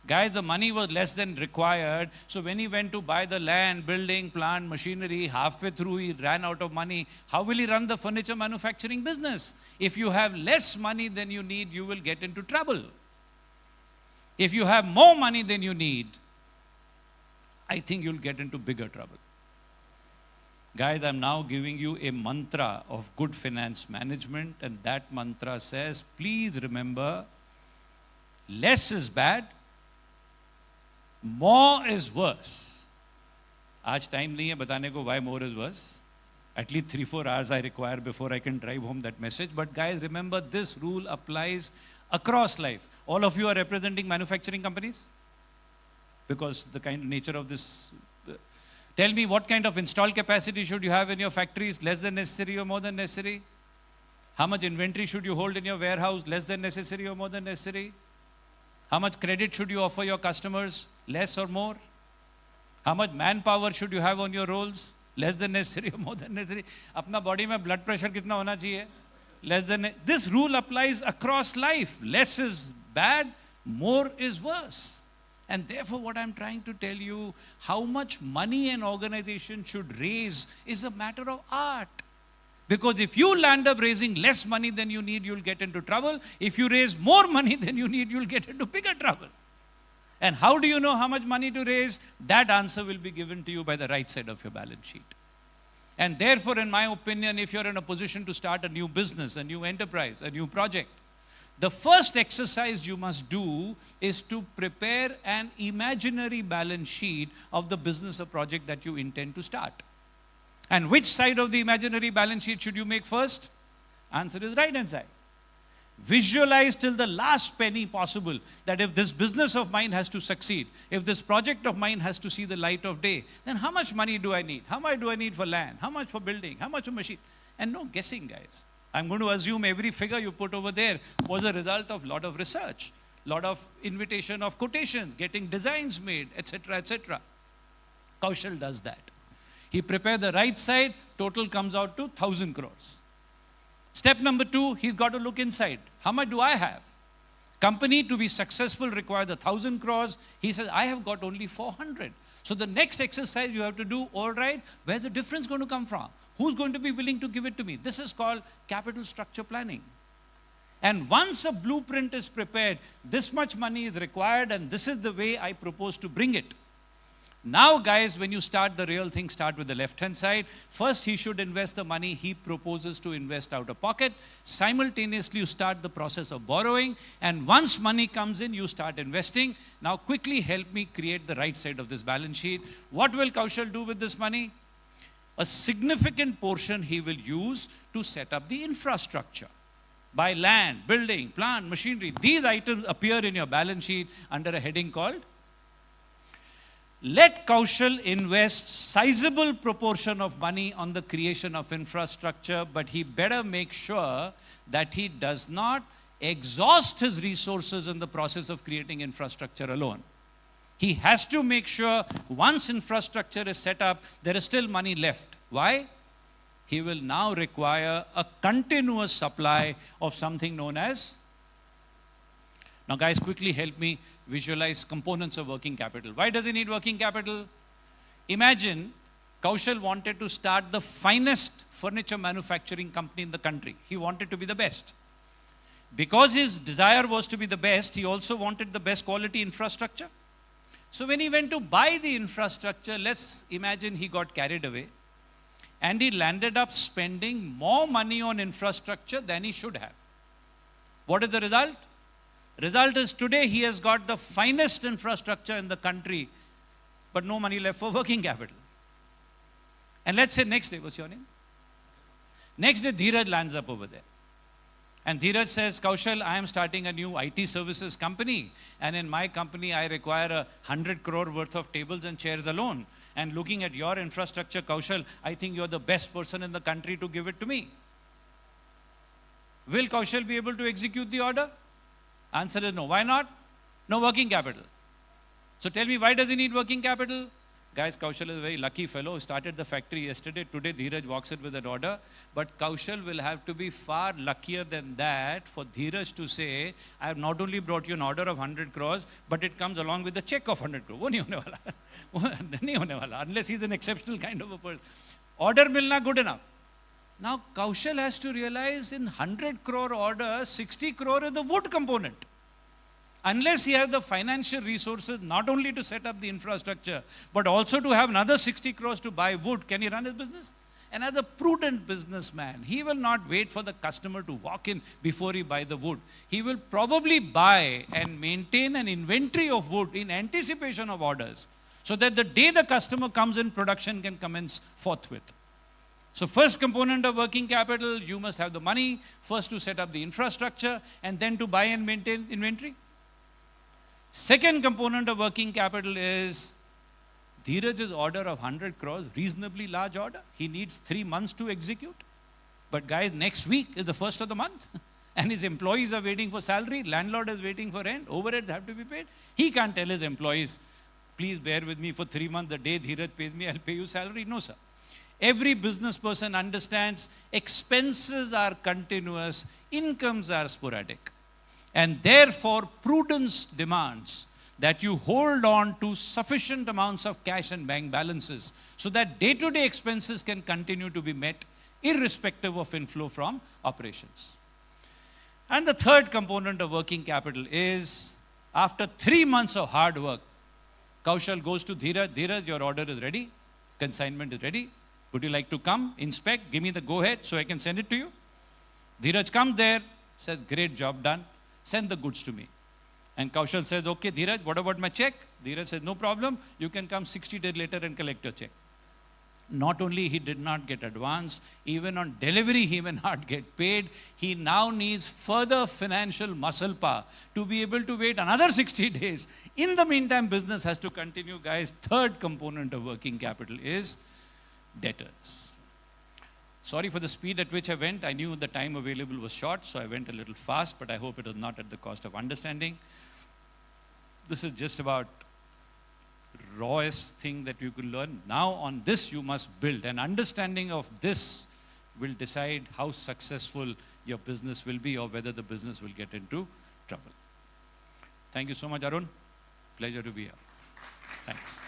Guys, the money was less than required. So when he went to buy the land, building, plant, machinery, halfway through he ran out of money. How will he run the furniture manufacturing business? If you have less money than you need, you will get into trouble. If you have more money than you need, I think you'll get into bigger trouble. Guys, I'm now giving you a mantra of good finance management, and that mantra says, please remember, less is bad, more is worse. आज time नहीं है बताने को why more is worse. At least 3-4 hours I require before I can drive home that message. But guys, remember this rule applies across life. All of you are representing manufacturing companies? Because the kind of nature of this. Tell me what kind of installed capacity should you have in your factories? Less than necessary or more than necessary? How much inventory should you hold in your warehouse? Less than necessary or more than necessary? How much credit should you offer your customers? Less or more? How much manpower should you have on your rolls? Less than necessary or more than necessary? अपना body में blood pressure कितना होना चाहिए? Less than. This rule applies across life. Less is bad, more is worse. And therefore what I'm trying to tell you, how much money an organization should raise is a matter of art. Because if you land up raising less money than you need, you'll get into trouble. If you raise more money than you need, you'll get into bigger trouble. And how do you know how much money to raise? That answer will be given to you by the right side of your balance sheet. And therefore, in my opinion, if you're in a position to start a new business, a new enterprise, a new project, the first exercise you must do is to prepare an imaginary balance sheet of the business or project that you intend to start. And which side of the imaginary balance sheet should you make first? Answer is right hand side. Visualize till the last penny possible that if this business of mine has to succeed, if this project of mine has to see the light of day, then how much money do I need? How much do I need for land? How much for building? How much for machine? And no guessing, guys. I'm going to assume every figure you put over there was a result of lot of research, lot of invitation of quotations, getting designs made, etc., etc. Kaushal does that. He prepared the right side, total comes out to 1,000 crores. Step number 2, he's got to look inside. How much do I have? Company to be successful requires 1,000 crores. He says, I have got only 400. So the next exercise you have to do, all right, where's the difference going to come from? Who's going to be willing to give it to me? This is called capital structure planning. And once a blueprint is prepared, this much money is required and this is the way I propose to bring it. Now guys, when you start the real thing, start with the left-hand side. First, he should invest the money he proposes to invest out of pocket. Simultaneously, you start the process of borrowing. And once money comes in, you start investing. Now quickly help me create the right side of this balance sheet. What will Kaushal do with this money? A significant portion he will use to set up the infrastructure. Buy land, building, plant, machinery. These items appear in your balance sheet under a heading called let Kaushal invest sizable proportion of money on the creation of infrastructure, but he better make sure that he does not exhaust his resources in the process of creating infrastructure alone. He has to make sure once infrastructure is set up, there is still money left. Why? He will now require a continuous supply of something known as. Now guys, quickly help me visualize components of working capital. Why does he need working capital? Imagine Kaushal wanted to start the finest furniture manufacturing company in the country. He wanted to be the best. Because his desire was to be the best, he also wanted the best quality infrastructure. So when he went to buy the infrastructure, let's imagine he got carried away and he landed up spending more money on infrastructure than he should have. What is the result? Result is today he has got the finest infrastructure in the country, but no money left for working capital. And let's say next day, what's your name? Next day, Dheeraj lands up over there. And Dheeraj says, Kaushal, I am starting a new IT services company. And in my company, I require 100 crore worth of tables and chairs alone. And looking at your infrastructure, Kaushal, I think you're the best person in the country to give it to me. Will Kaushal be able to execute the order? Answer is no. Why not? No working capital. So tell me, why does he need working capital? Guys, Kaushal is a very lucky fellow who started the factory yesterday. Today, Dheeraj walks in with an order. But Kaushal will have to be far luckier than that for Dheeraj to say, I have not only brought you an order of 100 crores, but it comes along with a check of 100 crores. वो नहीं होने वाला. वो नहीं होने वाला. Unless he's an exceptional kind of a person. Order milna good enough. Now, Kaushal has to realize in 100 crore order, 60 crore is the wood component. Unless he has the financial resources not only to set up the infrastructure, but also to have another 60 crores to buy wood, can he run his business? And as a prudent businessman, he will not wait for the customer to walk in before he buy the wood. He will probably buy and maintain an inventory of wood in anticipation of orders, so that the day the customer comes in, production can commence forthwith. So first component of working capital, you must have the money, first to set up the infrastructure, and then to buy and maintain inventory. Second component of working capital is Dheeraj's order of 100 crores, reasonably large order. He needs 3 months to execute. But guys, next week is the first of the month. And his employees are waiting for salary, landlord is waiting for rent, overheads have to be paid. He can't tell his employees, please bear with me for 3 months, the day Dheeraj pays me, I'll pay you salary. No, sir. Every business person understands expenses are continuous, incomes are sporadic. And therefore, prudence demands that you hold on to sufficient amounts of cash and bank balances so that day-to-day expenses can continue to be met irrespective of inflow from operations. And the third component of working capital is, after 3 months of hard work, Kaushal goes to Dheeraj. Dheeraj, your order is ready. Consignment is ready. Would you like to come, inspect, give me the go-ahead so I can send it to you? Dheeraj comes there, says, great job done. Send the goods to me. And Kaushal says, okay, Dheeraj, what about my check? Dheeraj says, no problem. You can come 60 days later and collect your check. Not only he did not get advance, even on delivery he may not get paid. He now needs further financial muscle power to be able to wait another 60 days. In the meantime, business has to continue, guys. Third component of working capital is debtors. Sorry for the speed at which I went. I knew the time available was short, so I went a little fast, but I hope it was not at the cost of understanding. This is just about rawest thing that you could learn. Now on this you must build. An understanding of this will decide how successful your business will be or whether the business will get into trouble. Thank you so much, Arun. Pleasure to be here. Thanks.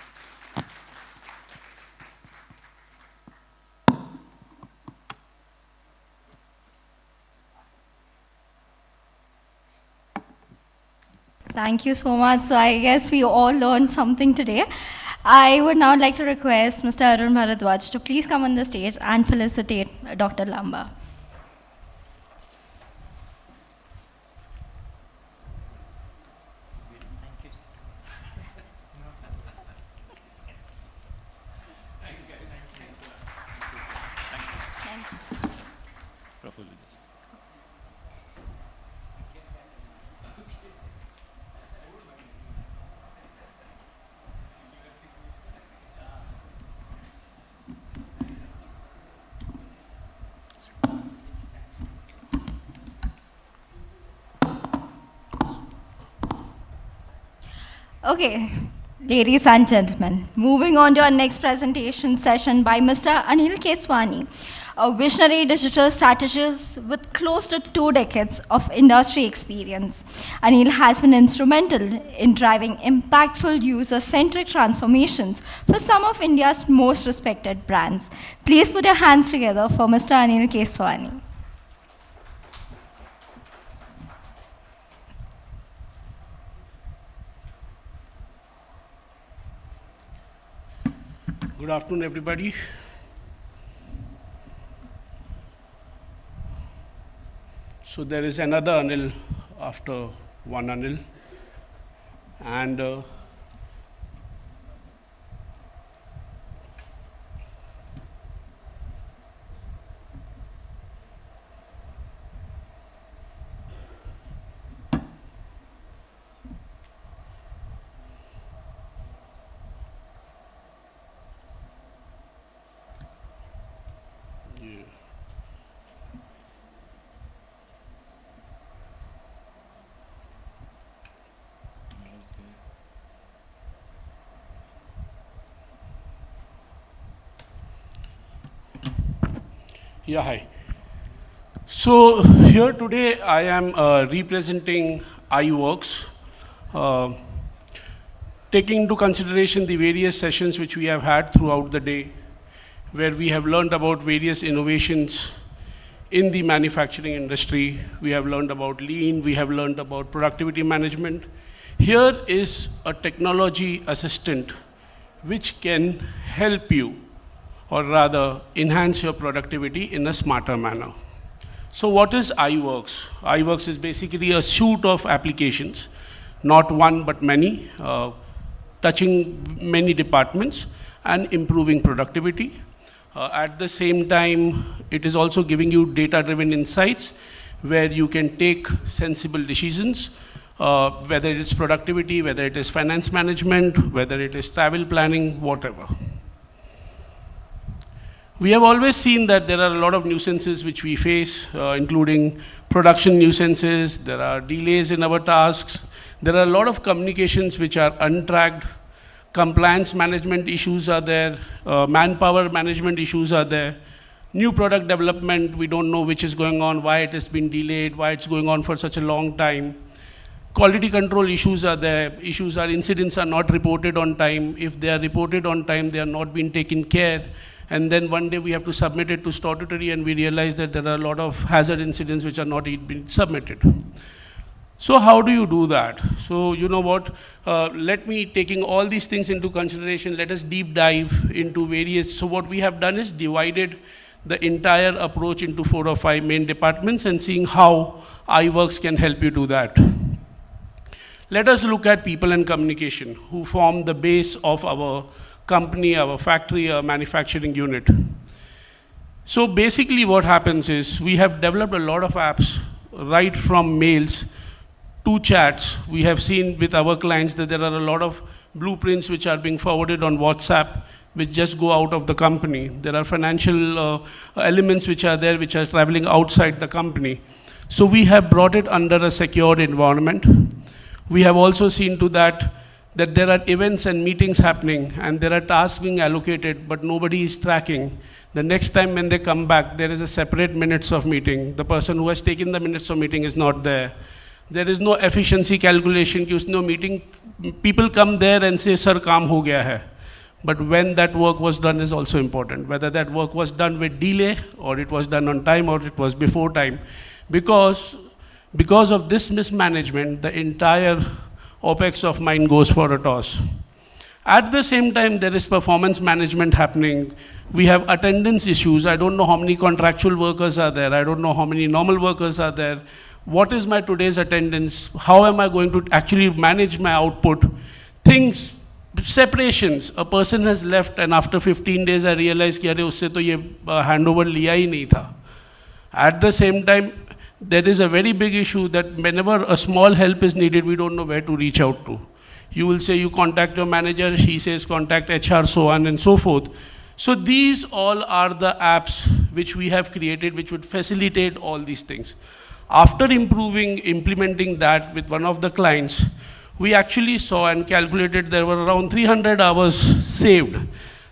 Thank you so much. So I guess we all learned something today. I would now like to request Mr. Arun Bharadwaj to please come on the stage and felicitate Dr. Lamba. Okay, ladies and gentlemen, moving on to our next presentation session by Mr. Anil Keswani, a visionary digital strategist with close to 2 decades of industry experience. Anil has been instrumental in driving impactful user-centric transformations for some of India's most respected brands. Please put your hands together for Mr. Anil Keswani. Good afternoon, everybody. So there is another Anil after one Anil, and Yeah, hi. So here today I am representing iWorks, taking into consideration the various sessions which we have had throughout the day, where we have learned about various innovations in the manufacturing industry. We have learned about lean, we have learned about productivity management. Here is a technology assistant which can help you, or rather enhance your productivity in a smarter manner. So what is iWorks? iWorks is basically a suite of applications, not one but many, touching many departments and improving productivity. At the same time, it is also giving you data-driven insights where you can take sensible decisions, whether it is productivity, whether it is finance management, whether it is travel planning, whatever. We have always seen that there are a lot of nuisances which we face, including production nuisances, there are delays in our tasks, there are a lot of communications which are untracked, compliance management issues are there, manpower management issues are there, new product development, we don't know which is going on, why it has been delayed, why it's going on for such a long time. Quality control issues are there, incidents are not reported on time. If they are reported on time, they are not being taken care. And then one day we have to submit it to statutory and we realize that there are a lot of hazard incidents which are not yet been submitted. So how do you do that? So you know what, let me, taking all these things into consideration, let us deep dive into various, so what we have done is divided the entire approach into 4 or 5 main departments and seeing how iWorks can help you do that. Let us look at people and communication, who form the base of our company, our factory, our manufacturing unit. So basically what happens is we have developed a lot of apps, right from mails to chats. We have seen with our clients that there are a lot of blueprints which are being forwarded on WhatsApp, which just go out of the company. There are financial elements which are there, which are traveling outside the company. So we have brought it under a secured environment. We have also seen to that there are events and meetings happening and there are tasks being allocated, but nobody is tracking. The next time when they come back, there is a separate minutes of meeting. The person who has taken the minutes of meeting is not there. There is no efficiency calculation, no meeting. People come there and say, sir, kaam ho gaya hai. But when that work was done is also important. Whether that work was done with delay, or it was done on time, or it was before time. Because of this mismanagement, the entire OPEX of mine goes for a toss. At the same time, there is performance management happening. We have attendance issues. I don't know how many contractual workers are there. I don't know how many normal workers are there. What is my today's attendance? How am I going to actually manage my output? Things, separations. A person has left and after 15 days I realized कि अरे उससे तो ये handover लिया ही नहीं था. At the same time, there is a very big issue that whenever a small help is needed, we don't know where to reach out to. You will say you contact your manager, she says contact HR, so on and so forth. So these all are the apps which we have created which would facilitate all these things. After implementing that with one of the clients, we actually saw and calculated there were around 300 hours saved.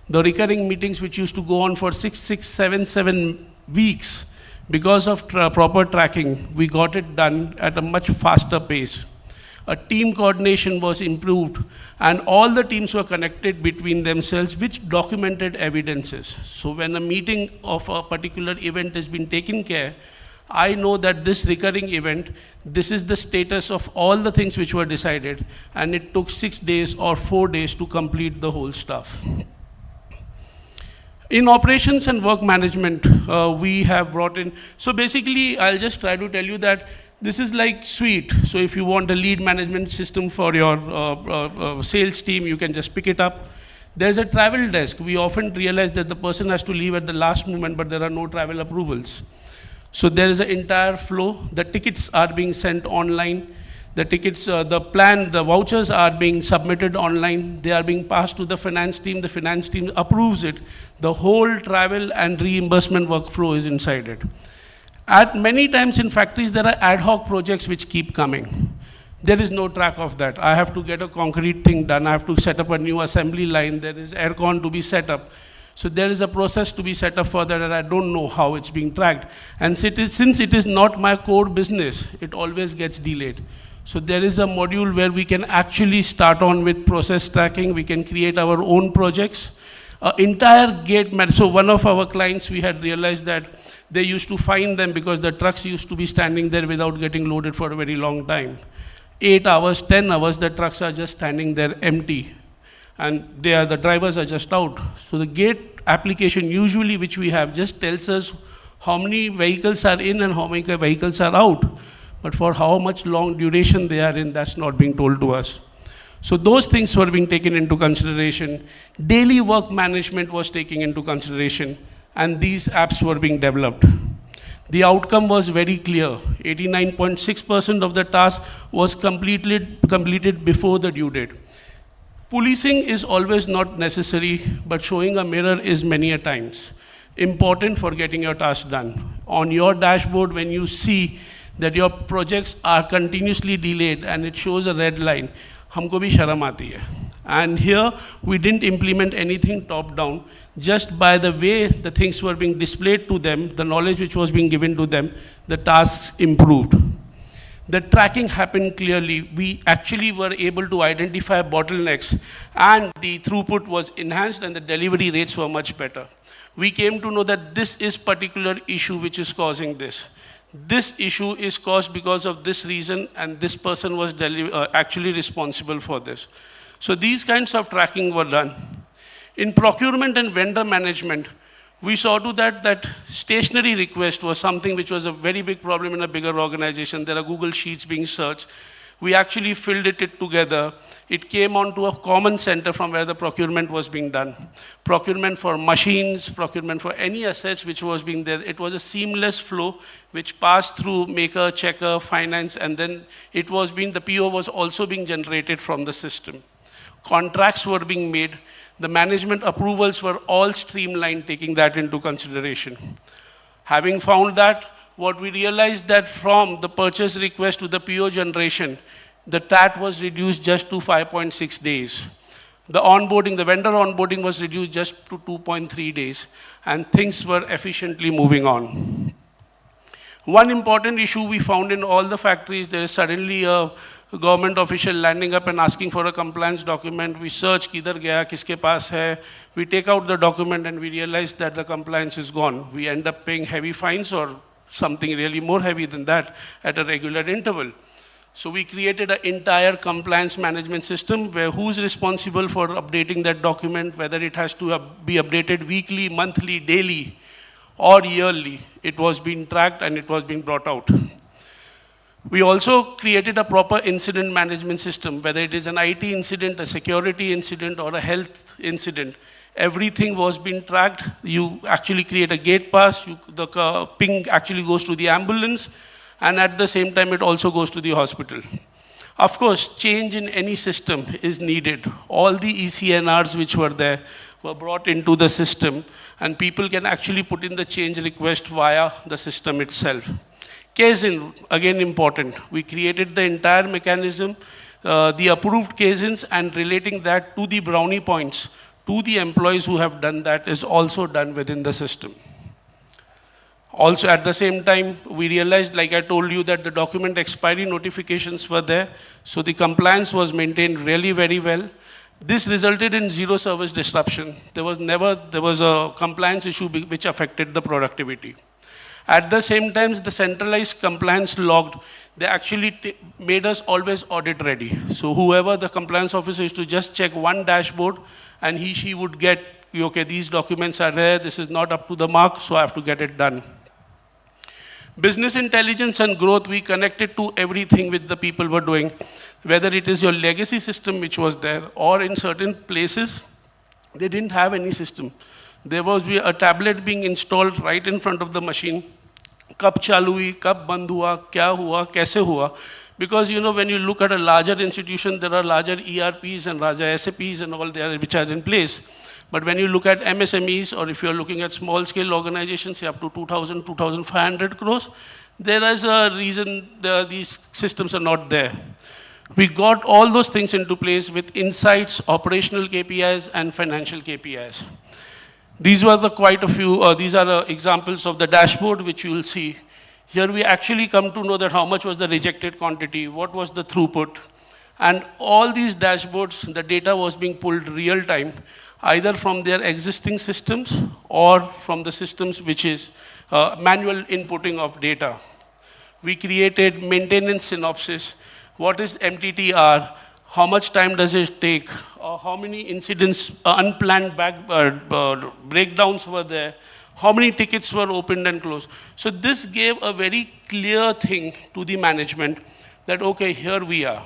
The recurring meetings which used to go on for 7 weeks, because of proper tracking, we got it done at a much faster pace. A team coordination was improved and all the teams were connected between themselves, which documented evidences. So when a meeting of a particular event has been taken care, I know that this recurring event, this is the status of all the things which were decided, and it took 6 days or 4 days to complete the whole stuff. In operations and work management, we have brought in, so basically I'll just try to tell you that this is like suite. So if you want a lead management system for your sales team, you can just pick it up. There's a travel desk. We often realize that the person has to leave at the last moment, but there are no travel approvals. So there is an entire flow. The tickets are being sent online. The tickets, the plan, the vouchers are being submitted online. They are being passed to the finance team. The finance team approves it. The whole travel and reimbursement workflow is inside it. At many times in factories, there are ad hoc projects which keep coming. There is no track of that. I have to get a concrete thing done. I have to set up a new assembly line. There is aircon to be set up. So there is a process to be set up for that, and I don't know how it's being tracked. And since it is not my core business, it always gets delayed. So there is a module where we can actually start on with process tracking. We can create our own projects. Entire gate, so one of our clients, we had realized that they used to fine them because the trucks used to be standing there without getting loaded for a very long time. 8 hours, 10 hours, the trucks are just standing there empty. And the drivers are just out. So the gate application usually which we have just tells us how many vehicles are in and how many vehicles are out. But for how much long duration they are in, that's not being told to us. So those things were being taken into consideration. Daily work management was taken into consideration, and these apps were being developed. The outcome was very clear. 89.6% of the task was completed before the due date. Policing is always not necessary, but showing a mirror is many a times important for getting your task done. On your dashboard, when you see that your projects are continuously delayed and it shows a red line, हमको भी शर्म आती है. And here, we didn't implement anything top down. Just by the way the things were being displayed to them, the knowledge which was being given to them, the tasks improved. The tracking happened clearly. We actually were able to identify bottlenecks, and the throughput was enhanced and the delivery rates were much better. We came to know that this is particular issue which is causing this. This issue is caused because of this reason, and this person was actually responsible for this. So these kinds of tracking were done. In procurement and vendor management, we saw to that stationary request was something which was a very big problem in a bigger organization. There are Google Sheets being searched. We actually filled it together. It came onto a common center from where the procurement was being done. Procurement for machines, procurement for any assets which was being there. It was a seamless flow which passed through maker, checker, finance, and then it was being, the PO was also being generated from the system. Contracts were being made. The management approvals were all streamlined, taking that into consideration. Having found that, what we realized that from the purchase request to the PO generation, the TAT was reduced just to 5.6 days. The onboarding, the vendor onboarding was reduced just to 2.3 days, and things were efficiently moving on. One important issue we found in all the factories, there is suddenly a government official landing up and asking for a compliance document. We search kidhar gaya, kiske paas hai. We take out the document and we realize that the compliance is gone. We end up paying heavy fines or something really more heavy than that at a regular interval. So we created an entire compliance management system where who's responsible for updating that document, whether it has to be updated weekly, monthly, daily, or yearly. It was being tracked and it was being brought out. We also created a proper incident management system, whether it is an IT incident, a security incident, or a health incident. Everything was being tracked. You actually create a gate pass, the ping actually goes to the ambulance, and at the same time it also goes to the hospital. Of course, change in any system is needed. All the ECNRs which were there were brought into the system, and people can actually put in the change request via the system itself. Case-in, again important. We created the entire mechanism, the approved case-ins, and relating that to the brownie points to the employees who have done that is also done within the system. Also at the same time, we realized, like I told you, that the document expiry notifications were there, so the compliance was maintained really very well. This resulted in zero service disruption. There was a compliance issue which affected the productivity. At the same time, the centralized compliance logged, they actually made us always audit ready. So whoever the compliance officer is to just check one dashboard, and she would get, okay, these documents are there, this is not up to the mark, so I have to get it done. Business intelligence and growth, we connected to everything which the people were doing, whether it is your legacy system which was there, or in certain places, they didn't have any system. There was a tablet being installed right in front of the machine. Kab chalu hui, kab band hua, kya hua, kaise hua. Because when you look at a larger institution, there are larger ERPs and larger SAPs and all there which are in place. But when you look at MSMEs, or if you're looking at small scale organizations, say up to 2,000, 2,500 crores, there is a reason these systems are not there. We got all those things into place with insights, operational KPIs, and financial KPIs. These were the quite a few, these are examples of the dashboard which you will see. Here we actually come to know that how much was the rejected quantity, what was the throughput, and all these dashboards, the data was being pulled real time, either from their existing systems or from the systems which is manual inputting of data. We created maintenance synopsis. What is MTTR? How much time does it take? How many incidents, unplanned breakdowns were there? How many tickets were opened and closed? So this gave a very clear thing to the management that, okay, here we are.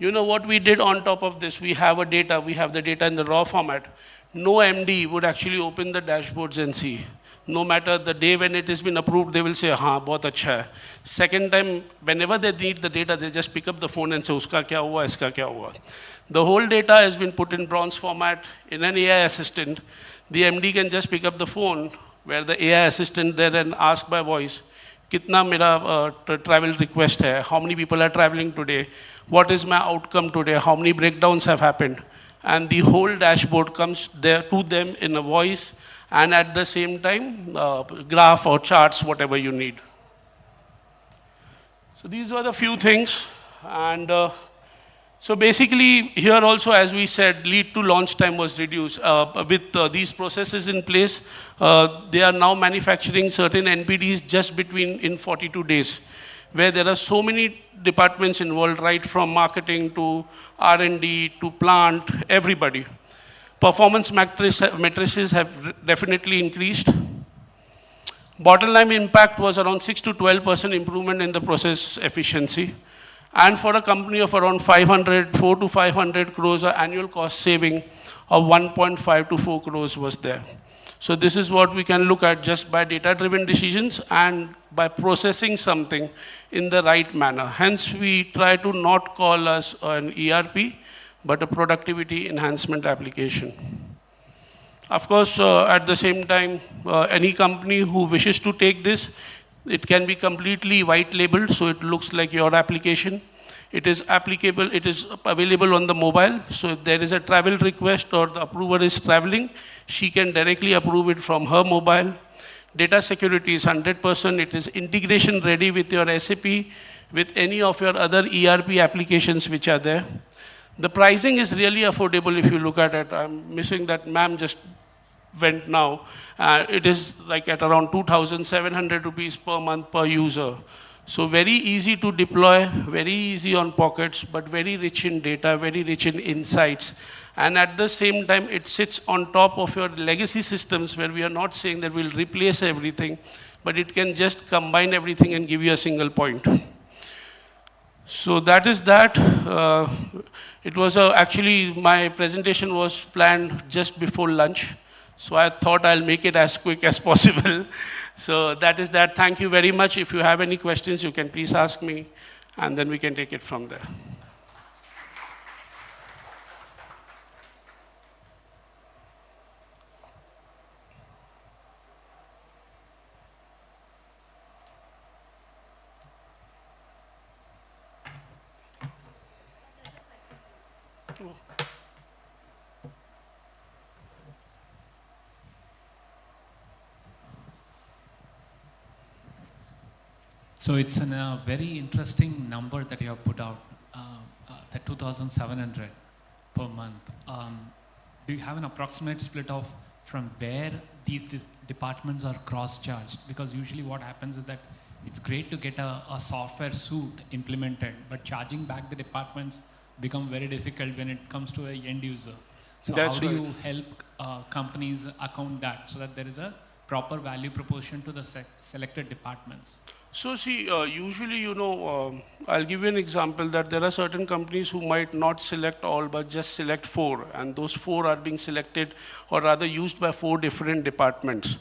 You know what we did on top of this? We have the data in the raw format. No MD would actually open the dashboards and see. No matter the day when it has been approved, they will say, हाँ, बहुत अच्छा है. Second time, whenever they need the data, they just pick up the phone and say, उसका क्या हुआ, इसका क्या हुआ. The whole data has been put in bronze format in an AI assistant. The MD can just pick up the phone where the AI assistant there and ask by voice, कितना मेरा travel request है, how many people are traveling today, what is my outcome today, how many breakdowns have happened. And the whole dashboard comes there to them in a voice and at the same time, graph or charts, whatever you need. So these were the few things. And so basically here also, as we said, lead to launch time was reduced. With these processes in place, they are now manufacturing certain NPDs just in 42 days, where there are so many departments involved, right from marketing to R&D to plant, everybody. Performance matrices have definitely increased. Bottom line impact was around 6 to 12% improvement in the process efficiency. And for a company of around 4 to 500 crores, annual cost saving of 1.5 to 4 crores was there. So this is what we can look at just by data-driven decisions and by processing something in the right manner. Hence, we try to not call us an ERP, but a productivity enhancement application. Of course, at the same time, any company who wishes to take this, it can be completely white labeled, so it looks like your application. It is applicable, it is available on the mobile. So if there is a travel request or the approver is traveling, she can directly approve it from her mobile. Data security is 100%. It is integration ready with your SAP, with any of your other ERP applications which are there. The pricing is really affordable if you look at it. I'm missing that ma'am just went now. It is like at around 2,700 rupees per month per user. So very easy to deploy, very easy on pockets, but very rich in data, very rich in insights. And at the same time, it sits on top of your legacy systems where we are not saying that we'll replace everything, but it can just combine everything and give you a single point. So that is that. It was actually, my presentation was planned just before lunch. So I thought I'll make it as quick as possible. So that is that. Thank you very much. If you have any questions, you can please ask me, and then we can take it from there. So it's a very interesting number that you have put out, the 2,700 per month. Do you have an approximate split of from where these departments are cross-charged? Because usually what happens is that it's great to get a software suite implemented, but charging back the departments become very difficult when it comes to an end user. So That's how do right. you help companies account that so that there is a proper value proportion to the selected departments? So see, usually, I'll give you an example that there are certain companies who might not select all, but just select 4. And those 4 are being selected or rather used by 4 different departments.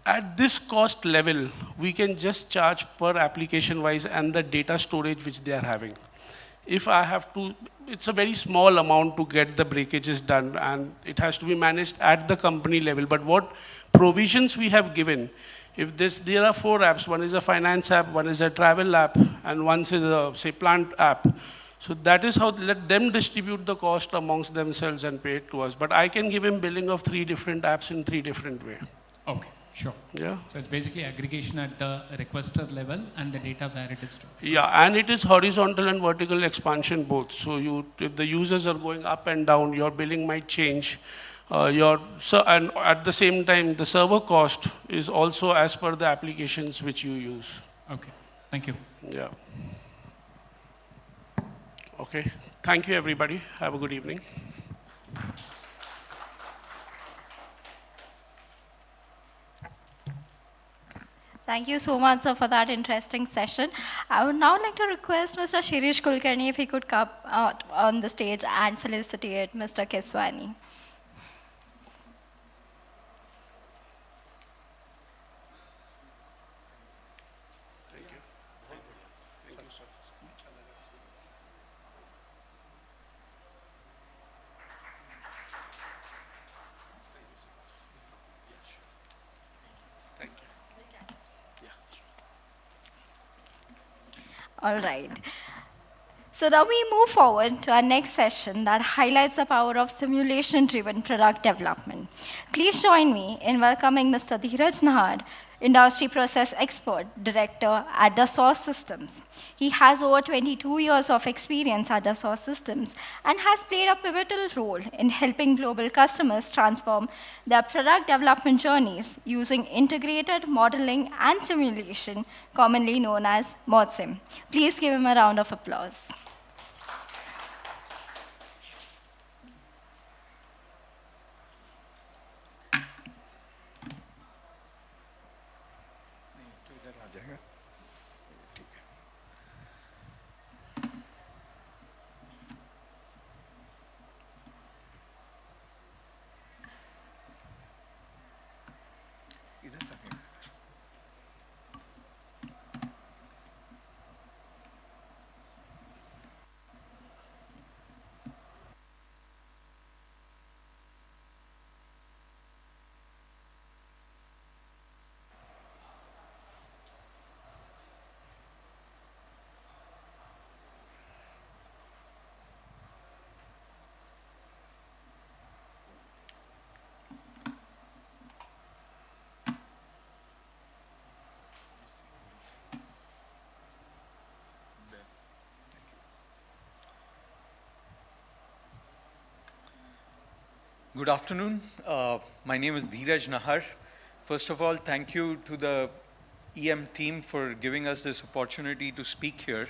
At this cost level, we can just charge per application wise and the data storage which they are having. If I have to, it's a very small amount to get the breakages done and it has to be managed at the company level. But what provisions we have given, if there are 4 apps, one is a finance app, one is a travel app, and one is a, say, plant app. So that is how, let them distribute the cost amongst themselves and pay it to us. But I can give him billing of 3 different apps in 3 different ways. Okay, sure. Yeah. So it's basically aggregation at the requester level and the data where it is stored. Yeah, and it is horizontal and vertical expansion both. So if the users are going up and down, your billing might change. And at the same time, the server cost is also as per the applications which you use. Okay, thank you. Yeah. Okay, thank you everybody. Have a good evening. Thank you so much, sir, for that interesting session. I would now like to request Mr. Shirish Kulkarni if he could come out on the stage and felicitate Mr. Keswani. All right. So now we move forward to our next session that highlights the power of simulation-driven product development. Please join me in welcoming Mr. Dheeraj Nahar, Industry Process Expert Director at Dassault Systems. He has over 22 years of experience at Dassault Systems and has played a pivotal role in helping global customers transform their product development journeys using integrated modeling and simulation, commonly known as ModSim. Please give him a round of applause. Good afternoon. My name is Dheeraj Nahar. First of all, thank you to the EM team for giving us this opportunity to speak here.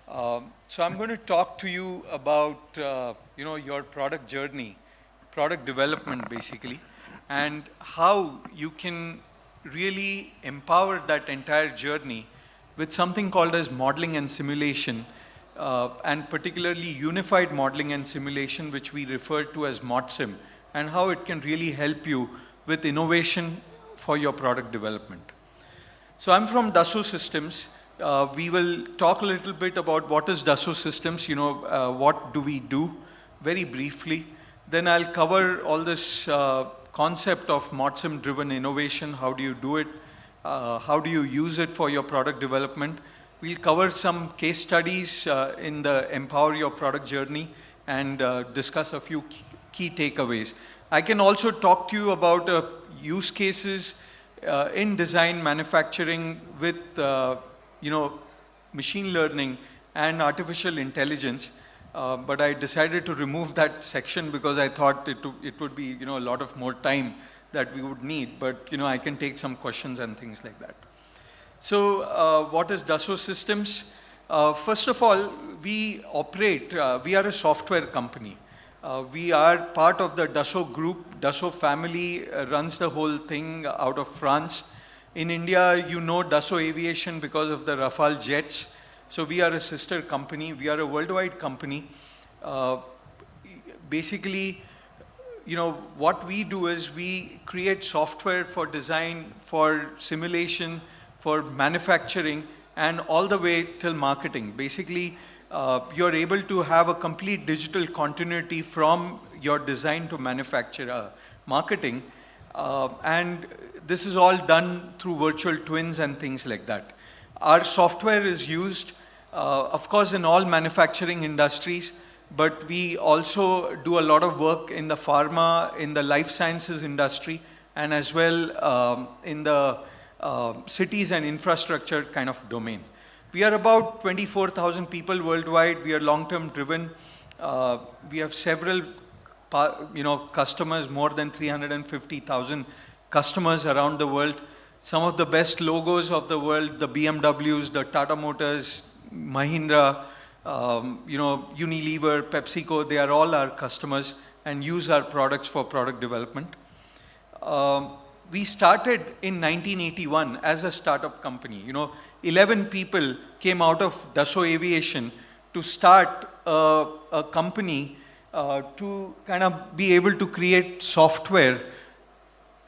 So I'm going to talk to you about your product journey, product development basically, and how you can really empower that entire journey with something called as modeling and simulation, and particularly unified modeling and simulation, which we refer to as ModSim, and how it can really help you with innovation for your product development. So I'm from Dassault Systems. We will talk a little bit about what is Dassault Systems, what do we do, very briefly. Then I'll cover all this concept of ModSim driven innovation, how do you do it, how do you use it for your product development. We'll cover some case studies in the Empower Your Product Journey and discuss a few key takeaways. I can also talk to you about use cases in design manufacturing with machine learning and artificial intelligence. But I decided to remove that section because I thought it would be a lot of more time that we would need. But I can take some questions and things like that. So what is Dassault Systems? First of all, we operate, we are a software company. We are part of the Dassault group. Dassault family runs the whole thing out of France. In India, Dassault Aviation because of the Rafale jets. So we are a sister company. We are a worldwide company. Basically, what we do is we create software for design, for simulation, for manufacturing, and all the way till marketing. Basically, you're able to have a complete digital continuity from your design to manufacture, marketing, and this is all done through virtual twins and things like that. Our software is used of course in all manufacturing industries, but we also do a lot of work in the pharma, in the life sciences industry, and as well in the cities and infrastructure kind of domain. We are about 24,000 people worldwide. We are long-term driven. We have several customers, more than 350,000 customers around the world. Some of the best logos of the world, the BMWs, the Tata Motors, Mahindra, Unilever, PepsiCo, they are all our customers and use our products for product development. We started in 1981 as a startup company. 11 people came out of Dassault Aviation to start a company to kind of be able to create software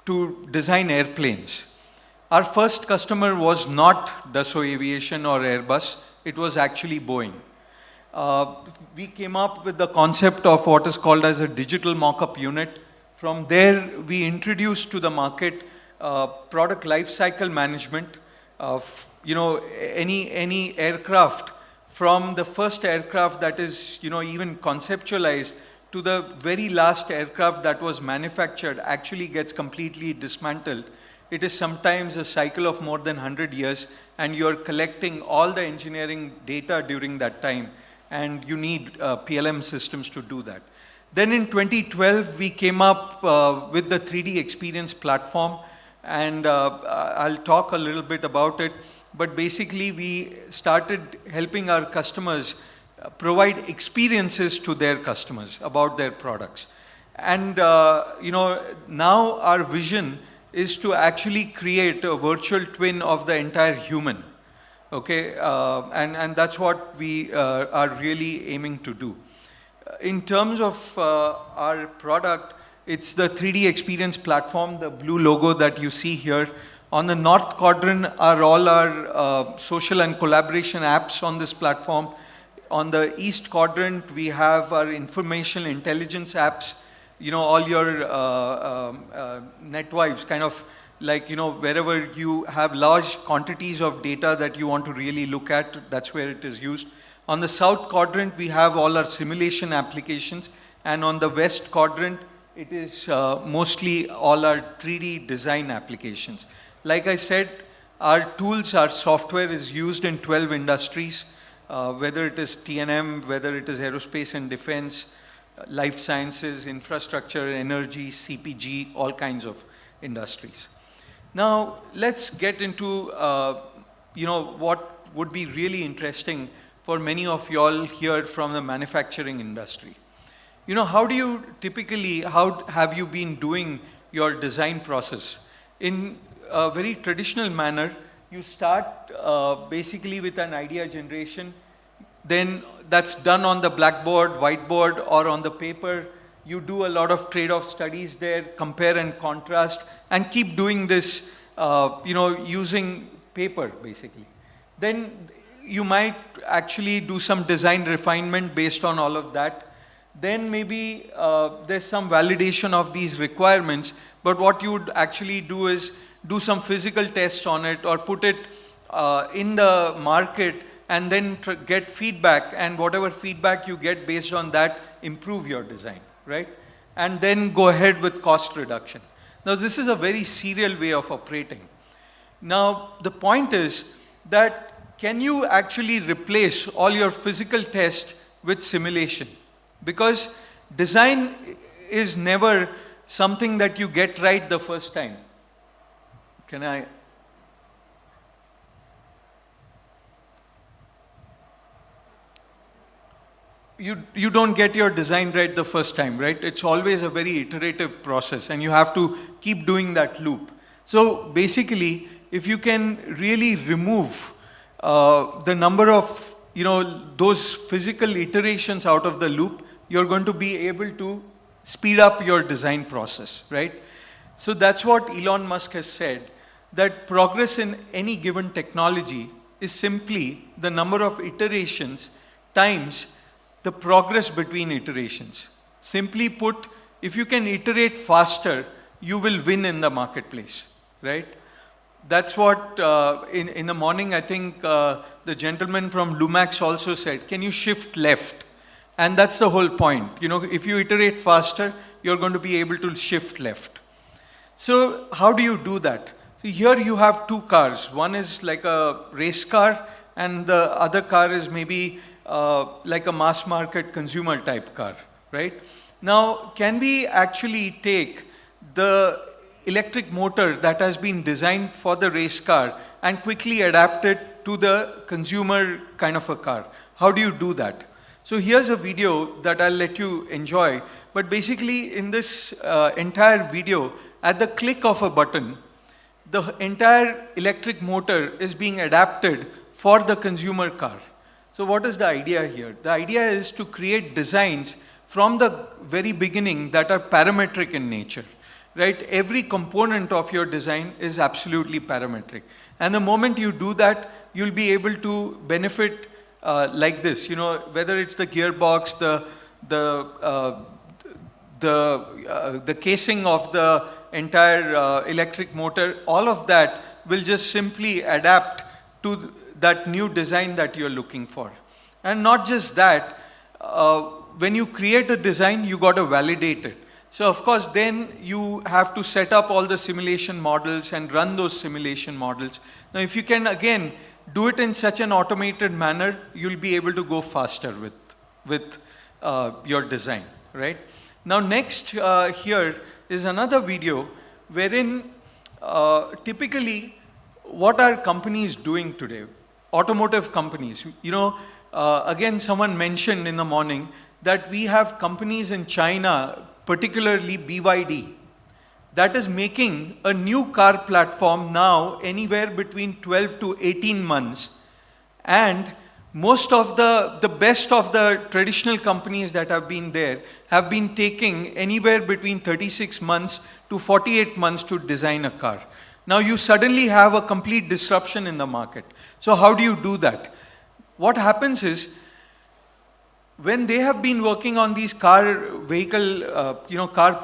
to design airplanes. Our first customer was not Dassault Aviation or Airbus, it was actually Boeing. We came up with the concept of what is called as a digital mock-up unit. From there, we introduced to the market product life cycle management of any aircraft, from the first aircraft that is even conceptualized to the very last aircraft that was manufactured actually gets completely dismantled. It is sometimes a cycle of more than 100 years, and you're collecting all the engineering data during that time, and you need PLM systems to do that. Then in 2012, we came up with the 3D experience platform, and I'll talk a little bit about it, but basically we started helping our customers provide experiences to their customers about their products. And now our vision is to actually create a virtual twin of the entire human. Okay, and that's what we are really aiming to do. In terms of our product, it's the 3D experience platform, the blue logo that you see here. On the north quadrant are all our social and collaboration apps on this platform. On the east quadrant, we have our information intelligence apps, all your NetWives, kind of like, wherever you have large quantities of data that you want to really look at, that's where it is used. On the south quadrant, we have all our simulation applications, and on the west quadrant, it is mostly all our 3D design applications. Like I said, our tools, our software is used in 12 industries, whether it is T&M, whether it is aerospace and defense, life sciences, infrastructure, energy, CPG, all kinds of industries. Now, let's get into what would be really interesting for many of you all here from the manufacturing industry. How do you typically, how have you been doing your design process? In a very traditional manner, you start basically with an idea generation, then that's done on the blackboard, whiteboard, or on the paper. You do a lot of trade-off studies there, compare and contrast, and keep doing this, using paper, basically. Then you might actually do some design refinement based on all of that. Then maybe there's some validation of these requirements, but what you would actually do is do some physical tests on it or put it in the market and then get feedback, and whatever feedback you get based on that, improve your design, right? And then go ahead with cost reduction. Now, this is a very serial way of operating. Now, the point is that can you actually replace all your physical tests with simulation? Because design is never something that you get right the first time. Can I? You don't get your design right the first time, right? It's always a very iterative process, and you have to keep doing that loop. So basically, if you can really remove the number of those physical iterations out of the loop, you're going to be able to speed up your design process, right? So that's what Elon Musk has said, that progress in any given technology is simply the number of iterations times the progress between iterations. Simply put, if you can iterate faster, you will win in the marketplace, right? That's what in the morning, I think the gentleman from Lumax also said, can you shift left? And that's the whole point. You know, if you iterate faster, you're going to be able to shift left. So how do you do that? So here you have two cars. One is like a race car, and the other car is maybe like a mass market consumer type car, right? Now, can we actually take the electric motor that has been designed for the race car and quickly adapt it to the consumer kind of a car? How do you do that? So here's a video that I'll let you enjoy. But basically in this entire video, at the click of a button, the entire electric motor is being adapted for the consumer car. So what is the idea here? The idea is to create designs from the very beginning that are parametric in nature, right? Every component of your design is absolutely parametric. And the moment you do that, you'll be able to benefit like this, you know, whether it's the gearbox, the casing of the entire electric motor, all of that will just simply adapt to that new design that you're looking for. And not just that, when you create a design, you got to validate it. So of course, then you have to set up all the simulation models and run those simulation models. Now, if you can, again, do it in such an automated manner, you'll be able to go faster with your design, right? Now, next here is another video wherein typically what are companies doing today? Automotive companies. You know, again, someone mentioned in the morning that we have companies in China, particularly BYD, that is making a new car platform now anywhere between 12 to 18 months. And most of the best of the traditional companies that have been there have been taking anywhere between 36 months to 48 months to design a car. Now you suddenly have a complete disruption in the market. So how do you do that? What happens is, when they have been working on these car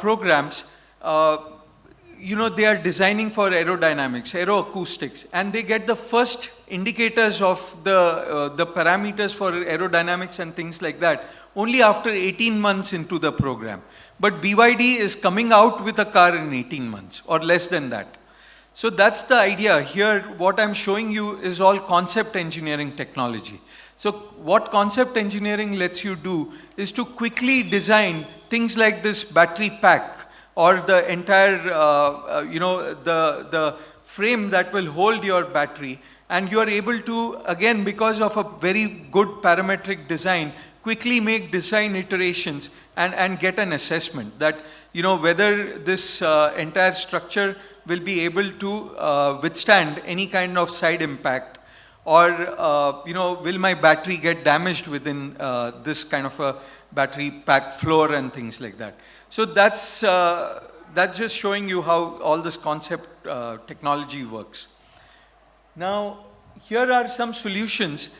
programs, they are designing for aerodynamics, aeroacoustics, and they get the first indicators of the parameters for aerodynamics and things like that only after 18 months into the program. But BYD is coming out with a car in 18 months or less than that. So that's the idea. Here, what I'm showing you is all concept engineering technology. So what concept engineering lets you do is to quickly design things like this battery pack, or the entire, the frame that will hold your battery. And you are able to, again, because of a very good parametric design, quickly make design iterations and get an assessment that, whether this entire structure will be able to withstand any kind of side impact, or, will my battery get damaged within this kind of a battery pack floor and things like that. So that's just showing you how all this concept technology works. Now, here are some solutions,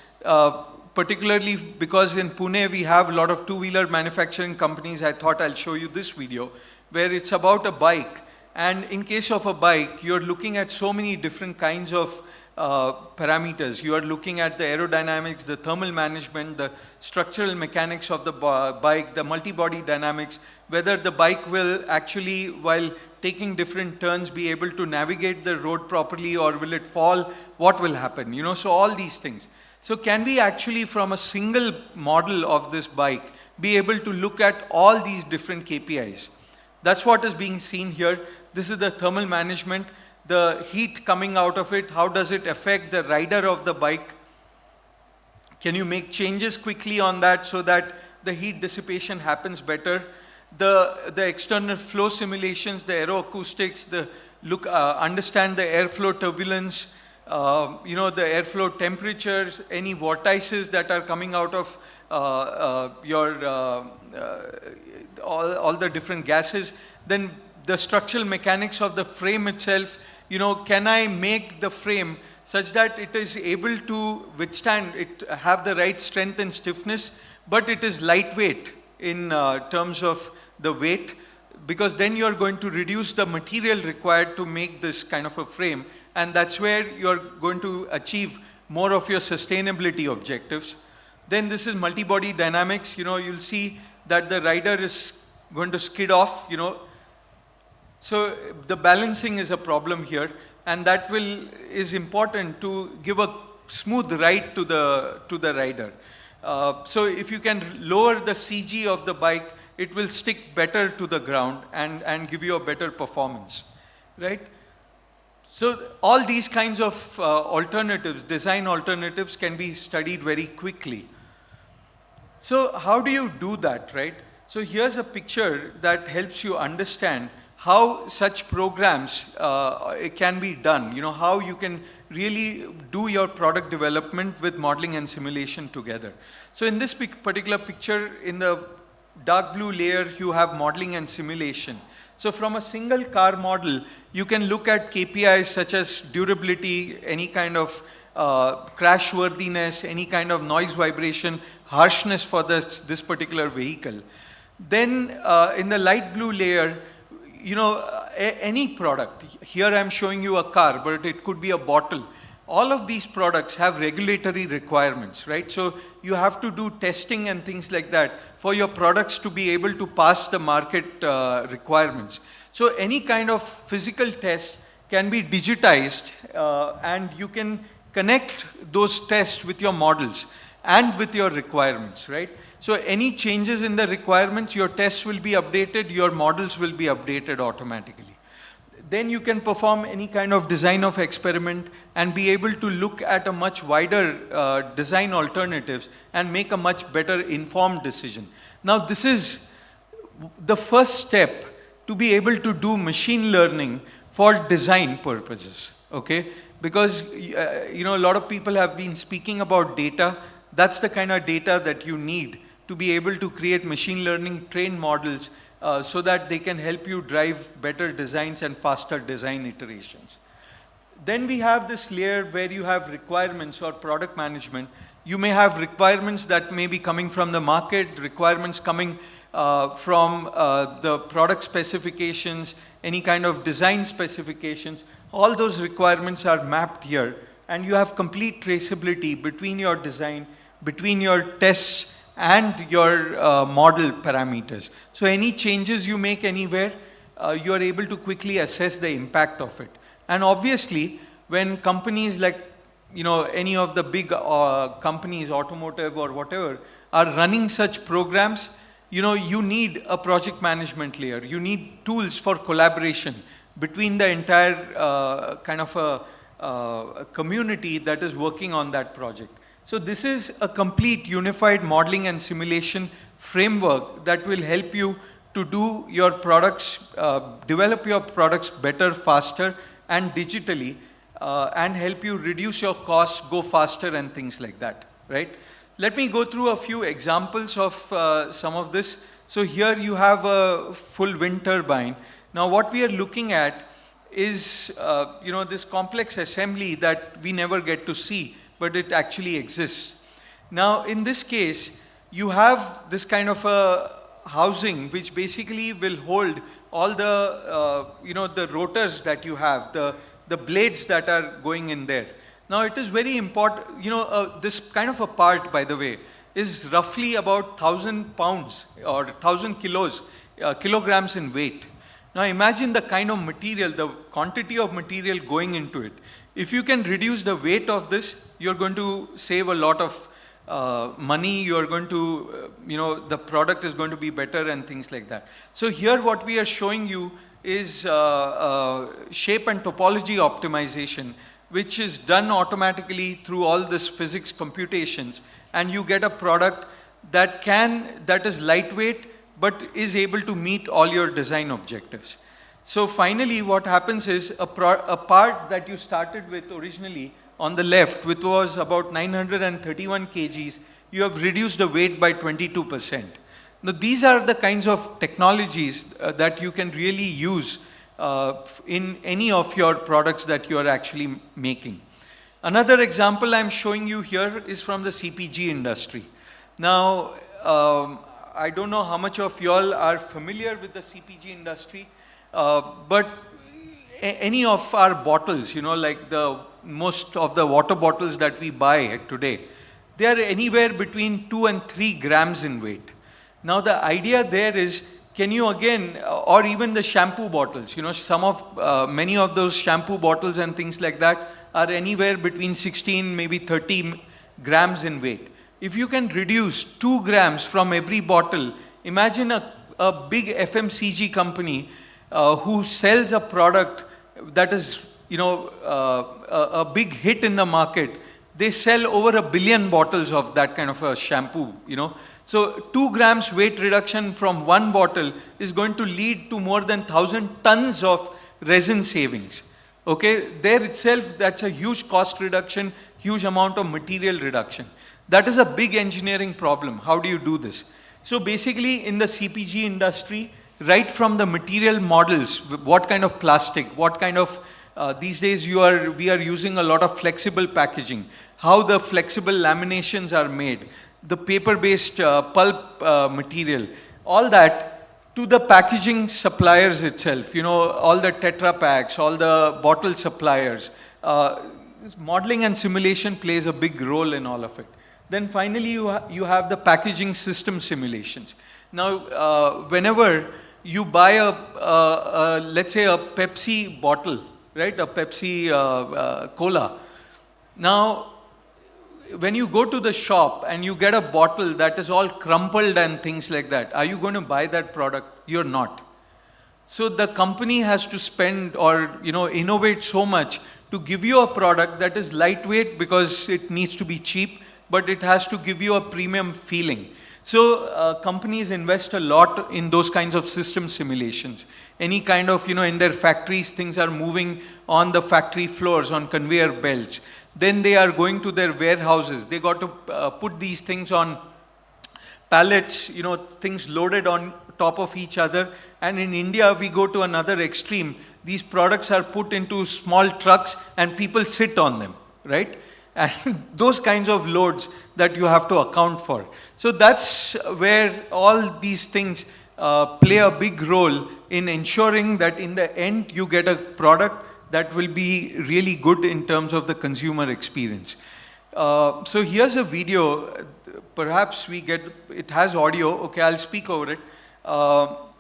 particularly because in Pune we have a lot of two-wheeler manufacturing companies. I thought I'll show you this video where it's about a bike. And in case of a bike, you're looking at so many different kinds of parameters. You are looking at the aerodynamics, the thermal management, the structural mechanics of the bike, the multi-body dynamics, whether the bike will actually, while taking different turns, be able to navigate the road properly, or will it fall, what will happen, so all these things. So can we actually, from a single model of this bike, be able to look at all these different KPIs? That's what is being seen here. This is the thermal management. The heat coming out of it, how does it affect the rider of the bike? Can you make changes quickly on that so that the heat dissipation happens better? The external flow simulations, the aeroacoustics, understand the airflow turbulence, the airflow temperatures, any vortices that are coming out of all the different gases. Then the structural mechanics of the frame itself, can I make the frame such that it is able to withstand, have the right strength and stiffness, but it is lightweight in terms of the weight, because then you're going to reduce the material required to make this kind of a frame, and that's where you're going to achieve more of your sustainability objectives. Then this is multi-body dynamics. You'll see that the rider is going to skid off, So the balancing is a problem here, and that is important to give a smooth ride to the rider. So if you can lower the CG of the bike, it will stick better to the ground and give you a better performance, right? So all these kinds of alternatives, design alternatives, can be studied very quickly. So how do you do that, right? So here's a picture that helps you understand how such programs can be done, how you can really do your product development with modeling and simulation together. So in this particular picture, in the dark blue layer, you have modeling and simulation. So from a single car model, you can look at KPIs such as durability, any kind of crash worthiness, any kind of noise vibration, harshness for this particular vehicle. Then in the light blue layer, any product. Here I'm showing you a car, but it could be a bottle. All of these products have regulatory requirements, right? So you have to do testing and things like that for your products to be able to pass the market requirements. So any kind of physical test can be digitized, and you can connect those tests with your models and with your requirements, right? So any changes in the requirements, your tests will be updated, your models will be updated automatically. Then you can perform any kind of design of experiment and be able to look at a much wider design alternatives and make a much better informed decision. Now this is the first step to be able to do machine learning for design purposes, okay? Because a lot of people have been speaking about data. That's the kind of data that you need to be able to create machine learning trained models so that they can help you drive better designs and faster design iterations. Then we have this layer where you have requirements or product management. You may have requirements that may be coming from the market, requirements coming from the product specifications, any kind of design specifications. All those requirements are mapped here, and you have complete traceability between your design, between your tests, and your model parameters. So any changes you make anywhere, you are able to quickly assess the impact of it. And obviously, when companies like any of the big companies, automotive or whatever, are running such programs, you need a project management layer. You need tools for collaboration between the entire kind of a community that is working on that project. So this is a complete unified modeling and simulation framework that will help you to do your products, develop your products better, faster, and digitally, and help you reduce your costs, go faster, and things like that, right? Let me go through a few examples of some of this. So here you have a full wind turbine. Now what we are looking at is, this complex assembly that we never get to see, but it actually exists. Now in this case, you have this kind of a housing which basically will hold all the, the rotors that you have, the blades that are going in there. Now it is very important, this kind of a part, by the way, is roughly about 1,000 pounds or 1,000 kilograms in weight. Now imagine the kind of material, the quantity of material going into it. If you can reduce the weight of this, you're going to save a lot of money, you're going to, the product is going to be better and things like that. So here what we are showing you is shape and topology optimization, which is done automatically through all this physics computations, and you get a product that is lightweight but is able to meet all your design objectives. So finally what happens is a part that you started with originally on the left, which was about 931 kgs, you have reduced the weight by 22%. Now these are the kinds of technologies that you can really use in any of your products that you are actually making. Another example I'm showing you here is from the CPG industry. Now, I don't know how much of y'all are familiar with the CPG industry, but any of our bottles, like most of the water bottles that we buy today, they are anywhere between 2 and 3 grams in weight. Now the idea there is, can you again, or even the shampoo bottles, many of those shampoo bottles and things like that are anywhere between 16, maybe 30 grams in weight. If you can reduce 2 grams from every bottle, imagine a big FMCG company who sells a product that is, a big hit in the market. They sell over 1 billion bottles of that kind of a shampoo, So 2 grams weight reduction from one bottle is going to lead to more than 1,000 tons of resin savings. Okay, there itself, that's a huge cost reduction, huge amount of material reduction. That is a big engineering problem. How do you do this? So basically in the CPG industry, right from the material models, what kind of plastic, what kind of, these days we are using a lot of flexible packaging, how the flexible laminations are made, the paper-based pulp material, all that, to the packaging suppliers itself, all the Tetra Paks, all the bottle suppliers. Modeling and simulation plays a big role in all of it. Then finally, you have the packaging system simulations. Now, whenever you buy let's say a Pepsi bottle, right, a Pepsi cola. Now, when you go to the shop and you get a bottle that is all crumpled and things like that, are you going to buy that product? You're not. So the company has to spend or innovate so much to give you a product that is lightweight because it needs to be cheap, but it has to give you a premium feeling. So companies invest a lot in those kinds of system simulations. Any kind of, in their factories, things are moving on the factory floors, on conveyor belts. Then they are going to their warehouses. They got to put these things on pallets, things loaded on top of each other. And in India, we go to another extreme. These products are put into small trucks and people sit on them, right? And those kinds of loads that you have to account for. So that's where all these things play a big role in ensuring that in the end you get a product that will be really good in terms of the consumer experience. So here's a video. Perhaps it has audio. Okay, I'll speak over it.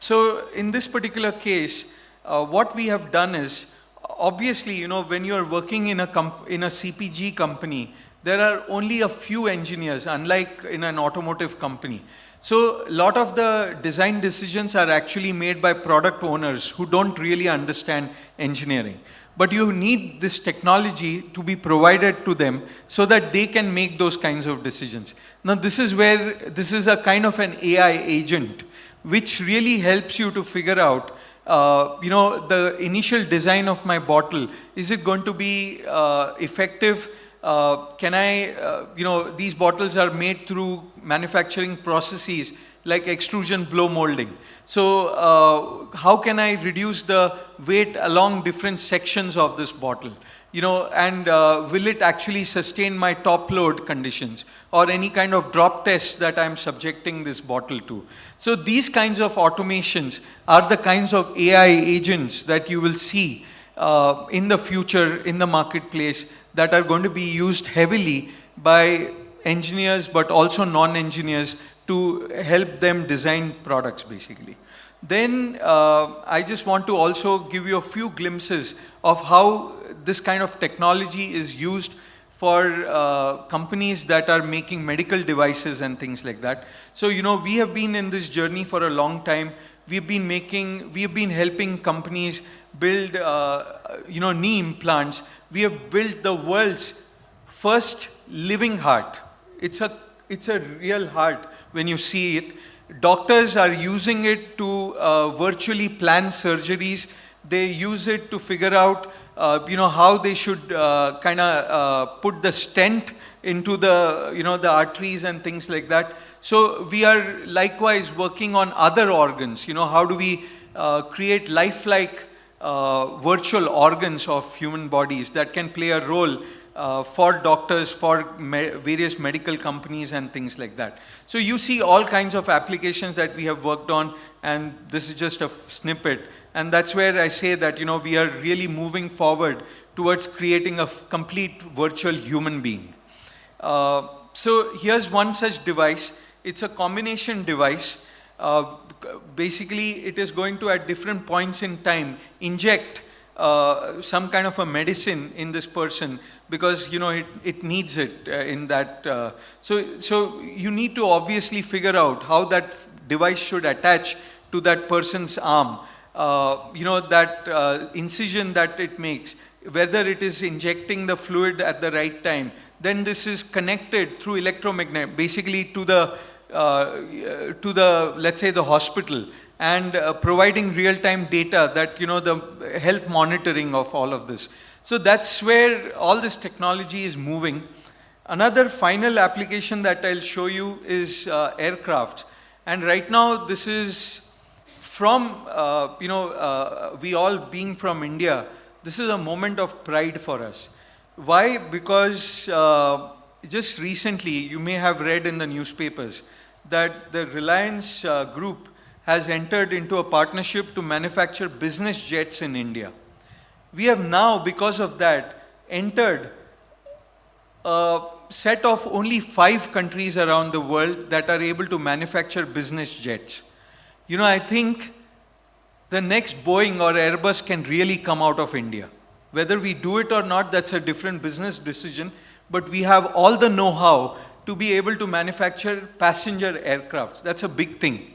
So in this particular case, what we have done is, obviously, when you're working in a CPG company, there are only a few engineers, unlike in an automotive company. So a lot of the design decisions are actually made by product owners who don't really understand engineering. But you need this technology to be provided to them so that they can make those kinds of decisions. Now this is a kind of an AI agent which really helps you to figure out the initial design of my bottle, is it going to be effective? Can I, these bottles are made through manufacturing processes like extrusion blow molding. So how can I reduce the weight along different sections of this bottle? And will it actually sustain my top load conditions or any kind of drop tests that I'm subjecting this bottle to? So these kinds of automations are the kinds of AI agents that you will see in the future in the marketplace that are going to be used heavily by engineers but also non-engineers to help them design products basically. Then I just want to also give you a few glimpses of how this kind of technology is used for companies that are making medical devices and things like that. So, we have been in this journey for a long time. We have been helping companies build, knee implants. We have built the world's first living heart. It's a real heart when you see it. Doctors are using it to virtually plan surgeries. They use it to figure out, how they should put the stent into the, the arteries and things like that. So we are likewise working on other organs. How do we create lifelike virtual organs of human bodies that can play a role for doctors, for various medical companies and things like that. So you see all kinds of applications that we have worked on, and this is just a snippet. And that's where I say that, you know, we are really moving forward towards creating a complete virtual human being. So here's one such device. It's a combination device. Basically, it is going to, at different points in time, inject some kind of a medicine in this person, because, you know, it needs it in that. So you need to obviously figure out how that device should attach to that person's arm. You know, that incision that it makes, whether it is injecting the fluid at the right time. Then this is connected through electromagnet, basically to the let's say the hospital, and providing real-time data that, you know, the health monitoring of all of this. So that's where all this technology is moving. Another final application that I'll show you is aircraft. And right now this is from, you know, we all being from India, this is a moment of pride for us. Why? Because just recently, you may have read in the newspapers that the Reliance group has entered into a partnership to manufacture business jets in India. We have now, because of that, entered a set of only 5 countries around the world that are able to manufacture business jets. You know, I think the next Boeing or Airbus can really come out of India. Whether we do it or not, that's a different business decision, but we have all the know-how to be able to manufacture passenger aircraft. That's a big thing,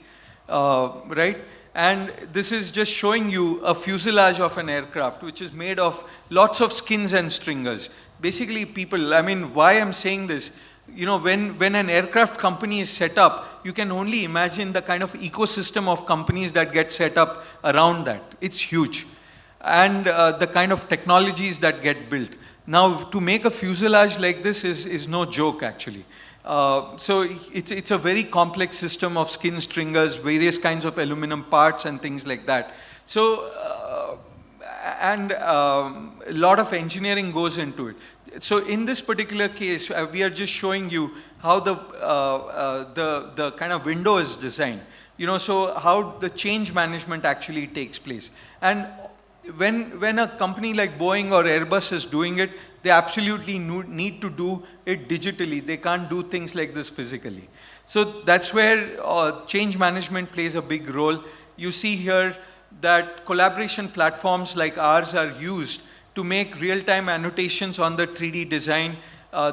right? And this is just showing you a fuselage of an aircraft, which is made of lots of skins and stringers. Basically, people, I mean, why I'm saying this, you know, when an aircraft company is set up, you can only imagine the kind of ecosystem of companies that get set up around that. It's huge. And the kind of technologies that get built. Now, to make a fuselage like this is no joke, actually. So it's a very complex system of skin stringers, various kinds of aluminum parts and things like that. So, and a lot of engineering goes into it. So in this particular case, we are just showing you how the kind of window is designed. You know, so how the change management actually takes place. And when a company like Boeing or Airbus is doing it, they absolutely need to do it digitally. They can't do things like this physically. So that's where change management plays a big role. You see here that collaboration platforms like ours are used to make real-time annotations on the 3D design.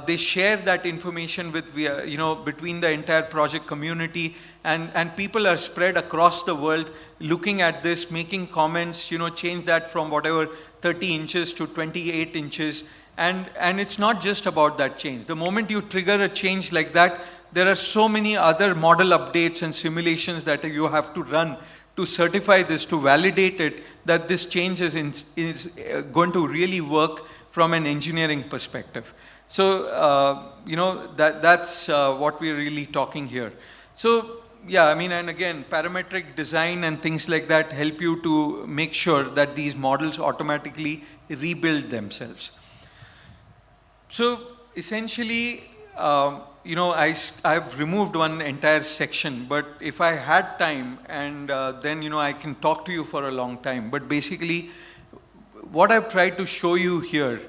They share that information with, you know, between the entire project community, and people are spread across the world looking at this, making comments, you know, change that from whatever 30 inches to 28 inches. And it's not just about that change. The moment you trigger a change like that, there are so many other model updates and simulations that you have to run to certify this, to validate it, that this change is going to really work from an engineering perspective. So, you know, that's what we're really talking here. So, yeah, I mean, and again, parametric design and things like that help you to make sure that these models automatically rebuild themselves. So, essentially, you know, I've removed one entire section, but if I had time, and then, you know, I can talk to you for a long time. But basically, what I've tried to show you here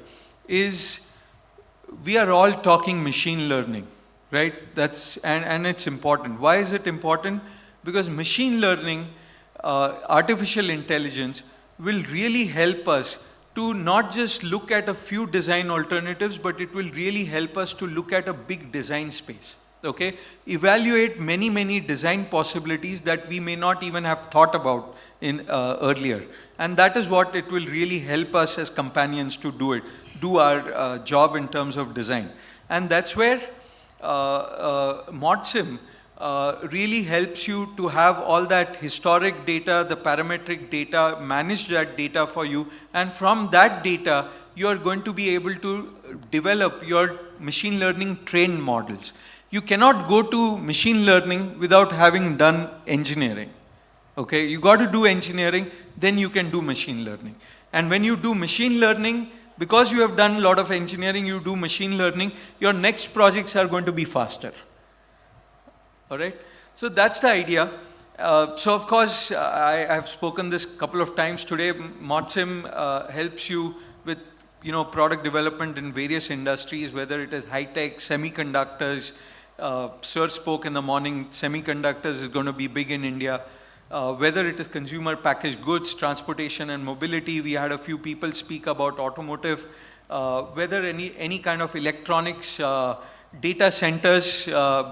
is we are all talking machine learning, right? And it's important. Why is it important? Because machine learning, artificial intelligence, will really help us to not just look at a few design alternatives, but it will really help us to look at a big design space, okay? Evaluate many, many design possibilities that we may not even have thought about in earlier. And that is what it will really help us as companions to do our job in terms of design. And that's where ModSim really helps you to have all that historic data, the parametric data, manage that data for you, and from that data, you are going to be able to develop your machine learning trained models. You cannot go to machine learning without having done engineering. Okay, you got to do engineering, then you can do machine learning. And when you do machine learning, because you have done a lot of engineering, you do machine learning, your next projects are going to be faster. All right? So that's the idea. So of course, I have spoken this a couple of times today. Motsim helps you with product development in various industries, whether it is high-tech, semiconductors. Sir spoke in the morning, semiconductors is going to be big in India. Whether it is consumer packaged goods, transportation and mobility, we had a few people speak about automotive. Whether any kind of electronics, data centers,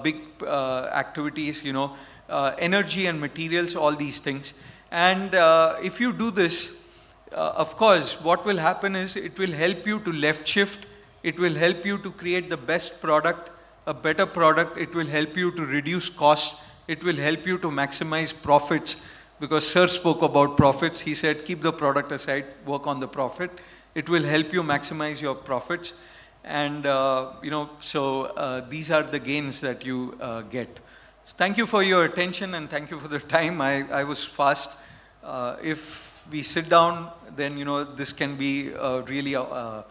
big activities, energy and materials, all these things. And if you do this, of course, what will happen is it will help you to left shift. It will help you to create the best product, a better product. It will help you to reduce costs. It will help you to maximize profits, because Sir spoke about profits. He said, keep the product aside, work on the profit. It will help you maximize your profits. And, so these are the gains that you get. So thank you for your attention and thank you for the time. I was fast. If we sit down, then, this can be really a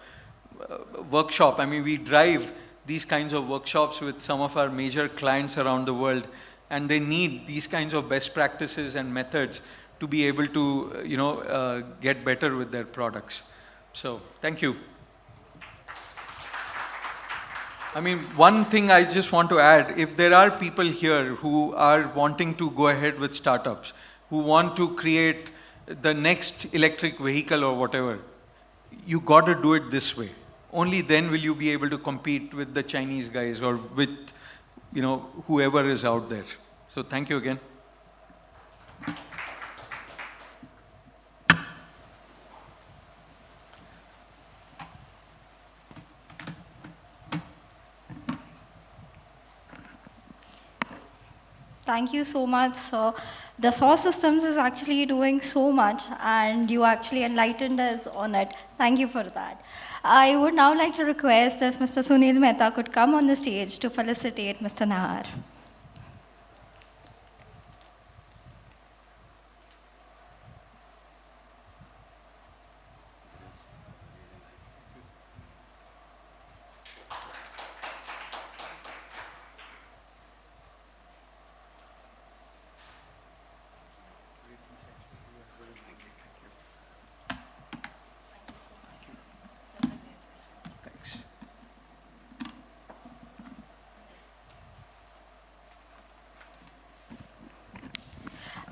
workshop. I mean, we drive these kinds of workshops with some of our major clients around the world, and they need these kinds of best practices and methods to be able to, get better with their products. So, thank you. I mean, one thing I just want to add, if there are people here who are wanting to go ahead with startups, who want to create the next electric vehicle or whatever, you got to do it this way. Only then will you be able to compete with the Chinese guys or with, whoever is out there. So thank you again. Thank you so much, sir. The source systems is actually doing so much, and you actually enlightened us on it. Thank you for that. I would now like to request if Mr. Sunil Mehta could come on the stage to felicitate Mr. Nahar.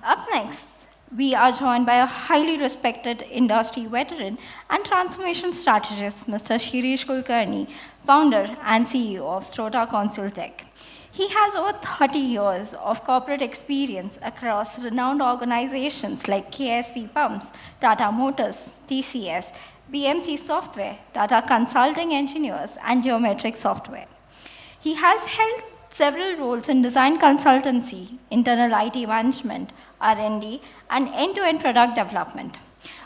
Up next, we are joined by a highly respected industry veteran and transformation strategist, Mr. Shirish Kulkarni, founder and CEO of STROTAA Consultech. He has over 30 years of corporate experience across renowned organizations like KSP Pumps, Tata Motors, TCS, BMC Software, Tata Consulting Engineers, and Geometric Software. He has held several roles in design consultancy, internal IT management, R&D, and end-to-end product development.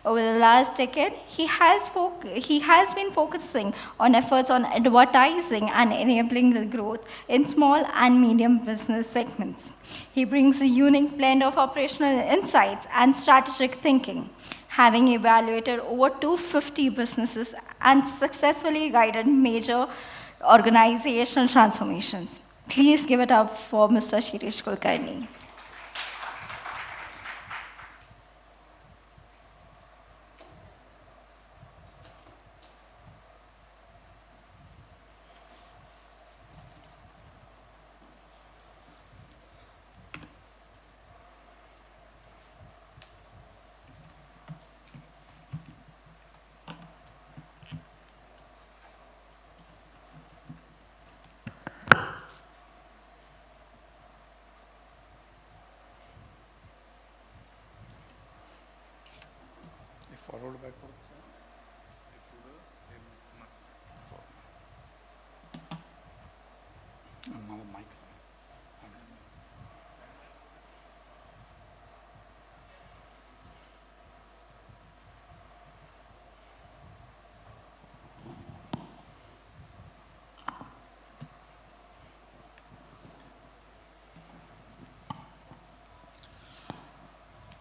Over the last decade, he has been focusing on efforts on advertising and enabling the growth in small and medium business segments. He brings a unique blend of operational insights and strategic thinking, having evaluated over 250 businesses and successfully guided major organizational transformations. Please give it up for Mr. Shirish Kulkarni. Forward, backward. Now mic.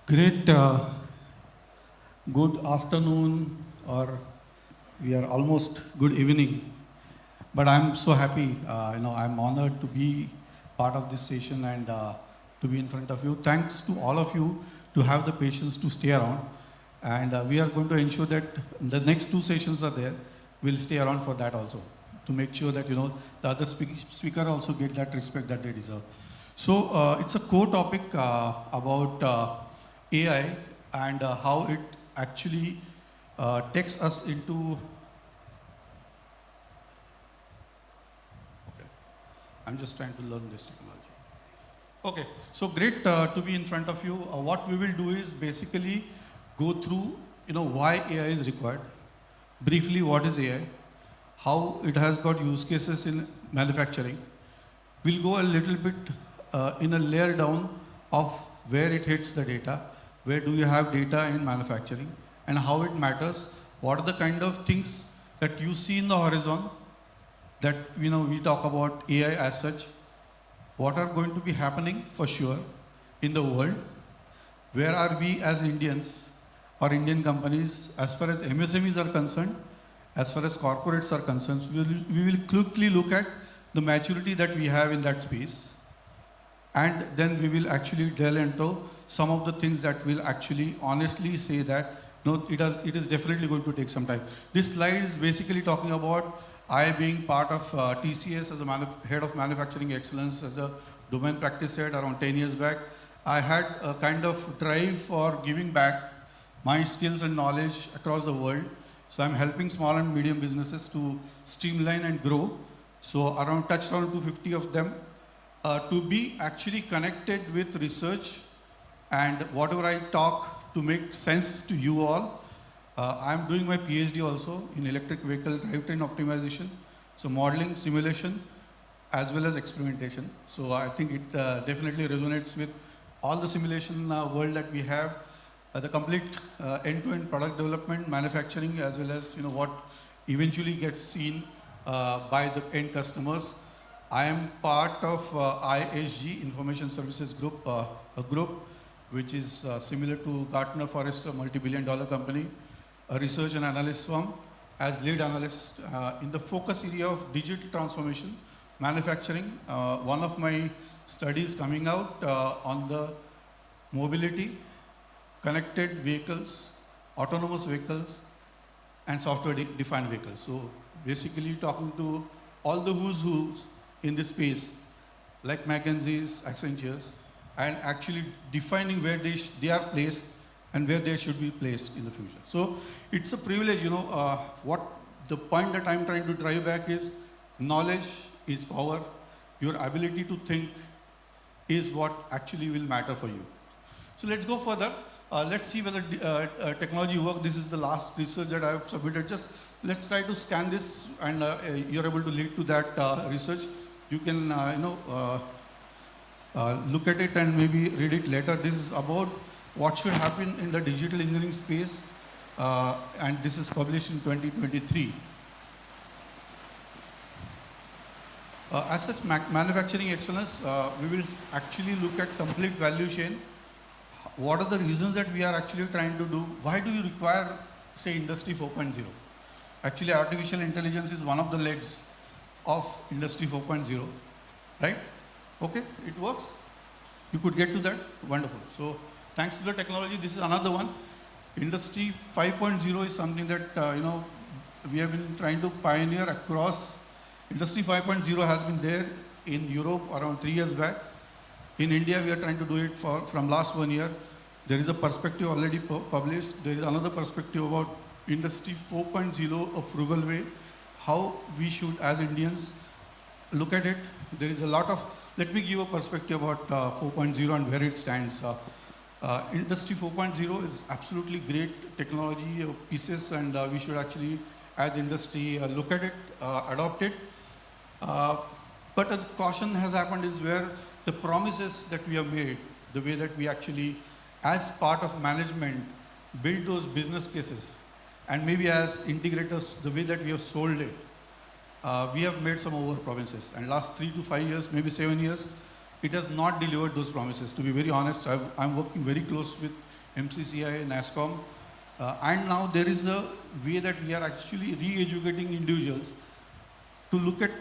Great. Good afternoon or we are almost good evening, but I'm so happy. I'm honored to be part of this session and to be in front of you. Thanks to all of you to have the patience to stay around. And we are going to ensure that the next 2 sessions are there. We'll stay around for that also, to make sure that, the other speaker also get that respect that they deserve. So it's a core topic about AI and how it actually takes us into. Okay, I'm just trying to learn this technology. Okay, so great to be in front of you. What we will do is basically go through, why AI is required. Briefly, what is AI? How it has got use cases in manufacturing. We'll go a little bit in a layer down of where it hits the data. Where do you have data in manufacturing and how it matters? What are the kind of things that you see in the horizon that, we talk about AI as such? What are going to be happening for sure in the world? Where are we as Indians or Indian companies as far as MSMEs are concerned, as far as corporates are concerned? We will quickly look at the maturity that we have in that space. And then we will actually delve into some of the things that will actually honestly say that, it is definitely going to take some time. This slide is basically talking about I being part of TCS as a head of manufacturing excellence, as a domain practice head around 10 years back. I had a kind of drive for giving back my skills and knowledge across the world. So I'm helping small and medium businesses to streamline and grow. So touched around 250 of them. To be actually connected with research and whatever I talk to make sense to you all. I'm doing my PhD also in electric vehicle drivetrain optimization. So modeling, simulation, as well as experimentation. So I think it definitely resonates with all the simulation world that we have. The complete end-to-end product development, manufacturing, as well as what eventually gets seen by the end customers. I am part of ISG, Information Services Group, a group which is similar to Gartner Forrester, multi-billion-dollar company, a research and analyst firm, as lead analyst in the focus area of digital transformation, manufacturing. One of my studies coming out on the mobility, connected vehicles, autonomous vehicles, and software-defined vehicles. So basically talking to all the who's who's in this space, like McKinsey's, Accenture's, and actually defining where they are placed and where they should be placed in the future. So it's a privilege, what the point that I'm trying to drive back is knowledge is power. Your ability to think is what actually will matter for you. So let's go further. Let's see whether technology works. This is the last research that I have submitted. Just let's try to scan this and you're able to lead to that research. You can, look at it and maybe read it later. This is about what should happen in the digital engineering space, and this is published in 2023. As such, manufacturing excellence, we will actually look at complete value chain. What are the reasons that we are actually trying to do? Why do you require, say, Industry 4.0? Actually, artificial intelligence is one of the legs of Industry 4.0, right? Okay, it works. You could get to that. Wonderful. So thanks to the technology, this is another one. Industry 5.0 is something that we have been trying to pioneer across. Industry 5.0 has been there in Europe around 3 years back. In India, we are trying to do it from last 1 year. There is a perspective already published. There is another perspective about Industry 4.0, a frugal way, how we should, as Indians, look at it. There is a lot of, let me give a perspective about 4.0 and where it stands. Industry 4.0 is absolutely great technology pieces, and we should actually, as industry, look at it, adopt it. But a caution has happened is where the promises that we have made, the way that we actually, as part of management, build those business cases, and maybe as integrators, the way that we have sold it, we have made some over promises. And last 3 to 5 years, maybe 7 years, it has not delivered those promises. To be very honest, I'm working very close with MCCI, NASSCOM, And now there is a way that we are actually re-educating individuals to look at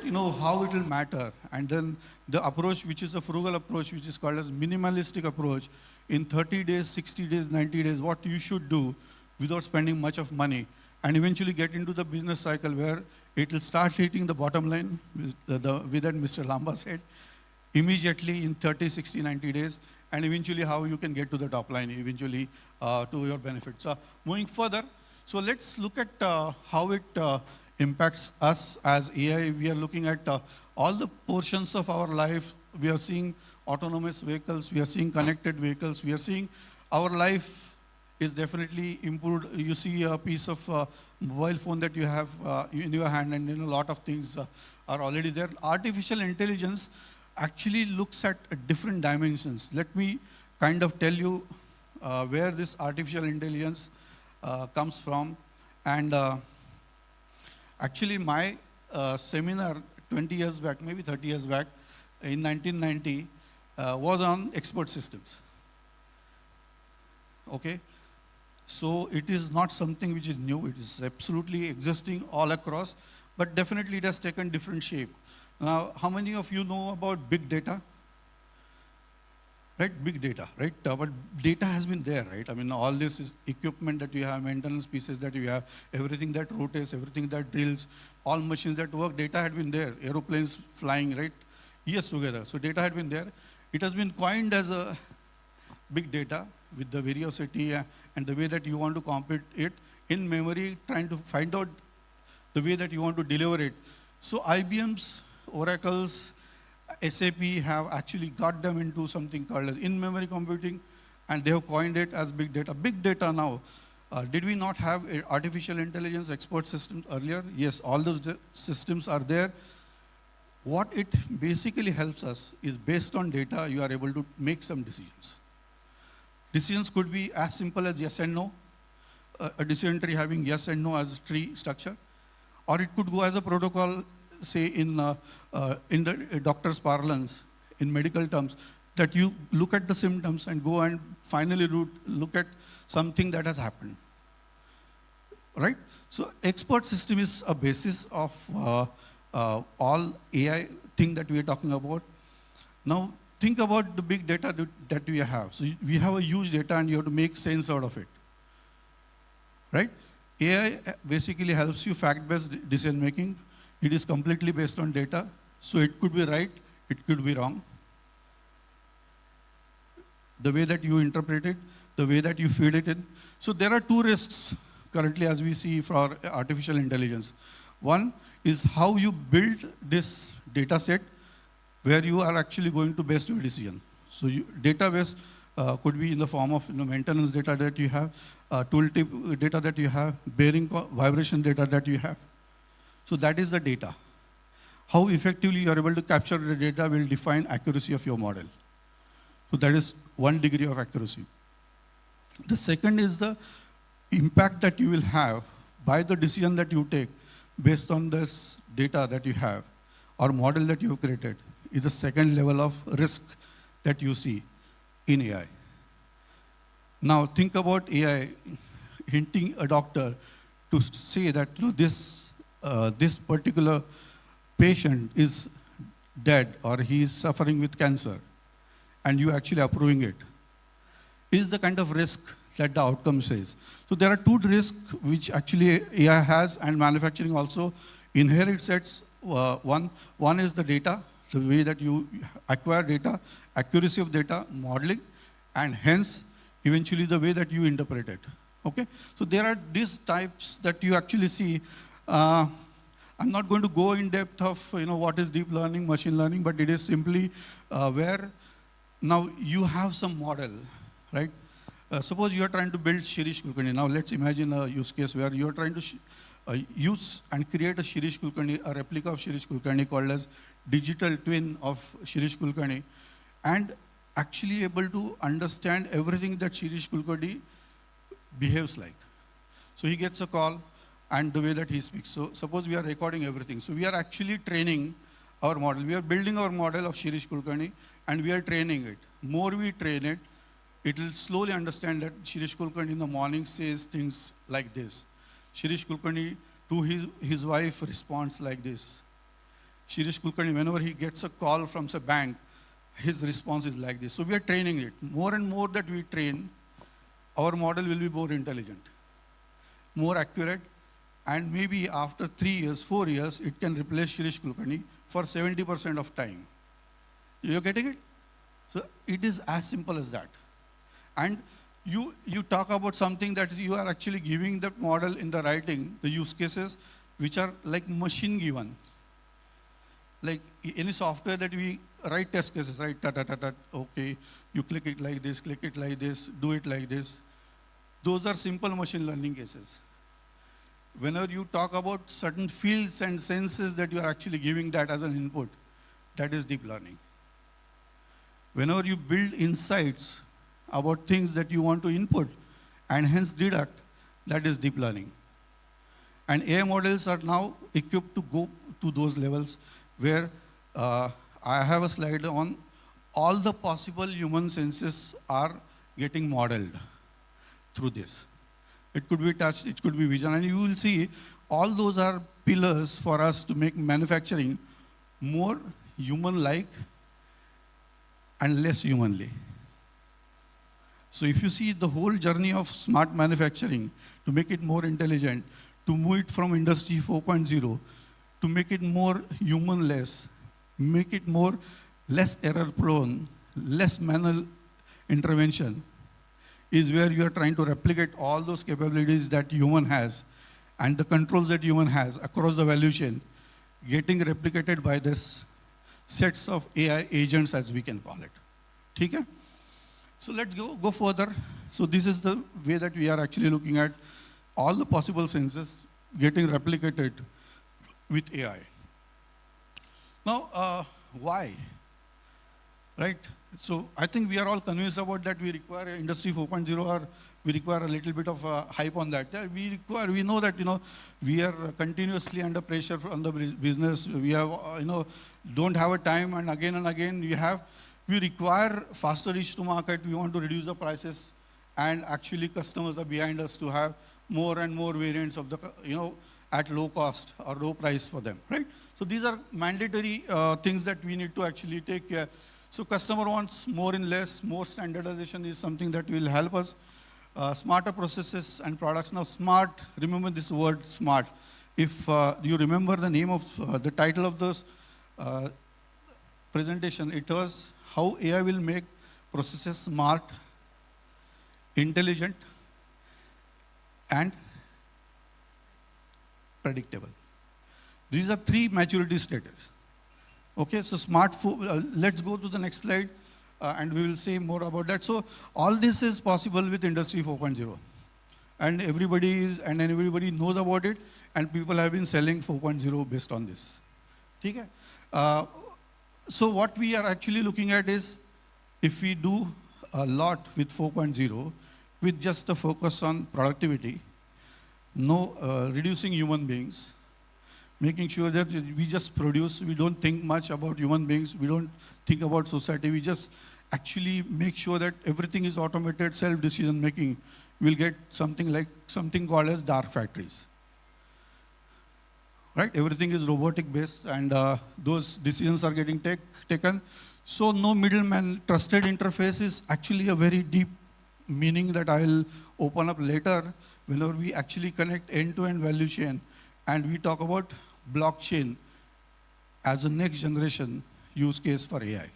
how it will matter, and then the approach, which is a frugal approach, which is called as minimalistic approach, in 30 days, 60 days, 90 days, what you should do without spending much of money, and eventually get into the business cycle where it will start hitting the bottom line, the way that Mr. Lamba said, immediately in 30, 60, 90 days, and eventually how you can get to the top line, eventually to your benefit. So moving further, so let's look at how it impacts us as AI. We are looking at all the portions of our life. We are seeing autonomous vehicles, we are seeing connected vehicles, we are seeing our life is definitely improved. You see a piece of mobile phone that you have in your hand, and a lot of things are already there. Artificial intelligence actually looks at different dimensions. Let me kind of tell you where this artificial intelligence comes from. And actually my seminar 20 years back, maybe 30 years back, in 1990, was on expert systems. Okay? So it is not something which is new, it is absolutely existing all across, but definitely it has taken different shape. Now, how many of you know about big data? Right, big data, right? But data has been there, right? I mean, all this is equipment that you have, maintenance pieces that you have, everything that rotates, everything that drills, all machines that work, data had been there. Aeroplanes flying, right? Years together. So data had been there. It has been coined as a big data with the veracity and the way that you want to compute it in memory, trying to find out the way that you want to deliver it. So IBM's, Oracle's, SAP have actually got them into something called as in-memory computing, and they have coined it as big data. Big data now, did we not have artificial intelligence expert systems earlier? Yes, all those systems are there. What it basically helps us is based on data, you are able to make some decisions. Decisions could be as simple as yes and no, a decision tree having yes and no as a tree structure, or it could go as a protocol, say in the doctor's parlance, in medical terms, that you look at the symptoms and go and finally look at something that has happened, right? So expert system is a basis of all AI thing that we are talking about. Now think about the big data that we have. So we have a huge data and you have to make sense out of it, right? AI basically helps you fact-based decision making. It is completely based on data, so it could be right, it could be wrong. The way that you interpret it, the way that you feed it in. So there are two risks currently as we see for artificial intelligence. One is how you build this data set where you are actually going to base your decision. So database could be in the form of maintenance data that you have, tooltip data that you have, bearing vibration data that you have. So that is the data. How effectively you are able to capture the data will define accuracy of your model. So that is 1 degree of accuracy. The second is the impact that you will have by the decision that you take based on this data that you have or model that you have created is the second level of risk that you see in AI. Now think about AI hinting a doctor to say that this particular patient is dead or he is suffering with cancer, and you actually approving it, is the kind of risk that the outcome says. So there are two risks which actually AI has and manufacturing also inherits sets. One is the data, the way that you acquire data, accuracy of data, modeling, and hence eventually the way that you interpret it. Okay? So there are these types that you actually see. I'm not going to go in depth of what is deep learning, machine learning, but it is simply where now you have some model, right? Suppose you are trying to build Shirish Kulkarni. Now let's imagine a use case where you are trying to use and create a Shirish Kulkarni, a replica of Shirish Kulkarni called as digital twin of Shirish Kulkarni, and actually able to understand everything that Shirish Kulkarni behaves like. So he gets a call and the way that he speaks. So suppose we are recording everything. So we are actually training our model. We are building our model of Shirish Kulkarni and we are training it. More we train it, it will slowly understand that Shirish Kulkarni in the morning says things like this. Shirish Kulkarni to his wife responds like this. Shirish Kulkarni, whenever he gets a call from a bank, his response is like this. So we are training it. More and more that we train, our model will be more intelligent, more accurate, and maybe after 3 years, 4 years, it can replace Shirish Kulkarni for 70% of time. You're getting it? So it is as simple as that. And you talk about something that you are actually giving that model in the writing, the use cases, which are like machine given. Like any software that we write test cases, right? Okay, you click it like this, do it like this. Those are simple machine learning cases. Whenever you talk about certain fields and senses that you are actually giving that as an input, that is deep learning. Whenever you build insights about things that you want to input and hence deduct, that is deep learning. And AI models are now equipped to go to those levels where I have a slide on all the possible human senses are getting modeled through this. It could be touch, it could be vision, and you will see all those are pillars for us to make manufacturing more human-like and less humanly. So if you see the whole journey of smart manufacturing to make it more intelligent, to move it from Industry 4.0, to make it more human-less, make it more less error-prone, less manual intervention, is where you are trying to replicate all those capabilities that human has and the controls that human has across the value chain, getting replicated by this sets of AI agents, as we can call it. Okay? So let's go further. So this is the way that we are actually looking at all the possible senses getting replicated with AI. Now, why? Right? So I think we are all convinced about that we require Industry 4.0 or we require a little bit of hype on that. Yeah, we know that, we are continuously under pressure from the business. We have, don't have a time, and again we require faster reach to market. We want to reduce the prices, and actually customers are behind us to have more and more variants of the, at low cost or low price for them, right? So these are mandatory things that we need to actually take care. So customer wants more in less, more standardization is something that will help us. Smarter processes and products. Now smart, remember this word smart. If you remember the name of the title of this presentation, it was how AI will make processes smart, intelligent, and predictable. These are 3 maturity stages. Okay, so let's go to the next slide and we will say more about that. So all this is possible with Industry 4.0. And everybody knows about it, and people have been selling 4.0 based on this. Okay? So what we are actually looking at is, if we do a lot with 4.0, with just a focus on productivity, reducing human beings, making sure that we just produce, we don't think much about human beings, we don't think about society, we just actually make sure that everything is automated, self-decision making, we'll get something called as dark factories. Right? Everything is robotic based, and those decisions are getting taken. So no middleman, trusted interface is actually a very deep meaning that I will open up later whenever we actually connect end-to-end value chain and we talk about blockchain as a next generation use case for AI.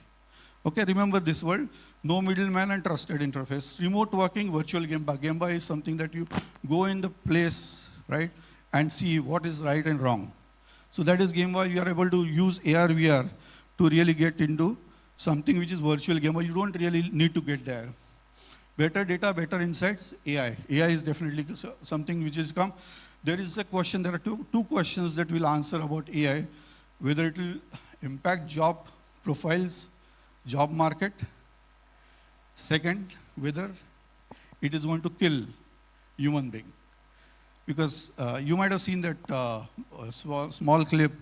Okay, remember this word, no middleman and trusted interface. Remote working, virtual Gemba. Gemba is something that you go in the place, right, and see what is right and wrong. So that is Gemba. You are able to use AR, VR to really get into something which is virtual Gemba. You don't really need to get there. Better data, better insights, AI. AI is definitely something which has come. There is a question, there are two questions that we'll answer about AI, whether it will impact job profiles, job market. Second, whether it is going to kill human being. Because you might have seen that small clip,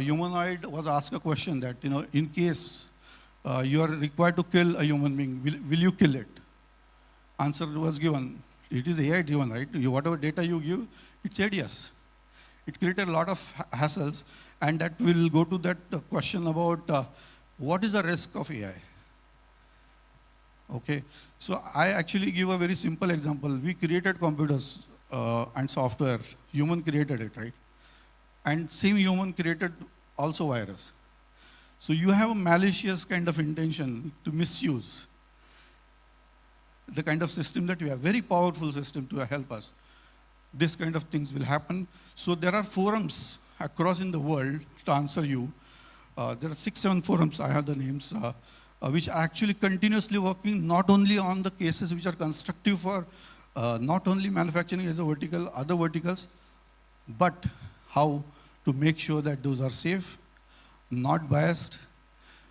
humanoid was asked a question that, in case you are required to kill a human being, will you kill it? answer was given. It is AI driven, right? Whatever data you give, it said yes. It created a lot of hassles, and that will go to that question about what is the risk of AI? Okay, so I actually give a very simple example. We created computers and software. Human created it, right? And same human created also virus. So you have a malicious kind of intention to misuse the kind of system that we have, very powerful system to help us. This kind of things will happen. So there are forums across in the world to answer you. There are 6-7 forums, I have the names, which are actually continuously working not only on the cases which are constructive for not only manufacturing as a vertical, other verticals, but how to make sure that those are safe, not biased,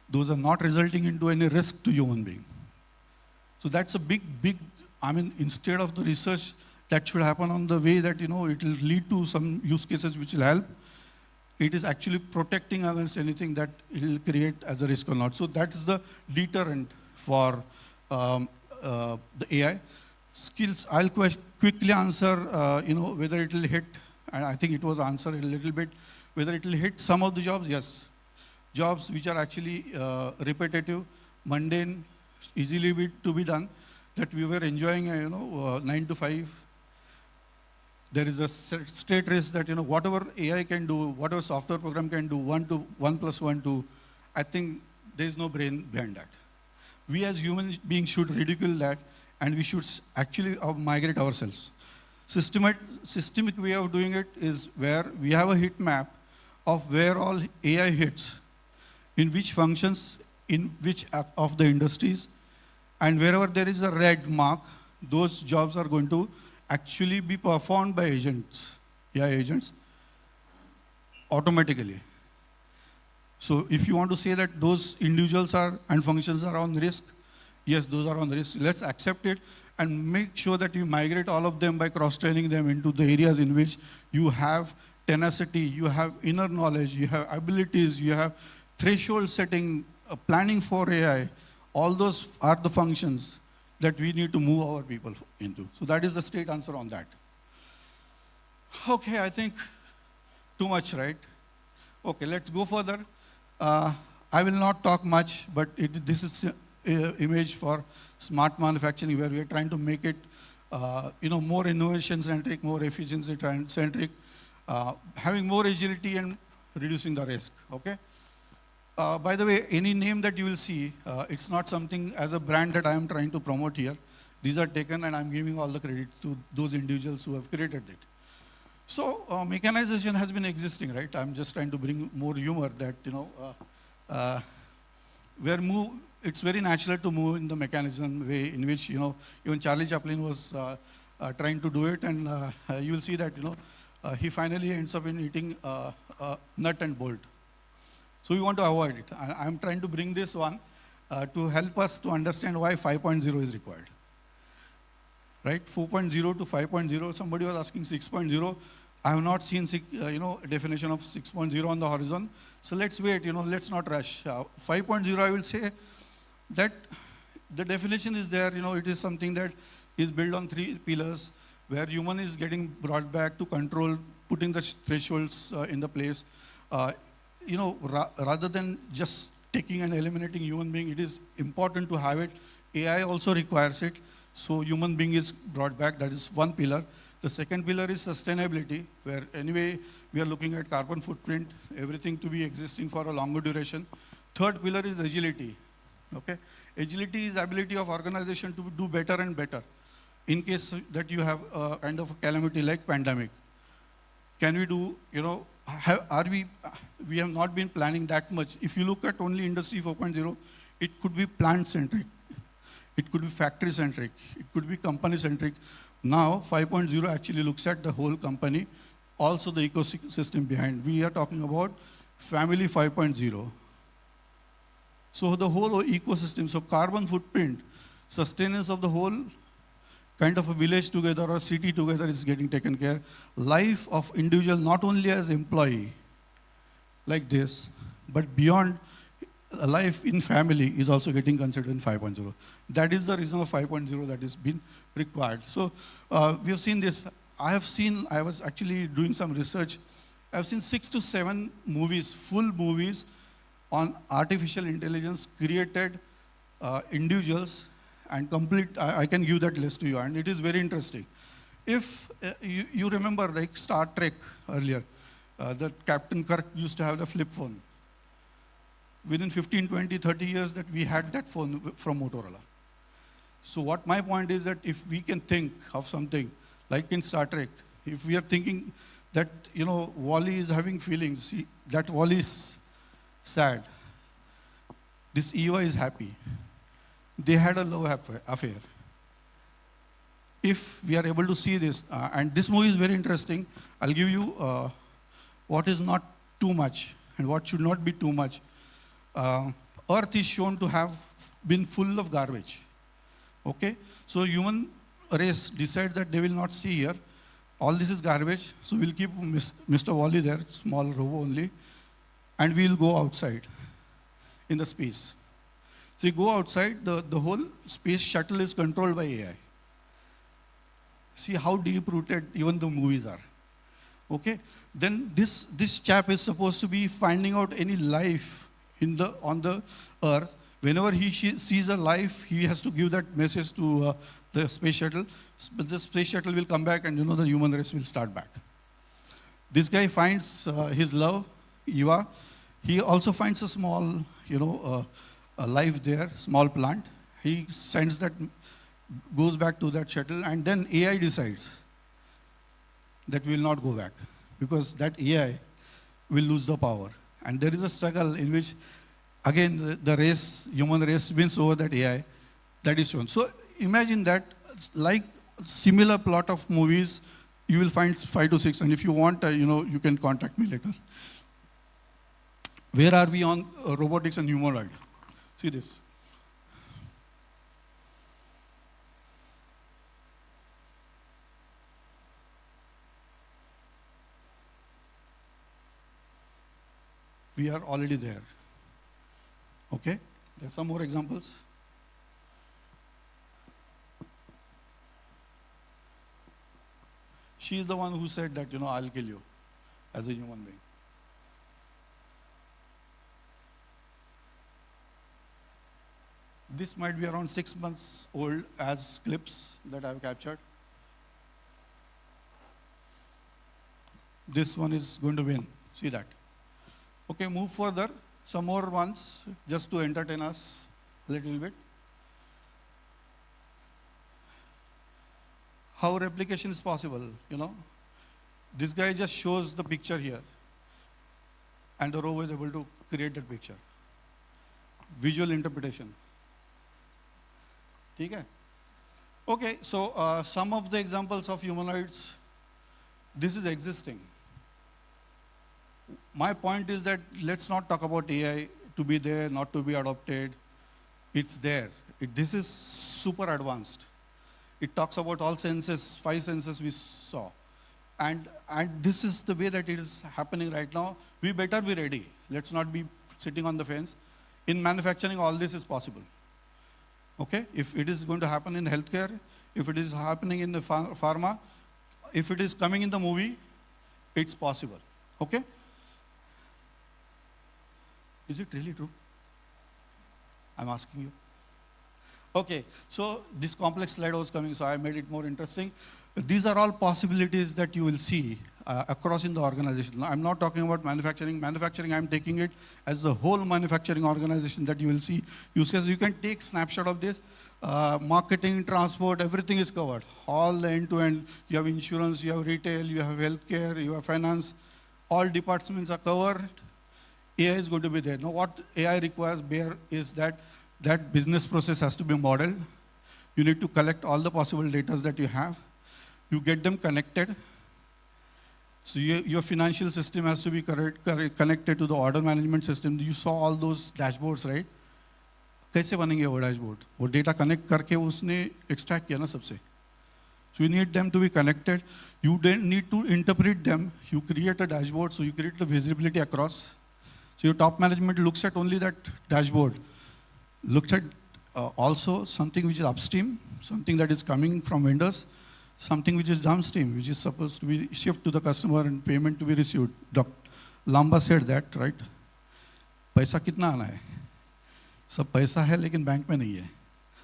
those are not resulting into any risk to human being. So that's a big, I mean, instead of the research that should happen on the way that, it will lead to some use cases which will help, it is actually protecting against anything that it will create as a risk or not. So that is the deterrent for the AI. Skills, I'll quickly answer, whether it will hit, and I think it was answered a little bit, whether it will hit some of the jobs, yes. Jobs which are actually repetitive, mundane, easily to be done, that we were enjoying, 9 to 5. There is a straight race that, whatever AI can do, whatever software program can do, 1 plus 1, 2, I think there is no brain behind that. We as human beings should ridicule that, and we should actually migrate ourselves. Systemic way of doing it is where we have a heat map of where all AI hits, in which functions, in which of the industries, and wherever there is a red mark, those jobs are going to actually be performed by agents, AI agents, automatically. So if you want to say that those individuals are and functions are on risk, yes, those are on risk. Let's accept it and make sure that you migrate all of them by cross-training them into the areas in which you have tenacity, you have inner knowledge, you have abilities, you have threshold setting, planning for AI. All those are the functions that we need to move our people into. So that is the straight answer on that. Okay, I think too much, right? Okay, let's go further. I will not talk much, but this is an image for smart manufacturing where we are trying to make it more innovation-centric, more efficiency-centric, having more agility and reducing the risk, okay? By the way, any name that you will see, it's not something as a brand that I am trying to promote here. These are taken and I'm giving all the credit to those individuals who have created it. So mechanization has been existing, right? I'm just trying to bring more humor that, it's very natural to move in the mechanism way in which, even Charlie Chaplin was trying to do it, and you will see that, he finally ends up in eating nut and bolt. So we want to avoid it. I'm trying to bring this one to help us to understand why 5.0 is required. Right? 4.0 to 5.0, somebody was asking 6.0. I have not seen, definition of 6.0 on the horizon. So let's wait, let's not rush. 5.0, I will say that the definition is there, it is something that is built on 3 pillars, where human is getting brought back to control, putting the thresholds in the place. Rather than just taking and eliminating human being, it is important to have it. AI also requires it. So human being is brought back. That is one pillar. The second pillar is sustainability, where anyway we are looking at carbon footprint, everything to be existing for a longer duration. Third pillar is agility. Okay, agility is ability of organization to do better and better in case that you have a kind of a calamity like pandemic. Can we do, we have not been planning that much. If you look at only Industry 4.0, it could be plant-centric, it could be factory-centric, it could be company-centric. Now 5.0 actually looks at the whole company, also the ecosystem behind. We are talking about family 5.0. So the whole ecosystem, so carbon footprint, sustenance of the whole kind of a village together or city together is getting taken care. Life of individual, not only as employee like this, but beyond life in family is also getting considered in 5.0. That is the reason of 5.0 that is been required. So we have seen this. I was actually doing some research. I've seen 6 to 7 movies, full movies on artificial intelligence created individuals and complete, I can give that list to you, and it is very interesting. If you remember like Star Trek earlier, that Captain Kirk used to have the flip phone. Within 15, 20, 30 years that we had that phone from Motorola. So what my point is that if we can think of something like in Star Trek, if we are thinking that, you know, Wally is having feelings, that Wally is sad, this Eva is happy. They had a love affair. If we are able to see this, and this movie is very interesting, I'll give you what is not too much and what should not be too much. Earth is shown to have been full of garbage. Okay? So human race decides that they will not stay here. All this is garbage, so we'll keep Mr. Wally there, small robo only, and we'll go outside in the space. So you go outside, the whole space shuttle is controlled by AI. See how deep-rooted even the movies are. Okay? Then this chap is supposed to be finding out any life on the earth. Whenever he sees a life, he has to give that message to the space shuttle. But the space shuttle will come back and, you know, the human race will start back. This guy finds his love, Eva. He also finds a small, you know, a life there, small plant. He sends that, goes back to that shuttle, and then AI decides that we will not go back because that AI will lose the power. And there is a struggle in which, again, the race, human race wins over that AI. That is shown. So imagine that, like similar plot of movies, you will find 5 to 6. And if you want, you know, you can contact me later. Where are we on robotics and humanoid? See this. We are already there. Okay? There are some more examples. She is the one who said that, you know, I'll kill you as a human being. This might be around 6 months old as clips that I've captured. This one is going to win. See that. Okay, move further. Some more ones just to entertain us a little bit. How replication is possible, you know. This guy just shows the picture here and the robot is able to create that picture. Visual interpretation. Okay, so some of the examples of humanoids, this is existing. My point is that let's not talk about AI to be there, not to be adopted. It's there. This is super advanced. It talks about all senses, 5 senses we saw. And this is the way that it is happening right now. We better be ready. Let's not be sitting on the fence. In manufacturing, all this is possible. Okay? If it is going to happen in healthcare, if it is happening in the pharma, if it is coming in the movie, it's possible. Okay? Is it really true? I'm asking you. Okay, so this complex slide was coming, so I made it more interesting. These are all possibilities that you will see across in the organization. I'm not talking about manufacturing. Manufacturing, I'm taking it as the whole manufacturing organization that you will see use cases. You can take snapshot of this. Marketing, transport, everything is covered. All the end-to-end. You have insurance, you have retail, you have healthcare, you have finance. All departments are covered. AI is going to be there. Now what AI requires there is that business process has to be modeled. You need to collect all the possible data that you have. You get them connected. So your financial system has to be connected to the order management system. You saw all those dashboards, right? कैसे बनेंगे वो dashboard? वो data connect करके उसने extract किया ना सबसे. So you need them to be connected. You then need to interpret them. You create a dashboard, so you create the visibility across. So your top management looks at only that dashboard, looks at also something which is upstream, something that is coming from vendors, something which is downstream, which is supposed to be shipped to the customer and payment to be received. Lamba said that, right? पैसा कितना आना है? सब पैसा है लेकिन bank में नहीं है.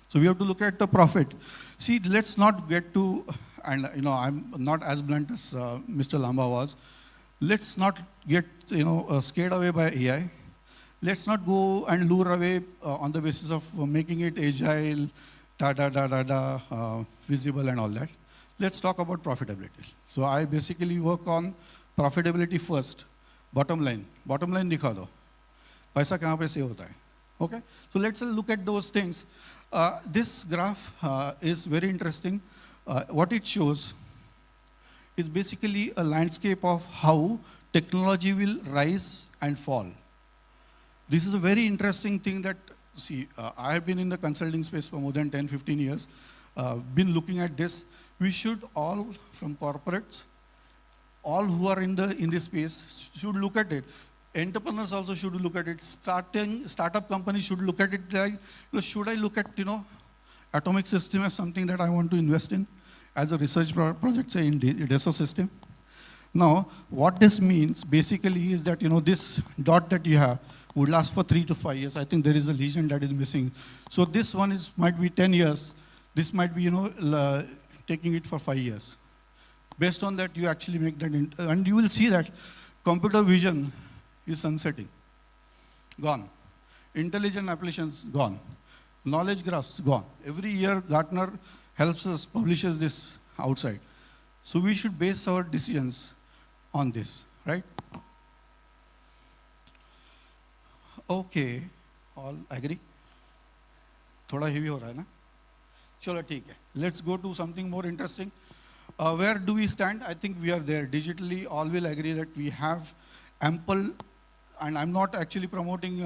So we have to look at the profit. See, let's not get to, and I'm not as blunt as Mr. Lamba was. Let's not get scared away by AI. Let's not go and lure away on the basis of making it agile, visible and all that. Let's talk about profitability. So I basically work on profitability first. Bottom line दिखा दो. पैसा कहाँ पे save होता है? Okay. So let's look at those things. This graph is very interesting. What it shows is basically a landscape of how technology will rise and fall. This is a very interesting thing that, see, I have been in the consulting space for more than 10, 15 years, been looking at this. We should all, from corporates, all who are in this space should look at it. Entrepreneurs also should look at it. Startup companies should look at it like, should I look at, atomic system as something that I want to invest in as a research project, say in DESO system? Now, what this means basically is that, this dot that you have would last for 3 to 5 years. I think there is a lesion that is missing. So this one might be 10 years. This might be, taking it for 5 years. Based on that, you actually make that, and you will see that computer vision is sunsetting, gone. Intelligent applications, gone. Knowledge graphs, gone. Every year, Gartner helps us, publishes this outside. So we should base our decisions on this, right? Okay, all agree? थोड़ा heavy हो रहा है ना? चलो ठीक है. Let's go to something more interesting. Where do we stand? I think we are there. Digitally, all will agree that we have ample, and I'm not actually promoting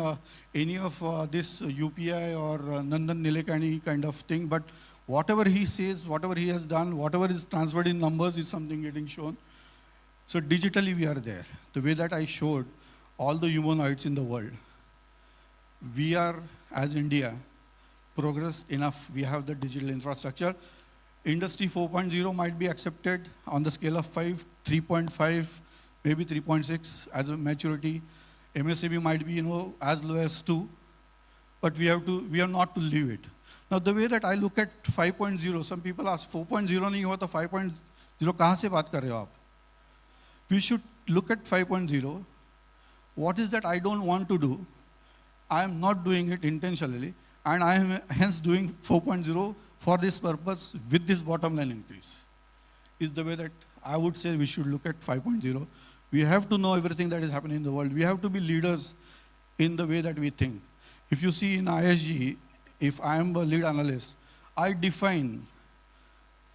any of this UPI or Nandan Nilekani kind of thing, but whatever he says, whatever he has done, whatever is transferred in numbers is something getting shown. So digitally we are there. The way that I showed all the humanoids in the world, we are, as India, progressed enough. We have the digital infrastructure. Industry 4.0 might be accepted on the scale of 5, 3.5, maybe 3.6 as a maturity. MSAB might be, as low as 2, but we are not to leave it. Now, the way that I look at 5.0, some people ask, 4.0 नहीं हुआ तो 5.0 कहाँ से बात कर रहे हो आप? We should look at 5.0. What is that I don't want to do? I am not doing it intentionally, and I am hence doing 4.0 for this purpose with this bottom line increase. Is the way that I would say we should look at 5.0. We have to know everything that is happening in the world. We have to be leaders in the way that we think. If you see in ISG, if I am a lead analyst, I define,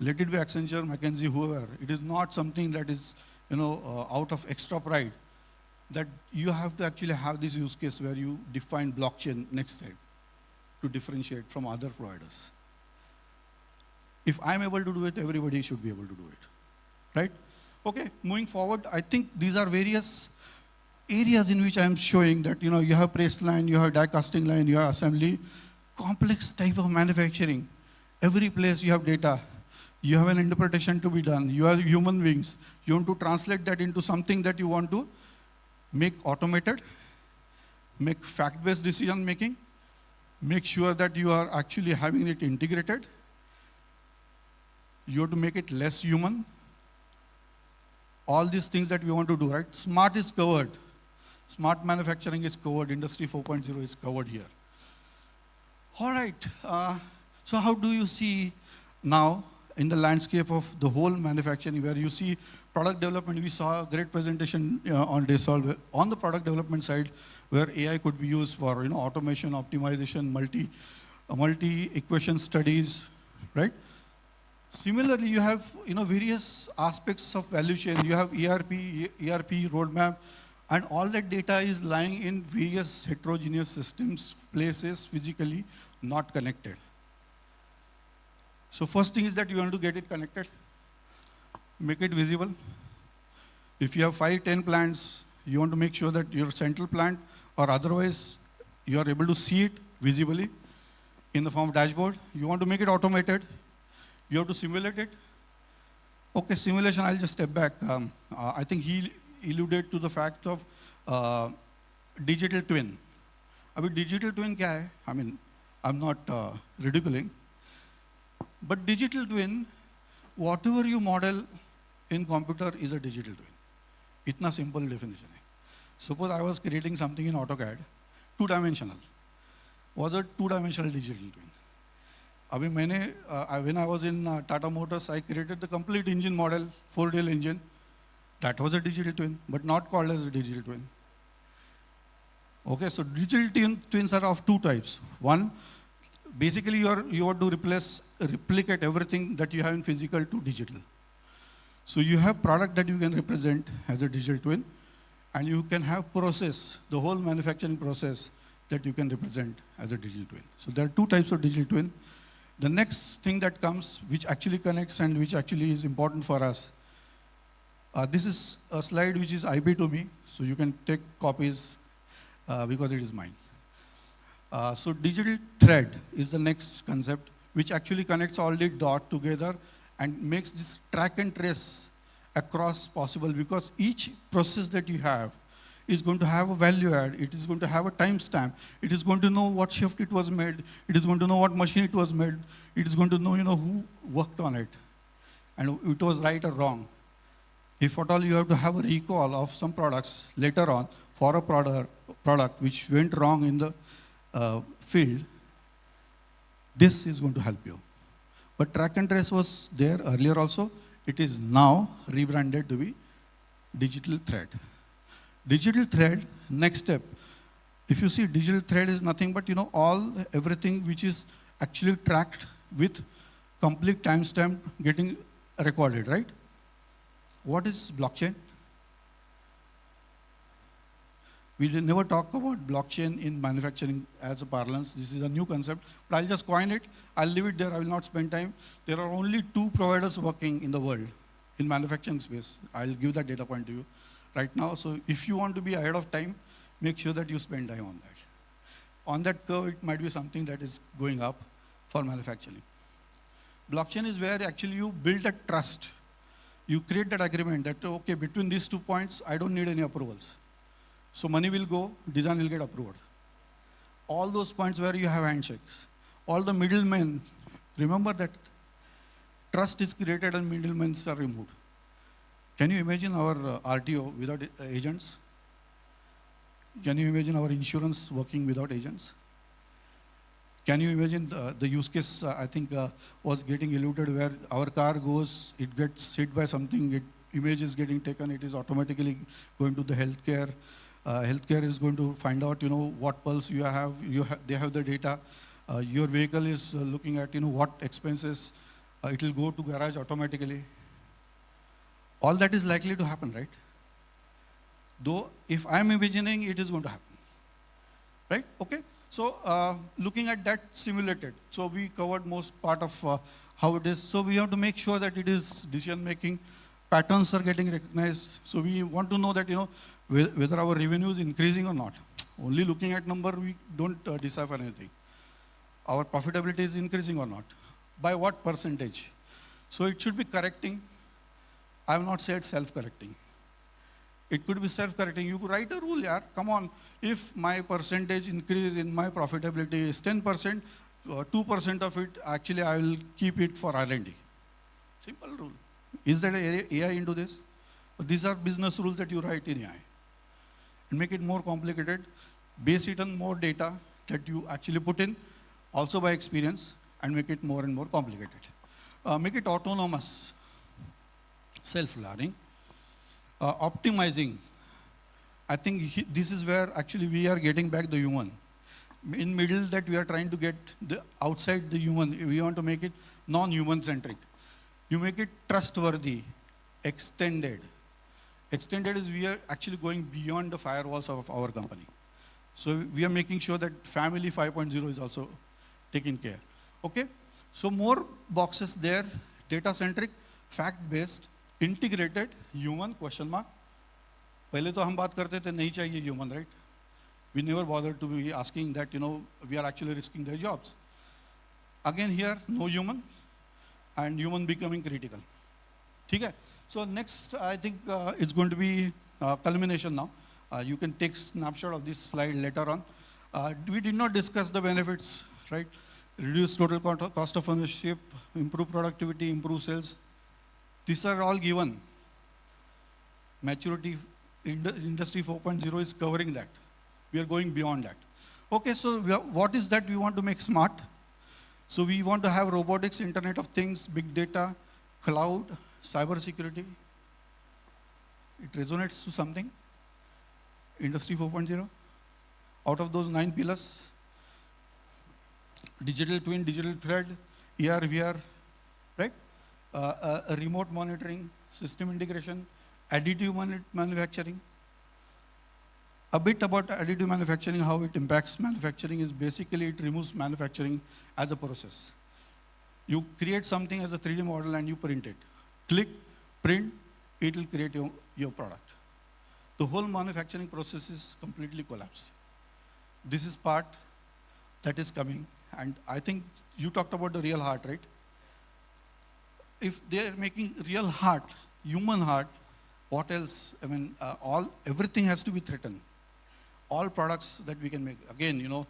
let it be Accenture, McKinsey, whoever. It is not something that is, out of extra pride, that you have to actually have this use case where you define blockchain next time to differentiate from other providers. If I'm able to do it, everybody should be able to do it, right? Okay, moving forward, I think these are various areas in which I'm showing that, you have press line, you have die casting line, you have assembly, complex type of manufacturing. Every place you have data, you have an interpretation to be done, you have human beings. You want to translate that into something that you want to make automated, make fact-based decision making, make sure that you are actually having it integrated. You have to make it less human. All these things that we want to do, right? Smart is covered. Smart manufacturing is covered. Industry 4.0 is covered here. All right. So how do you see now in the landscape of the whole manufacturing, where you see product development? We saw a great presentation on Desolve on the product development side, where AI could be used for automation, optimization, multi-equation studies, right? Similarly, you have various aspects of value chain. You have ERP roadmap, and all that data is lying in various heterogeneous systems, places, physically not connected. So first thing is that you want to get it connected, make it visible. If you have 5, 10 plants, you want to make sure that your central plant or otherwise you are able to see it visibly in the form of dashboard. You want to make it automated, you have to simulate it. Okay, simulation, I'll just step back. I think he alluded to the fact of digital twin. Abhi digital twin kya hai? I mean, I'm not ridiculing, but digital twin, whatever you model in computer is a digital twin. Itna simple definition hai. Suppose I was creating something in AutoCAD, two-dimensional, was a two-dimensional digital twin. Abhi maine, when I was in Tata Motors, I created the complete engine model, 4-wheel engine. That was a digital twin, but not called as a digital twin. Okay, so digital twins are of two types. One, basically you want to replicate everything that you have in physical to digital. So you have product that you can represent as a digital twin, and you can have process, the whole manufacturing process that you can represent as a digital twin. So there are two types of digital twin. The next thing that comes, which actually connects and which actually is important for us, this is a slide which is IP to me, so you can take copies because it is mine. So digital thread is the next concept, which actually connects all the dots together and makes this track and trace across possible, because each process that you have is going to have a value add, it is going to have a timestamp, it is going to know what shift it was made, it is going to know what machine it was made, it is going to know, who worked on it, and it was right or wrong. If at all you have to have a recall of some products later on for a product which went wrong in the field, this is going to help you. But track and trace was there earlier also. It is now rebranded to be digital thread. Digital thread, next step. If you see, digital thread is nothing but everything which is actually tracked with complete timestamp getting recorded, right? What is blockchain? We never talk about blockchain in manufacturing as a parlance. This is a new concept, but I'll just coin it. I'll leave it there. I will not spend time. There are only 2 providers working in the world in manufacturing space. I'll give that data point to you right now. So if you want to be ahead of time, make sure that you spend time on that. On that curve, it might be something that is going up for manufacturing. Blockchain is where actually you build a trust. You create that agreement that, okay, between these 2 points, I don't need any approvals. So money will go, design will get approved. All those points where you have handshakes, all the middlemen, remember that trust is created and middlemen are removed. Can you imagine our RTO without agents? Can you imagine our insurance working without agents? Can you imagine the use case, I think, was getting eluded where our car goes, it gets hit by something, image is getting taken, it is automatically going to the healthcare. Healthcare is going to find out, what pulse you have. They have the data. Your vehicle is looking at, what expenses. It will go to garage automatically. All that is likely to happen, right? Though, if I'm imagining, it is going to happen, right? Okay. So, looking at that simulated. So, we covered most part of how it is. So, we have to make sure that it is decision making. Patterns are getting recognized. So, we want to know that, whether our revenue is increasing or not. Only looking at number, we don't decipher anything. Our profitability is increasing or not. By what percentage? So it should be correcting. I have not said self-correcting. It could be self-correcting. You could write a rule, yaar. Come on, if my percentage increase in my profitability is 10%, 2% of it, actually I will keep it for R&D. Simple rule. Is there AI into this? But these are business rules that you write in AI. And make it more complicated, base it on more data that you actually put in, also by experience, and make it more and more complicated. Make it autonomous, self-learning, optimizing. I think this is where actually we are getting back the human. In middle that we are trying to get the outside the human, we want to make it non-human centric. You make it trustworthy, extended. Extended is we are actually going beyond the firewalls of our company. So we are making sure that family 5.0 is also taken care. Okay? So more boxes there, data-centric, fact-based, integrated, human, question mark. पहले तो हम बात करते थे नहीं चाहिए human, right? We never bothered to be asking that, we are actually risking their jobs. Again here, no human, and human becoming critical. Okay? So next, I think it's going to be culmination now. You can take snapshot of this slide later on. We did not discuss the benefits, right? Reduce total cost of ownership, improve productivity, improve sales. These are all given. Maturity, Industry 4.0 is covering that. We are going beyond that. Okay, so what is that we want to make smart? So we want to have robotics, Internet of Things, big data, cloud, cyber security. It resonates to something. Industry 4.0. Out of those 9 pillars, digital twin, digital thread, AR, VR, right? Remote monitoring, system integration, additive manufacturing. A bit about additive manufacturing, how it impacts manufacturing is basically it removes manufacturing as a process. You create something as a 3D model and you print it. Click, print, it will create your product. The whole manufacturing process is completely collapsed. This is part that is coming. And I think you talked about the real heart, right? If they are making real heart, human heart, what else? I mean, everything has to be threatened. All products that we can make. Again,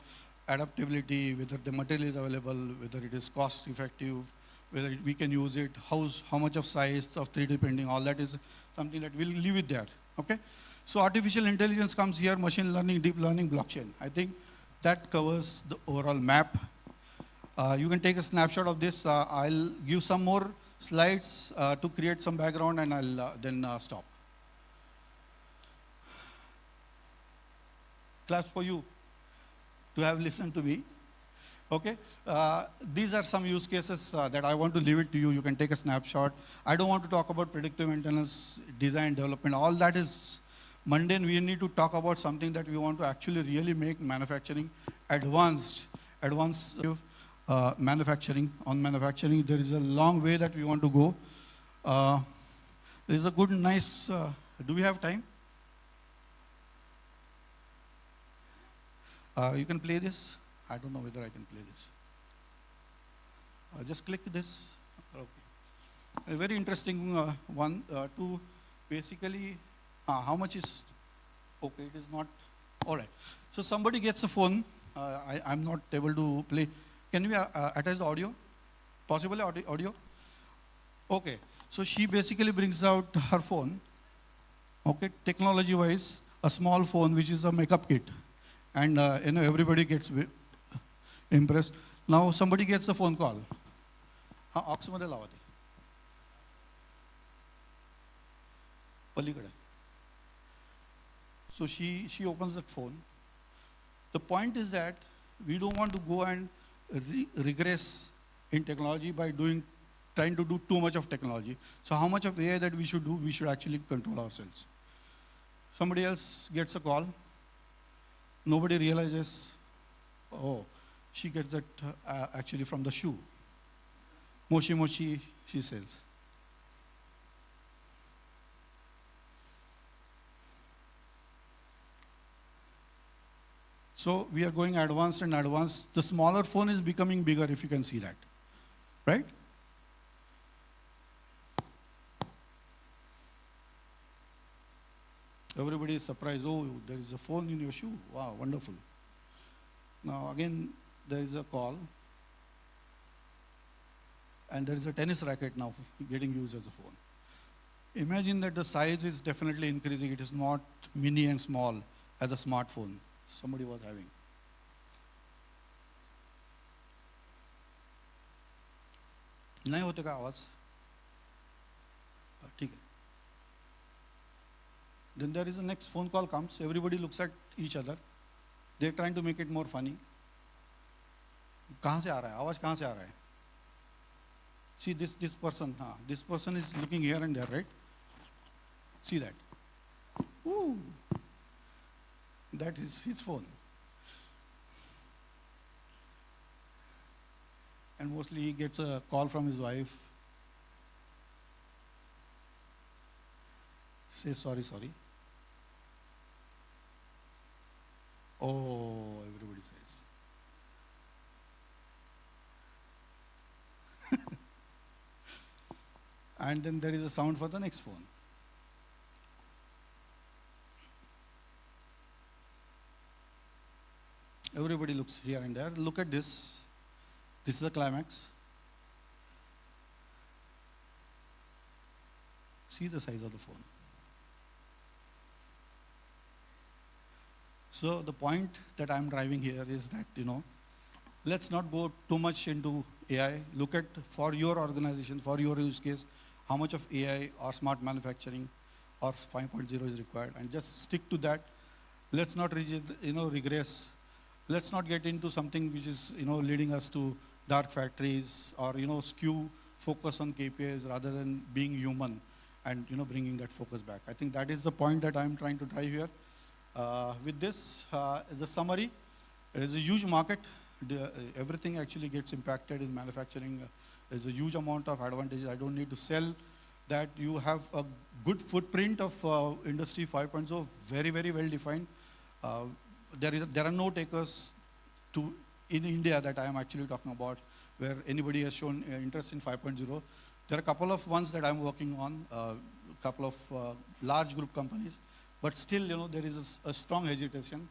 adaptability, whether the material is available, whether it is cost effective, whether we can use it, how much of size of 3D printing, all that is something that we'll leave it there. Okay? So artificial intelligence comes here, machine learning, deep learning, blockchain. I think that covers the overall map. You can take a snapshot of this. I'll give some more slides to create some background and I'll then stop. Claps for you to have listened to me. Okay, these are some use cases that I want to leave it to you. You can take a snapshot. I don't want to talk about predictive maintenance, design, development. All that is mundane. We need to talk about something that we want to actually really make manufacturing advanced manufacturing. On manufacturing, there is a long way that we want to go. There is a good, nice, do we have time? You can play this. I don't know whether I can play this. Just click this. Okay. A very interesting one to basically, how much is, okay, it is not, all right. So somebody gets a phone. I'm not able to play. Can we attach the audio? Possibly audio? Okay. So she basically brings out her phone. Okay, technology-wise, a small phone which is a makeup kit. And everybody gets impressed. Now somebody gets a phone call. Aux मध्ये लावा ते. पलीकडे. So she opens that phone. The point is that we don't want to go and regress in technology by trying to do too much of technology. So how much of AI that we should do, we should actually control ourselves. Somebody else gets a call. Nobody realizes, oh, she gets that actually from the shoe. Moshi moshi, she says. So we are going advanced and advanced. The smaller phone is becoming bigger, if you can see that, right? Everybody is surprised, oh, there is a phone in your shoe. Wow, wonderful. Now again, there is a call. And there is a tennis racket now getting used as a phone. Imagine that the size is definitely increasing. It is not mini and small as a smartphone somebody was having. नहीं होते का आवाज? ठीक है. Then there is a next phone call comes. Everybody looks at each other. They're trying to make it more funny. कहाँ से आ रहा है? आवाज कहाँ से आ रहा है? See this person. This person is looking here and there, right? See that? Ooh. That is his phone. And mostly he gets a call from his wife. Says sorry. Oh, everybody says. And then there is a sound for the next phone. Everybody looks here and there. Look at this. This is the climax. See the size of the phone. So the point that I'm driving here is that, let's not go too much into AI. Look at, for your organization, for your use case, how much of AI or smart manufacturing or 5.0 is required, and just stick to that. Let's not regress. Let's not get into something which is, leading us to dark factories or, skew focus on KPIs rather than being human and, bringing that focus back. I think that is the point that I'm trying to drive here. With this, the summary, it is a huge market. Everything actually gets impacted in manufacturing. There's a huge amount of advantages. I don't need to sell that. You have a good footprint of Industry 5.0, very, very well defined. There are no takers in India that I am actually talking about where anybody has shown interest in 5.0. There are a couple of ones that I'm working on, a couple of large group companies, but still, there is a strong hesitation.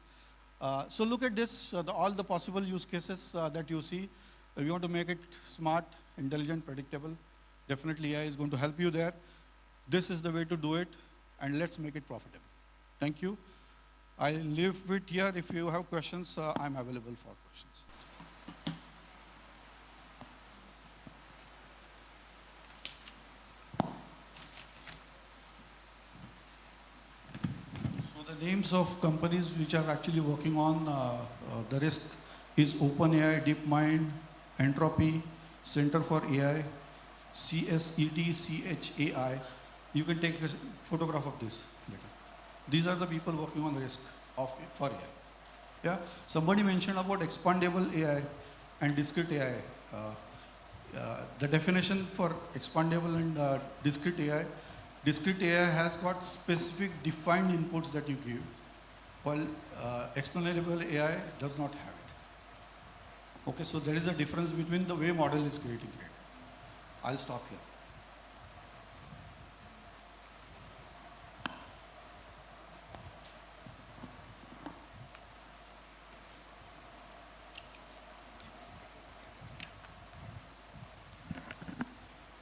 So look at this, all the possible use cases that you see. You want to make it smart, intelligent, predictable. Definitely AI is going to help you there. This is the way to do it, and let's make it profitable. Thank you. I'll leave it here. If you have questions, I'm available for questions. So the names of companies which are actually working on the risk is OpenAI, DeepMind, Entropy, Center for AI, CSET, CHAI. You can take a photograph of this later. These are the people working on the risk for AI. Yeah. Somebody mentioned about expandable AI and discrete AI. The definition for expandable and discrete AI has got specific defined inputs that you give, while explainable AI does not have it. Okay, so there is a difference between the way model is created. I'll stop here.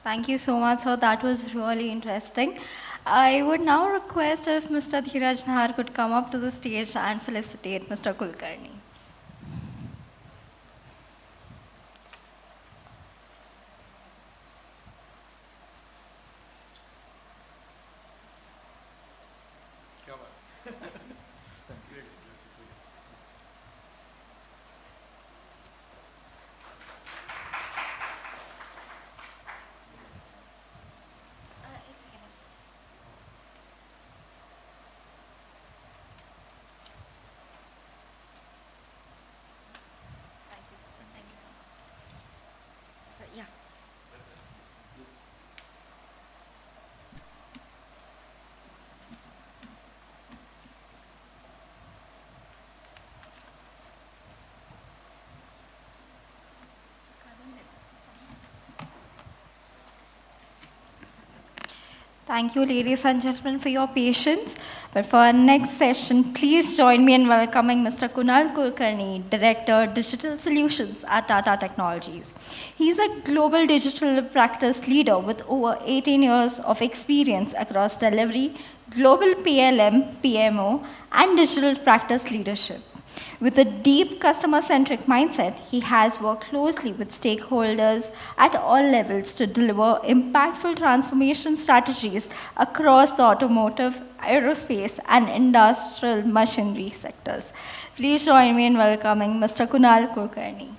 Thank you so much, sir. That was really interesting. I would now request if Mr. Dheeraj Nahar could come up to the stage and felicitate Mr. Kulkarni. Yeah. Thank you, ladies and gentlemen, for your patience. But for our next session, please join me in welcoming Mr. Kunal Kulkarni, Director, Digital Solutions at Tata Technologies. He's a global digital practice leader with over 18 years of experience across delivery, global PLM, PMO, and digital practice leadership. With a deep customer-centric mindset, he has worked closely with stakeholders at all levels to deliver impactful transformation strategies across the automotive, aerospace, and industrial machinery sectors. Please join me in welcoming Mr. Kunal Kulkarni.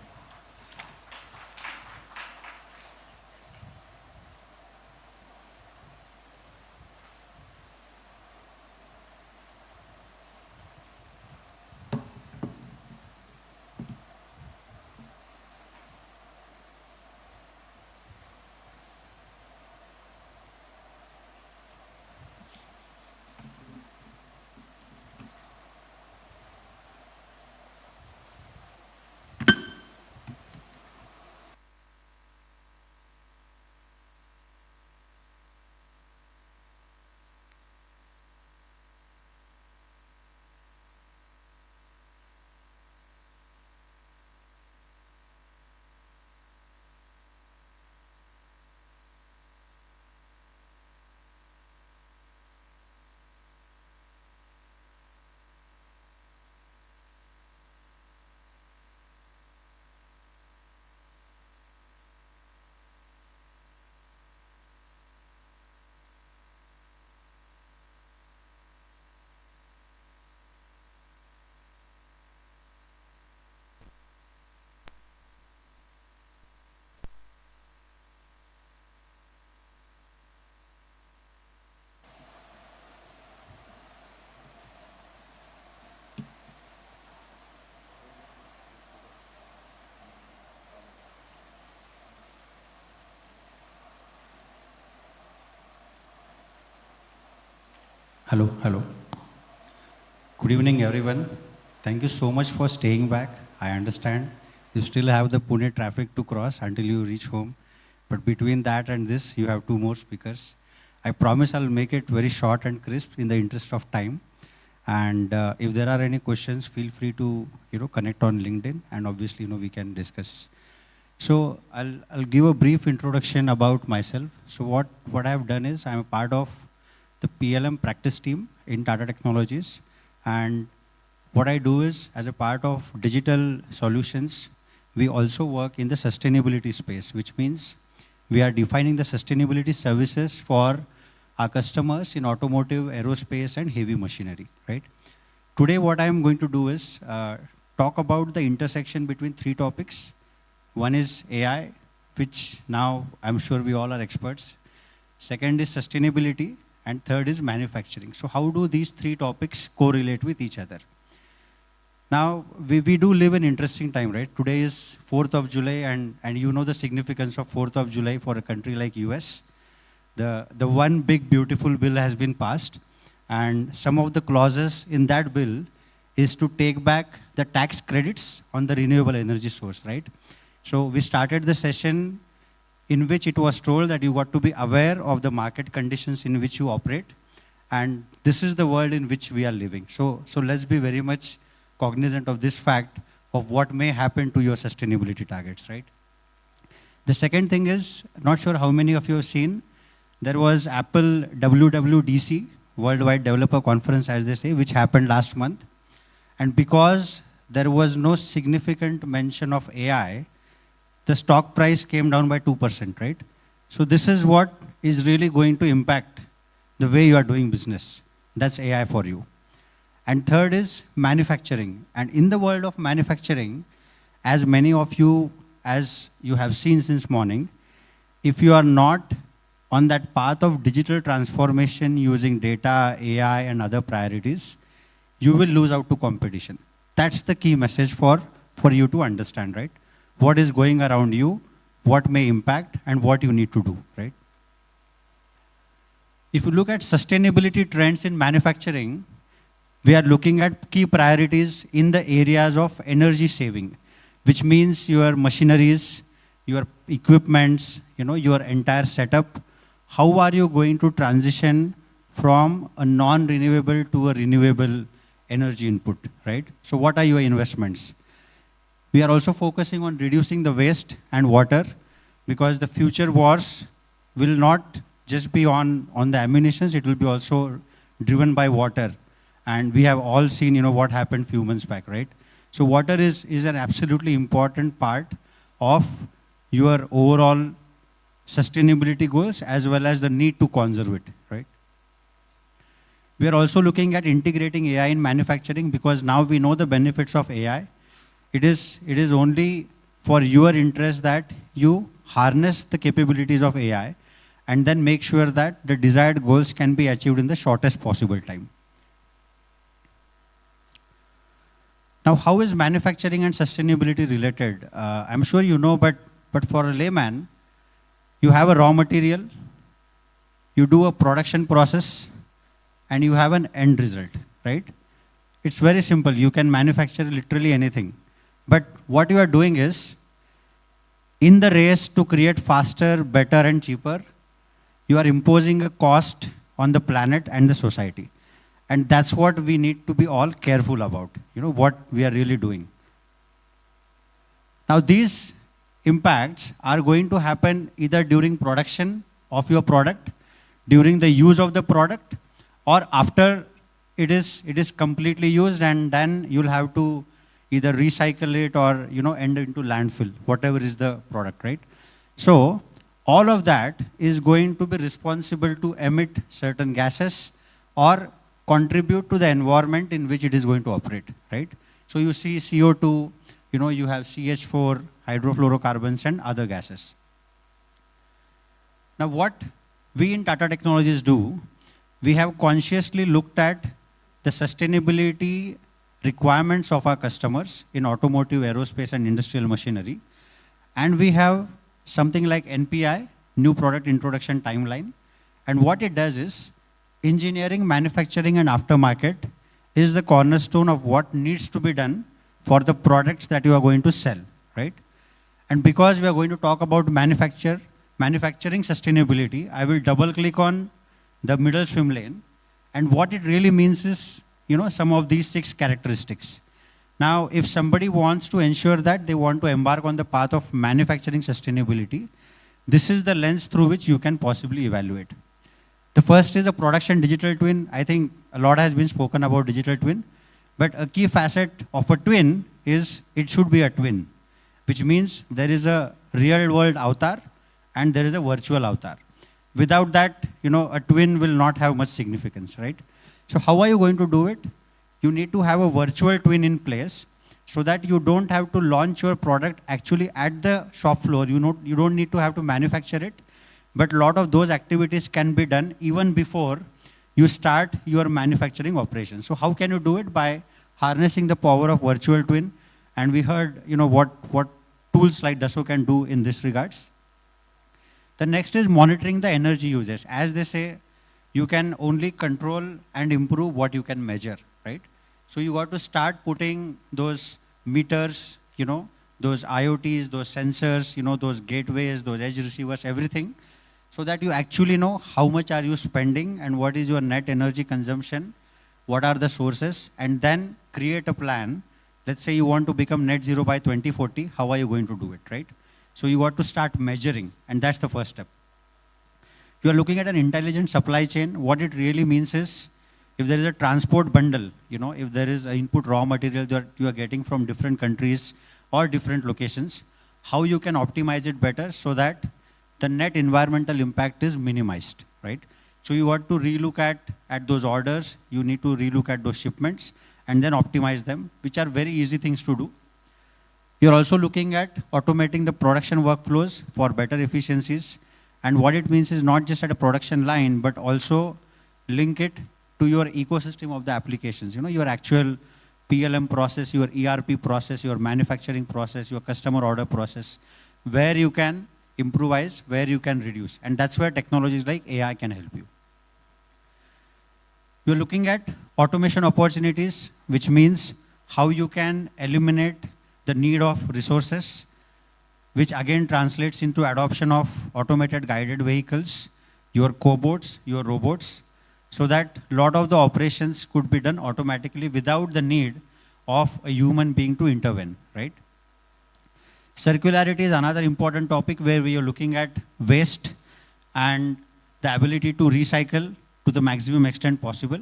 Hello. Good evening, everyone. Thank you so much for staying back. I understand you still have the Pune traffic to cross until you reach home. But between that and this, you have two more speakers. I promise I'll make it very short and crisp in the interest of time. And if there are any questions, feel free to connect on LinkedIn, and obviously we can discuss. So I'll give a brief introduction about myself. So what I've done is I'm a part of the PLM practice team in Tata Technologies, and what I do is, as a part of digital solutions, we also work in the sustainability space, which means we are defining the sustainability services for our customers in automotive, aerospace, and heavy machinery, right? Today, what I'm going to do is talk about the intersection between three topics. One is AI, which now I'm sure we all are experts. Second is sustainability, and third is manufacturing. So how do these three topics correlate with each other? Now, we do live in interesting time, right? Today is 4th of July, and you know the significance of 4th of July for a country like US. The one big beautiful bill has been passed, and some of the clauses in that bill is to take back the tax credits on the renewable energy source, right? So we started the session in which it was told that you got to be aware of the market conditions in which you operate, and this is the world in which we are living. So let's be very much cognizant of this fact of what may happen to your sustainability targets, right? The second thing is, not sure how many of you have seen, there was Apple WWDC, Worldwide Developer Conference as they say, which happened last month. And because there was no significant mention of AI, the stock price came down by 2%, right? So this is what is really going to impact the way you are doing business. That's AI for you. And third is manufacturing. And in the world of manufacturing, as many of you, as you have seen since morning, if you are not on that path of digital transformation using data, AI, and other priorities, you will lose out to competition. That's the key message for you to understand, right? What is going around you, what may impact, and what you need to do, right? If you look at sustainability trends in manufacturing, we are looking at key priorities in the areas of energy saving, which means your machineries, your equipments, your entire setup. How are you going to transition from a non-renewable to a renewable energy input, right? So what are your investments? We are also focusing on reducing the waste and water, because the future wars will not just be on the ammunitions, it will be also driven by water. And we have all seen, what happened few months back, right? So water is an absolutely important part of your overall sustainability goals, as well as the need to conserve it, right? We are also looking at integrating AI in manufacturing, because now we know the benefits of AI. It is only for your interest that you harness the capabilities of AI and then make sure that the desired goals can be achieved in the shortest possible time. Now, how is manufacturing and sustainability related? I'm sure you know, but for a layman, you have a raw material, you do a production process, and you have an end result, right? It's very simple. You can manufacture literally anything. But what you are doing is, in the race to create faster, better, and cheaper, you are imposing a cost on the planet and the society. And that's what we need to be all careful about, what we are really doing. Now, these impacts are going to happen either during production of your product, during the use of the product, or after it is completely used, and then you'll have to either recycle it or end into landfill, whatever is the product, right? So all of that is going to be responsible to emit certain gases or contribute to the environment in which it is going to operate, right? So you see CO2, you have CH4, hydrofluorocarbons, and other gases. Now what we in Tata Technologies do, we have consciously looked at the sustainability requirements of our customers in automotive, aerospace, and industrial machinery. And we have something like NPI, New Product Introduction Timeline. And what it does is, engineering, manufacturing, and aftermarket is the cornerstone of what needs to be done for the products that you are going to sell, right? And because we are going to talk about manufacturing sustainability, I will double click on the middle swim lane. And what it really means is, some of these 6 characteristics. Now, if somebody wants to ensure that they want to embark on the path of manufacturing sustainability, this is the lens through which you can possibly evaluate. The first is a production digital twin. I think a lot has been spoken about digital twin, but a key facet of a twin is it should be a twin, which means there is a real world avatar and there is a virtual avatar. Without that, a twin will not have much significance, right? So how are you going to do it? You need to have a virtual twin in place so that you don't have to launch your product actually at the shop floor. You don't need to have to manufacture it, but a lot of those activities can be done even before you start your manufacturing operations. So how can you do it? By harnessing the power of virtual twin. And we heard, what tools like Dassault can do in this regards. The next is monitoring the energy usage. As they say, you can only control and improve what you can measure, right? So you got to start putting those meters, those IoTs, those sensors, those gateways, those edge receivers, everything, so that you actually know how much are you spending and what is your net energy consumption, what are the sources, and then create a plan. Let's say you want to become net zero by 2040, how are you going to do it, right? So you got to start measuring, and that's the first step. You are looking at an intelligent supply chain. What it really means is, if there is a transport bundle, if there is an input raw material that you are getting from different countries or different locations, how you can optimize it better so that the net environmental impact is minimized, right? So you want to relook at those orders, you need to relook at those shipments and then optimize them, which are very easy things to do. You're also looking at automating the production workflows for better efficiencies. And what it means is not just at a production line, but also link it to your ecosystem of the applications. Your actual PLM process, your ERP process, your manufacturing process, your customer order process, where you can improvise, where you can reduce. And that's where technologies like AI can help you. You're looking at automation opportunities, which means how you can eliminate the need of resources, which again translates into adoption of automated guided vehicles, your cobots, your robots, so that a lot of the operations could be done automatically without the need of a human being to intervene, right? Circularity is another important topic where we are looking at waste and the ability to recycle to the maximum extent possible.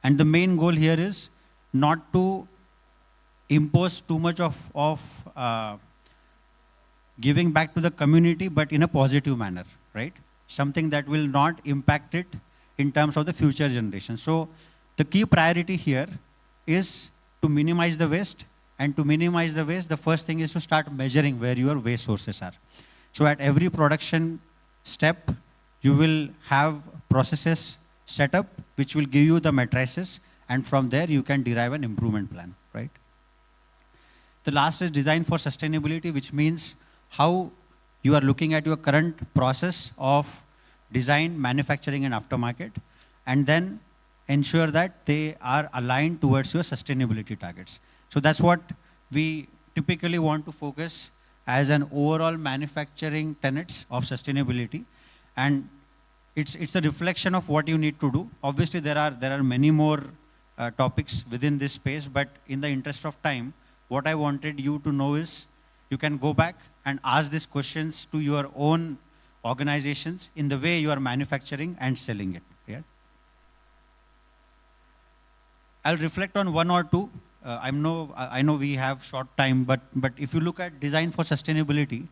And the main goal here is not to impose too much of giving back to the community, but in a positive manner, right? Something that will not impact it in terms of the future generation. So the key priority here is to minimize the waste. And to minimize the waste, the first thing is to start measuring where your waste sources are. So at every production step, you will have processes set up which will give you the matrices, and from there you can derive an improvement plan, right? The last is design for sustainability, which means how you are looking at your current process of design, manufacturing, and aftermarket, and then ensure that they are aligned towards your sustainability targets. So that's what we typically want to focus as an overall manufacturing tenets of sustainability. And it's a reflection of what you need to do. Obviously, there are many more topics within this space, but in the interest of time, what I wanted you to know is you can go back and ask these questions to your own organizations in the way you are manufacturing and selling it. Yeah? I'll reflect on one or two. I know we have short time, but if you look at design for sustainability,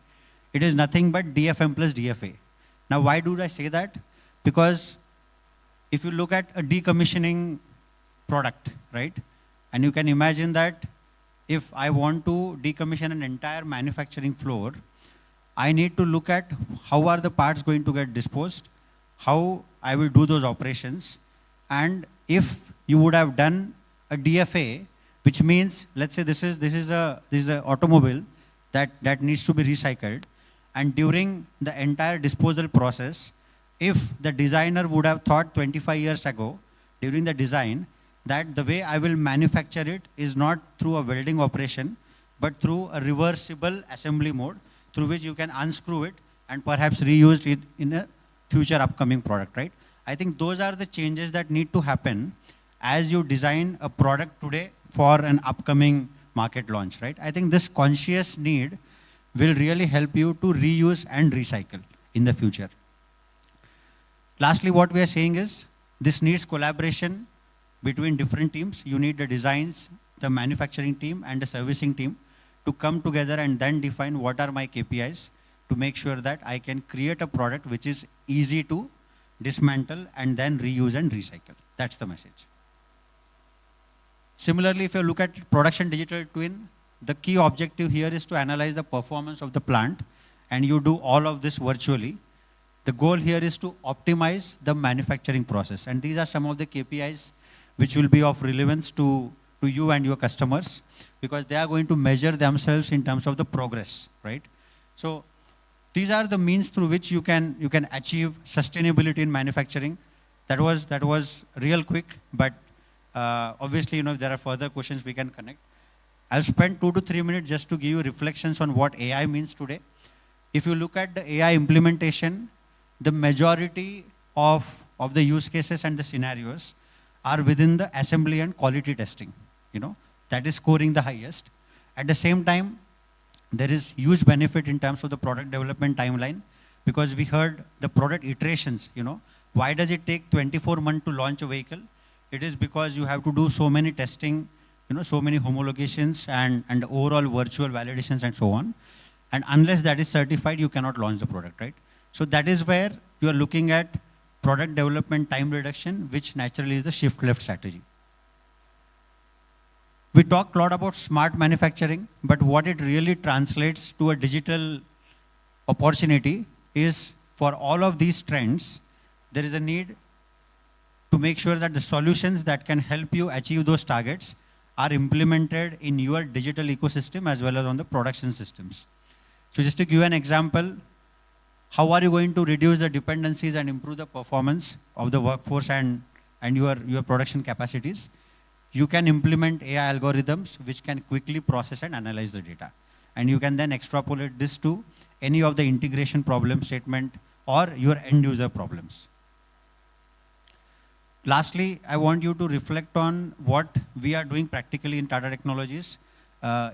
it is nothing but DFM plus DFA. Now, why do I say that? Because if you look at a decommissioning product, right, and you can imagine that if I want to decommission an entire manufacturing floor, I need to look at how are the parts going to get disposed, how I will do those operations, and if you would have done a DFA, which means, let's say this is a automobile that needs to be recycled, and during the entire disposal process, if the designer would have thought 25 years ago during the design that the way I will manufacture it is not through a welding operation, but through a reversible assembly mode through which you can unscrew it and perhaps reuse it in a future upcoming product, right? I think those are the changes that need to happen as you design a product today for an upcoming market launch, right? I think this conscious need will really help you to reuse and recycle in the future. Lastly, what we are saying is this needs collaboration between different teams. You need the designs, the manufacturing team and the servicing team to come together and then define what are my KPIs to make sure that I can create a product which is easy to dismantle and then reuse and recycle. That's the message. Similarly, if you look at production digital twin, the key objective here is to analyze the performance of the plant, and you do all of this virtually. The goal here is to optimize the manufacturing process, and these are some of the KPIs which will be of relevance to you and your customers, because they are going to measure themselves in terms of the progress, right? So these are the means through which you can achieve sustainability in manufacturing. That was real quick, but obviously, if there are further questions, we can connect. I'll spend 2 to 3 minutes just to give you reflections on what AI means today. If you look at the AI implementation, the majority of the use cases and the scenarios are within the assembly and quality testing. That is scoring the highest. At the same time, there is huge benefit in terms of the product development timeline, because we heard the product iterations. Why does it take 24 months to launch a vehicle? It is because you have to do so many testing, so many homologations and overall virtual validations and so on. And unless that is certified, you cannot launch the product, right? So that is where you are looking at product development time reduction, which naturally is the shift left strategy. We talked a lot about smart manufacturing, but what it really translates to a digital opportunity is for all of these trends, there is a need to make sure that the solutions that can help you achieve those targets are implemented in your digital ecosystem as well as on the production systems. So just to give an example, how are you going to reduce the dependencies and improve the performance of the workforce and your production capacities? You can implement AI algorithms which can quickly process and analyze the data. And you can then extrapolate this to any of the integration problem statement or your end user problems. Lastly, I want you to reflect on what we are doing practically in Tata Technologies.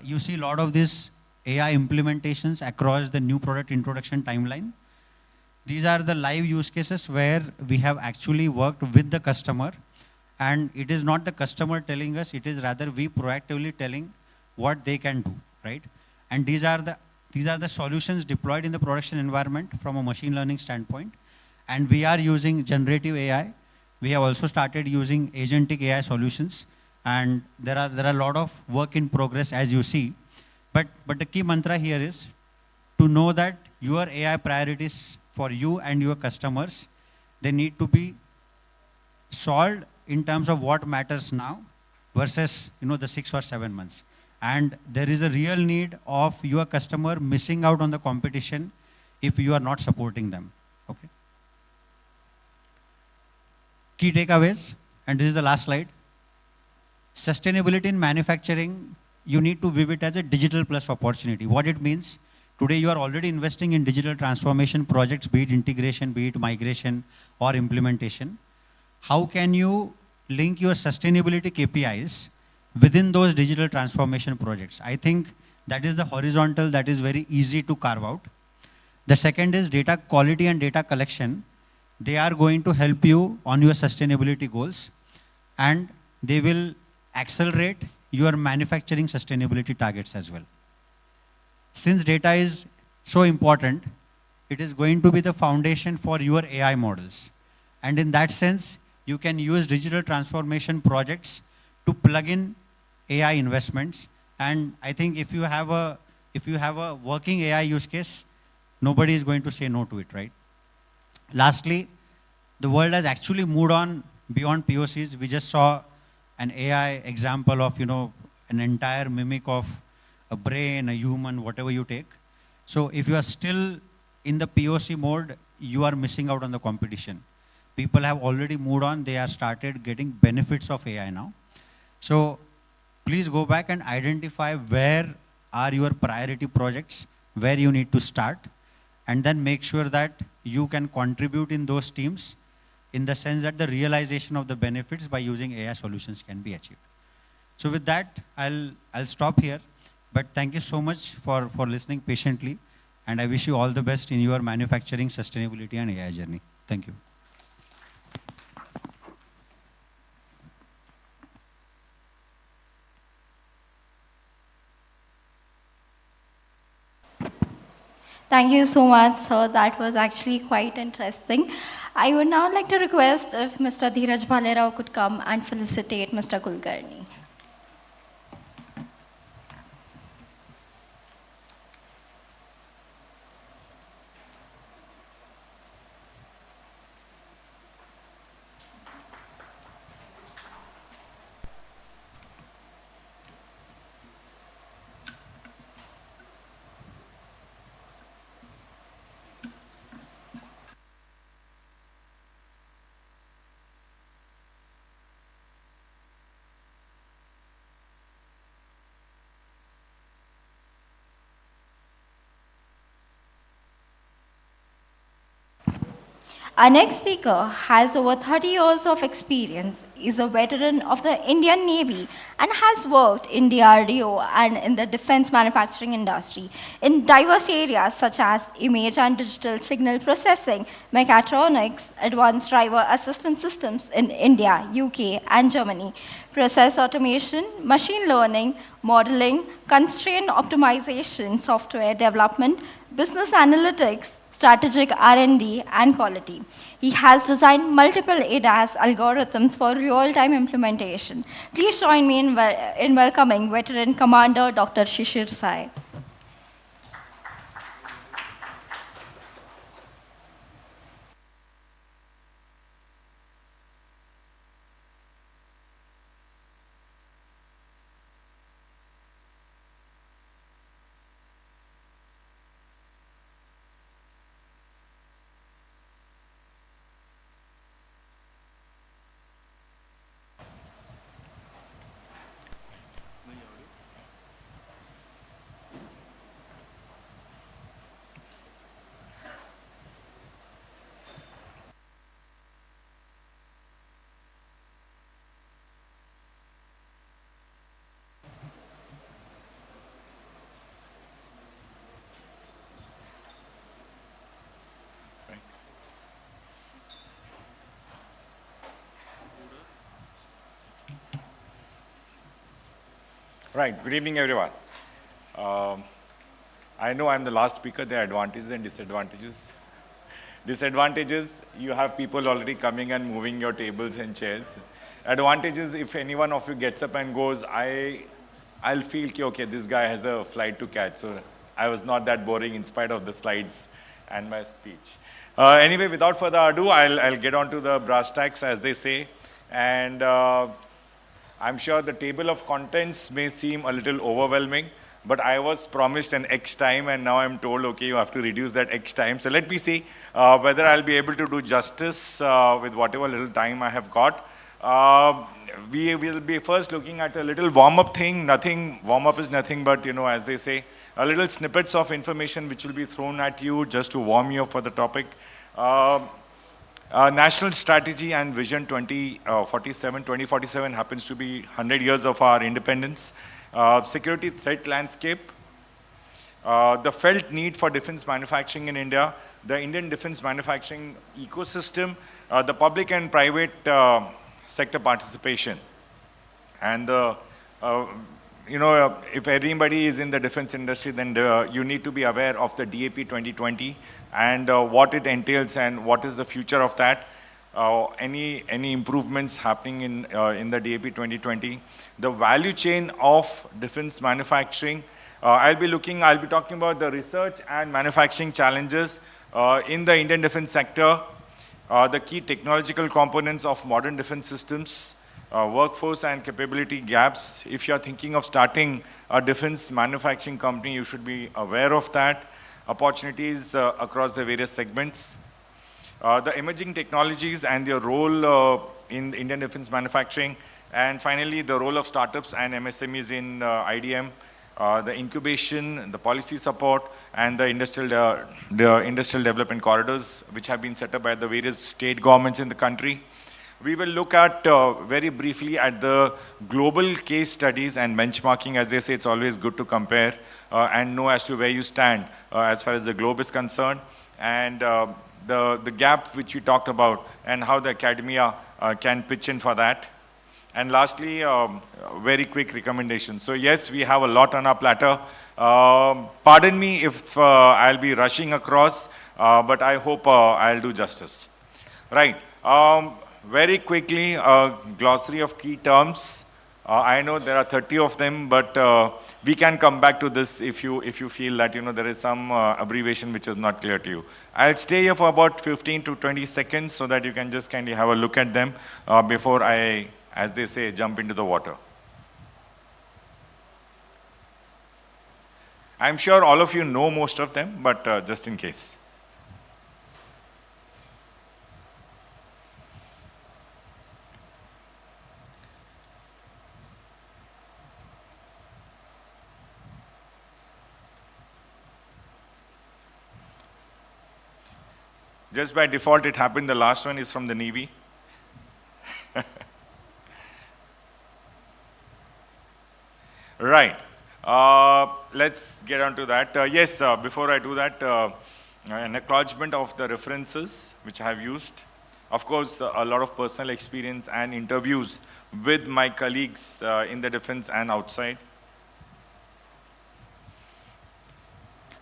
You see a lot of these AI implementations across the new product introduction timeline. These are the live use cases where we have actually worked with the customer, and it is not the customer telling us, it is rather we proactively telling what they can do, right? And these are the solutions deployed in the production environment from a machine learning standpoint. And we are using generative AI. We have also started using agentic AI solutions, and there are a lot of work in progress, as you see. But the key mantra here is to know that your AI priorities for you and your customers, they need to be solved in terms of what matters now versus the 6 or 7 months. And there is a real need of your customer missing out on the competition if you are not supporting them. Okay. Key takeaways, and this is the last slide. Sustainability in manufacturing, you need to view it as a digital plus opportunity. What it means, today you are already investing in digital transformation projects, be it integration, be it migration or implementation. How can you link your sustainability KPIs within those digital transformation projects? I think that is the horizontal that is very easy to carve out. The second is data quality and data collection. They are going to help you on your sustainability goals, and they will accelerate your manufacturing sustainability targets as well. Since data is so important, it is going to be the foundation for your AI models. And in that sense, you can use digital transformation projects to plug in AI investments. And I think if you have a working AI use case, nobody is going to say no to it, right? Lastly, the world has actually moved on beyond POCs. We just saw an AI example of, an entire mimic of a brain, a human, whatever you take. So if you are still in the POC mode, you are missing out on the competition. People have already moved on. They are started getting benefits of AI now. So please go back and identify where are your priority projects, where you need to start, and then make sure that you can contribute in those teams in the sense that the realization of the benefits by using AI solutions can be achieved. So with that, I'll stop here. But thank you so much for listening patiently. And I wish you all the best in your manufacturing, sustainability, and AI journey. Thank you. Thank you so much, sir. That was actually quite interesting. I would now like to request if Mr. Dheeraj Bhalerao could come and felicitate Mr. Kulkarni. Our next speaker has over 30 years of experience, is a veteran of the Indian Navy, and has worked in DRDO and in the defense manufacturing industry in diverse areas such as image and digital signal processing, mechatronics, advanced driver assistance systems in India, UK, and Germany, process automation, machine learning, modeling, constraint optimization, software development, business analytics, strategic R&D, and quality. He has designed multiple ADAS algorithms for real-time implementation. Please join me in welcoming veteran Commander Dr. Shishir Sahay. Right, good evening everyone. I know I'm the last speaker. There are advantages and disadvantages. Disadvantages, you have people already coming and moving your tables and chairs. Advantages, if any one of you gets up and goes, I'll feel, okay, this guy has a flight to catch. So I was not that boring in spite of the slides and my speech. Anyway, without further ado, I'll get on to the brass tacks, as they say. And I'm sure the table of contents may seem a little overwhelming, but I was promised an X time, and now I'm told, okay, you have to reduce that X time. So let me see whether I'll be able to do justice with whatever little time I have got. We will be first looking at a little warm-up thing. Warm-up is nothing but, as they say, a little snippets of information which will be thrown at you just to warm you up for the topic. National Strategy and Vision 2047 happens to be 100 years of our independence. Security threat landscape. The felt need for defense manufacturing in India. The Indian defense manufacturing ecosystem. The public and private sector participation. And if anybody is in the defense industry, then you need to be aware of the DAP 2020 and what it entails and what is the future of that. Any improvements happening in the DAP 2020. The value chain of defense manufacturing. I'll be talking about the research and manufacturing challenges in the Indian defense sector, the key technological components of modern defense systems, workforce and capability gaps. If you're thinking of starting a defense manufacturing company, you should be aware of that. Opportunities across the various segments. the emerging technologies and their role in Indian defense manufacturing, and finally the role of startups and MSMEs in IDM, the incubation, the policy support, and the industrial development corridors which have been set up by the various state governments in the country. We will look at very briefly at the global case studies and benchmarking. As they say, it's always good to compare and know as to where you stand as far as the globe is concerned, and the gap which we talked about and how the academia can pitch in for that. And lastly, very quick recommendations. So yes, we have a lot on our platter. Pardon me if I'll be rushing across, but I hope I'll do justice. Right. Very quickly, a glossary of key terms. I know there are 30 of them, but we can come back to this if you feel that there is some abbreviation which is not clear to you. I'll stay here for about 15 to 20 seconds so that you can just kindly have a look at them before I, as they say, jump into the water. I'm sure all of you know most of them, but just in case. Just by default, it happened. The last one is from the Navy. Right. Let's get on to that. Yes, before I do that, an acknowledgement of the references which I have used. Of course, a lot of personal experience and interviews with my colleagues in the defense and outside.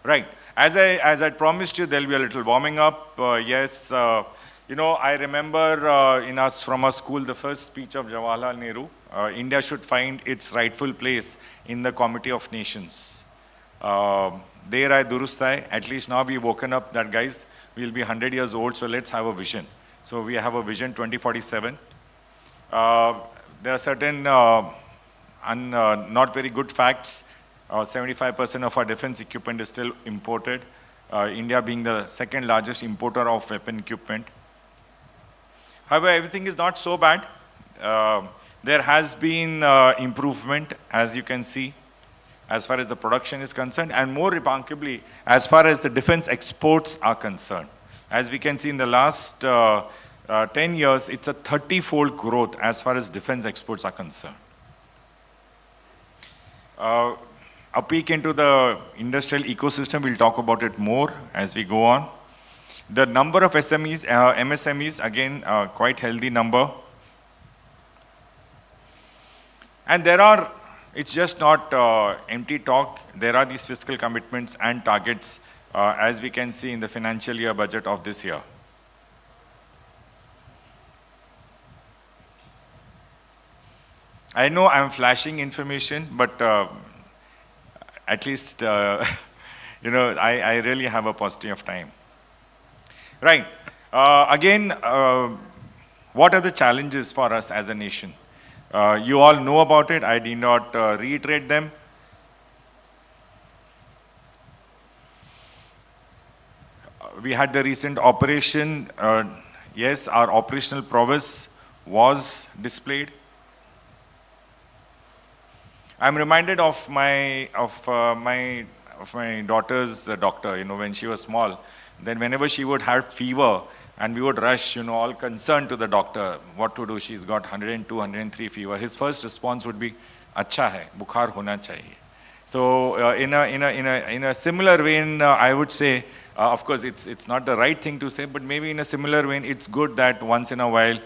Right. As I promised you, there'll be a little warming up. Yes, I remember from our school, the first speech of Jawaharlal Nehru, India should find its rightful place in the Committee of Nations. Der hai durust hai. At least now we've woken up that, guys, we'll be 100 years old, so let's have a vision. So we have a vision 2047. There are certain not very good facts. 75% of our defense equipment is still imported, India being the second largest importer of weapon equipment. However, everything is not so bad. There has been improvement, as you can see, as far as the production is concerned, and more remarkably, as far as the defense exports are concerned. As we can see in the last 10 years, it's a 30-fold growth as far as defense exports are concerned. A peek into the industrial ecosystem, we'll talk about it more as we go on. The number of MSMEs, again, quite healthy number. And it's just not empty talk. There are these fiscal commitments and targets, as we can see in the financial year budget of this year. I know I'm flashing information, but at least, I really have a paucity of time. Right. Again, what are the challenges for us as a nation? You all know about it. I need not reiterate them. We had the recent operation. Yes, our operational prowess was displayed. I'm reminded of my daughter's doctor. When she was small, then whenever she would have fever, and we would rush, all concerned to the doctor, what to do. She's got 102, 103 fever. His first response would be, "Acha hai, bukhar hona chahiye." So in a similar vein, I would say, of course, it's not the right thing to say, but maybe in a similar vein, it's good that once in a while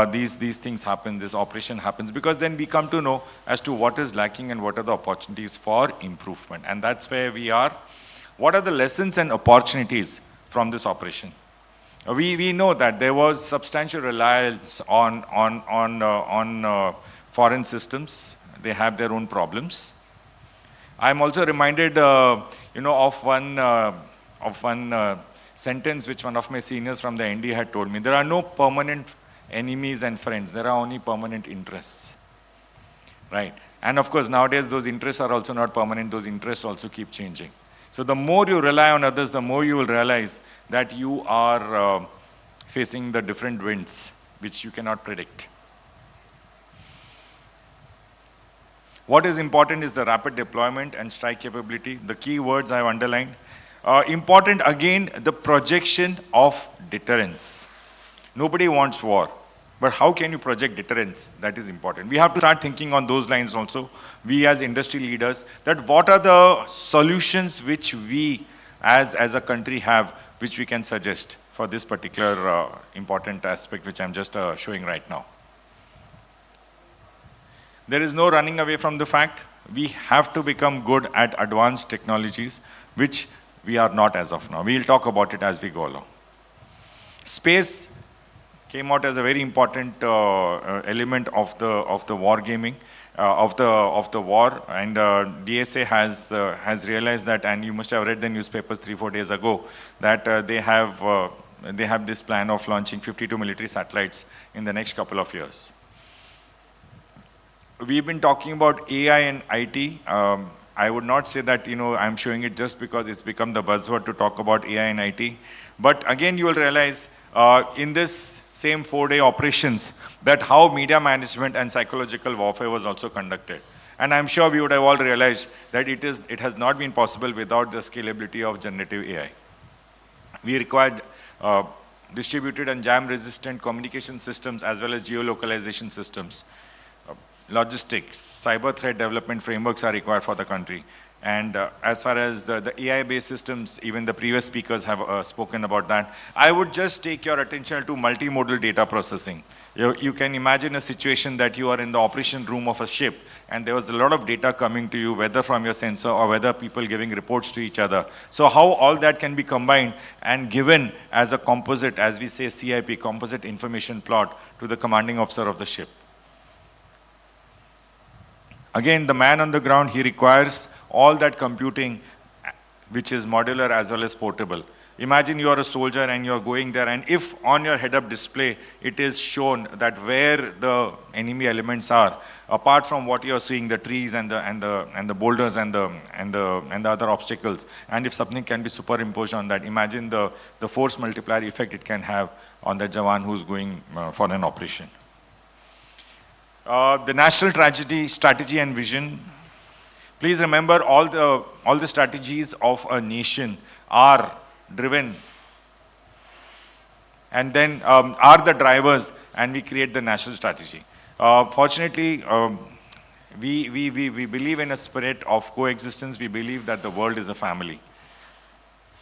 these things happen, this operation happens, because then we come to know as to what is lacking and what are the opportunities for improvement. And that's where we are. What are the lessons and opportunities from this operation? We know that there was substantial reliance on foreign systems. They have their own problems. I'm also reminded, of one sentence which one of my seniors from the ND had told me. There are no permanent enemies and friends. There are only permanent interests. Right? And of course, nowadays, those interests are also not permanent. Those interests also keep changing. So the more you rely on others, the more you will realize that you are facing the different winds, which you cannot predict. What is important is the rapid deployment and strike capability. The key words I've underlined. Important again, the projection of deterrence. Nobody wants war, but how can you project deterrence? That is important. We have to start thinking on those lines also, we as industry leaders, that what are the solutions which we as a country have, which we can suggest for this particular important aspect which I'm just showing right now. There is no running away from the fact we have to become good at advanced technologies, which we are not as of now. We'll talk about it as we go along. Space came out as a very important element of the war gaming, of the war, and DSA has realized that, and you must have read the newspapers 3-4 days ago, that they have this plan of launching 52 military satellites in the next couple of years. We've been talking about AI and IT. I would not say that, I'm showing it just because it's become the buzzword to talk about AI and IT. But again, you will realize in this same 4-day operations that how media management and psychological warfare was also conducted. And I'm sure we would have all realized that it has not been possible without the scalability of generative AI. We required distributed and jam-resistant communication systems as well as geolocalization systems. Logistics, cyber threat development frameworks are required for the country. And as far as the AI-based systems, even the previous speakers have spoken about that. I would just take your attention to multimodal data processing. You can imagine a situation that you are in the operation room of a ship and there was a lot of data coming to you, whether from your sensor or whether people giving reports to each other. So how all that can be combined and given as a composite, as we say CIP, composite information plot to the commanding officer of the ship. Again, the man on the ground, he requires all that computing which is modular as well as portable. Imagine you are a soldier and you are going there, and if on your head-up display it is shown that where the enemy elements are, apart from what you are seeing, the trees and the boulders and the other obstacles, and if something can be superimposed on that, imagine the force multiplier effect it can have on the Jawan who's going for an operation. The national strategy and vision. Please remember all the strategies of a nation are driven and then are the drivers, and we create the national strategy. Fortunately, we believe in a spirit of coexistence. We believe that the world is a family.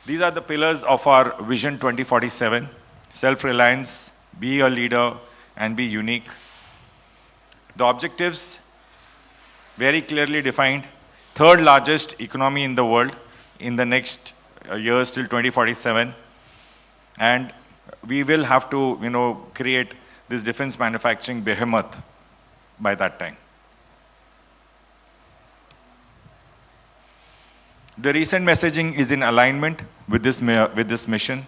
These are the pillars of our Vision 2047. Self-reliance, be a leader, and be unique. The objectives, very clearly defined. Third largest economy in the world in the next years till 2047. And we will have to, create this defense manufacturing behemoth by that time. The recent messaging is in alignment with this mission.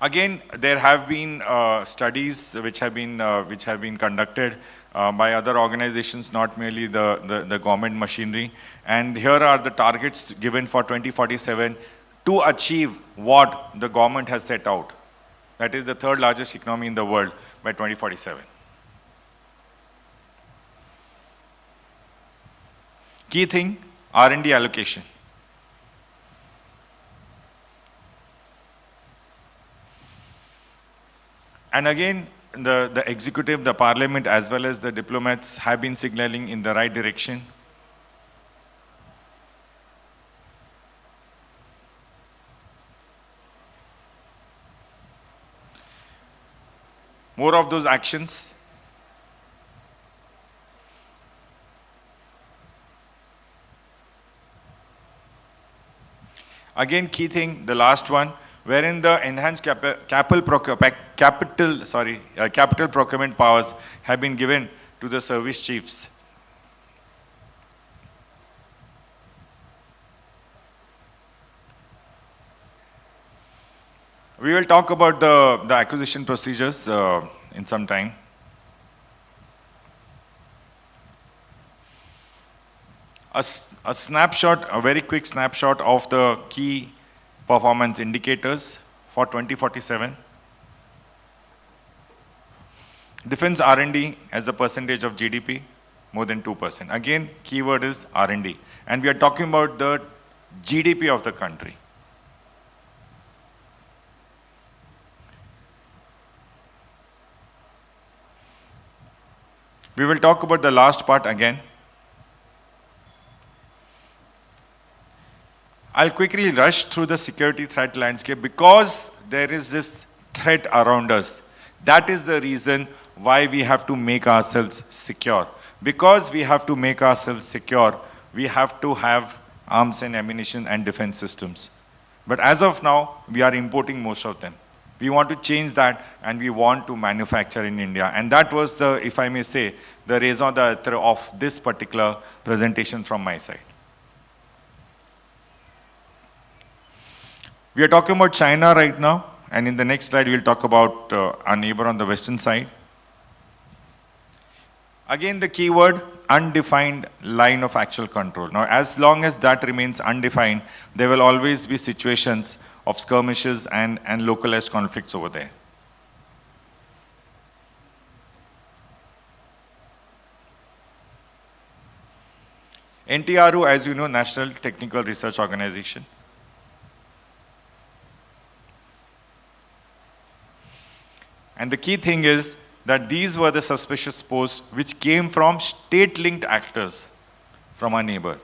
Again, there have been studies which have been conducted by other organizations, not merely the government machinery. And here are the targets given for 2047 to achieve what the government has set out. That is the third largest economy in the world by 2047. Key thing, R&D allocation. And again, the executive, the parliament, as well as the diplomats have been signaling in the right direction. More of those actions. Again, key thing, the last one, wherein the enhanced capital procurement powers have been given to the service chiefs. We will talk about the acquisition procedures in some time. A snapshot, a very quick snapshot of the key performance indicators for 2047. Defense R&D as a percentage of GDP, more than 2%. Again, keyword is R&D. And we are talking about the GDP of the country. We will talk about the last part again. I'll quickly rush through the security threat landscape because there is this threat around us. That is the reason why we have to make ourselves secure. Because we have to make ourselves secure, we have to have arms and ammunition and defense systems. But as of now, we are importing most of them. We want to change that and we want to manufacture in India. And that was the, if I may say, the raison d'etre of this particular presentation from my side. We are talking about China right now, and in the next slide we'll talk about our neighbor on the western side. Again, the keyword, undefined line of actual control. Now, as long as that remains undefined, there will always be situations of skirmishes and localized conflicts over there. NTRO, as you know, National Technical Research Organization. And the key thing is that these were the suspicious posts which came from state-linked actors from our neighbor.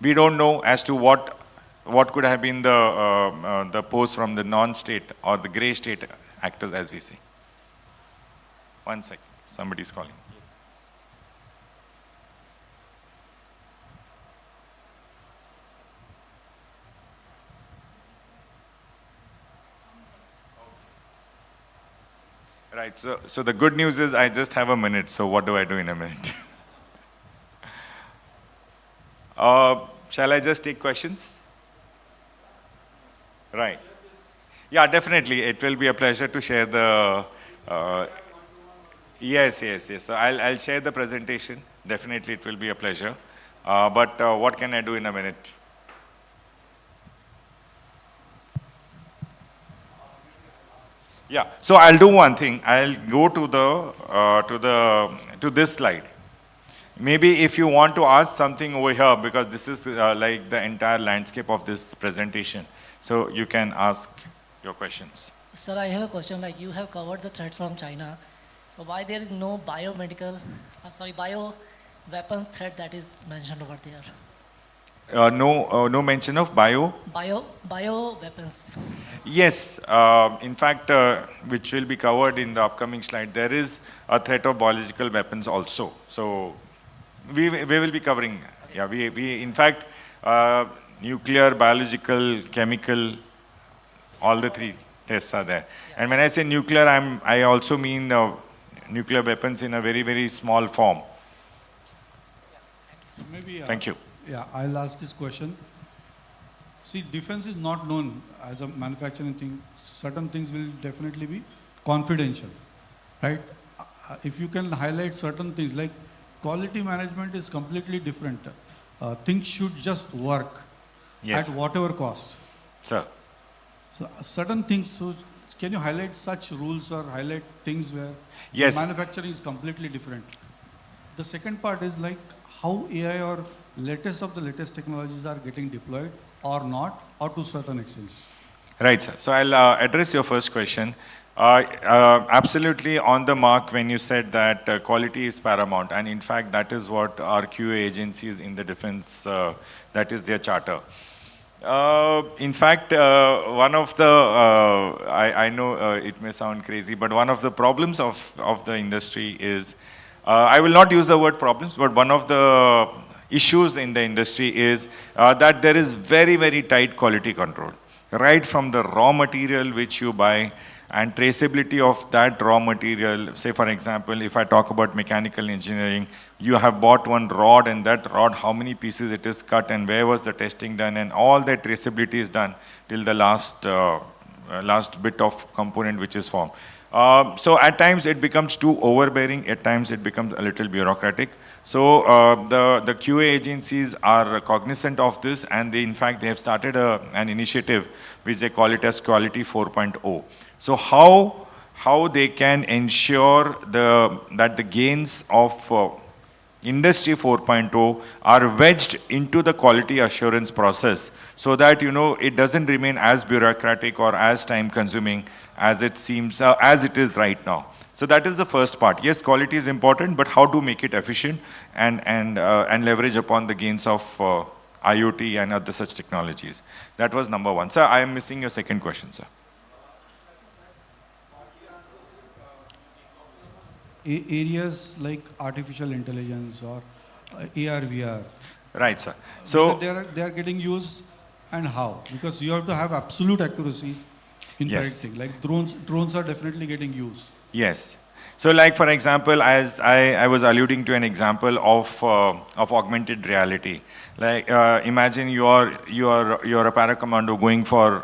We don't know as to what could have been the posts from the non-state or the grey state actors, as we say. One second, somebody's calling. Right, so the good news is I just have a minute, so what do I do in a minute? Shall I just take questions? Right. Yeah, definitely. It will be a pleasure to share the... yes. So I'll share the presentation. Definitely it will be a pleasure. But what can I do in a minute? Yeah, so I'll do one thing. I'll go to this slide. Maybe if you want to ask something over here, because this is like the entire landscape of this presentation, so you can ask your questions. Sir, I have a question. Like, you have covered the threats from China. So why there is no bio weapons threat that is mentioned over there? No mention of bio weapons. Yes, in fact, which will be covered in the upcoming slide, there is a threat of biological weapons also. So we will be covering. Okay. Yeah, we in fact, nuclear, biological, chemical, all the three tests are there. Yeah. And when I say nuclear, I also mean nuclear weapons in a very, very small form. So maybe, thank you. Yeah, I'll ask this question. See, defense is not known as a manufacturing thing. Certain things will definitely be confidential, right? If you can highlight certain things, like quality management is completely different. Things should just work at whatever cost. Sir. So certain things, so can you highlight such rules or highlight things where manufacturing is completely different? The second part is like how AI or latest of the latest technologies are getting deployed or not, or to certain extent. Right, sir. So I'll address your first question. Absolutely on the mark when you said that quality is paramount, and in fact that is what our QA agencies in the defense, that is their charter. In fact, one of the, I know it may sound crazy, but one of the problems of the industry is, I will not use the word problems, but one of the issues in the industry is that there is very, very tight quality control, right from the raw material which you buy and traceability of that raw material. Say for example, if I talk about mechanical engineering, you have bought one rod, and that rod, how many pieces it is cut and where was the testing done, and all that traceability is done till the last bit of component which is formed. So at times it becomes too overbearing, at times it becomes a little bureaucratic. So the QA agencies are cognizant of this, and they, in fact, they have started an initiative which they call it as Quality 4.0. So how they can ensure that the gains of Industry 4.0 are wedged into the quality assurance process, so that it doesn't remain as bureaucratic or as time consuming as it seems, as it is right now. So that is the first part. Yes, quality is important, but how to make it efficient and leverage upon the gains of IoT and other such technologies. That was number one. Sir, I am missing your second question, sir. Areas like artificial intelligence or AR, VR. Right, sir. So they are getting used, and how? Because you have to have absolute accuracy in yes. predicting. Like drones are definitely getting used. Yes. So like, for example, as I was alluding to an example of augmented reality. Like imagine you are a paracommando going for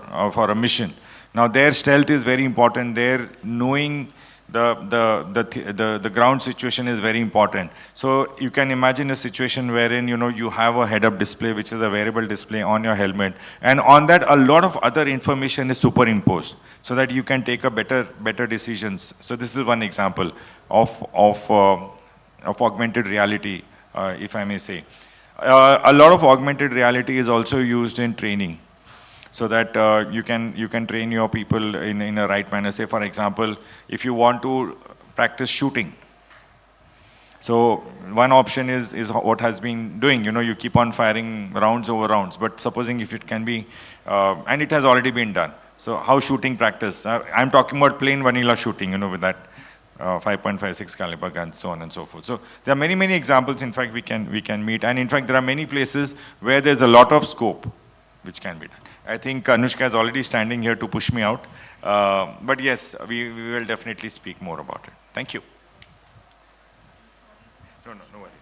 a mission. Now their stealth is very important. Their knowing the ground situation is very important. So you can imagine a situation wherein you have a head-up display, which is a wearable display on your helmet, and on that a lot of other information is superimposed, so that you can take a better decisions. So this is one example of augmented reality, if I may say. A lot of augmented reality is also used in training, so that you can train your people in a right manner. Say, for example, if you want to practice shooting, so one option is what has been doing. You keep on firing rounds over rounds. But supposing if it can be, and it has already been done. So how shooting practice? I'm talking about plain vanilla shooting, with that 5.56 caliber gun, so on and so forth. So there are many examples. In fact, we can meet, and in fact there are many places where there's a lot of scope which can be done. I think Anushka is already standing here to push me out. But yes, we will definitely speak more about it. Thank you. No worries.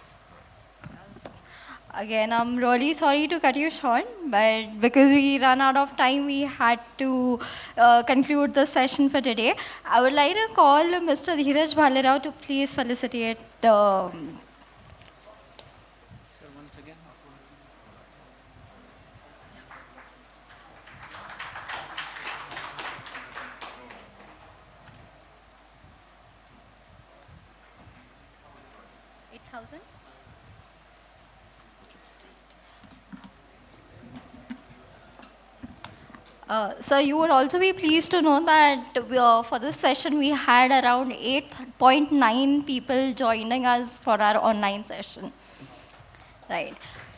Again, I'm really sorry to cut you short, but because we ran out of time, we had to conclude the session for today. I would like to call Mr. Dheeraj Bhalirao to please felicitate the... So you would also be pleased to know that for this session we had around 8.9 people joining us for our online session. Right.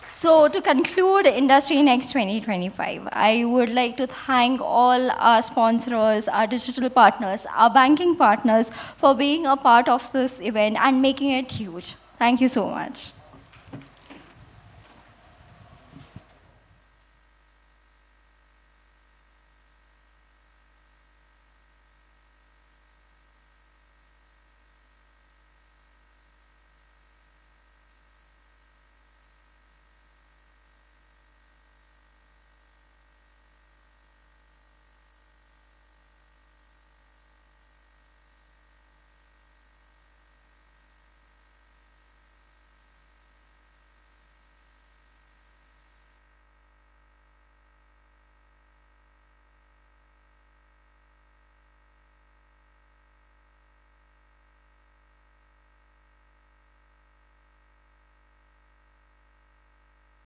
So to conclude Industry Next 2025, I would like to thank all our sponsors, our digital partners, our banking partners for being a part of this event and making it huge. Thank you so much.